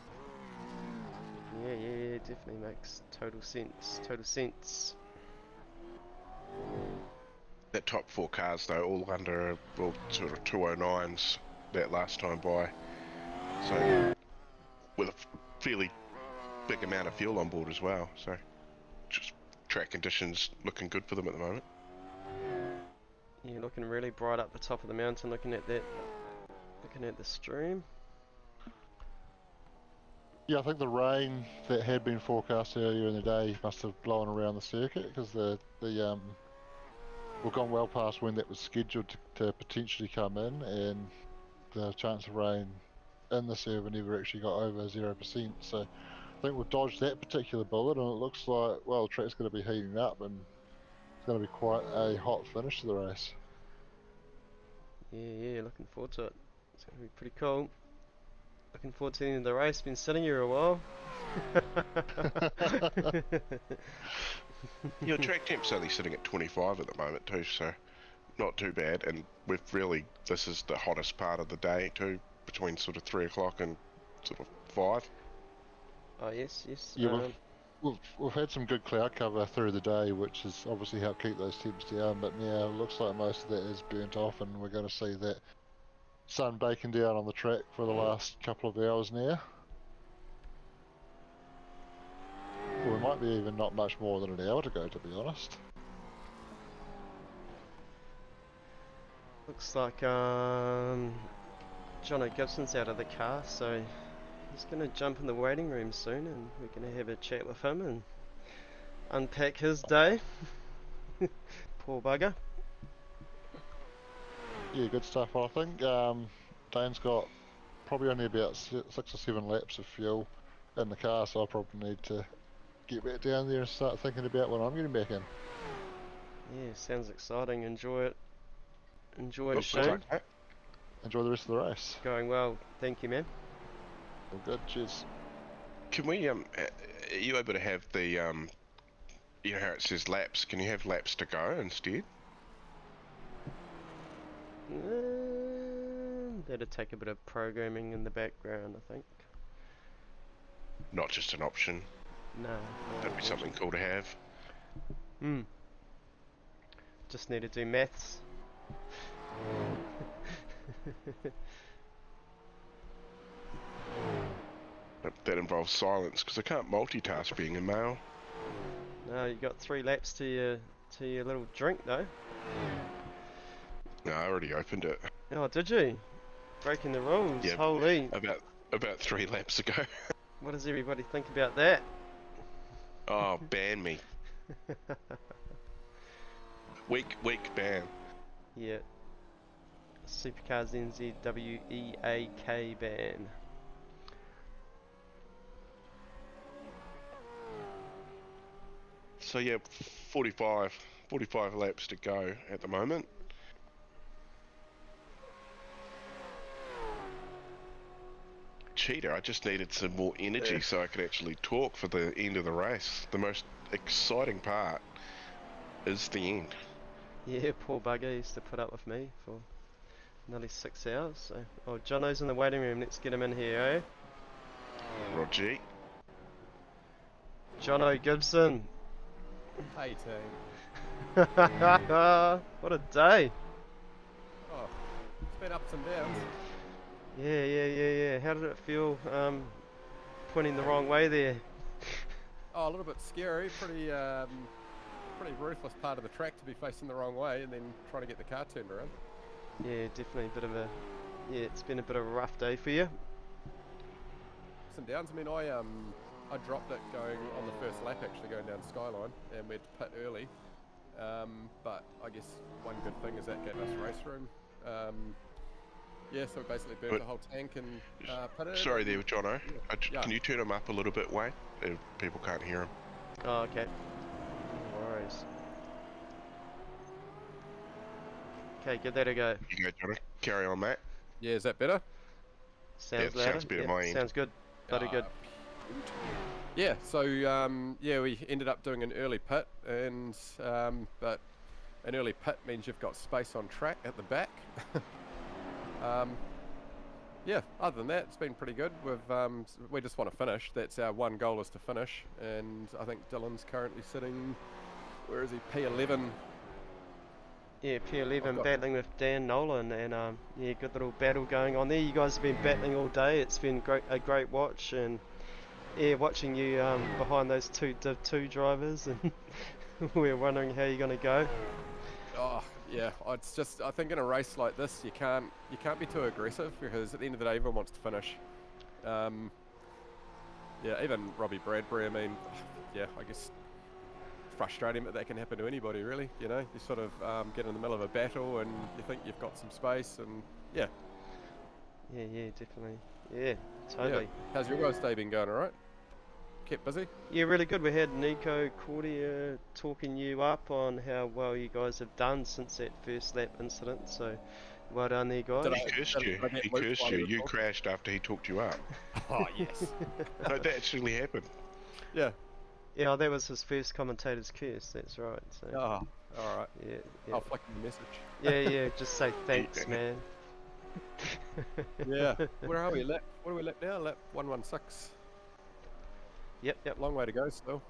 D: Yeah, definitely makes total sense.
C: That top 4 cars though, all under sort of 209s that last time by, so with a fairly big amount of fuel on board as well. So just track conditions looking good for them at the moment.
D: Yeah, looking really bright up the top of the mountain. Looking at the stream.
G: Yeah, I think the rain that had been forecast earlier in the day must have blown around the circuit, because we've gone well past when that was scheduled to potentially come in, and the chance of rain in the server never actually got over 0%. So I think we've dodged that particular bullet, and it looks like, well, the track's going to be heating up, and it's going to be quite a hot finish to the race.
D: Yeah, looking forward to it. It's going to be pretty cool. Looking forward to the end of the race. Been sitting here a while.
C: Your track temp's only sitting at 25 at the moment too, so not too bad. And this is the hottest part of the day too, between sort of 3 o'clock and sort of 5.
D: Oh yes.
G: Yeah, we've had some good cloud cover through the day, which has obviously helped keep those temps down, but now it looks like most of that is burnt off, and we're going to see that sun baking down on the track for the last couple of hours now. Well, we might be even not much more than an hour to go, to be honest.
D: Looks like Jono Gibson's out of the car, so he's going to jump in the waiting room soon, and we're going to have a chat with him and unpack his day. Poor bugger.
G: Yeah, good stuff. I think Dane's got probably only about 6 or 7 laps of fuel in the car, so I probably need to get back down there and start thinking about when I'm getting back in.
D: Yeah, sounds exciting. Enjoy it. Enjoy it, Shane.
G: Enjoy the rest of the race.
D: Going well. Thank you, man.
G: All good. Cheers.
C: Can we, are you able to have the, you know how it says laps, can you have laps to go instead?
D: That'd take a bit of programming in the background, I think.
C: Not just an option.
D: No.
C: That'd be something cool to have.
D: Just need to do maths.
C: That involves silence, because I can't multitask being a male.
D: No, you got 3 laps to your little drink though.
C: No, I already opened it.
D: Oh, did you? Breaking the rules,
C: Yeah,
D: holy.
C: About 3 laps ago.
D: What does everybody think about that?
C: Oh, ban me. Weak ban.
D: Yeah. Supercars NZWEAK ban.
C: So yeah, 45 laps to go at the moment. Cheater, I just needed some more energy so I could actually talk for the end of the race. The most exciting part is the end.
D: Yeah, poor bugger used to put up with me for nearly 6 hours. So, oh, Jono's in the waiting room. Let's get him in here, eh?
C: Roger.
D: Jono Gibson.
L: Hey team.
D: What a day.
L: Oh, it's been ups and downs.
D: Yeah. How did it feel pointing the wrong way there?
L: Oh, a little bit scary. Pretty ruthless part of the track to be facing the wrong way and then trying to get the car turned around.
D: Yeah, definitely a bit of a... Yeah, it's been a bit of a rough day for you.
L: Ups and downs. I mean, I dropped it going on the first lap, actually going down Skyline, and we had to pit early. But I guess one good thing is that gave us race room. Yeah, so we basically burned the whole tank and put it.
C: Sorry there, Jono.
L: Yeah.
C: Can you turn him up a little bit, Wayne? People can't hear him.
D: Oh, okay. No worries. Okay, give that a go.
C: You go, Jono. Carry on, mate.
L: Yeah, is that better?
D: Sounds
C: louder. Sounds better my end.
D: Sounds good. Bloody good.
L: Yeah, so yeah, we ended up doing an early pit, and but an early pit means you've got space on track at the back. Yeah, other than that, it's been pretty good. We just want to finish. That's our one goal, is to finish. And I think Dylan's currently sitting, where is he? P11.
D: Yeah, P11 battling with Dan Nolan, and yeah, good little battle going on there. You guys have been battling all day. It's been a great watch, and yeah, watching you behind those two Div 2 drivers, and we're wondering how you're gonna go.
L: Oh yeah, it's just, I think in a race like this, you can't be too aggressive, because at the end of the day, everyone wants to finish. Yeah, even Robbie Bradbury. I mean, yeah, I guess frustrating, but that can happen to anybody, really. You know, you sort of get in the middle of a battle, and you think you've got some space, and yeah.
D: Yeah, definitely. Yeah, totally.
L: Yeah. How's your guys' day been going? All right? Kept busy?
D: Yeah, really good. We had Nico Cordia talking you up on how well you guys have done since that first lap incident, so well done there, guys.
C: He cursed you. He cursed you. You crashed after he talked you up.
L: Oh, yes.
C: No, that actually happened.
L: Yeah.
D: Yeah, that was his first commentator's curse, that's right. So.
L: Oh, alright.
D: Yeah.
L: I'll flick him a message.
D: Yeah, just say thanks, man.
L: Yeah. Where are we? What are we lap now? Lap 116.
D: Yep.
L: Long way to go still.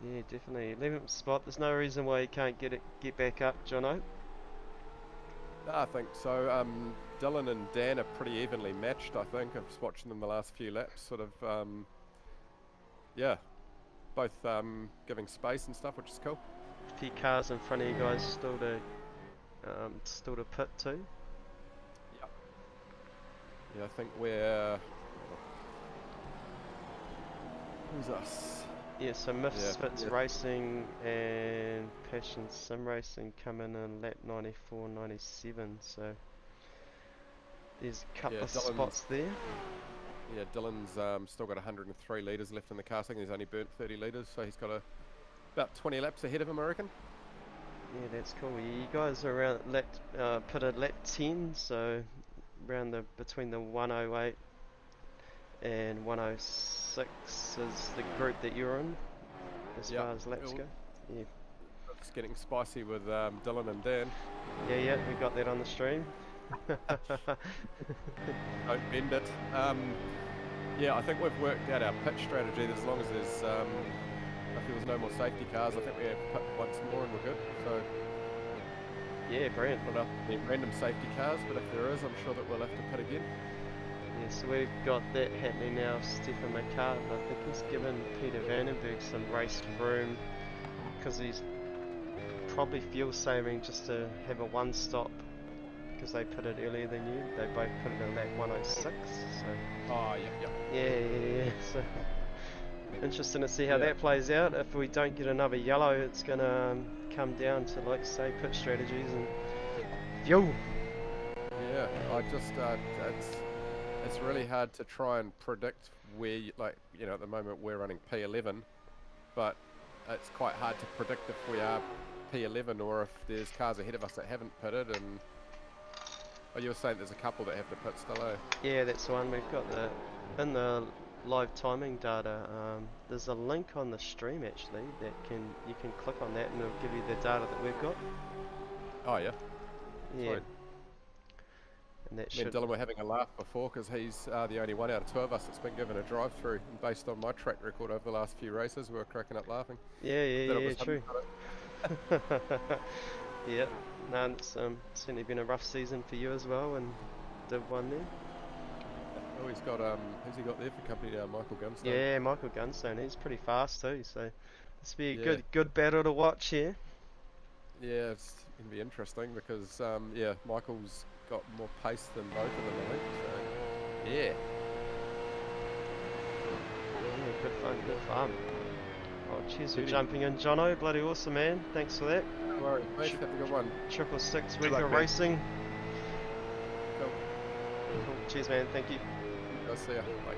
D: Yeah, definitely. 11th spot. There's no reason why you can't get back up, Jono.
L: No, I think so. Dylan and Dan are pretty evenly matched, I think. I've just watching them the last few laps, sort of, yeah, both giving space and stuff, which is cool.
D: A few cars in front of you guys still to pit too.
L: Yeah, I think we're... Who's us?
D: Yeah, so Misfits Racing and Passion Sim Racing come in lap 94, 97, so there's a couple of spots there.
L: Yeah, Dylan's still got 103 litres left in the car. I think he's only burnt 30 litres, so he's got about 20 laps ahead of him, I reckon.
D: Yeah, that's cool. You guys are around pitted lap 10, so around between the 108 and 106 is the group that you're in, as far as laps go. Yeah.
L: It's getting spicy with Dylan and Dan.
D: Yeah, we got that on the stream.
L: Don't bend it. Yeah, I think we've worked out our pit strategy. That as long as there's, if there was no more safety cars, I think we have pit once more and we're good. So
D: yeah, brilliant.
L: Not up any random safety cars, but if there is, I'm sure that we'll have to pit again.
D: Yeah, so we've got that happening now. Stefan McCart, I think he's given Peter Vandenberg some race room because he's probably fuel saving just to have a one stop because they put it earlier than you. They both put it at lap 106. So
L: Oh, yep.
D: yeah. So interesting to see how that plays out. If we don't get another yellow, it's gonna come down to, like say, pit strategies and fuel.
L: Yeah, I just it's really hard to try and predict where at the moment we're running P11, but it's quite hard to predict if we are P11 or if there's cars ahead of us that haven't pitted. And you were saying there's a couple that have to pit still, eh?
D: Yeah, that's the one. We've got in the live timing data. There's a link on the stream actually that you can click on that and it'll give you the data that we've got.
L: Oh yeah.
D: Yeah.
L: Sweet.
D: And that
L: Me and Dylan were having a laugh before because he's the only one out of two of us that's been given a drive-through. And based on my track record over the last few races, we were cracking up laughing.
D: Yeah, true. Yeah, no, it's certainly been a rough season for you as well, and Div 1 there.
L: Oh, he's got who's he got there for company now? Michael Gunstone.
D: Yeah, Michael Gunstone. He's pretty fast too, so this will be a good battle to watch here.
L: Yeah, it's gonna be interesting because Michael's got more pace than both of them, I think. So yeah,
D: good fun. Oh, cheers for jumping in, Jono. Bloody awesome, man. Thanks for that.
L: No worries, mate. Have a good one.
D: 666 week of racing.
L: Cool.
D: Cheers, man. Thank you.
L: I'll see ya. Bye.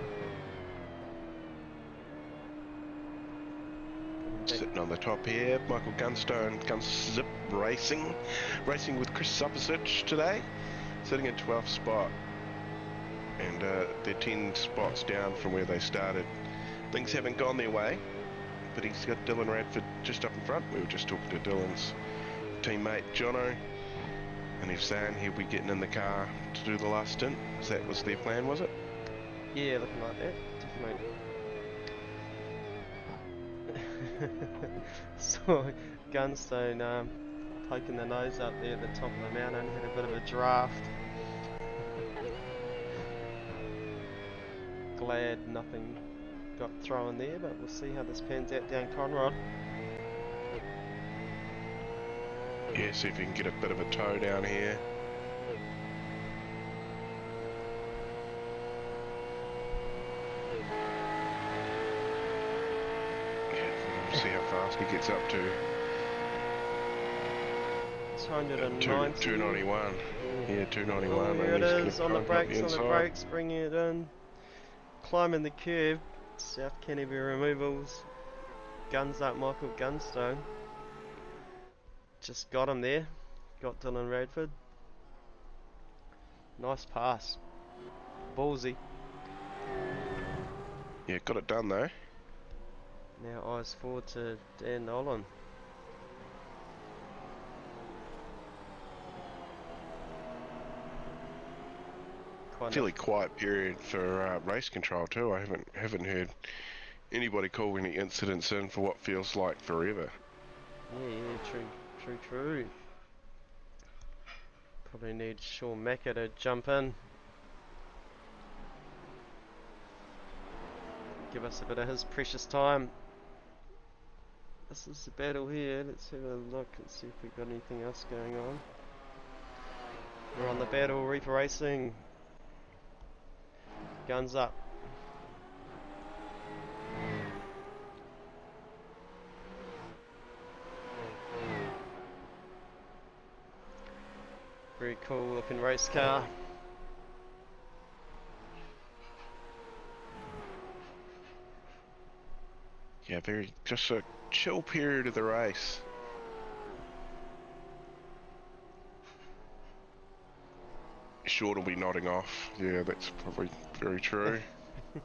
C: Sitting on the top here, Michael Gunstone, Gunzip Racing with Chris Supposich today, sitting in 12th spot, and they're 10 spots down from where they started. Things haven't gone their way, but he's got Dylan Radford just up in front. We were just talking to Dylan's teammate Jono, and he's saying he'll be getting in the car to do the last stint. That was their plan, was it?
D: Yeah, looking like that, definitely. So Gunstone poking the nose up there at the top of the mountain, had a bit of a draft. Glad nothing got thrown there, but we'll see how this pans out down Conrod.
C: Yeah, see if you can get a bit of a tow down here. See how fast he gets up to.
D: 290.
C: 291. Yeah, 291.
D: Oh, here it is, on the brakes, bringing it in. Climbing the curve. South Canterbury removals. Guns up, Michael Gunstone. Just got him there. Got Dylan Radford. Nice pass. Ballsy.
C: Yeah, got it done though.
D: Now eyes forward to Dan Nolan.
C: Fairly quiet period for race control too. I haven't heard anybody call any incidents in for what feels like forever.
D: Yeah, true. Probably need Sean Macca to jump in. Give us a bit of his precious time. This is the battle here. Let's have a look and see if we've got anything else going on. We're on the battle, Reaper Racing. Guns up. Very cool looking race car.
C: Yeah, just a chill period of the race. Short will be nodding off. Yeah, that's probably very true.
D: Do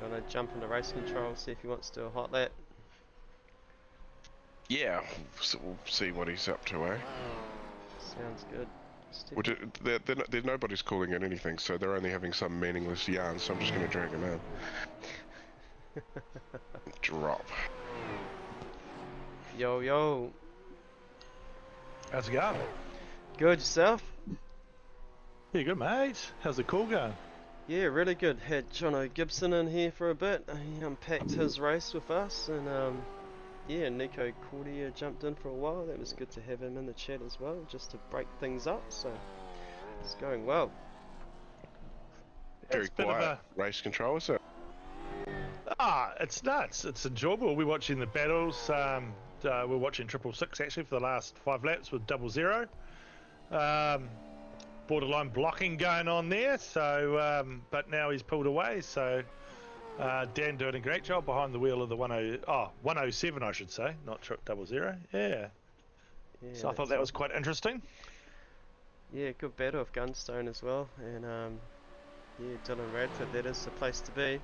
D: you want to jump into race control, see if he wants to do a hot lap?
C: Yeah, so we'll see what he's up to, eh?
D: Sounds good.
C: Nobody's calling it anything, so they're only having some meaningless yarn, so I'm just going to drag him out. Drop.
D: Yo.
A: How's it going?
D: Good, yourself?
M: Yeah, good mate. How's the call going?
D: Yeah, really good. Had Jono Gibson in here for a bit. He unpacked his race with us, and yeah, Nico Cordia jumped in for a while. That was good to have him in the chat as well, just to break things up. So it's going well.
C: Very quiet race control, is it?
M: It's nuts. It's enjoyable. We're watching the battles. We're watching 666 actually for the last 5 laps with 00. Borderline blocking going on there. So, but now he's pulled away. So Dan doing a great job behind the wheel of the 107, I should say, not 00. Yeah. So I thought that was quite interesting.
D: Yeah, good battle of Gunstone as well, and yeah, Dylan Radford. That is the place to be.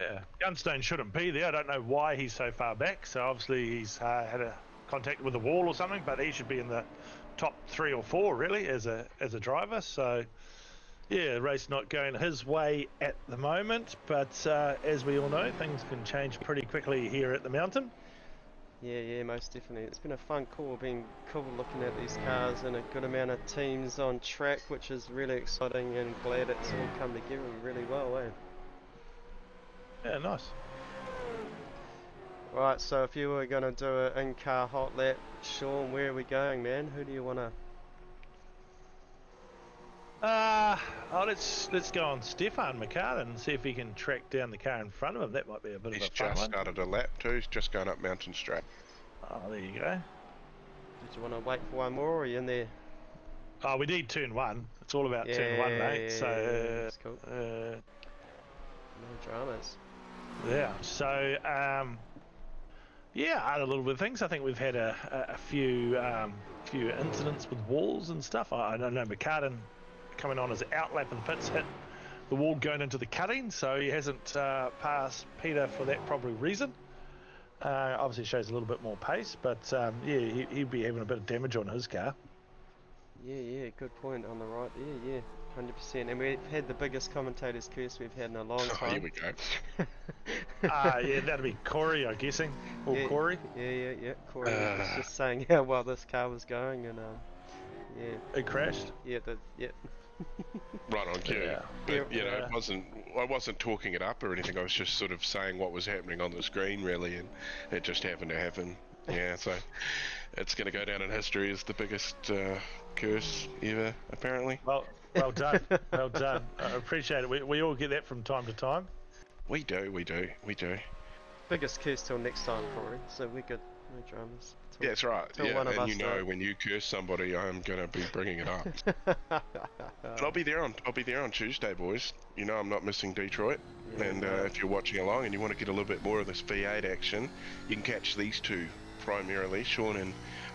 M: Yeah, Gunstone shouldn't be there. I don't know why he's so far back. So obviously he's had a contact with the wall or something, but he should be in the top 3 or 4 really as a driver. So yeah, the race not going his way at the moment, but as we all know, things can change pretty quickly here at the mountain.
D: Yeah, most definitely. It's been a fun call, been cool looking at these cars and a good amount of teams on track, which is really exciting, and glad it's all come together really well, eh?
M: Yeah, nice.
D: Right, so if you were going to do an in-car hot lap, Sean, where are we going, man? Who do you want to...
M: let's go on Stefan McCartan and see if he can track down the car in front of him. That might be a bit of a fun one.
C: He's just started a lap too. He's just going up Mountain Straight.
M: Oh, there you go.
D: Did you want to wait for one more, or are you in there?
M: Oh, we need turn 1. It's all about turn 1, mate. So
D: that's cool. No dramas.
M: Yeah. So yeah, other little bit of things. I think we've had a few incidents with walls and stuff. I don't know. McCartan coming on as out lap of the pits hit the wall going into the cutting, so he hasn't passed Peter for that probably reason. Obviously shows a little bit more pace, but yeah, he'd be having a bit of damage on his car.
D: Yeah, good point on the right. Yeah, 100%. And we've had the biggest commentator's curse we've had in a long time.
C: Oh, here we go.
M: Yeah, that'd be Corey, I'm guessing. Or
D: yeah,
M: Corey.
D: Yeah. Corey was just saying how well this car was going, and yeah.
M: It crashed.
D: Yeah.
C: Right on cue.
M: Yeah.
C: But you know, I wasn't talking it up or anything. I was just sort of saying what was happening on the screen, really, and it just happened to happen. Yeah, so it's going to go down in history as the biggest curse ever, apparently.
M: Well done. Well done. I appreciate it. We all get that from time to time.
C: We do.
D: Biggest curse till next time, Corey. So we're good. No dramas.
C: Yeah, that's right. Yeah, and you know, when you curse somebody, I'm gonna be bringing it up. And I'll be there on Tuesday, boys. You know, I'm not missing Detroit.
D: Yeah,
C: and if you're watching along and you want to get a little bit more of this V8 action, you can catch these two primarily, Sean and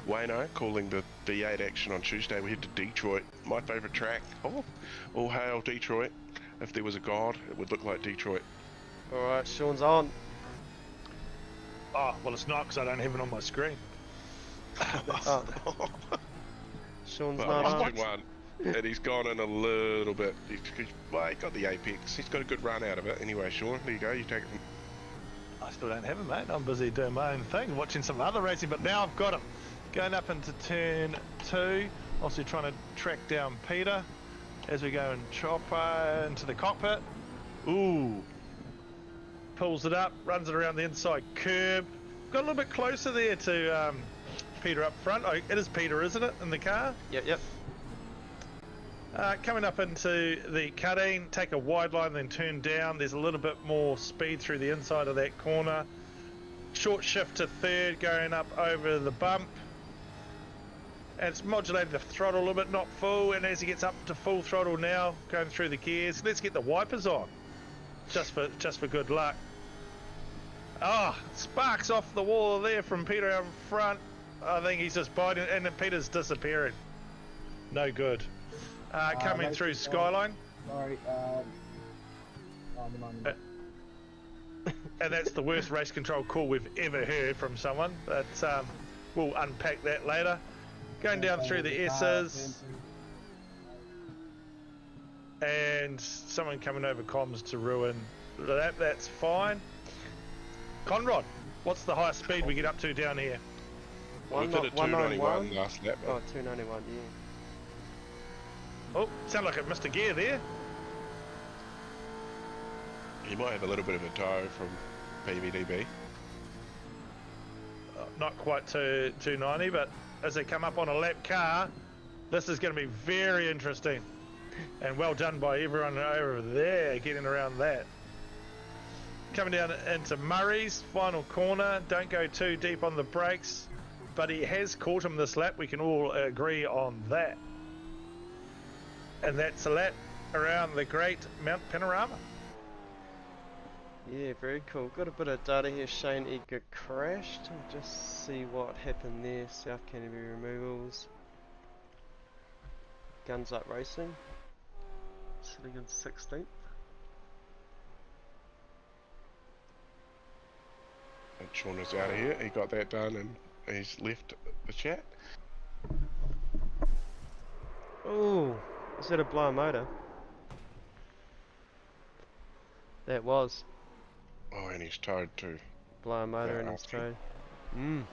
C: Wayno, calling the V8 action on Tuesday. We head to Detroit, my favourite track. Oh, all hail Detroit. If there was a god, it would look like Detroit.
D: All right, Sean's on.
M: Oh, well, it's not because I don't have it on my screen.
D: Sean's
C: well,
D: not
C: he's on. And he's gone in a little bit. He got the apex. He's got a good run out of it. Anyway, Sean, there you go. You take it.
M: I still don't have him, mate. I'm busy doing my own thing, watching some other racing, but now I've got him. Going up into turn 2, also trying to track down Peter as we go and chop into the cockpit. Ooh. Pulls it up, runs it around the inside curb. Got a little bit closer there to Peter up front. Oh, it is Peter, isn't it, in the car?
D: Yep.
M: Coming up into the cutting, take a wide line, then turn down. There's a little bit more speed through the inside of that corner. Short shift to third, going up over the bump. And it's modulated the throttle a little bit, not full. And as he gets up to full throttle now, going through the gears, let's get the wipers on, just for good luck. Oh, sparks off the wall there from Peter out front. I think he's just biting, and then Peter's disappearing. No good. Coming through Skyline.
N: Sorry.
M: And that's the worst race control call we've ever heard from someone. But we'll unpack that later. Going down through the S's. And someone coming over comms to ruin that. That's fine. Conrad, what's the highest speed we get up to down here?
C: We've hit a 291 last lap.
D: Oh, 291, yeah.
M: Oh, sound like it missed a gear there.
C: He might have a little bit of a tow from PVDB.
M: Not quite to 290, but as they come up on a lap car, this is going to be very interesting. And well done by everyone over there getting around that. Coming down into Murray's final corner. Don't go too deep on the brakes, but he has caught him this lap. We can all agree on that. And that's a lap around the great Mount Panorama.
D: Yeah, very cool. Got a bit of data here. Shane Edgar crashed. I'll just see what happened there. South Canterbury removals. Guns Up Racing. Sitting in 16th.
C: And Sean is out of here. He got that done and he's left the chat.
D: Oh, is that a blower motor? That was.
C: Oh, and he's towed too.
D: Blower motor in his
C: after.
D: toe.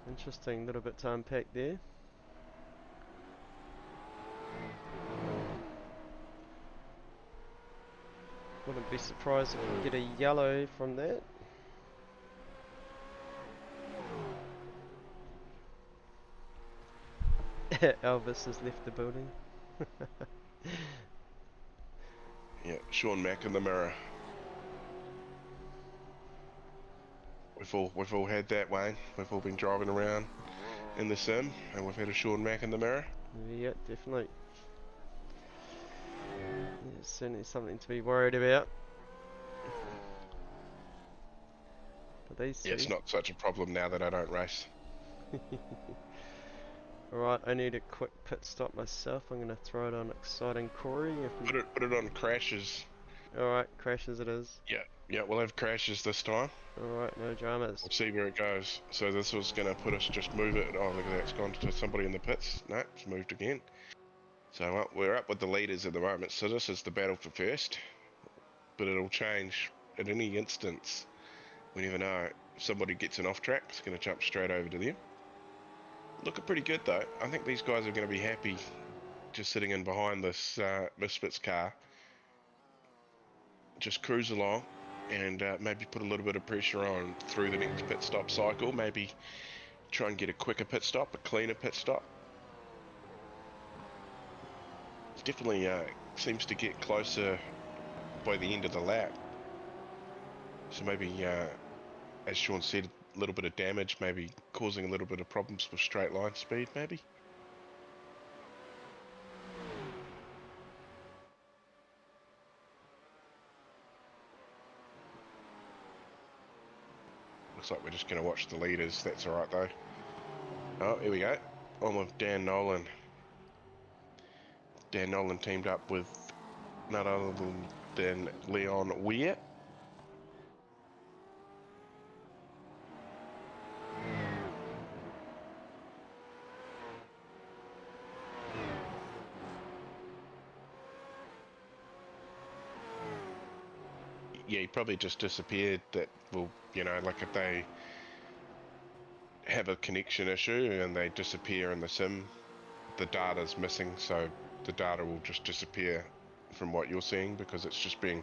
D: Interesting, little bit to unpack there. Wouldn't be surprised if we get a yellow from that. Elvis has left the building.
C: Yeah, Sean Mack in the mirror. We've all had that, Wayne. We've all been driving around in the sim, and we've had a Sean Mack in the mirror.
D: Yeah, definitely. Yeah, certainly something to be worried about. But these
C: Yeah, it's not such a problem now that I don't race.
D: Alright, I need a quick pit stop myself. I'm going to throw it on Exciting Corey.
C: Put it on crashes.
D: Alright, crashes it is.
C: Yeah, we'll have crashes this time.
D: Alright, no dramas.
C: We'll see where it goes. So this was going to put us, just move it. Oh, look at that, it's gone to somebody in the pits. No, it's moved again. So we're up with the leaders at the moment. So this is the battle for first. But it'll change at any instance. We never know. If somebody gets an off track, it's going to jump straight over to them. Looking pretty good though. I think these guys are going to be happy just sitting in behind this Misfits car. Just cruise along and maybe put a little bit of pressure on through the next pit stop cycle. Maybe try and get a quicker pit stop, a cleaner pit stop. It definitely seems to get closer by the end of the lap. So maybe, as Sean said, a little bit of damage, maybe causing a little bit of problems with straight line speed, maybe. Looks like we're just going to watch the leaders. That's alright though. Oh, here we go. I'm with Dan Nolan. Dan Nolan teamed up with none other than Leon Weir. Yeah, he probably just disappeared. That will, you know, like if they have a connection issue and they disappear in the sim, the data's missing, so the data will just disappear from what you're seeing because it's just being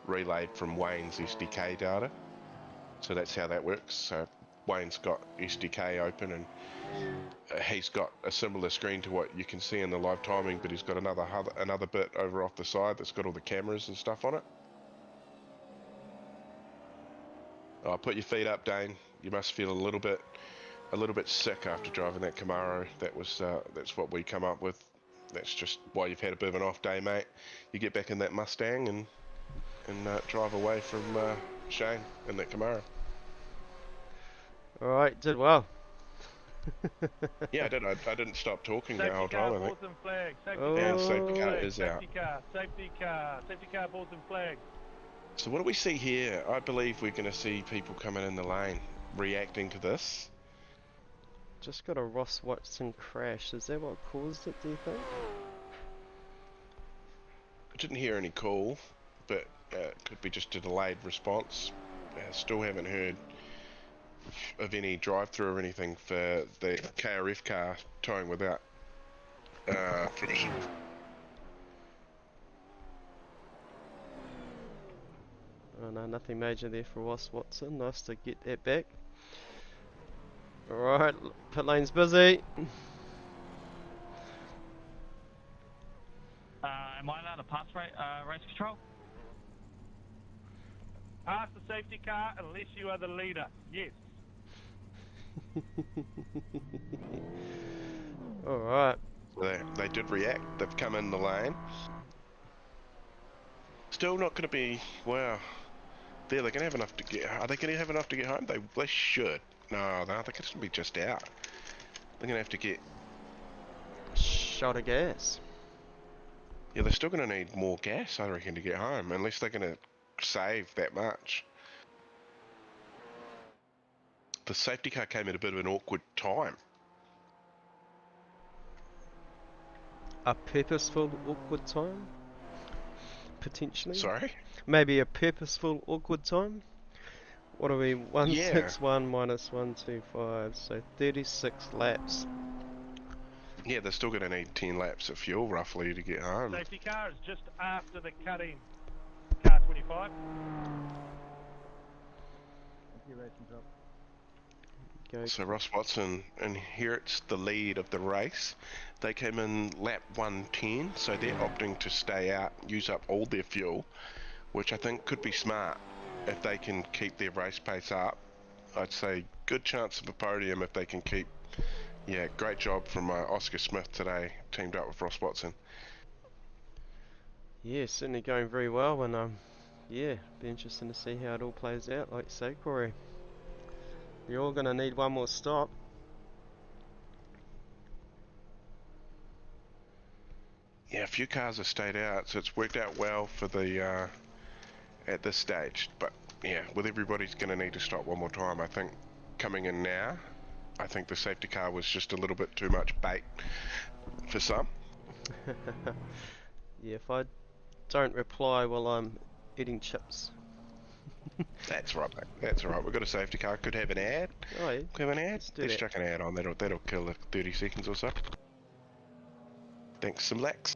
C: relayed from Wayne's SDK data. So that's how that works. So Wayne's got SDK open and he's got a similar screen to what you can see in the live timing, but he's got another bit over off the side that's got all the cameras and stuff on it. Oh, put your feet up, Dane. You must feel a little bit sick after driving that Camaro. That's what we come up with. That's just why you've had a bit of an off day, mate. You get back in that Mustang and drive away from Shane in that Camaro.
D: All right, did well.
C: Yeah, I did. I didn't stop talking
A: Safety
C: the whole
A: car,
C: time, I think.
A: boards and flag.
C: Safety car is out.
A: Safety car, boards and flag.
C: So what do we see here? I believe we're going to see people coming in the lane, reacting to this.
D: Just got a Ross Watson crash. Is that what caused it, do you think?
C: I didn't hear any call, but it could be just a delayed response. Still haven't heard of any drive-through or anything for the KRF car towing without Finish.
D: Oh no, nothing major there for Ross Watson. Nice to get that back. Alright, pit lane's busy.
B: Am I allowed to pass race control?
A: Pass the safety car unless you are the leader. Yes.
D: Alright.
C: They did react. They've come in the lane. Still not going to be... Wow. They're going to have enough to get... Are they going to have enough to get home? They should. No, they're going to be just out. They're going to have to get...
D: Shot of gas.
C: Yeah, they're still going to need more gas, I reckon, to get home. Unless they're going to save that much. The safety car came at a bit of an awkward time.
D: A purposeful awkward time? Potentially?
C: Sorry?
D: Maybe a purposeful awkward time? What are we? 161
C: Yeah.
D: minus 125, so 36 laps.
C: Yeah, they're still going to need 10 laps of fuel, roughly, to get home.
A: Safety car is just after the cut-in. Car 25.
C: So Ross Watson inherits the lead of the race. They came in lap 110, so they're opting to stay out, use up all their fuel, which I think could be smart if they can keep their race pace up. I'd say good chance of a podium if they can keep. Yeah, great job from Oscar Smith today, teamed up with Ross Watson.
D: Yeah, certainly going very well, and yeah, be interesting to see how it all plays out. Like you say, Corey, you're all gonna need one more stop.
C: Yeah, a few cars have stayed out, so it's worked out well for the at this stage. But yeah, with everybody's going to need to stop one more time. I think coming in now, I think the safety car was just a little bit too much bait for some.
D: Yeah, if I don't reply while I'm eating chips.
C: That's right, mate. That's all right. We've got a safety car. Could have an ad.
D: Oh yeah.
C: Could have an ad.
D: Do
C: Let's
D: that.
C: chuck an ad on. That'll kill the 30 seconds or so. Thanks, SimBlacks.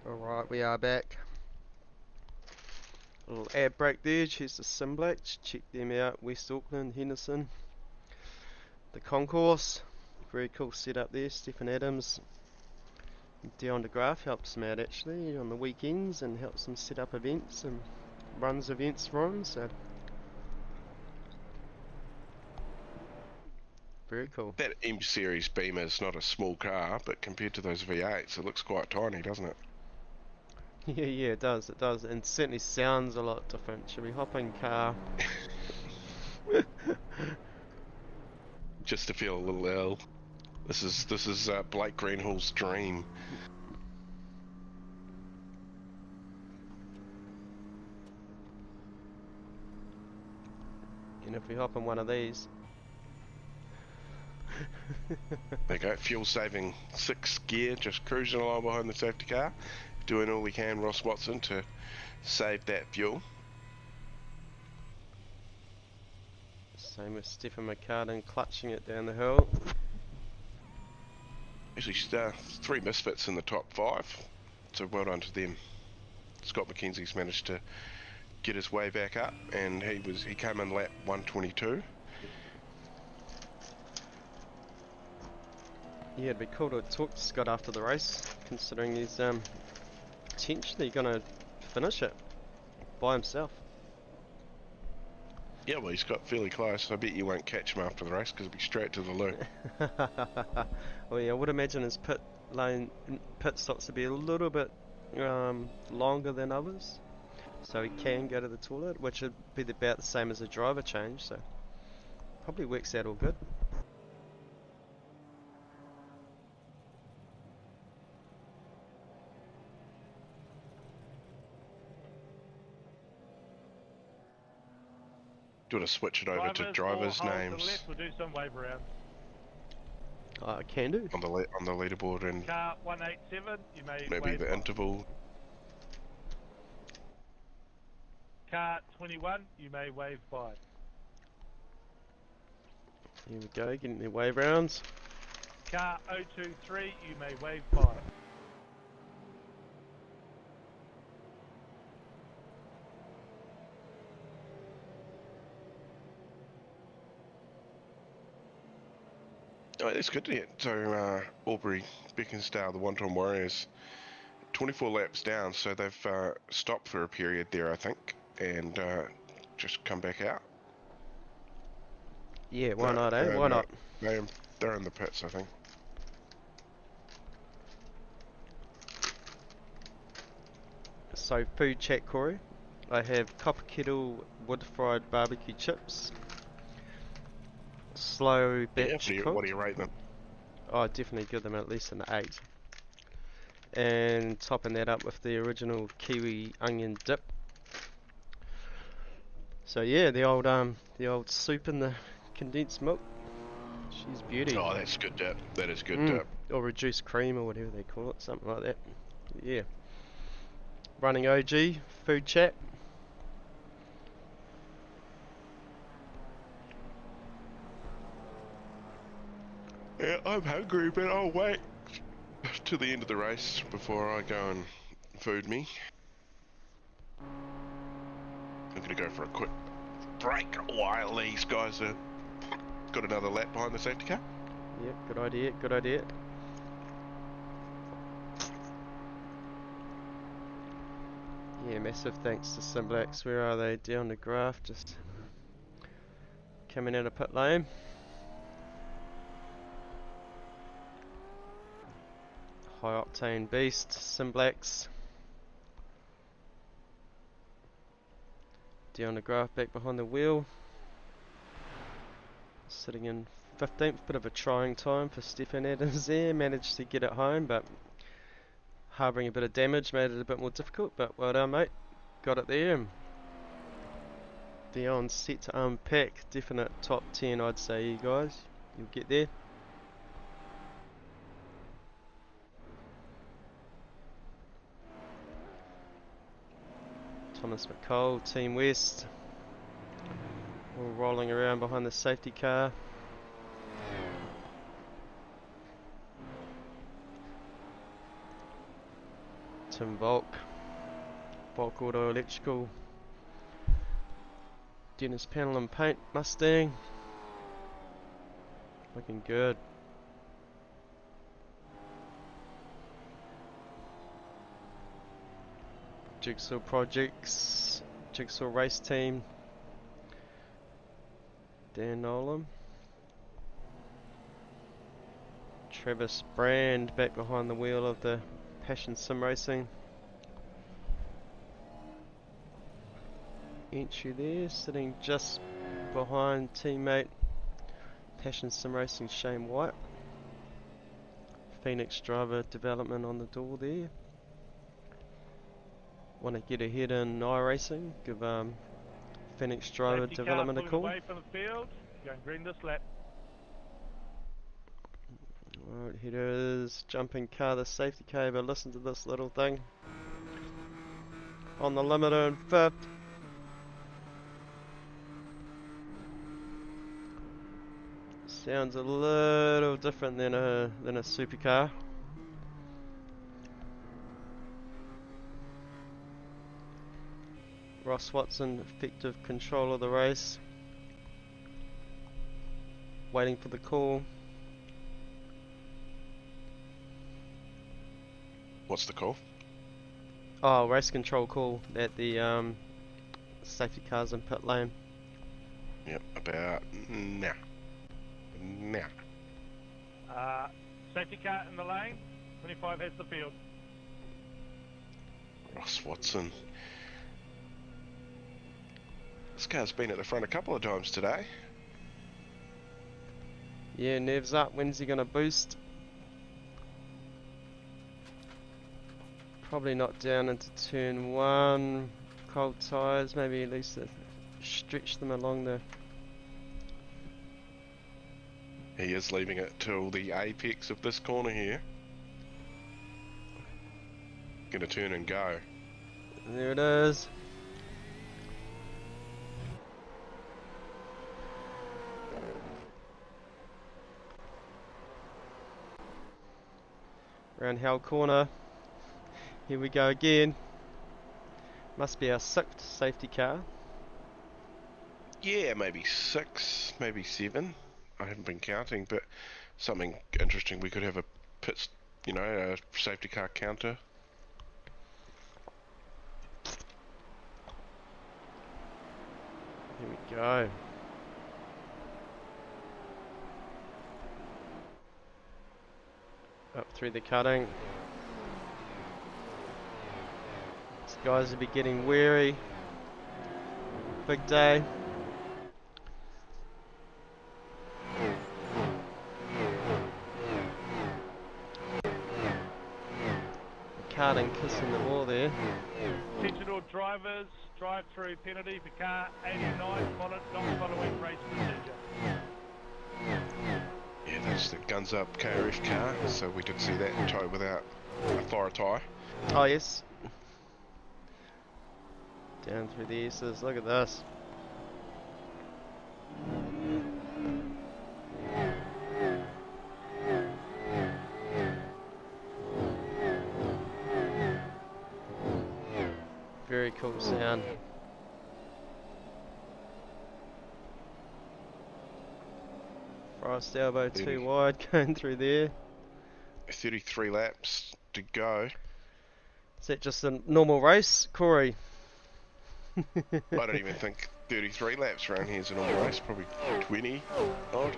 D: Alright, we are back. A little ad break there. Here's the SimBlacks. Check them out. West Auckland, Henderson. The concourse. Very cool setup there. Stephen Adams Dion DeGraff helps him out actually on the weekends and helps him set up events and runs events for him, so very cool.
C: That M Series Beamer is not a small car, but compared to those V8s, it looks quite tiny, doesn't it?
D: Yeah, it does, and certainly sounds a lot different. Should we hop in car?
C: Just to feel a little ill. This is Blake Greenhall's dream.
D: And if we hop in one of these,
C: there you go, fuel saving 6th gear, just cruising along behind the safety car, doing all we can, Ross Watson, to save that fuel.
D: same with Stephen McCartan clutching it down the hill.
C: Actually, 3 misfits in the top 5, so well done to them. Scott McKenzie's managed to get his way back up, and he came in lap 122.
D: Yeah, it'd be cool to talk to Scott after the race, considering he's potentially gonna finish it by himself.
C: Yeah, well, he's got fairly close. I bet you won't catch him after the race because he'll be straight to the loo.
D: Well, yeah, I would imagine his pit stops to be a little bit longer than others, so he can go to the toilet, which would be about the same as a driver change, so probably works out all good.
C: Do you want to switch it over to drivers' names?
A: Left, we'll do some wave rounds.
D: I can do.
C: On the leaderboard, and
A: Car 187, you may
C: maybe
A: wave
C: the
A: by.
C: interval.
A: Car 21, you may wave by.
D: Here we go, getting the wave rounds.
A: Car 023, you may wave by.
C: Oh, that's good to hear. So, Albury, Beaconsdale, the One-Ton Warriors, 24 laps down, so they've stopped for a period there, I think, and just come back out.
D: Yeah, why not, eh? Why not?
C: They're in the pits, I think.
D: So, food chat, Corey. I have copper kettle wood-fried barbecue chips. Slow batch cooked.
C: What do you rate them?
D: Oh, I'd definitely give them at least an 8. And topping that up with the original kiwi onion dip. So yeah, the old soup and the condensed milk. She's beauty.
C: Oh, that's good dip. That is good dip.
D: Or reduced cream or whatever they call it, something like that. Yeah. Running OG, food chat.
C: Yeah, I'm hungry, but I'll wait to the end of the race before I go and food me. I'm gonna go for a quick break while these guys are got another lap behind the safety car.
D: Yep, good idea, good idea. Yeah, massive thanks to SimBlacks. Where are they? Down the graph, just coming out of pit lane. High octane beast, SimBlacks. Down the graph, back behind the wheel. Sitting in 15th, bit of a trying time for Stefan Adams there. Managed to get it home, but harbouring a bit of damage made it a bit more difficult. But well done, mate. Got it there. Dion set to unpack. Definite top 10, I'd say, you guys. You'll get there. Thomas McCall, Team West, all rolling around behind the safety car. Tim Volk, Volk Auto Electrical, Dennis Panel and Paint, Mustang, looking good. Jigsaw Projects, Jigsaw Race Team, Dan Nolan. Travis Brand back behind the wheel of the Passion Sim Racing. Entry there, sitting just behind teammate Passion Sim Racing Shane White. Phoenix Driver Development on the door there. Want to get ahead in iRacing, give Phoenix Driver
A: Safety
D: Development a
A: car
D: call.
A: pulling away from the field, going green this lap.
D: Alright, here it is, jumping car, the safety car, but listen to this little thing. On the limiter in 5th. Sounds a little different than a supercar. Ross Watson, effective control of the race. Waiting for the call.
C: What's the call?
D: Oh, race control call at the safety cars in pit lane.
C: Yep, about now. Now.
A: Safety car in the lane, 25 has the field.
C: Ross Watson. This car's been at the front a couple of times today.
D: Yeah, nerves up. When's he gonna boost? Probably not down into turn 1. Cold tyres, maybe at least stretch them along the...
C: He is leaving it till the apex of this corner here. Gonna turn and go.
D: There it is. Around Hell Corner. Here we go again. Must be our 6th safety car.
C: Yeah, maybe 6, maybe 7. I haven't been counting, but something interesting. We could have a pit, a safety car counter.
D: Here we go. Up through the cutting. These guys will be getting weary. Big day. Carding kissing the wall there.
A: Attention all drivers, drive-through penalty for car 89, not following race procedure.
C: Yeah, that's the guns up KRF car, so we did see that tow without authority.
D: Oh yes. Down through the S's, look at this. Very cool sound. Frost elbow 2 wide going through there.
C: 33 laps to go.
D: Is that just a normal race, Corey?
C: I don't even think 33 laps around here is a normal race, probably 20 odd.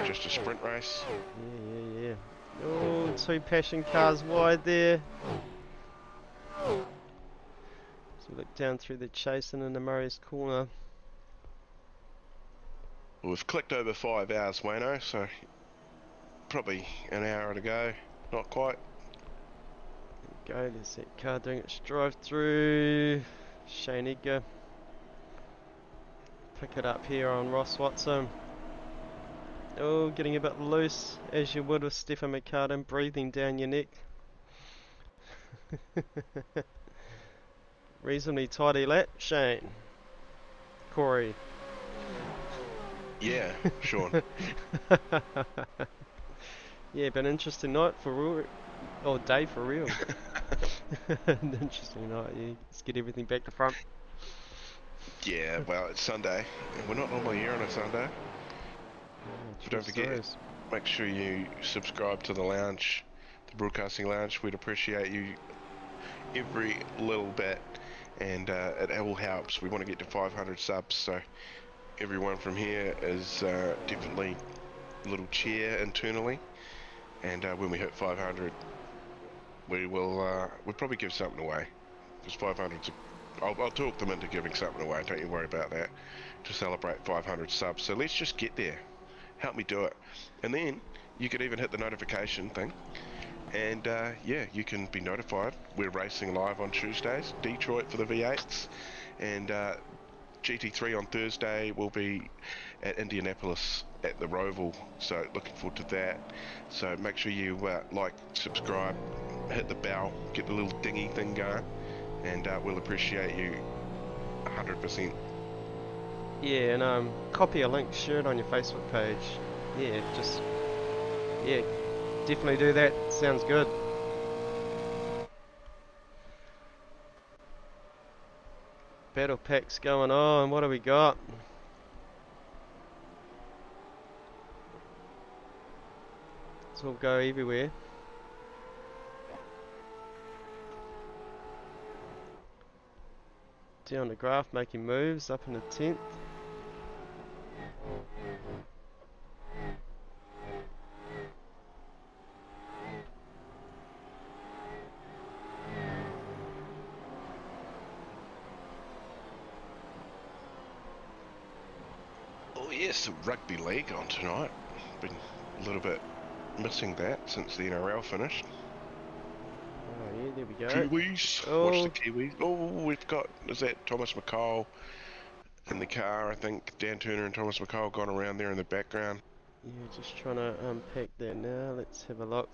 C: Just a sprint race.
D: Yeah. Oh, 2 passion cars wide there. So look down through the chase and into Murray's corner.
C: Well, we've clicked over 5 hours, Wayno, so probably an hour to go. Not quite.
D: There we go, there's that car doing its drive through. Shane Edgar. Pick it up here on Ross Watson. Oh, getting a bit loose, as you would with Stefan McCartan, breathing down your neck. Reasonably tidy lap, Shane. Corey.
C: Yeah, Sean.
D: Yeah, been an interesting night for real. Or day for real. An interesting night, yeah. Let's get everything back to front.
C: Yeah, well, it's Sunday, and we're not normally here on a Sunday. So don't forget, make sure you subscribe to the lounge, the broadcasting lounge. We'd appreciate you every little bit, and it all helps. We want to get to 500 subs, so everyone from here is definitely a little cheer internally, and when we hit 500, we'll probably give something away, because 500's I'll talk them into giving something away, don't you worry about that, to celebrate 500 subs. So let's just get there. Help me do it. And then you could even hit the notification thing, and yeah, you can be notified. We're racing live on Tuesdays, Detroit for the V8s, and GT3 on Thursday. Will be at Indianapolis at the Roval, so looking forward to that. So make sure you like, subscribe, hit the bell, get the little dingy thing going, and we'll appreciate you 100%.
D: Yeah, and copy a link, share it on your Facebook page. Yeah, yeah, definitely do that. Sounds good. Battle packs going on. What do we got? Let's all go everywhere. Down the graph, making moves up in the 10th.
C: Oh yes, the rugby league on tonight. Been a little bit missing that since the NRL finished.
D: Oh yeah, there we go.
C: Kiwis.
D: Oh.
C: Watch the Kiwis. Oh, we've got, is that Thomas McCall in the car? I think Dan Turner and Thomas McCall gone around there in the background.
D: Yeah, just trying to unpack that now. Let's have a look.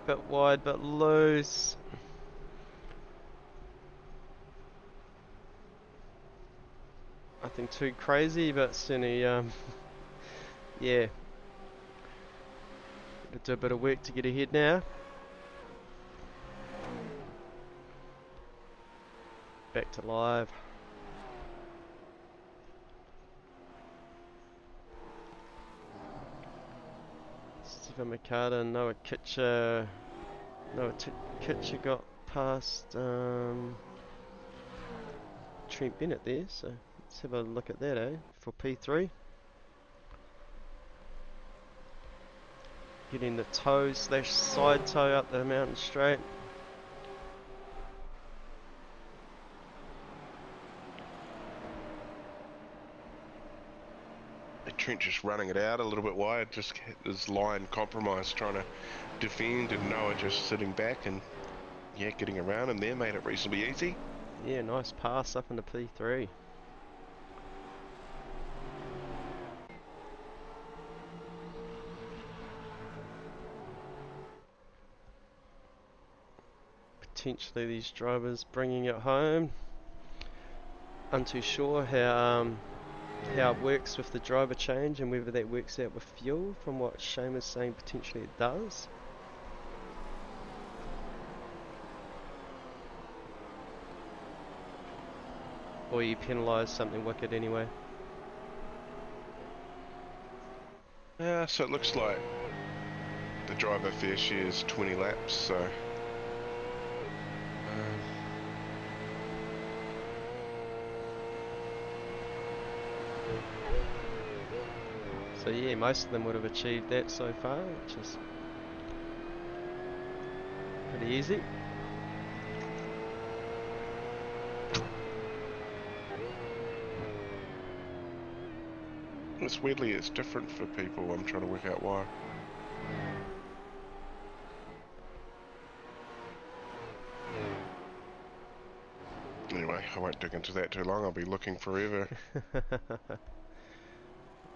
D: Bit wide, bit loose. Nothing too crazy, but certainly, yeah. Gotta do a bit of work to get ahead now. Back to live. Stephen McCartan, Noah Kitcher. Kitcher got past Trent Bennett there, so let's have a look at that, eh? For P3. Getting the toe / side toe up the mountain straight.
C: Trent just running it out a little bit wide, just his line compromised, trying to defend, and Noah just sitting back and yeah, getting around him there, made it reasonably easy.
D: Yeah, nice pass up into P3. Potentially these drivers bringing it home. I'm too sure how it works with the driver change and whether that works out with fuel. From what Shane was saying, potentially it does. Or you penalise something wicked anyway.
C: Yeah, so it looks like the driver fair share is 20 laps, so
D: so yeah, most of them would have achieved that so far, which is pretty easy.
C: it's weirdly it's different for people. I'm trying to work out why. Anyway, I won't dig into that too long. I'll be looking forever.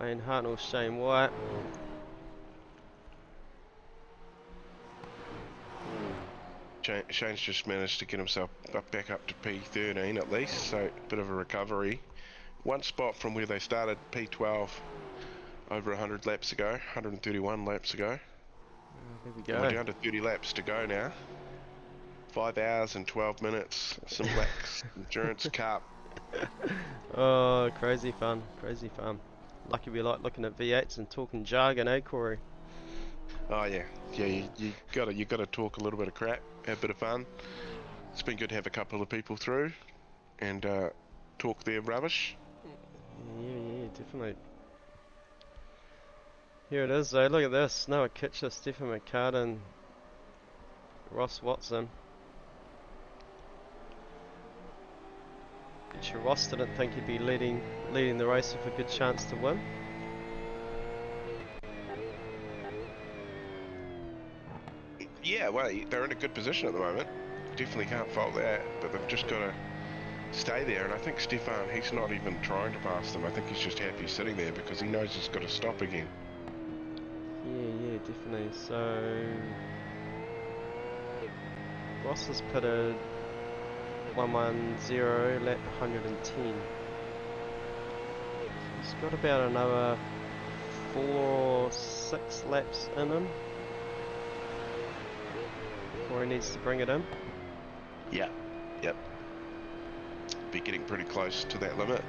D: Wayne Hartnell, Shane White.
C: Shane's just managed to get himself back up to P13 at least, so a bit of a recovery. One spot from where they started, P12, over 100 laps ago, 131 laps ago.
D: There we go.
C: And we're down to 30 laps to go now. 5 hours and 12 minutes, SimBlacks Endurance Cup.
D: Oh, crazy fun, crazy fun. Lucky we like looking at V8s and talking jargon, eh, Corey?
C: Oh yeah, yeah. You gotta talk a little bit of crap, have a bit of fun. It's been good to have a couple of people through and talk their rubbish.
D: Yeah, definitely. Here it is though, look at this. Noah Kitcher, Stephen McCartan, Ross Watson. Ross didn't think he'd be leading the race with a good chance to win.
C: Yeah, well, they're in a good position at the moment. Definitely can't fault that, but they've just got to stay there. And I think Stefan, he's not even trying to pass them. I think he's just happy sitting there because he knows he's got to stop again.
D: Yeah, definitely. So Ross has pitted 110, lap 110. He's got about another 4 or 6 laps in him before he needs to bring it in.
C: Yeah, yep. Be getting pretty close to that limit.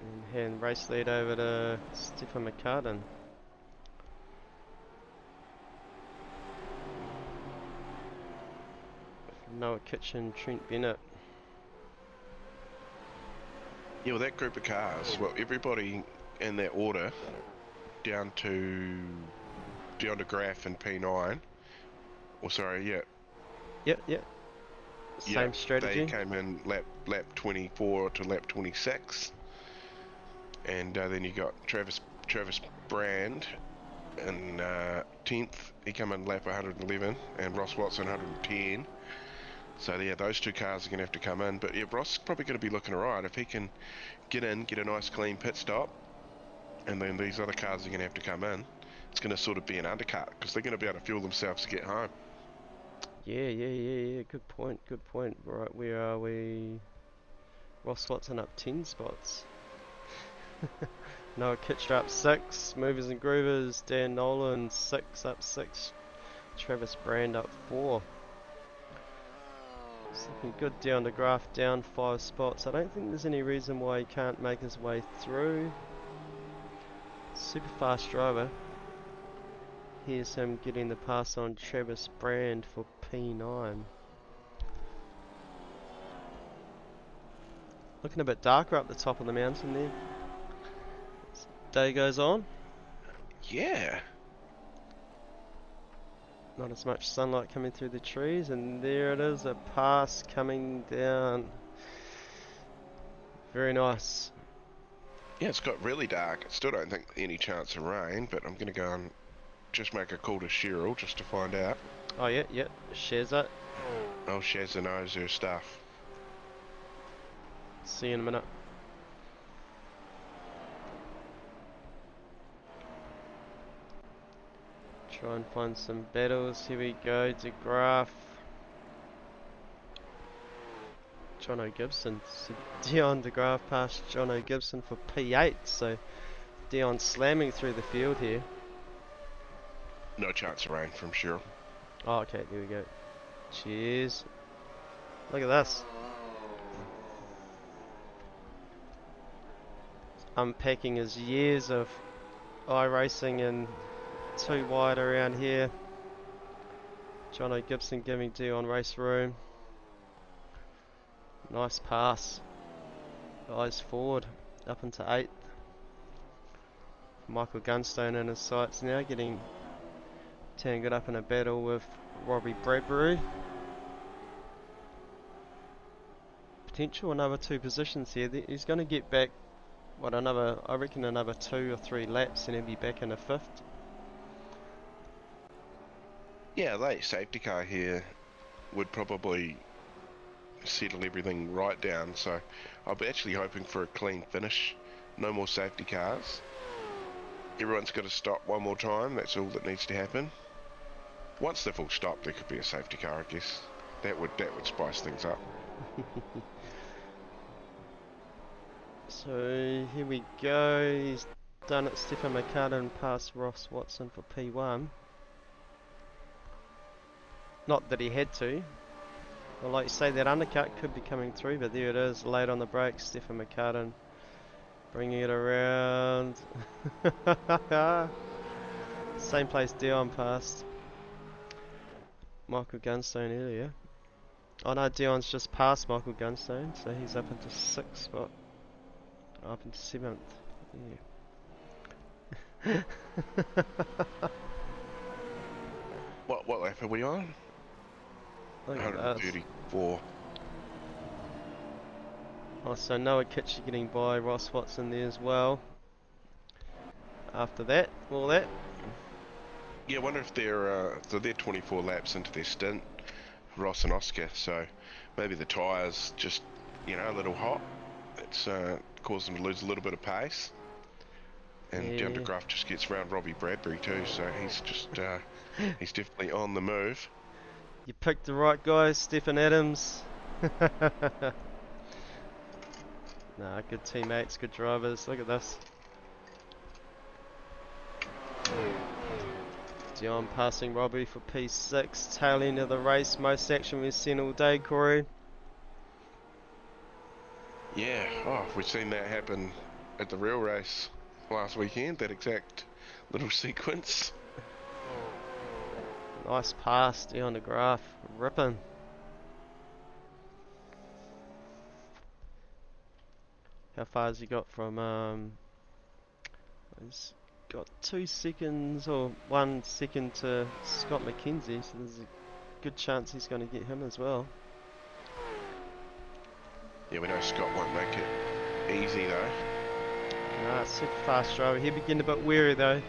D: And hand race lead over to Stephen McCartan. Noah Kitchen, Trent Bennett.
C: Yeah, well, that group of cars, well, everybody in that order, down to Graf and P9. Or sorry, yeah.
D: Yep. Same strategy.
C: They came in lap 24 to lap 26, and then you got Travis Brand in 10th. He came in lap 111, and Ross Watson 110. So yeah, those two cars are going to have to come in. But yeah, Ross is probably going to be looking alright if he can get in, get a nice clean pit stop, and then these other cars are going to have to come in. It's going to sort of be an undercut because they're going to be able to fuel themselves to get home.
D: Yeah. Good point. Right, where are we? Ross Watson up 10 spots. Noah Kitcher up 6. Movers and Groovers. Dan Nolan 6 up 6. Travis Brand up 4. It's looking good down the graph, down 5 spots. I don't think there's any reason why he can't make his way through. Super fast driver. Here's him getting the pass on Travis Brand for P9. Looking a bit darker up the top of the mountain there. As day goes on.
C: Yeah.
D: Not as much sunlight coming through the trees, and there it is, a pass coming down. Very nice.
C: Yeah, it's got really dark. I still don't think any chance of rain, but I'm going to go and just make a call to Cheryl just to find out.
D: Oh yeah, Shazza.
C: Oh, Shazza knows her stuff.
D: See you in a minute. Try and find some battles. Here we go, DeGraff. Jono Gibson. So Dion DeGraff past Jono Gibson for P8. So Dion slamming through the field here.
C: No chance of rain from Cheryl.
D: Oh, okay, there we go. Cheers. Look at this. Unpacking his years of iRacing and 2 wide around here. Jono Gibson giving Dion race room. Nice pass. Eyes forward, up into 8th. Michael Gunstone in his sights now, getting tangled up in a battle with Robbie Bradbury. Potential another 2 positions here. He's going to get back, what, I reckon another 2 or 3 laps and he'll be back in a 5th.
C: Yeah, late safety car here would probably settle everything right down, so I'll be actually hoping for a clean finish. No more safety cars. Everyone's got to stop one more time, that's all that needs to happen. Once they've all stopped, there could be a safety car, I guess. That would spice things up.
D: So here we go, he's done it. Stephen McCartan past Ross Watson for P1. Not that he had to. Well, like you say, that undercut could be coming through, but there it is, late on the brakes. Stefan McCartan bringing it around. Same place Dion passed Michael Gunstone earlier. Oh no, Dion's just passed Michael Gunstone, so he's up into 6th spot. Up into 7th. Yeah.
C: What lap are we on?
D: Look at that.
C: 134.
D: Oh, so Noah Kitchie getting by, Ross Watson there as well. After that, all that.
C: Yeah, I wonder if they're 24 laps into their stint, Ross and Oscar. So maybe the tyres just a little hot. It's caused them to lose a little bit of pace. And
D: Yeah.
C: the undergraph just gets round Robbie Bradbury too, so he's just he's definitely on the move.
D: You picked the right guy, Stephen Adams. Nah, good teammates, good drivers. Look at this. Dion passing Robbie for P6. Tail end of the race. Most action we've seen all day, Corey.
C: Yeah, we've seen that happen at the real race last weekend, that exact little sequence.
D: Nice pass, Dion DeGraaf. Ripping. How far has he got from, he's got 2 seconds or 1 second to Scott McKenzie, so there's a good chance he's going to get him as well.
C: Yeah, we know Scott won't make it easy though.
D: Nah, super fast driver. He began a bit weary though.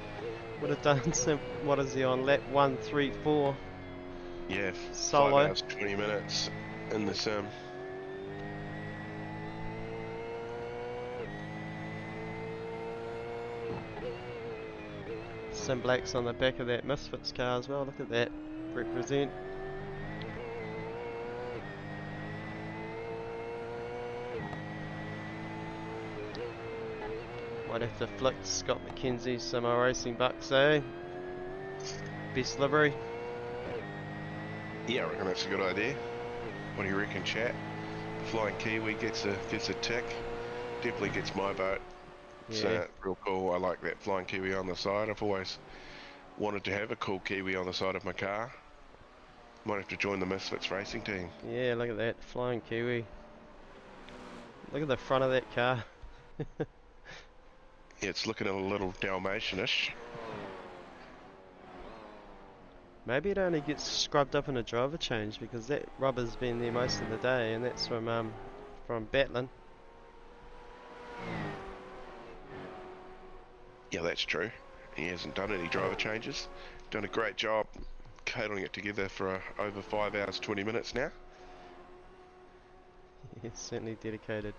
D: Would have done some, what is he on, lap 134?
C: Yeah,
D: Solo.
C: 5 hours, 20 minutes in the sim.
D: SimBlacks on the back of that Misfits car as well. Look at that. Represent. Might have to flick Scott McKenzie some racing bucks, eh? Best livery.
C: Yeah, I reckon that's a good idea. What do you reckon, chat? The Flying Kiwi gets a tick. Definitely gets my vote.
D: Yeah.
C: So real cool. I like that Flying Kiwi on the side. I've always wanted to have a cool Kiwi on the side of my car. Might have to join the Misfits racing team.
D: Yeah, look at that. Flying Kiwi. Look at the front of that car.
C: Yeah, it's looking a little Dalmatian-ish.
D: Maybe it only gets scrubbed up in a driver change because that rubber's been there most of the day, and that's from Batlin.
C: Yeah, that's true. He hasn't done any driver changes. Done a great job cabling it together for over 5 hours 20 minutes now.
D: He's certainly dedicated.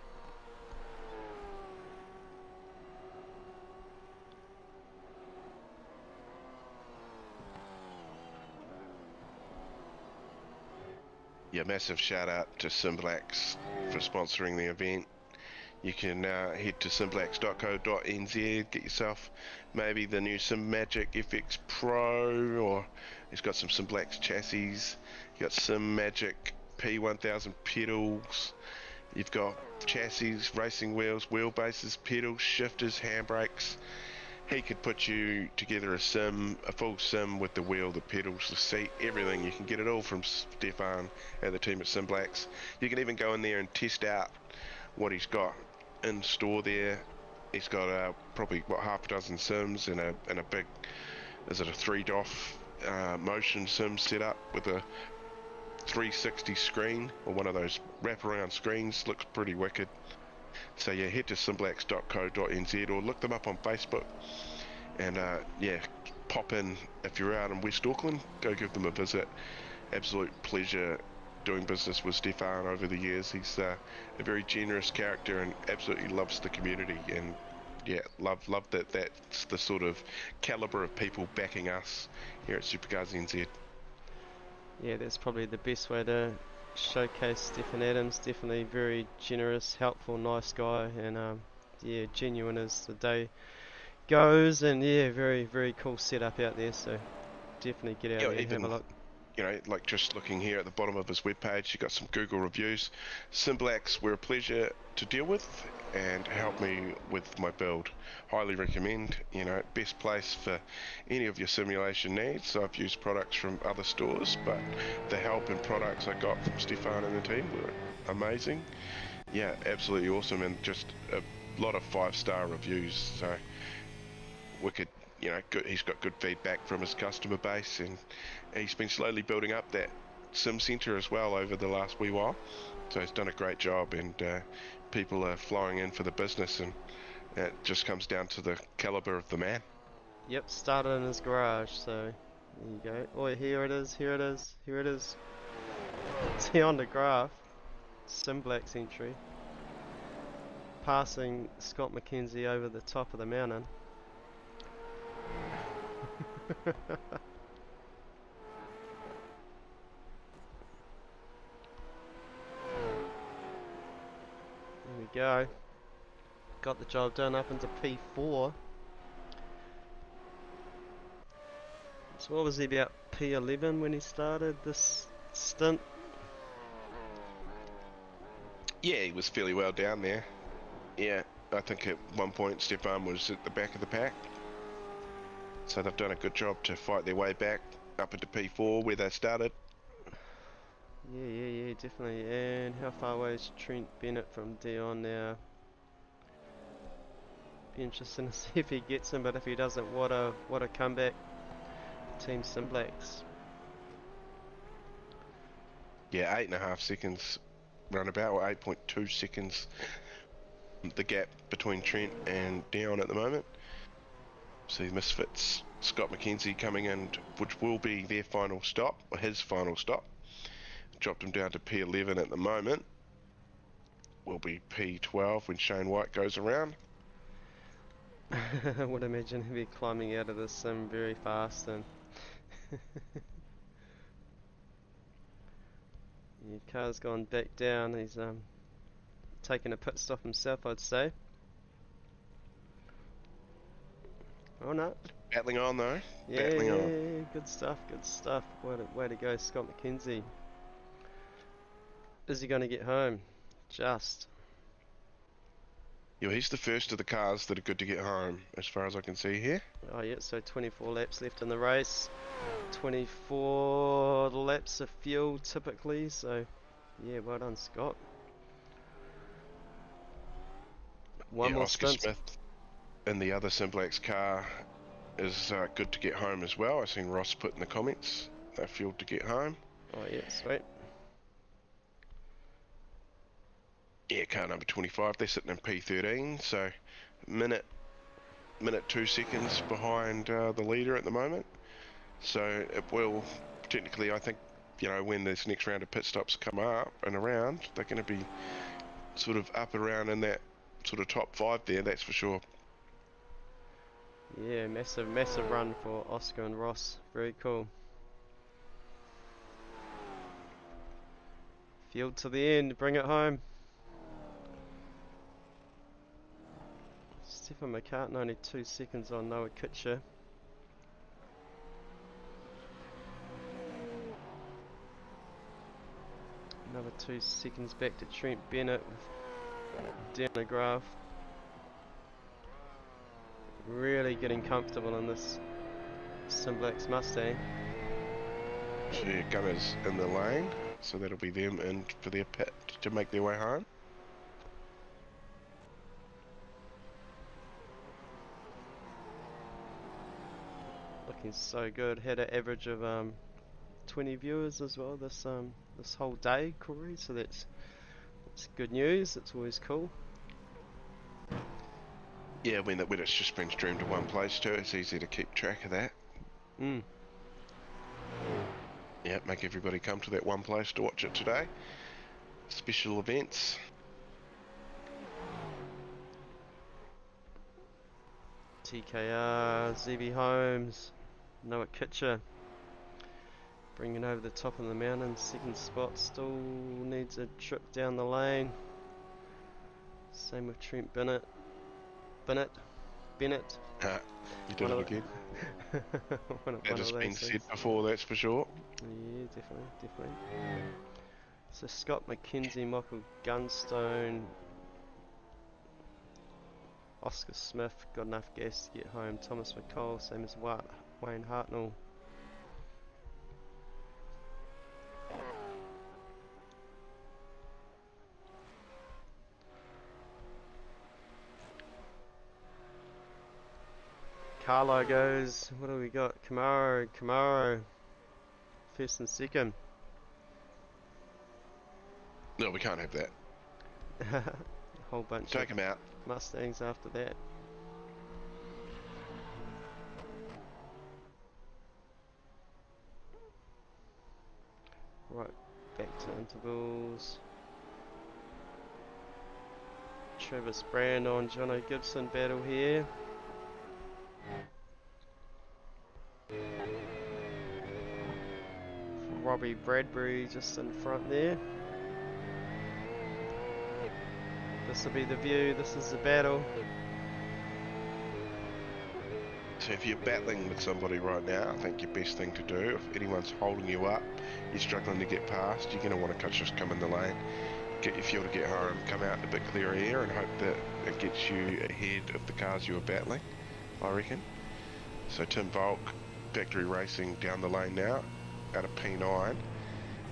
C: Yeah, massive shout out to SimBlacks for sponsoring the event. You can head to simblacks.co.nz, get yourself maybe the new SimMagic FX Pro, or it's got some SimBlacks chassis. You got SimMagic P1000 pedals. You've got chassis, racing wheels, wheelbases, pedals, shifters, handbrakes. He could put you together a full sim with the wheel, the pedals, the seat, everything. You can get it all from Stefan and the team at SimBlacks. You can even go in there and test out what he's got in store there. He's got probably half a dozen sims and a big, is it a 3DOF motion sim set up with a 360 screen, or one of those wraparound screens. Looks pretty wicked. So yeah, head to simblacks.co.nz or look them up on Facebook, and yeah, pop in if you're out in West Auckland. Go give them a visit. Absolute pleasure doing business with Stefan over the years. He's a very generous character and absolutely loves the community, and yeah, love that that's the sort of caliber of people backing us here at Supercars NZ.
D: Yeah, that's probably the best way to showcase Stephen Adams. Definitely very generous, helpful, nice guy, and yeah, genuine as the day goes, and yeah, very, very cool setup out there, so definitely get out there and have a look.
C: you know, like just looking here at the bottom of his webpage, you got some Google reviews. SimBlacks were a pleasure to deal with and help me with my build. Highly recommend, you know, best place for any of your simulation needs. I've used products from other stores, but the help and products I got from Stefan and the team were amazing. Yeah, absolutely awesome, and just a lot of 5-star reviews, so wicked. You know, good, he's got good feedback from his customer base, and he's been slowly building up that sim centre as well over the last wee while. So he's done a great job, and people are flowing in for the business, and it just comes down to the calibre of the man.
D: Yep, started in his garage, so there you go. Oh, here it is, here it is, here it is. See on the graph, SimBlacks entry. Passing Scott McKenzie over the top of the mountain. There we go. Got the job done up into P4. So what was he, about P11 when he started this stint?
C: Yeah, he was fairly well down there. Yeah, I think at one point Stefan was at the back of the pack. So they've done a good job to fight their way back up into P4 where they started.
D: Yeah, definitely. And how far away is Trent Bennett from Dion now? Be interesting to see if he gets him, but if he doesn't, what a comeback. Team SimBlacks.
C: Yeah, 8.5 seconds roundabout, or 8.2 seconds. The gap between Trent and Dion at the moment. See Misfits, Scott McKenzie coming in, which will be their final stop, or his final stop. Dropped him down to P11 at the moment. Will be P12 when Shane White goes around.
D: I would imagine he'll be climbing out of the sim very fast, and your car's gone back down. He's taking a pit stop himself, I'd say. Oh no.
C: Battling on though.
D: Yeah,
C: Battling on.
D: yeah, good stuff, good stuff. Way to go, Scott McKenzie. Is he going to get home? Just.
C: Yeah, he's the first of the cars that are good to get home, as far as I can see here.
D: Oh yeah, so 24 laps left in the race. 24 laps of fuel typically, so yeah, well done, Scott. One more
C: Oscar
D: stint.
C: Smith in the other SimBlacks car is good to get home as well. I've seen Ross put in the comments they're fueled to get home.
D: Oh yeah, sweet.
C: Yeah, car number 25, they're sitting in P13, so minute 2 seconds behind the leader at the moment. So it will, technically, I think, you know, when this next round of pit stops come up and around, they're going to be sort of up around in that sort of top 5 there, that's for sure.
D: Yeah, massive run for Oscar and Ross. Very cool. Field to the end, bring it home. Stefan McCartan only 2 seconds on Noah Kitcher. Another 2 seconds back to Trent Bennett with down the graph. Really getting comfortable in this SimBlacks Mustang.
C: Yeah, Gunners in the lane, so that'll be them in for their pit to make their way home.
D: Looking so good. Had an average of 20 viewers as well this whole day, Corey. So that's good news. It's always cool.
C: Yeah, when it's just been streamed to one place too, it's easy to keep track of that. Yeah, make everybody come to that one place to watch it today. Special events.
D: TKR, ZB Holmes, Noah Kitcher. Bringing over the top of the mountain. Second spot still needs a trip down the lane. Same with Trent Bennett. Bennett.
C: You did it again. That has been said before, that's for sure.
D: Yeah, definitely. So Scott McKenzie, Michael Gunstone, Oscar Smith got enough gas to get home. Thomas McCall, same as Wayne Hartnell. Carlo goes, what do we got? Camaro, first and second.
C: No, we can't have that.
D: Whole bunch
C: Take him out.
D: Mustangs after that. Right, back to intervals. Travis Brandon, Jono Gibson battle here. Robbie Bradbury just in front there. This will be the view, this is the battle.
C: So if you're battling with somebody right now, I think your best thing to do, if anyone's holding you up, you're struggling to get past, you're going to want to just come in the lane, get your fuel to get home, come out in a bit clearer air and hope that it gets you ahead of the cars you were battling, I reckon. So Tim Volk, Factory Racing down the lane now, out of P9,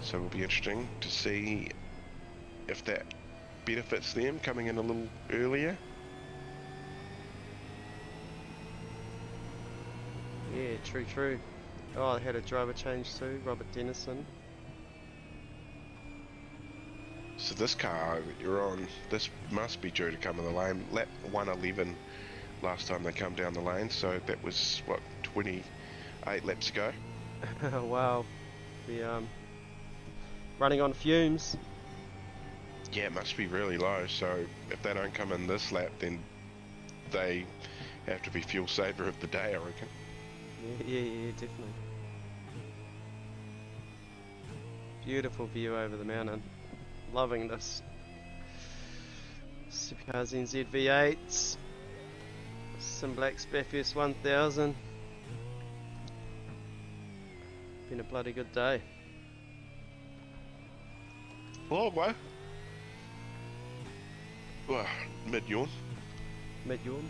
C: so it'll be interesting to see if that benefits them coming in a little earlier.
D: Yeah, true. Oh, they had a driver change too, Robert Dennison.
C: So this car that you're on, this must be due to come in the lane. Lap 111 last time they come down the lane, so that was, what, 28 laps ago?
D: Wow. The running on fumes.
C: Yeah, it must be really low, so if they don't come in this lap, then they have to be fuel saver of the day, I reckon.
D: Yeah, definitely. Beautiful view over the mountain. Loving this. SimBlacks SCNZ V8s. SimBlacks Bathurst 1000. Been a bloody good day.
C: Long way. Well, mid-yawn.
D: Mid-yawn?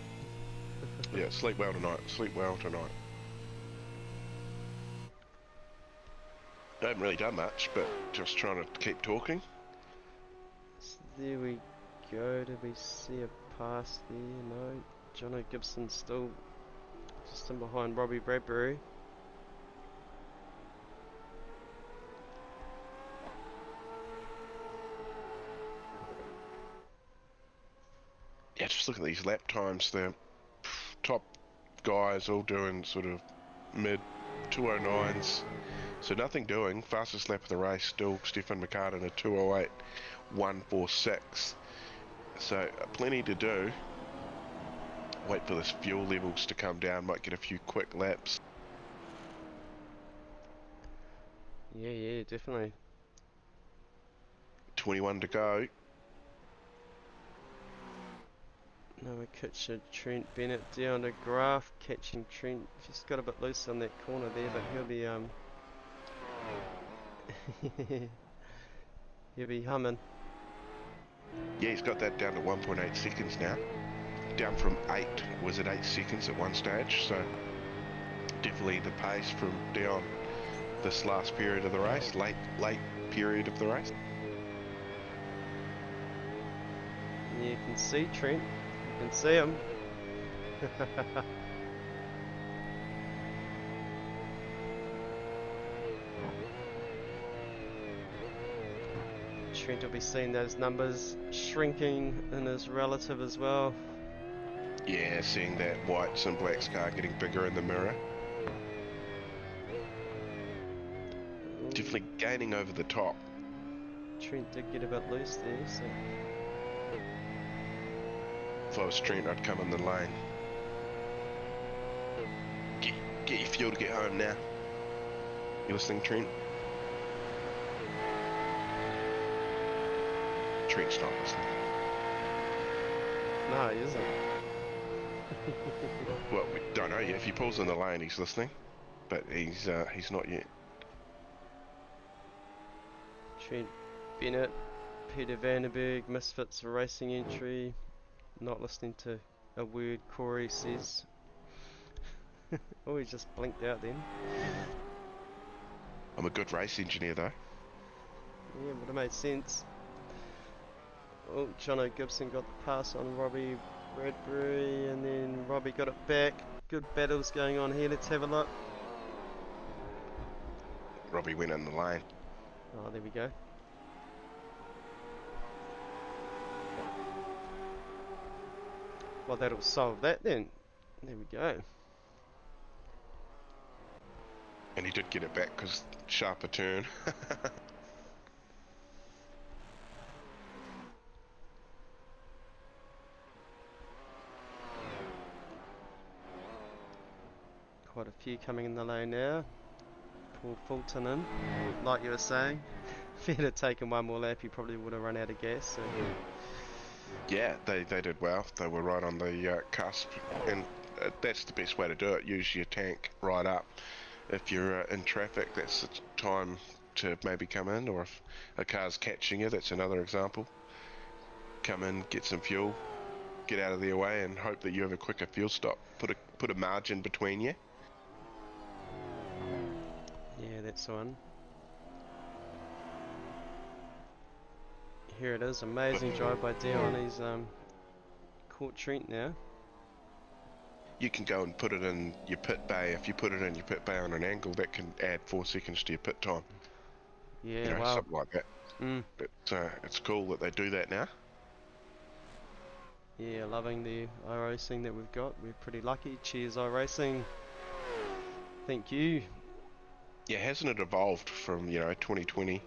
C: Yeah, sleep well tonight. I haven't really done much, but just trying to keep talking.
D: So there we go. Did we see a pass there? No. Jono Gibson still just in behind Robbie Bradbury.
C: Yeah, just look at these lap times. The top guys all doing sort of mid 209s. So nothing doing. Fastest lap of the race still Stefan McCartan at 208.146. So plenty to do. Wait for this fuel levels to come down. Might get a few quick laps.
D: Yeah, definitely.
C: 21 to go.
D: Noah Kitcher, Trent Bennett down to Graf, catching Trent. Just got a bit loose on that corner there, but he'll be he'll be humming.
C: Yeah, he's got that down to 1.8 seconds now. Down from 8, was it 8 seconds at one stage? So definitely the pace from down this last period of the race, late period of the race.
D: Yeah, you can see Trent. You can see him. Trent will be seeing those numbers shrinking in his relative as well.
C: Yeah, seeing that white SimBlacks car getting bigger in the mirror. Definitely gaining over the top.
D: Trent did get a bit loose there, so...
C: If I was Trent, I'd come in the lane. Get your fuel to get home now. You listening, Trent? Trent's not listening.
D: No, he isn't.
C: Well, we don't know yet. If he pulls in the lane, he's listening, but he's not yet.
D: Trent Bennett, Peter Vandenberg, Misfits Racing entry. Not listening to a word Corey says. Oh, he just blinked out then.
C: I'm a good race engineer though.
D: Yeah, would have made sense. Oh, Jono Gibson got the pass on Robbie Bradbury, and then Robbie got it back. Good battles going on here. Let's have a look.
C: Robbie went in the lane.
D: Oh, there we go. Well, that'll solve that then. There we go.
C: And he did get it back because sharper turn.
D: Quite a few coming in the lane now. Paul Fulton in, like you were saying. If he had taken one more lap, he probably would have run out of gas. So.
C: Yeah, they did well. They were right on the cusp, and that's the best way to do it. Use your tank right up. If you're in traffic, that's the time to maybe come in, or if a car's catching you, that's another example. Come in, get some fuel, get out of their way, and hope that you have a quicker fuel stop. Put a margin between you.
D: Yeah, that's the one. Here it is, amazing drive by Dion. He's caught Trent now.
C: You can go and put it in your pit bay. If you put it in your pit bay on an angle, that can add 4 seconds to your pit time.
D: Yeah,
C: you know,
D: wow.
C: something like that.
D: Mm.
C: It's cool that they do that now.
D: Yeah, loving the iRacing that we've got. We're pretty lucky. Cheers, iRacing. Thank you.
C: Yeah, hasn't it evolved from 2020,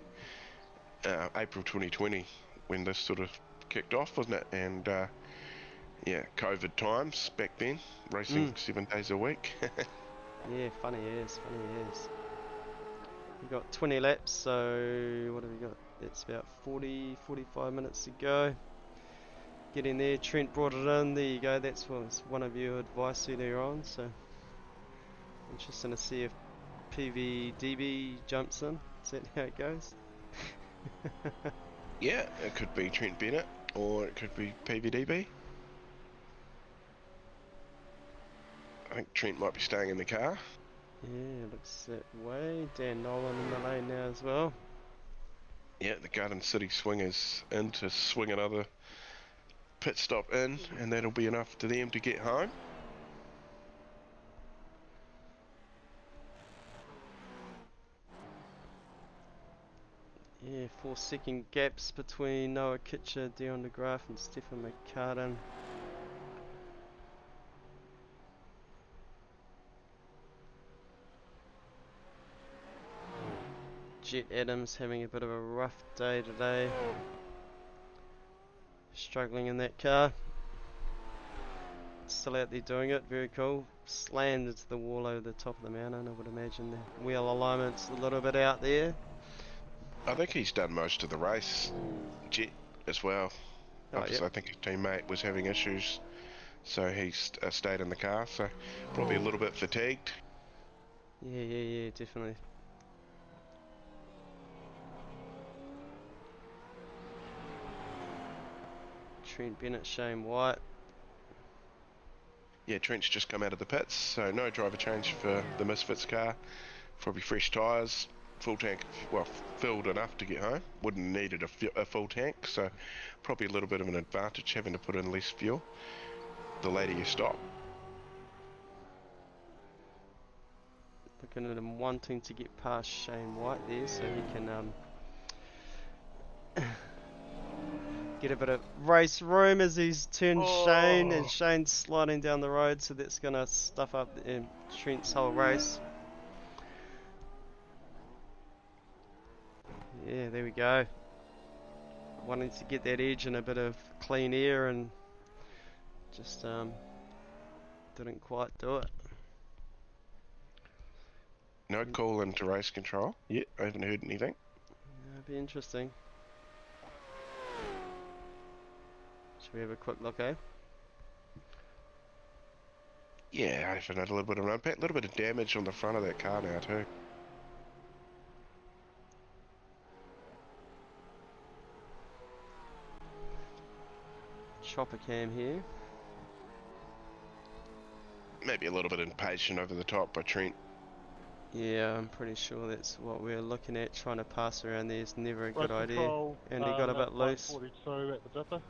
C: April 2020, when this sort of kicked off, wasn't it? And yeah, COVID times back then, racing 7 days a week.
D: Yeah, funny as. We've got 20 laps, so what have we got? It's about 45 minutes to go. Get in there. Trent brought it in. There you go. That's one of your advice earlier on. So interesting to see if PVDB jumps in. Is that how it goes?
C: Yeah, it could be Trent Bennett, or it could be PVDB. I think Trent might be staying in the car.
D: Yeah, looks that way. Dan Nolan in the lane now as well.
C: Yeah, the Garden City swingers in to swing another pit stop in, and that'll be enough to them to get home.
D: Yeah, 4-second gaps between Noah Kitcher, Dion de Graaf and Stefan McCartan. Jet Adams having a bit of a rough day today. Struggling in that car. Still out there doing it, very cool. Slammed into the wall over the top of the mountain. I would imagine the wheel alignment's a little bit out there.
C: I think he's done most of the race, Jet as well.
D: Oh, yep.
C: I think his teammate was having issues, so he's stayed in the car, so probably a little bit fatigued.
D: Yeah, definitely. Trent Bennett, Shane White.
C: Yeah, Trent's just come out of the pits, so no driver change for the Misfits car. Probably fresh tyres, full tank, well, filled enough to get home. Wouldn't have needed a full tank, so probably a little bit of an advantage having to put in less fuel the later you stop.
D: Looking at him wanting to get past Shane White there so he can get a bit of race room as he's turned Shane, and Shane's sliding down the road, so that's going to stuff up Trent's whole race. Yeah, there we go. Wanting to get that edge and a bit of clean air, and just didn't quite do it.
C: No call into race control yet. I haven't heard anything.
D: That'd be interesting. Should we have a quick look, eh?
C: Yeah, having a little bit of an impact, a little bit of damage on the front of that car now too.
D: Chopper cam here.
C: Maybe a little bit impatient over the top by Trent.
D: Yeah, I'm pretty sure that's what we're looking at. Trying to pass around there is never a good idea.
M: Control,
D: And he got a bit loose.
M: 42 at the dipper.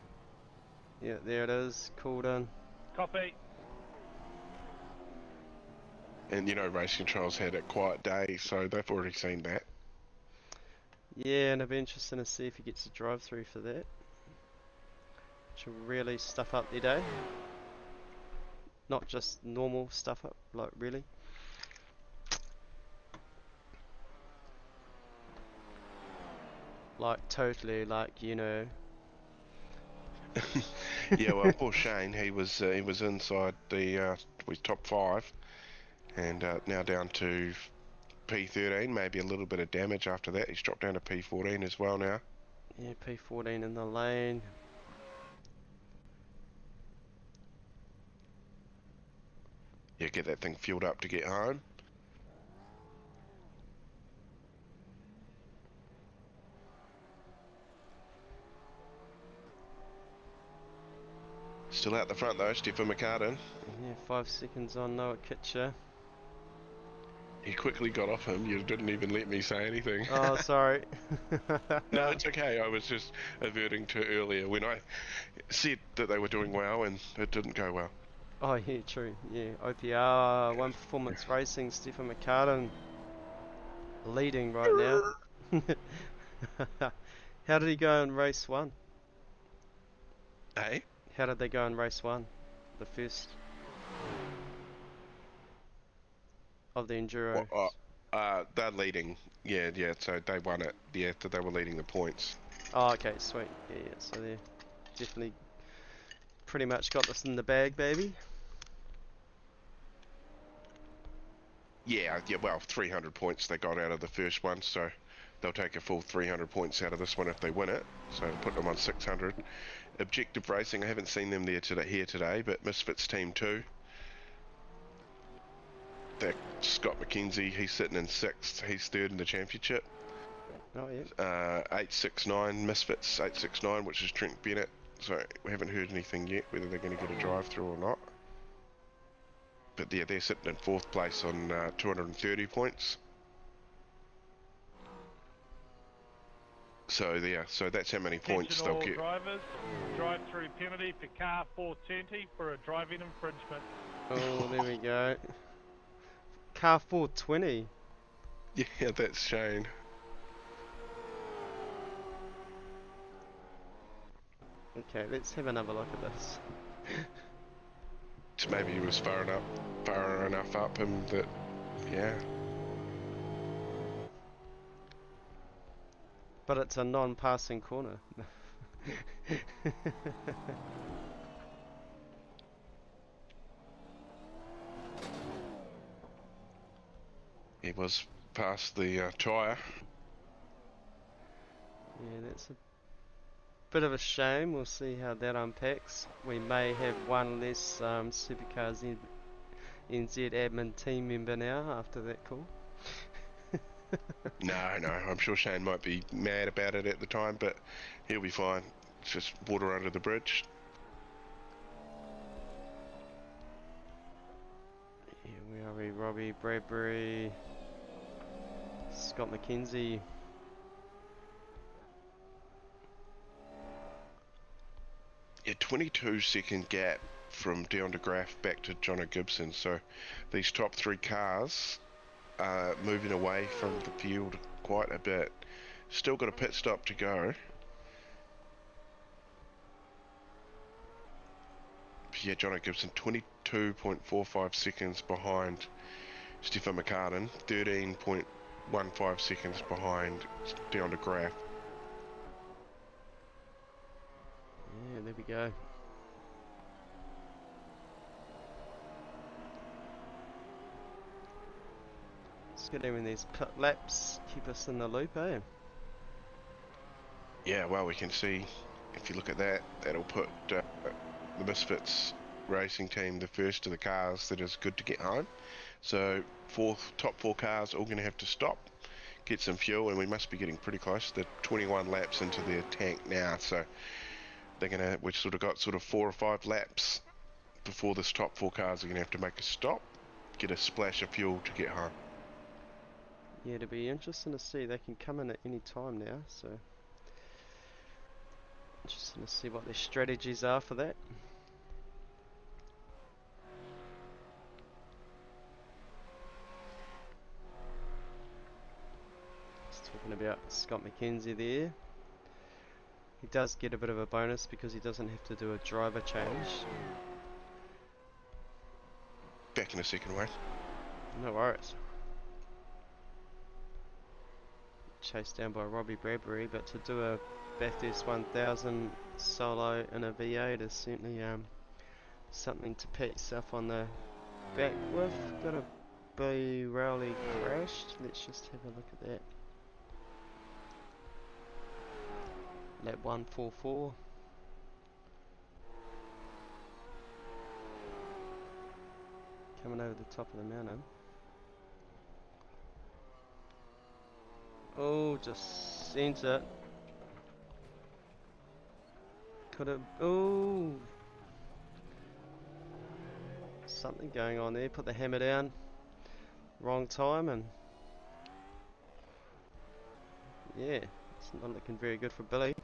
D: Yeah, there it is. Cooled in.
A: Copy.
C: And you know, Race Control's had a quiet day, so they've already seen that.
D: Yeah, and it'll be interesting to see if he gets a drive through for that. Which will really stuff up their day. Not just normal stuff up, like really. Like totally, like, you know.
C: Yeah, well, poor Shane, he was inside the his top 5, and now down to P13. Maybe a little bit of damage after that. He's dropped down to P14 as well now.
D: Yeah, P14 in the lane.
C: Yeah, get that thing fueled up to get home. Still out the front though, Stephen McCartan.
D: Yeah, 5 seconds on Noah Kitcher.
C: He quickly got off him. You didn't even let me say anything.
D: Oh, sorry.
C: No, it's okay. I was just averting to earlier when I said that they were doing well and it didn't go well.
D: Oh yeah, true. Yeah, OPR, One Performance Racing, Stephen McCartan leading right now. How did he go in race 1?
C: Hey?
D: How did they go in race 1? The first of the Enduro.
C: Well, they're leading. Yeah, so they won it. Yeah, so they were leading the points.
D: Oh, okay, sweet. Yeah, so they definitely pretty much got this in the bag, baby.
C: Yeah, well, 300 points they got out of the first one, so they'll take a full 300 points out of this one if they win it. So put them on 600. Objective Racing, I haven't seen them there here today, but Misfits Team 2. That Scott McKenzie, he's sitting in 6th. He's 3rd in the championship.
D: Oh yeah.
C: 869 Misfits, 869, which is Trent Bennett. So we haven't heard anything yet whether they're going to get a drive through or not. But yeah, they're sitting in 4th place on 230 points. So yeah, so that's how many points they'll get.
A: Drivers, drive-through penalty for car 420 for a driving infringement.
D: Oh, there we go. Car 420.
C: Yeah, that's Shane.
D: Okay, let's have another look at this.
C: So maybe he was far enough up him that, yeah.
D: But it's a non-passing corner.
C: He was past the tyre.
D: Yeah, that's a bit of a shame. We'll see how that unpacks. We may have one less Supercars NZ admin team member now after that call.
C: No, I'm sure Shane might be mad about it at the time, but he'll be fine. It's just water under the bridge.
D: Yeah, where are we? Robbie Bradbury, Scott McKenzie.
C: Yeah, 22-second gap from Dion de Graaf back to Jono Gibson. So these top 3 cars are moving away from the field quite a bit. Still got a pit stop to go. But yeah, Jono Gibson 22.45 seconds behind Stefan McCartan, 13.15 seconds behind Dion de Graaf.
D: Yeah, there we go. Let's get in these pit laps, keep us in the loop, eh?
C: Yeah, well, we can see, if you look at that, that'll put the Misfits racing team the first of the cars that is good to get home. So top four cars all going to have to stop, get some fuel, and we must be getting pretty close. They're 21 laps into their tank now, so we've sort of got 4 or 5 laps before this top four cars are going to have to make a stop, get a splash of fuel to get home.
D: Yeah, it'll be interesting to see. They can come in at any time now, so interesting to see what their strategies are for that. Just talking about Scott McKenzie there. He does get a bit of a bonus because he doesn't have to do a driver change.
C: Back in a second, Wayne.
D: No worries. Chased down by Robbie Bradbury, but to do a Bathurst 1000 solo in a V8 is certainly something to pat yourself on the back with. Got a B rally crashed. Let's just have a look at that. Lap 144. Coming over the top of the mountain. Oh, just sent it. Could have. Oh, something going on there. Put the hammer down. Wrong time, and yeah, it's not looking very good for Billy.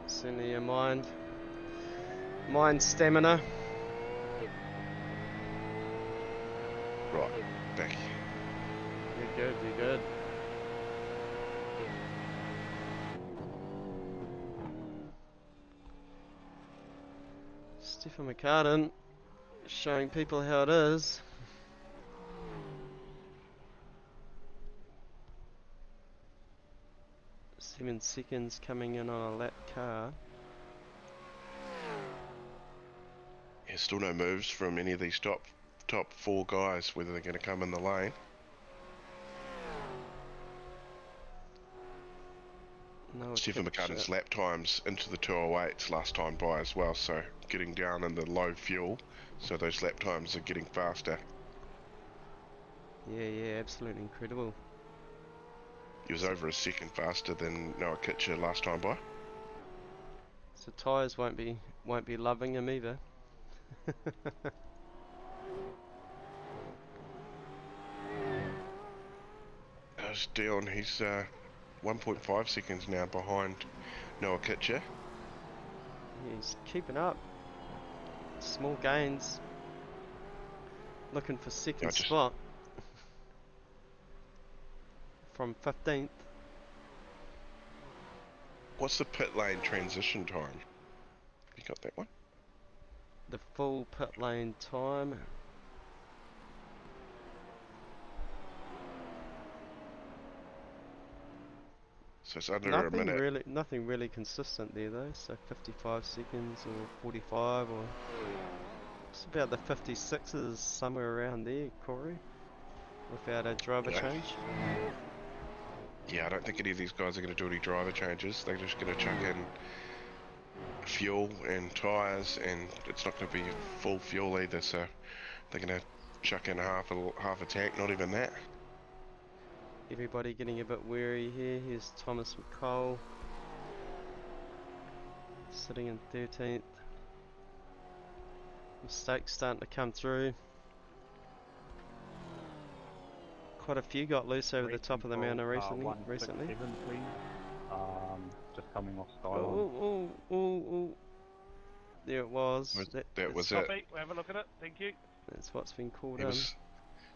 D: Certainly your mind stamina.
C: Right, back.
D: You're good, you're good. Stephen McCartan showing people how it is. Seven seconds coming in on a lap car.
C: Yeah, still no moves from any of these top four guys, whether they're going to come in the lane.
D: No,
C: Stephen McCartan's lap times into the 208s last time by as well, so getting down in the low fuel, so those lap times are getting faster.
D: Yeah, absolutely incredible.
C: He was over a second faster than Noah Kitcher last time by.
D: So tyres won't be loving him either.
C: There's Dion, he's 1.5 seconds now behind Noah Kitcher.
D: He's keeping up. Small gains. Looking for second spot. From 15th.
C: What's the pit lane transition time? You got that one?
D: The full pit lane time.
C: So it's under a minute.
D: Nothing really consistent there though. So 55 seconds or 45 or it's about the 56s somewhere around there, Corey. Without a driver change.
C: Yeah, I don't think any of these guys are going to do any driver changes. They're just going to chuck in fuel and tyres, and it's not going to be full fuel either. So they're going to chuck in half a tank, not even that.
D: Everybody getting a bit wary here. Here's Thomas McCall sitting in 13th. Mistakes starting to come through. Quite a few got loose over the top of the mountain recently.
E: Just coming off Skyline.
D: Oh. There it was.
C: That was
A: Copy.
C: it.
A: We'll have a look at it. Thank you.
D: That's what's been called in.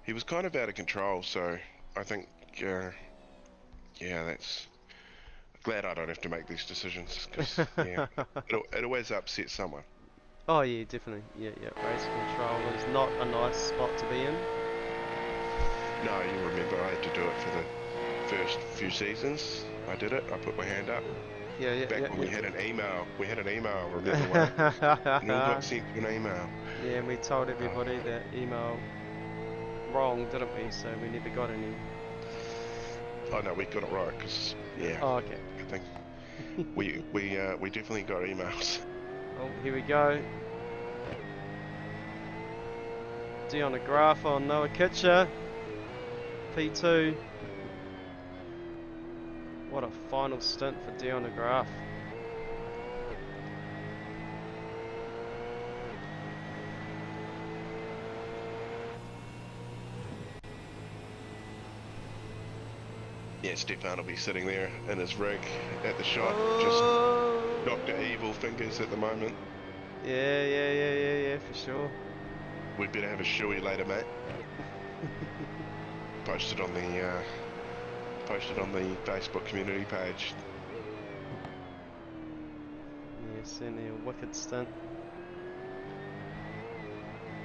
C: He was kind of out of control, so I think, yeah, that's... Glad I don't have to make these decisions, because, yeah, it always upsets someone.
D: Oh yeah, definitely. Yeah. Race control is not a nice spot to be in.
C: No, you remember I had to do it for the first few seasons. I did it. I put my hand up.
D: Yeah,
C: Back when we
D: yeah.
C: had an email. We had an email, remember, Wayne? And all got sent to an email.
D: Yeah, and we told everybody that email wrong, didn't we? So we never got any.
C: Oh no, we got it right, because, yeah.
D: Oh, okay.
C: I think we definitely got emails.
D: Oh, here we go. Dion a graph on Noah Kitcher. P2. What a final stint for Dion a graph.
C: Yeah, Stefan will be sitting there in his rig at the shop, just Dr. Evil fingers at the moment.
D: Yeah, for sure.
C: We'd better have a shoey later, mate. Posted on the Facebook community page.
D: Yeah, certainly a wicked stint.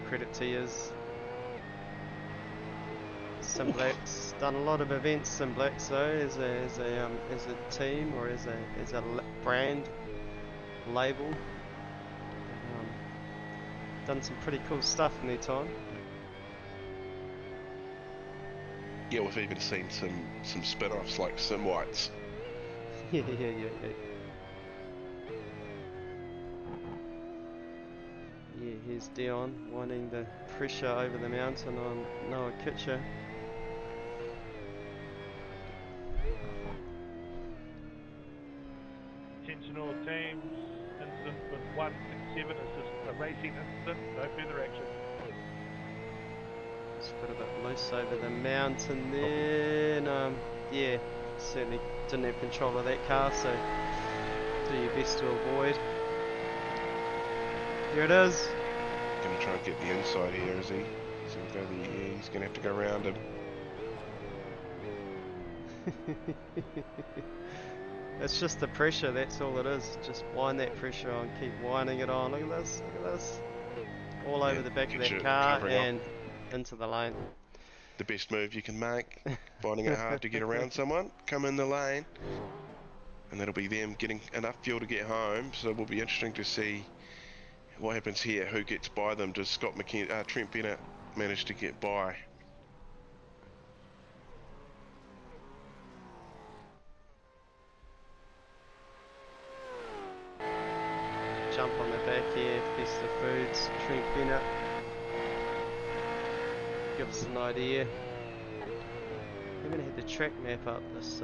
D: Credit to yous. SimBlacks done a lot of events. SimBlacks though, as a team or as a brand label. Done some pretty cool stuff in their time.
C: Yeah, we've even seen some spin-offs like SimWhites.
D: Yeah. Yeah, here's Dion winding the pressure over the mountain on Noah Kitcher.
A: Attention all teams, incident with 167 is just a racing incident, no further action.
D: Just got a bit loose over the mountain there, and yeah, certainly didn't have control of that car, so do your best to avoid. Here it is.
C: Gonna try and get the inside here, is he? He's gonna have to go around him.
D: It's just the pressure, that's all it is. Just wind that pressure on, keep winding it on. Look at this. All over the back of that car and into the lane.
C: The best move you can make, finding it hard to get around someone, come in the lane, and that'll be them getting enough fuel to get home. So it will be interesting to see what happens here, who gets by them. Does Trent Bennett manage to get by?
D: Jump on the back here, Festive Foods, Trent Bennett. Give us an idea. Haven't had the track map up this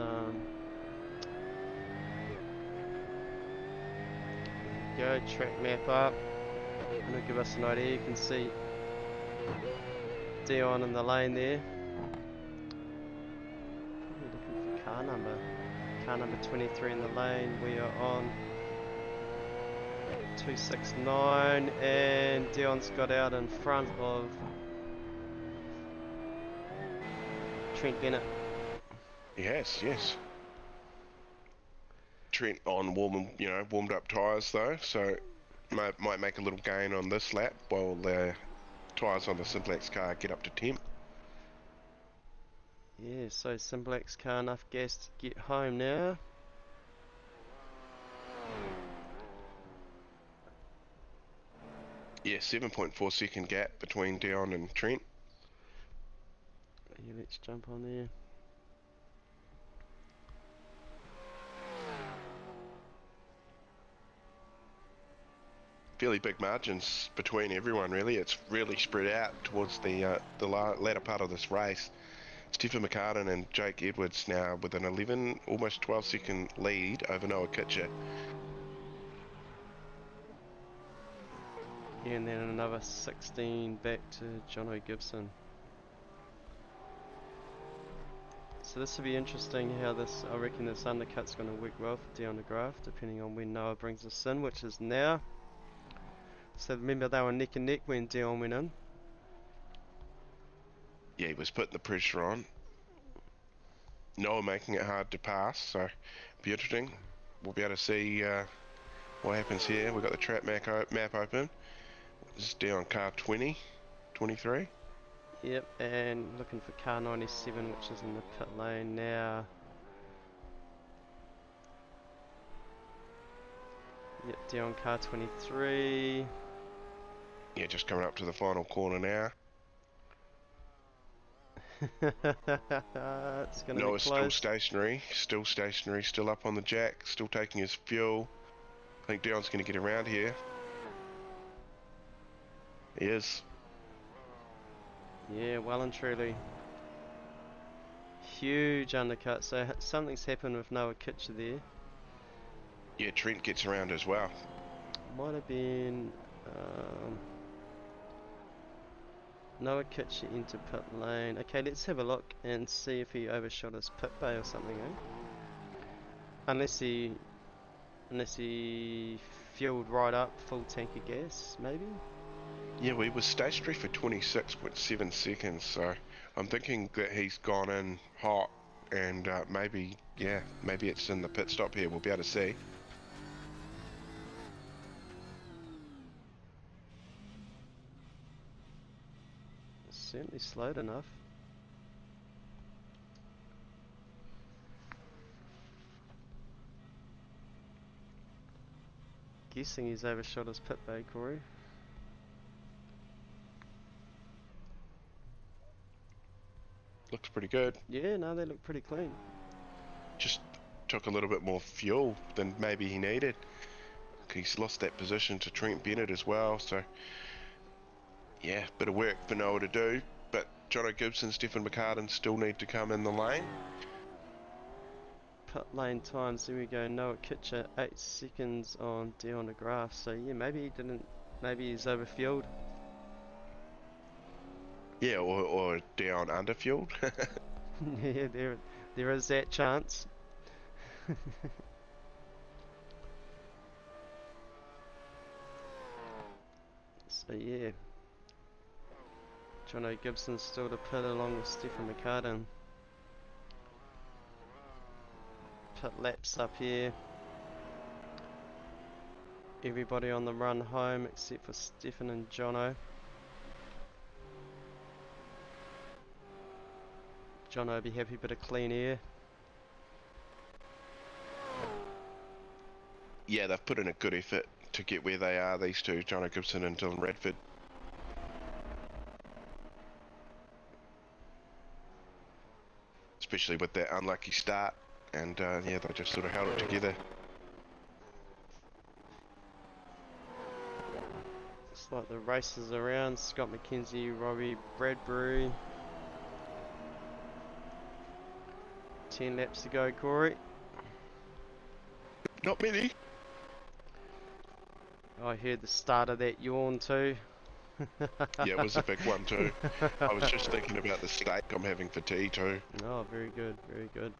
D: go, track map up. And it'll give us an idea. You can see Dion in the lane there. Probably looking for car number 23 in the lane. We are on 269 and Dion's got out in front of Trent Bennett.
C: Yes. Trent on warmed up tyres though, so might make a little gain on this lap while the tyres on the SimBlacks car get up to temp.
D: Yeah, so SimBlacks car enough gas to get home now.
C: Yeah, 7.4 second gap between Dion and Trent.
D: Yeah, let's jump on there.
C: Fairly big margins between everyone, really. It's really spread out towards the latter part of this race. Stephen McCartan and Jake Edwards now with an 11, almost 12 second lead over Noah Kitcher.
D: Yeah, and then another 16 back to Jono Gibson. So this will be interesting how this, I reckon this undercut's going to work well for Dion the Graph, depending on when Noah brings us in, which is now. So remember they were neck and neck when Dion went in.
C: Yeah, he was putting the pressure on. Noah making it hard to pass, so it'll be interesting. We'll be able to see what happens here. We've got the track map open. This is Dion car 20, 23.
D: Yep, and looking for car 97, which is in the pit lane now. Yep, down car 23.
C: Yeah, just coming up to the final corner now.
D: It's gonna be
C: Noah's
D: close.
C: still stationary, still up on the jack, still taking his fuel. I think Dion's going to get around here. He is.
D: Yeah, well and truly. Huge undercut, so something's happened with Noah Kitcher there.
C: Yeah, Trent gets around as well.
D: Might have been Noah Kitcher into pit lane. Okay, let's have a look and see if he overshot his pit bay or something, eh? Unless he fueled right up, full tank of gas, maybe?
C: Yeah, we were stationary for 26.7 seconds, so I'm thinking that he's gone in hot, and maybe it's in the pit stop here. We'll be able to see.
D: Certainly slowed enough. Guessing he's overshot his pit bay, Corey.
C: Looks pretty good.
D: Yeah, no, they look pretty clean.
C: Just took a little bit more fuel than maybe he needed. He's lost that position to Trent Bennett as well, so yeah, bit of work for Noah to do, but Jono Gibson, Stephen McCartan still need to come in the lane.
D: Pit lane times, there we go. Noah Kitcher 8 seconds on Dion de Graaf, so yeah, maybe he's overfueled.
C: Yeah, or down underfueled.
D: Yeah, there is that chance. So yeah, Jono Gibson's still to pit along with Stephen McCartan. Pit laps up here. Everybody on the run home except for Stephen and Jono. Jono will be happy, bit of clean air.
C: Yeah, they've put in a good effort to get where they are, these two, Jono Gibson and Dylan Radford. Especially with that unlucky start, and yeah, they just sort of held it together.
D: Looks like the race is around. Scott McKenzie, Robbie Bradbury. 10 laps to go, Corey.
C: Not many.
D: I heard the start of that yawn too.
C: Yeah, it was a big one too. I was just thinking about the steak I'm having for tea too.
D: Oh, very good, very good.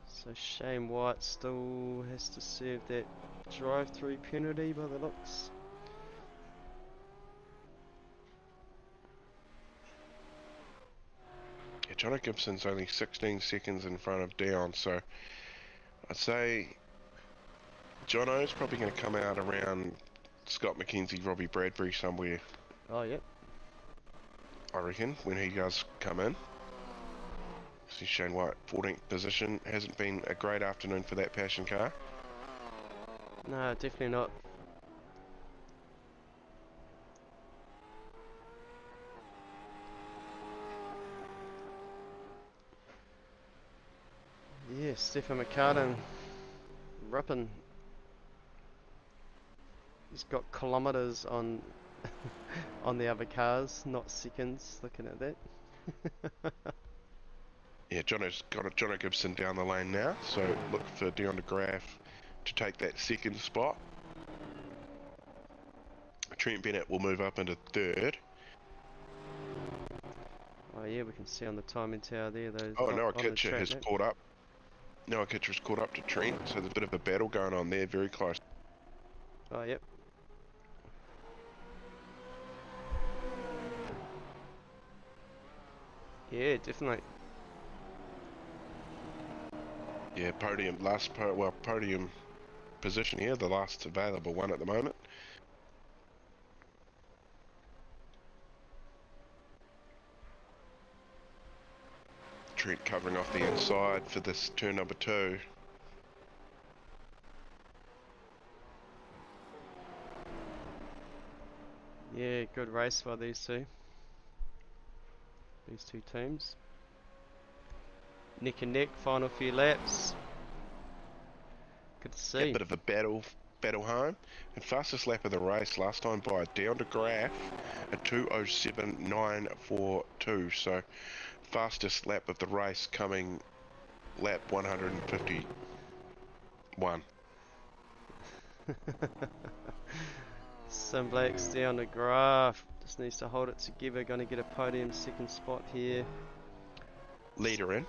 D: So Shane White still has to serve that drive-through penalty by the looks.
C: Yeah, Jono Gibson's only 16 seconds in front of Dion, so I'd say Jono's probably going to come out around Scott McKenzie, Robbie Bradbury somewhere.
D: Oh, yep.
C: I reckon, when he does come in. See Shane White, 14th position. Hasn't been a great afternoon for that passion car.
D: No, definitely not. Yeah, Stephen McCartan ripping. He's got kilometres on on the other cars, not seconds. Looking at that.
C: Yeah, Jono's got Jono Gibson down the lane now, so look for Dion de Graaf to take that second spot. Trent Bennett will move up into third.
D: Oh yeah, we can see on the timing tower there those.
C: Oh, Noah Kitcher has caught up. Noah Kitcher's caught up to Trent, so there's a bit of a battle going on there, very close.
D: Oh yep. Yeah, definitely.
C: Yeah, podium position here, the last available one at the moment. Trent covering off the inside for this turn number 2.
D: Yeah, good race by these two teams. Neck and neck, final few laps. Good to see.
C: A bit of a battle home. And fastest lap of the race last time by down to Graf at 2:07.942. So fastest lap of the race coming lap 151.
D: SimBlacks down the graph. Just needs to hold it together. Going to get a podium second spot here.
C: Leader in.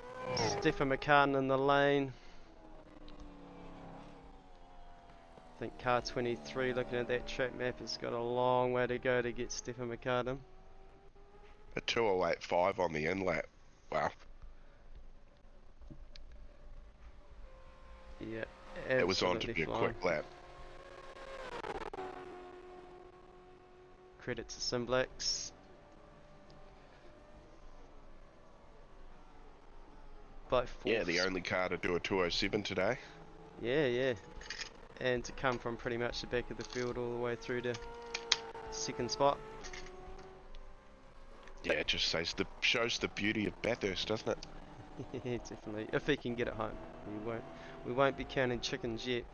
D: Stefan McCartan in the lane. I think car 23, looking at that track map, has got a long way to go to get Stefan McCartan.
C: A 2:08.5 on the in lap. Wow.
D: Yeah,
C: it was on to be
D: flying.
C: a quick lap.
D: Credit to SimBlacks.
C: Yeah, the only car to do a 2:07 today.
D: Yeah. And to come from pretty much the back of the field all the way through to second spot.
C: Yeah, it just shows the beauty of Bathurst, doesn't it?
D: Yeah, definitely. If he can get it home, we won't be counting chickens yet.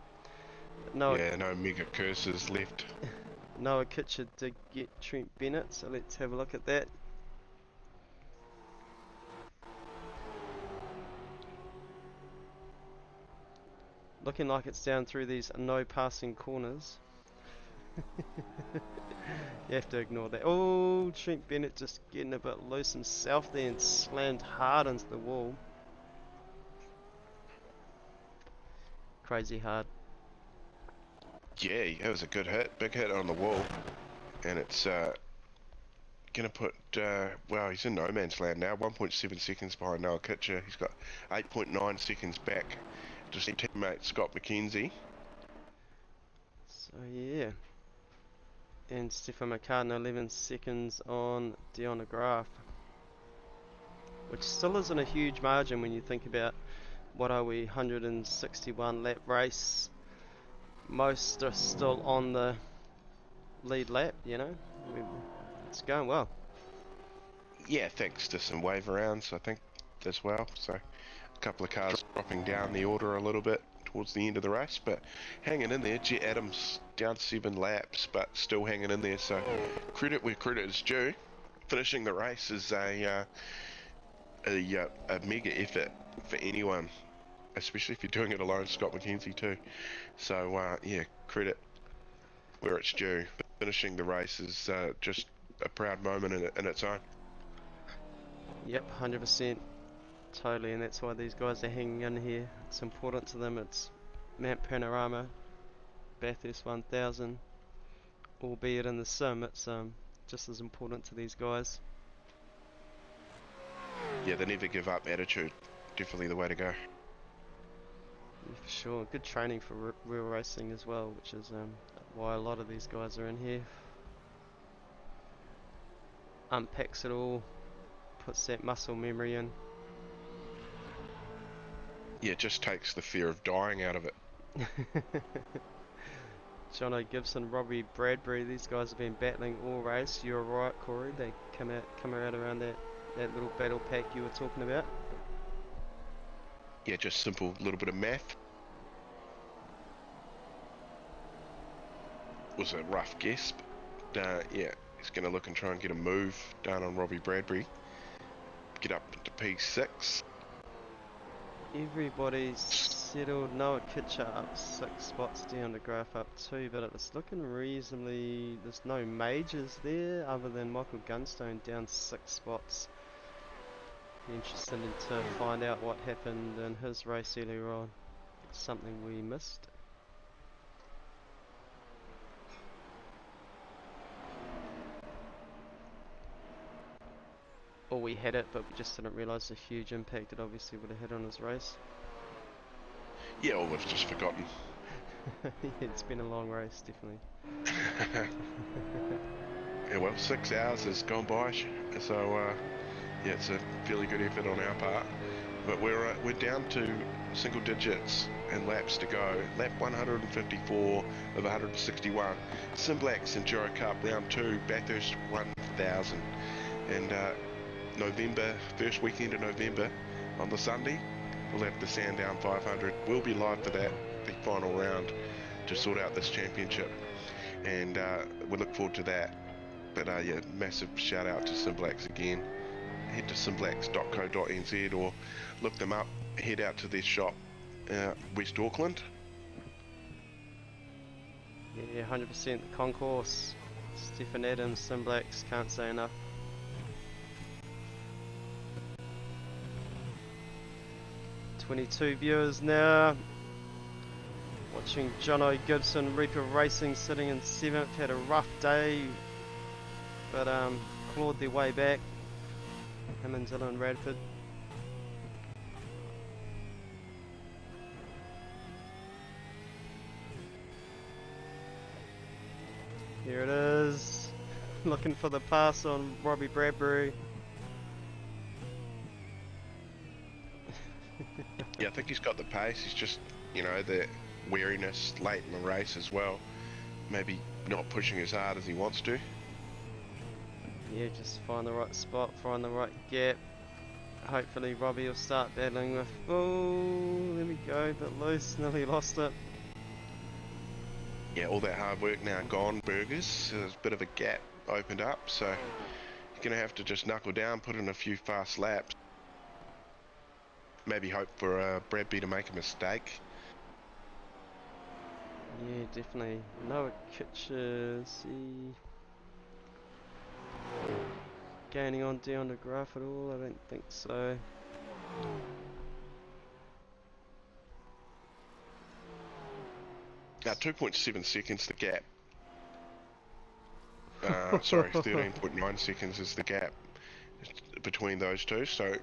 D: No,
C: yeah, no mega curses left.
D: Noah Kitcher did get Trent Bennett, so let's have a look at that. Looking like it's down through these no passing corners. You have to ignore that. Oh, Trent Bennett just getting a bit loose himself there and slammed hard into the wall. Crazy hard.
C: Yeah, it was a good hit, big hit on the wall. And it's gonna put, well, he's in no man's land now, 1.7 seconds behind Noah Kitcher. He's got 8.9 seconds back to his teammate Scott McKenzie.
D: So yeah, and Stefan McCartan 11 seconds on Deanna Graf, which still isn't a huge margin when you think about, what are we, 161 lap race. Most are still on the lead lap, you know. It's going well.
C: Yeah, thanks to some wave rounds, I think, as well. So a couple of cars dropping down the order a little bit towards the end of the race, but hanging in there. Jet Adams down 7 laps, but still hanging in there. So credit where credit is due. Finishing the race is a mega effort for anyone, especially if you're doing it alone. Scott McKenzie too. So yeah, credit where it's due. Finishing the race is just a proud moment in its own.
D: Yep, 100%. Totally, and that's why these guys are hanging in here. It's important to them. It's Mount Panorama, Bathurst 1000, albeit in the sim, it's just as important to these guys.
C: Yeah, the never give up attitude, definitely the way to go.
D: Yeah, for sure. Good training for real racing as well, which is why a lot of these guys are in here. Unpacks it all, puts that muscle memory in.
C: Yeah, it just takes the fear of dying out of it.
D: Jono Gibson, Robbie Bradbury, these guys have been battling all race. You're right, Corey. They come out around that little battle pack you were talking about.
C: Yeah, just simple little bit of math. Was a rough guess, but yeah, he's going to look and try and get a move down on Robbie Bradbury. Get up into P6.
D: Everybody's settled. Noah Kitcher up 6 spots down to Graf up 2, but it's looking reasonably. There's no majors there other than Michael Gunstone down 6 spots. Be interested to find out what happened in his race earlier on. Something we missed. Or we had it, but we just didn't realise the huge impact it obviously would have had on his race.
C: Yeah, or we've just forgotten.
D: It's been a long race, definitely.
C: Yeah, well, 6 hours has gone by, so yeah, it's a fairly good effort on our part. But we're down to single digits and laps to go. Lap 154 of 161. SimBlacks Enduro Cup Round 2, Bathurst 1000. And November, first weekend of November, on the Sunday, we'll have the Sandown 500. We'll be live for that, the final round, to sort out this championship. And we look forward to that. But yeah, massive shout out to SimBlacks again. Head to simblacks.co.nz or look them up. Head out to their shop, West Auckland.
D: Yeah, 100% the concourse. Stephen Adams, SimBlacks, can't say enough. $22 viewers now. Watching Jono Gibson, Reaper Racing sitting in 7th. Had a rough day, but clawed their way back. Him and Dylan Radford. Here it is. Looking for the pass on Robbie Bradbury.
C: Yeah, I think he's got the pace. He's just, you know, the wariness late in the race as well. Maybe not pushing as hard as he wants to.
D: Yeah, just find the right spot, find the right gap. Hopefully Robbie will start battling with... Oh, there we go, a bit loose, nearly lost it.
C: Yeah, all that hard work now gone, burgers. So there's a bit of a gap opened up, so you're going to have to just knuckle down, put in a few fast laps. Maybe hope for Bradby to make a mistake.
D: Yeah, definitely. No Kitcher, see... Gaining on down the graph at all? I don't think so.
C: Now 2.7 seconds the gap. Sorry, 13.9 seconds is the gap between those two, so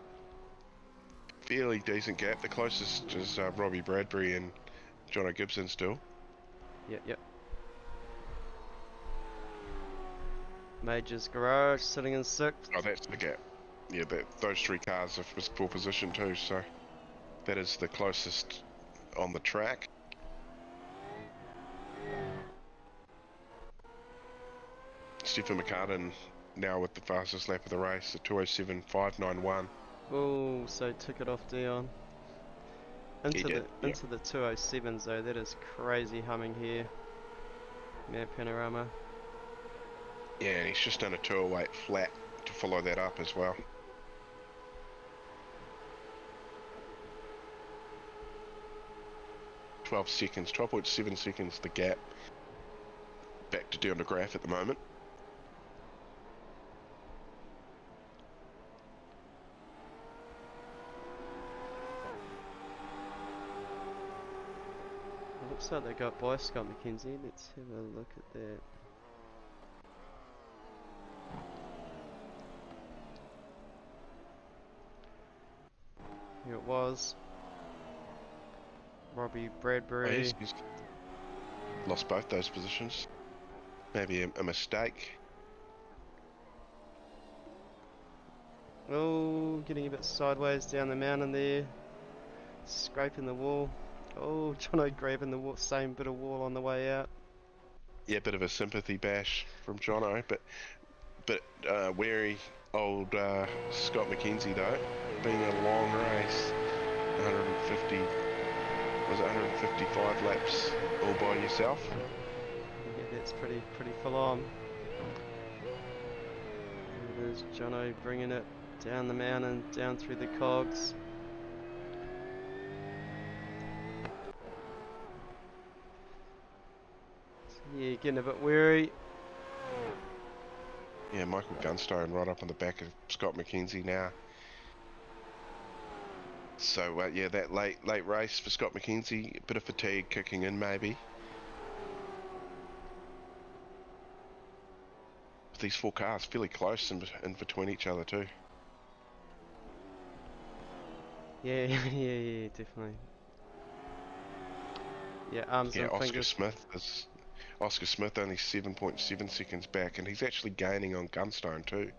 C: fairly decent gap. The closest is Robbie Bradbury and Jono Gibson still.
D: Yep. Major's Garage sitting in 6th.
C: Oh, that's the gap. Yeah, those three cars are for position too, so that is the closest on the track. Stephen McCartan now with the fastest lap of the race, the 207.591.
D: Oh, so took it off Dion. Into the 207s though, that is crazy humming here. Map panorama.
C: Yeah, and he's just done a 208 flat to follow that up as well. Seconds, 12.7 seconds the gap. Back to Dion DeGraff at the moment.
D: It looks like they got by Scott McKenzie. Let's have a look at that. Here it was. Robbie Bradbury.
C: Oh, he's lost both those positions. Maybe a mistake.
D: Oh, getting a bit sideways down the mountain there. Scraping the wall. Oh, Jono grabbing the same bit of wall on the way out.
C: Yeah, a bit of a sympathy bash from Jono, but wary old Scott McKenzie though, being a long race, 150, was it 155 laps all by yourself?
D: Yeah, that's pretty full on. There it is, Jono bringing it down the mountain, down through the cogs. Yeah, getting a bit weary.
C: Yeah, Michael Gunstone right up on the back of Scott McKenzie now. So yeah, that late race for Scott McKenzie, a bit of fatigue kicking in maybe. These four cars fairly close in between each other too.
D: Yeah, definitely. Yeah, arms
C: Yeah,
D: and fingers.
C: Oscar Smith only 7.7 seconds back, and he's actually gaining on Gunstone too.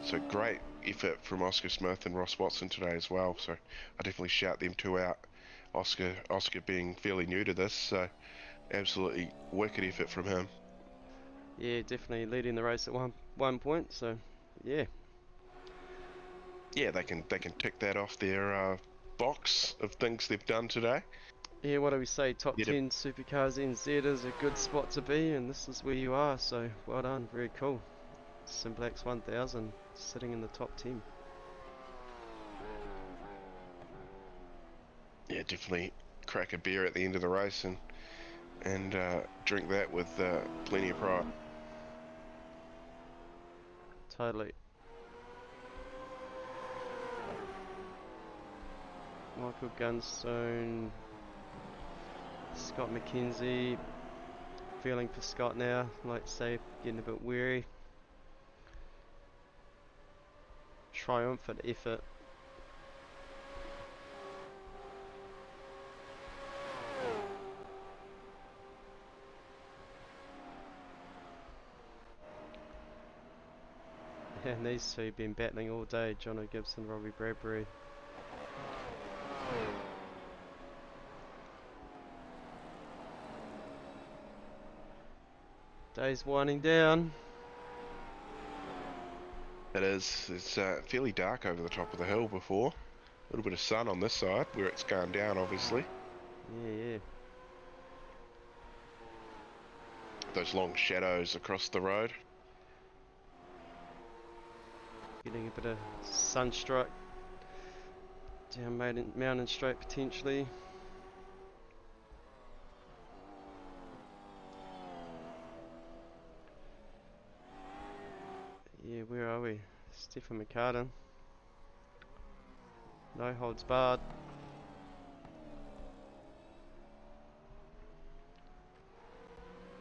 C: So great effort from Oscar Smith and Ross Watson today as well. So I definitely shout them two out. Oscar being fairly new to this, so absolutely wicked effort from him.
D: Yeah, definitely leading the race at one point. So yeah.
C: Yeah, they can tick that off their box of things they've done today.
D: Yeah, what do we say? Top 10 Supercars NZ is a good spot to be, and this is where you are. So well done, very cool. SimBlacks 1000 sitting in the top 10.
C: Yeah, definitely crack a beer at the end of the race and drink that with plenty of pride.
D: Totally. Michael Gunstone, Scott McKenzie, feeling for Scott now, like say, getting a bit weary. Triumphant effort. And these two have been battling all day, Jono Gibson, Robbie Bradbury. Day's winding down.
C: It is. It's fairly dark over the top of the hill before. A little bit of sun on this side, where it's going down, obviously.
D: Yeah.
C: Those long shadows across the road.
D: Getting a bit of sunstruck down Mountain Straight potentially. Yeah, where are we? Stephen McCartan. No holds barred.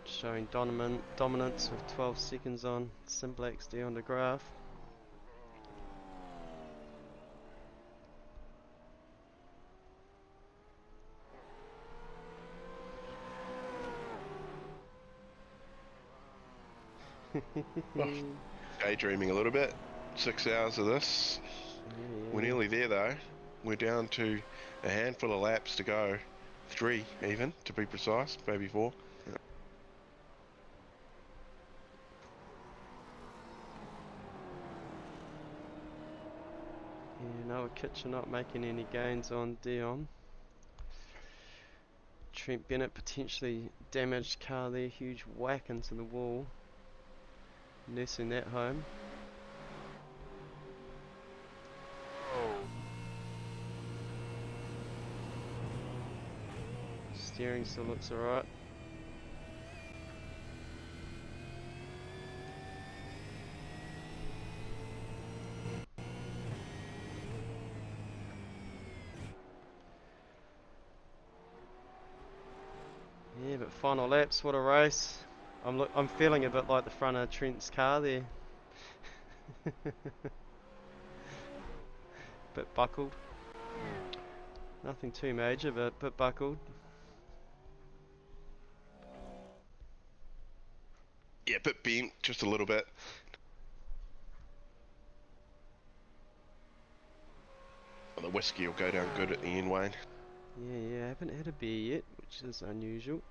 D: Showing dominance with 12 seconds on SimBlacks there on the graph.
C: Daydreaming a little bit. 6 hours of this.
D: Yeah.
C: We're nearly there though. We're down to a handful of laps to go. 3 even, to be precise, maybe 4.
D: Yeah, Noah Kitchen not making any gains on Dion. Trent Bennett potentially damaged car there, huge whack into the wall. Nursing that home. Steering still looks alright. Yeah, but final laps, what a race. I'm feeling a bit like the front of Trent's car there. Bit buckled. Nothing too major, but bit buckled.
C: Yeah, bit bent, just a little bit. Well, the whiskey will go down good at the end, Wayne.
D: Yeah, I haven't had a beer yet, which is unusual.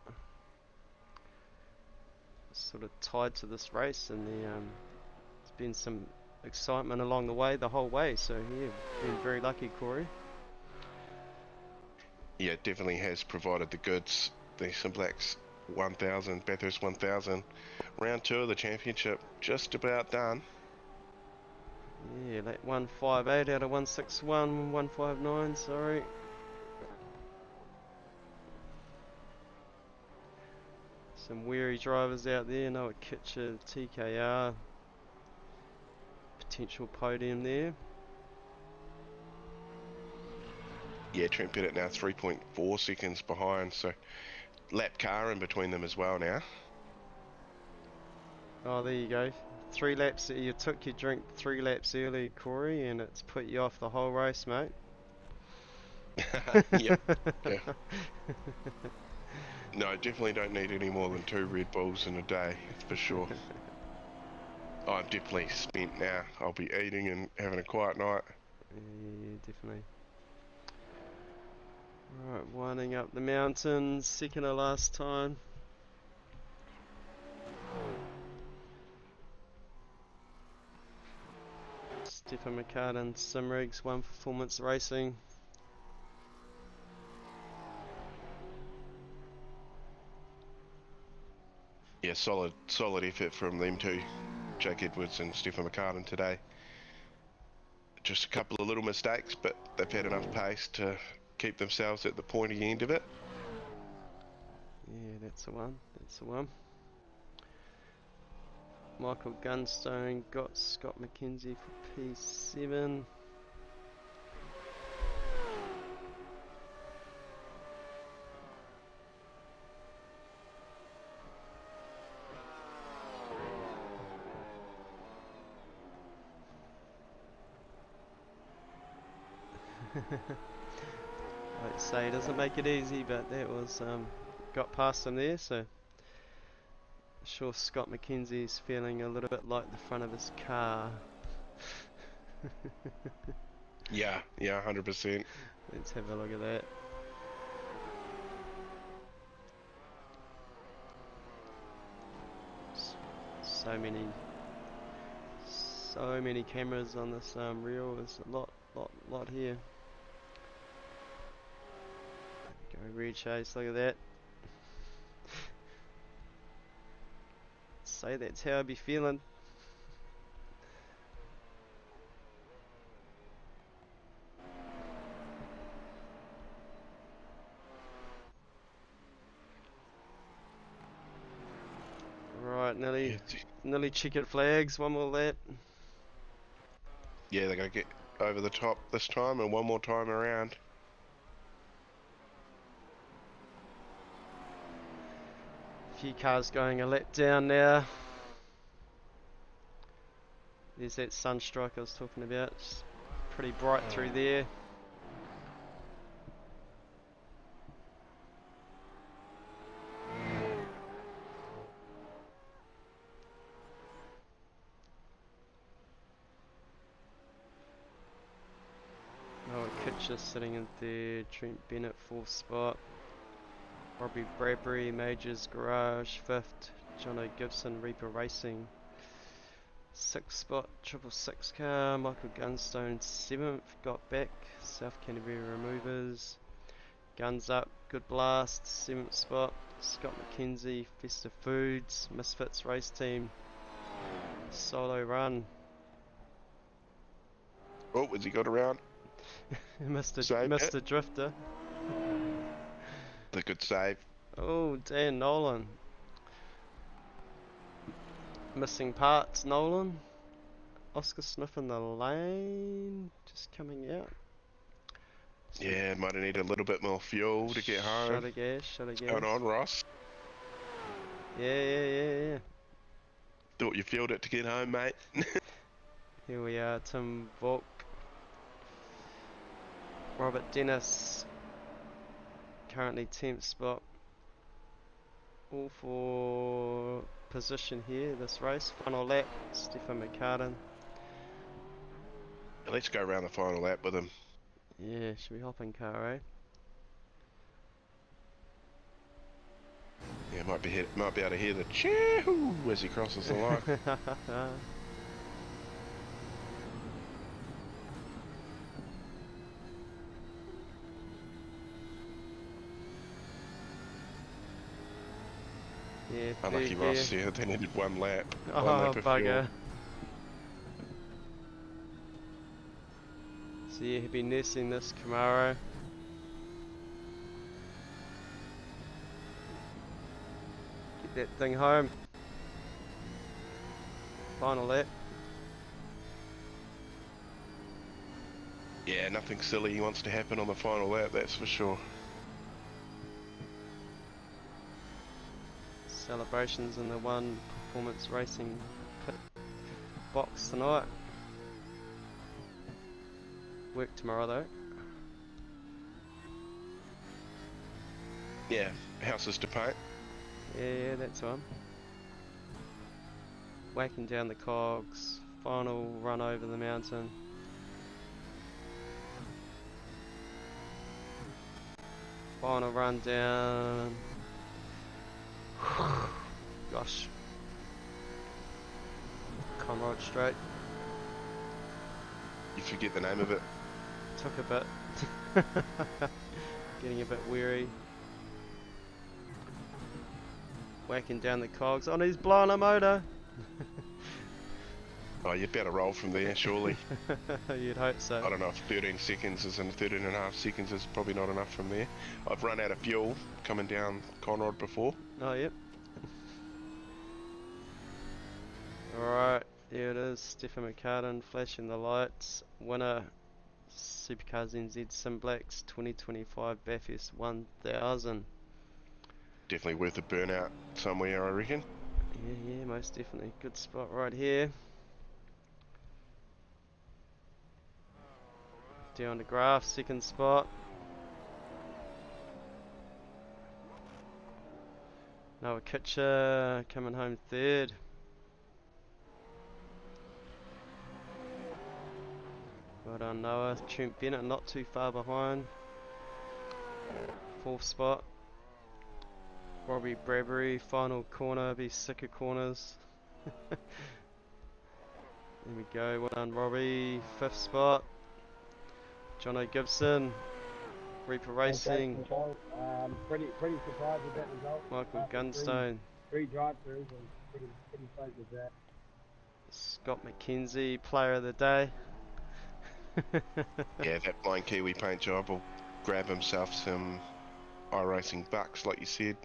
D: Sort of tied to this race, and there's been some excitement along the way, the whole way. So yeah, been very lucky, Corey.
C: Yeah, it definitely has provided the goods. The SimBlacks 1000, Bathurst 1000, round 2 of the championship, just about done.
D: Yeah, lap 158 out of 161, 159, sorry. Some weary drivers out there. Noah Kitcher, TKR. Potential podium there.
C: Yeah, Trent Bennett now 3.4 seconds behind, so lap car in between them as well now.
D: Oh, there you go. 3 laps. You took your drink 3 laps early, Corey, and it's put you off the whole race, mate.
C: Yeah. No, definitely don't need any more than 2 Red Bulls in a day, for sure. I'm definitely spent now. I'll be eating and having a quiet night.
D: Yeah, definitely. Right, winding up the mountains, second to last time. Stefan McCartan, SimRigs, One Performance Racing.
C: Yeah, solid effort from them two, Jake Edwards and Stefan McCartan today. Just a couple of little mistakes, but they've had enough pace to keep themselves at the pointy end of it.
D: Yeah, that's the one. That's the one. Michael Gunstone got Scott McKenzie for P7. Like I say, it doesn't make it easy, but that was got past him there, so sure Scott McKenzie's feeling a little bit like the front of his car.
C: Yeah, 100%.
D: Let's have a look at that. So many cameras on this reel. There's a lot here. Go Red Chase, look at that. Say that's how I'd be feeling. Right, nearly checkered flags, one more lap.
C: Yeah, they're going to get over the top this time and one more time around.
D: A few cars going a lap down now. There's that sunstrike I was talking about. It's pretty bright through there. Just sitting in third, Trent Bennett 4th spot, Robbie Bradbury, Majors Garage 5th, Jono Gibson, Reaper Racing 6th spot, 666 car, Michael Gunstone 7th, got back, South Canterbury Removers, Guns Up, Good Blast 7th spot, Scott McKenzie, Festive Foods, Misfits Race Team, Solo Run.
C: Oh, has he got around?
D: Mr. Drifter.
C: The good save.
D: Oh, Dan Nolan. Missing parts, Nolan. Oscar Smith in the lane. Just coming out.
C: Yeah, might have needed a little bit more fuel to get home.
D: Shut a gas.
C: What's going on, Ross?
D: Yeah.
C: Thought you fueled it to get home, mate.
D: Here we are, Tim Volk. Robert Dennis, currently 10th spot, all for position here this race. Final lap, Stefan McCartan.
C: Let's go around the final lap with him.
D: Yeah, should we hop in car, eh?
C: Yeah, might be able to hear the chee-hoo as he crosses the line.
D: Yeah,
C: unlucky Ross, yeah, they needed one lap.
D: Oh,
C: one lap
D: bugger. So yeah, he'll be nursing this Camaro. Get that thing home. Final lap.
C: Yeah, nothing silly wants to happen on the final lap, that's for sure.
D: Celebrations in the One Performance Racing pit box tonight. Work tomorrow though.
C: Yeah, houses to paint.
D: Yeah, that's one. Whacking down the cogs. Final run over the mountain. Final run down. Gosh. Conrod Straight.
C: You forget the name of it.
D: Took a bit. Getting a bit weary. Whacking down the cogs. Oh, he's blowing a motor.
C: Oh, you better roll from there, surely.
D: You'd hope so.
C: I don't know if 13 seconds is, and 13 and a half seconds is probably not enough from there. I've run out of fuel coming down Conrod before.
D: Oh, yep. Alright, there it is. Stefan McCartan flashing the lights. Winner, Supercars NZ SimBlacks 2025 Bathurst 1000.
C: Definitely worth a burnout somewhere, I reckon.
D: Yeah, most definitely. Good spot right here. Down to Graph, second spot. Noah Kitcher coming home third. Well done, Noah. Trent Bennett not too far behind. Fourth spot. Robbie Bradbury, final corner, be sick of corners. There we go, well done Robbie. Fifth spot. Jono Gibson, Reaper Racing.
N: Pretty surprised with that result.
D: Michael Gunstone.
N: Three drive-throughs and pretty stoked with that.
D: Scott McKenzie, player of the day.
C: Yeah, that blind Kiwi paint job will grab himself some iRacing bucks, like you said,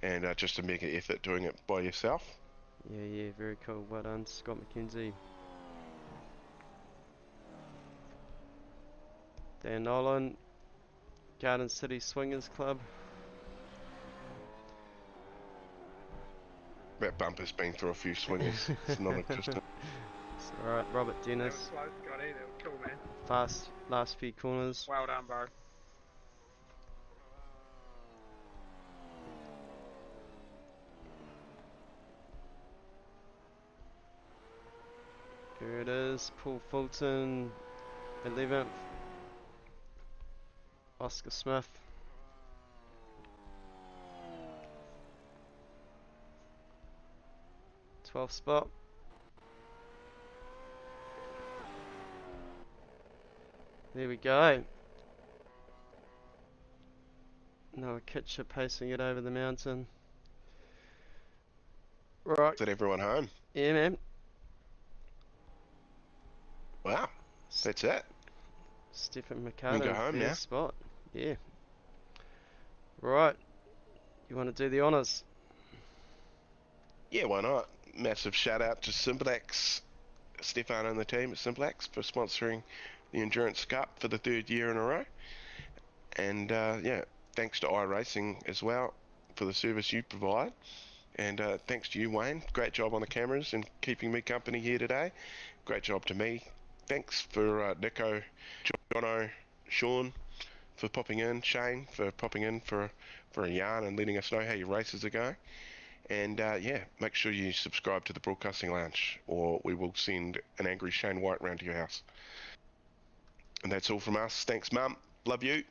C: and just a mega effort doing it by yourself.
D: Yeah, very cool. Well done, Scott McKenzie. Dan Nolan, Garden City Swingers Club.
C: That bumper's been through a few swingers. It's non-existent.
D: It's alright, Robert Dennis.
F: That was close, Scotty. That was cool, man.
D: Fast last few corners.
F: Well done, bro.
D: Here it is, Paul Fulton, 11th. Oscar Smith. Twelfth spot. There we go. Noah Kitcher pacing it over the mountain. Right.
C: Is that everyone home?
D: Yeah, man.
C: Wow, that's it.
D: Stefan
C: You can
D: McCartan,
C: go home now.
D: spot. Yeah. Right. You want to do the honours?
C: Yeah, why not? Massive shout out to SimBlacks, Stefan and the team at SimBlacks for sponsoring the Endurance Cup for the third year in a row. And yeah, thanks to iRacing as well for the service you provide. And thanks to you, Wayne. Great job on the cameras and keeping me company here today. Great job to me. Thanks for Nico, Jono, Sean for popping in, Shane for popping in for a yarn and letting us know how your races are going. And yeah, make sure you subscribe to the Broadcasting Lounge or we will send an angry Shane White round to your house. And that's all from us. Thanks, Mum. Love you.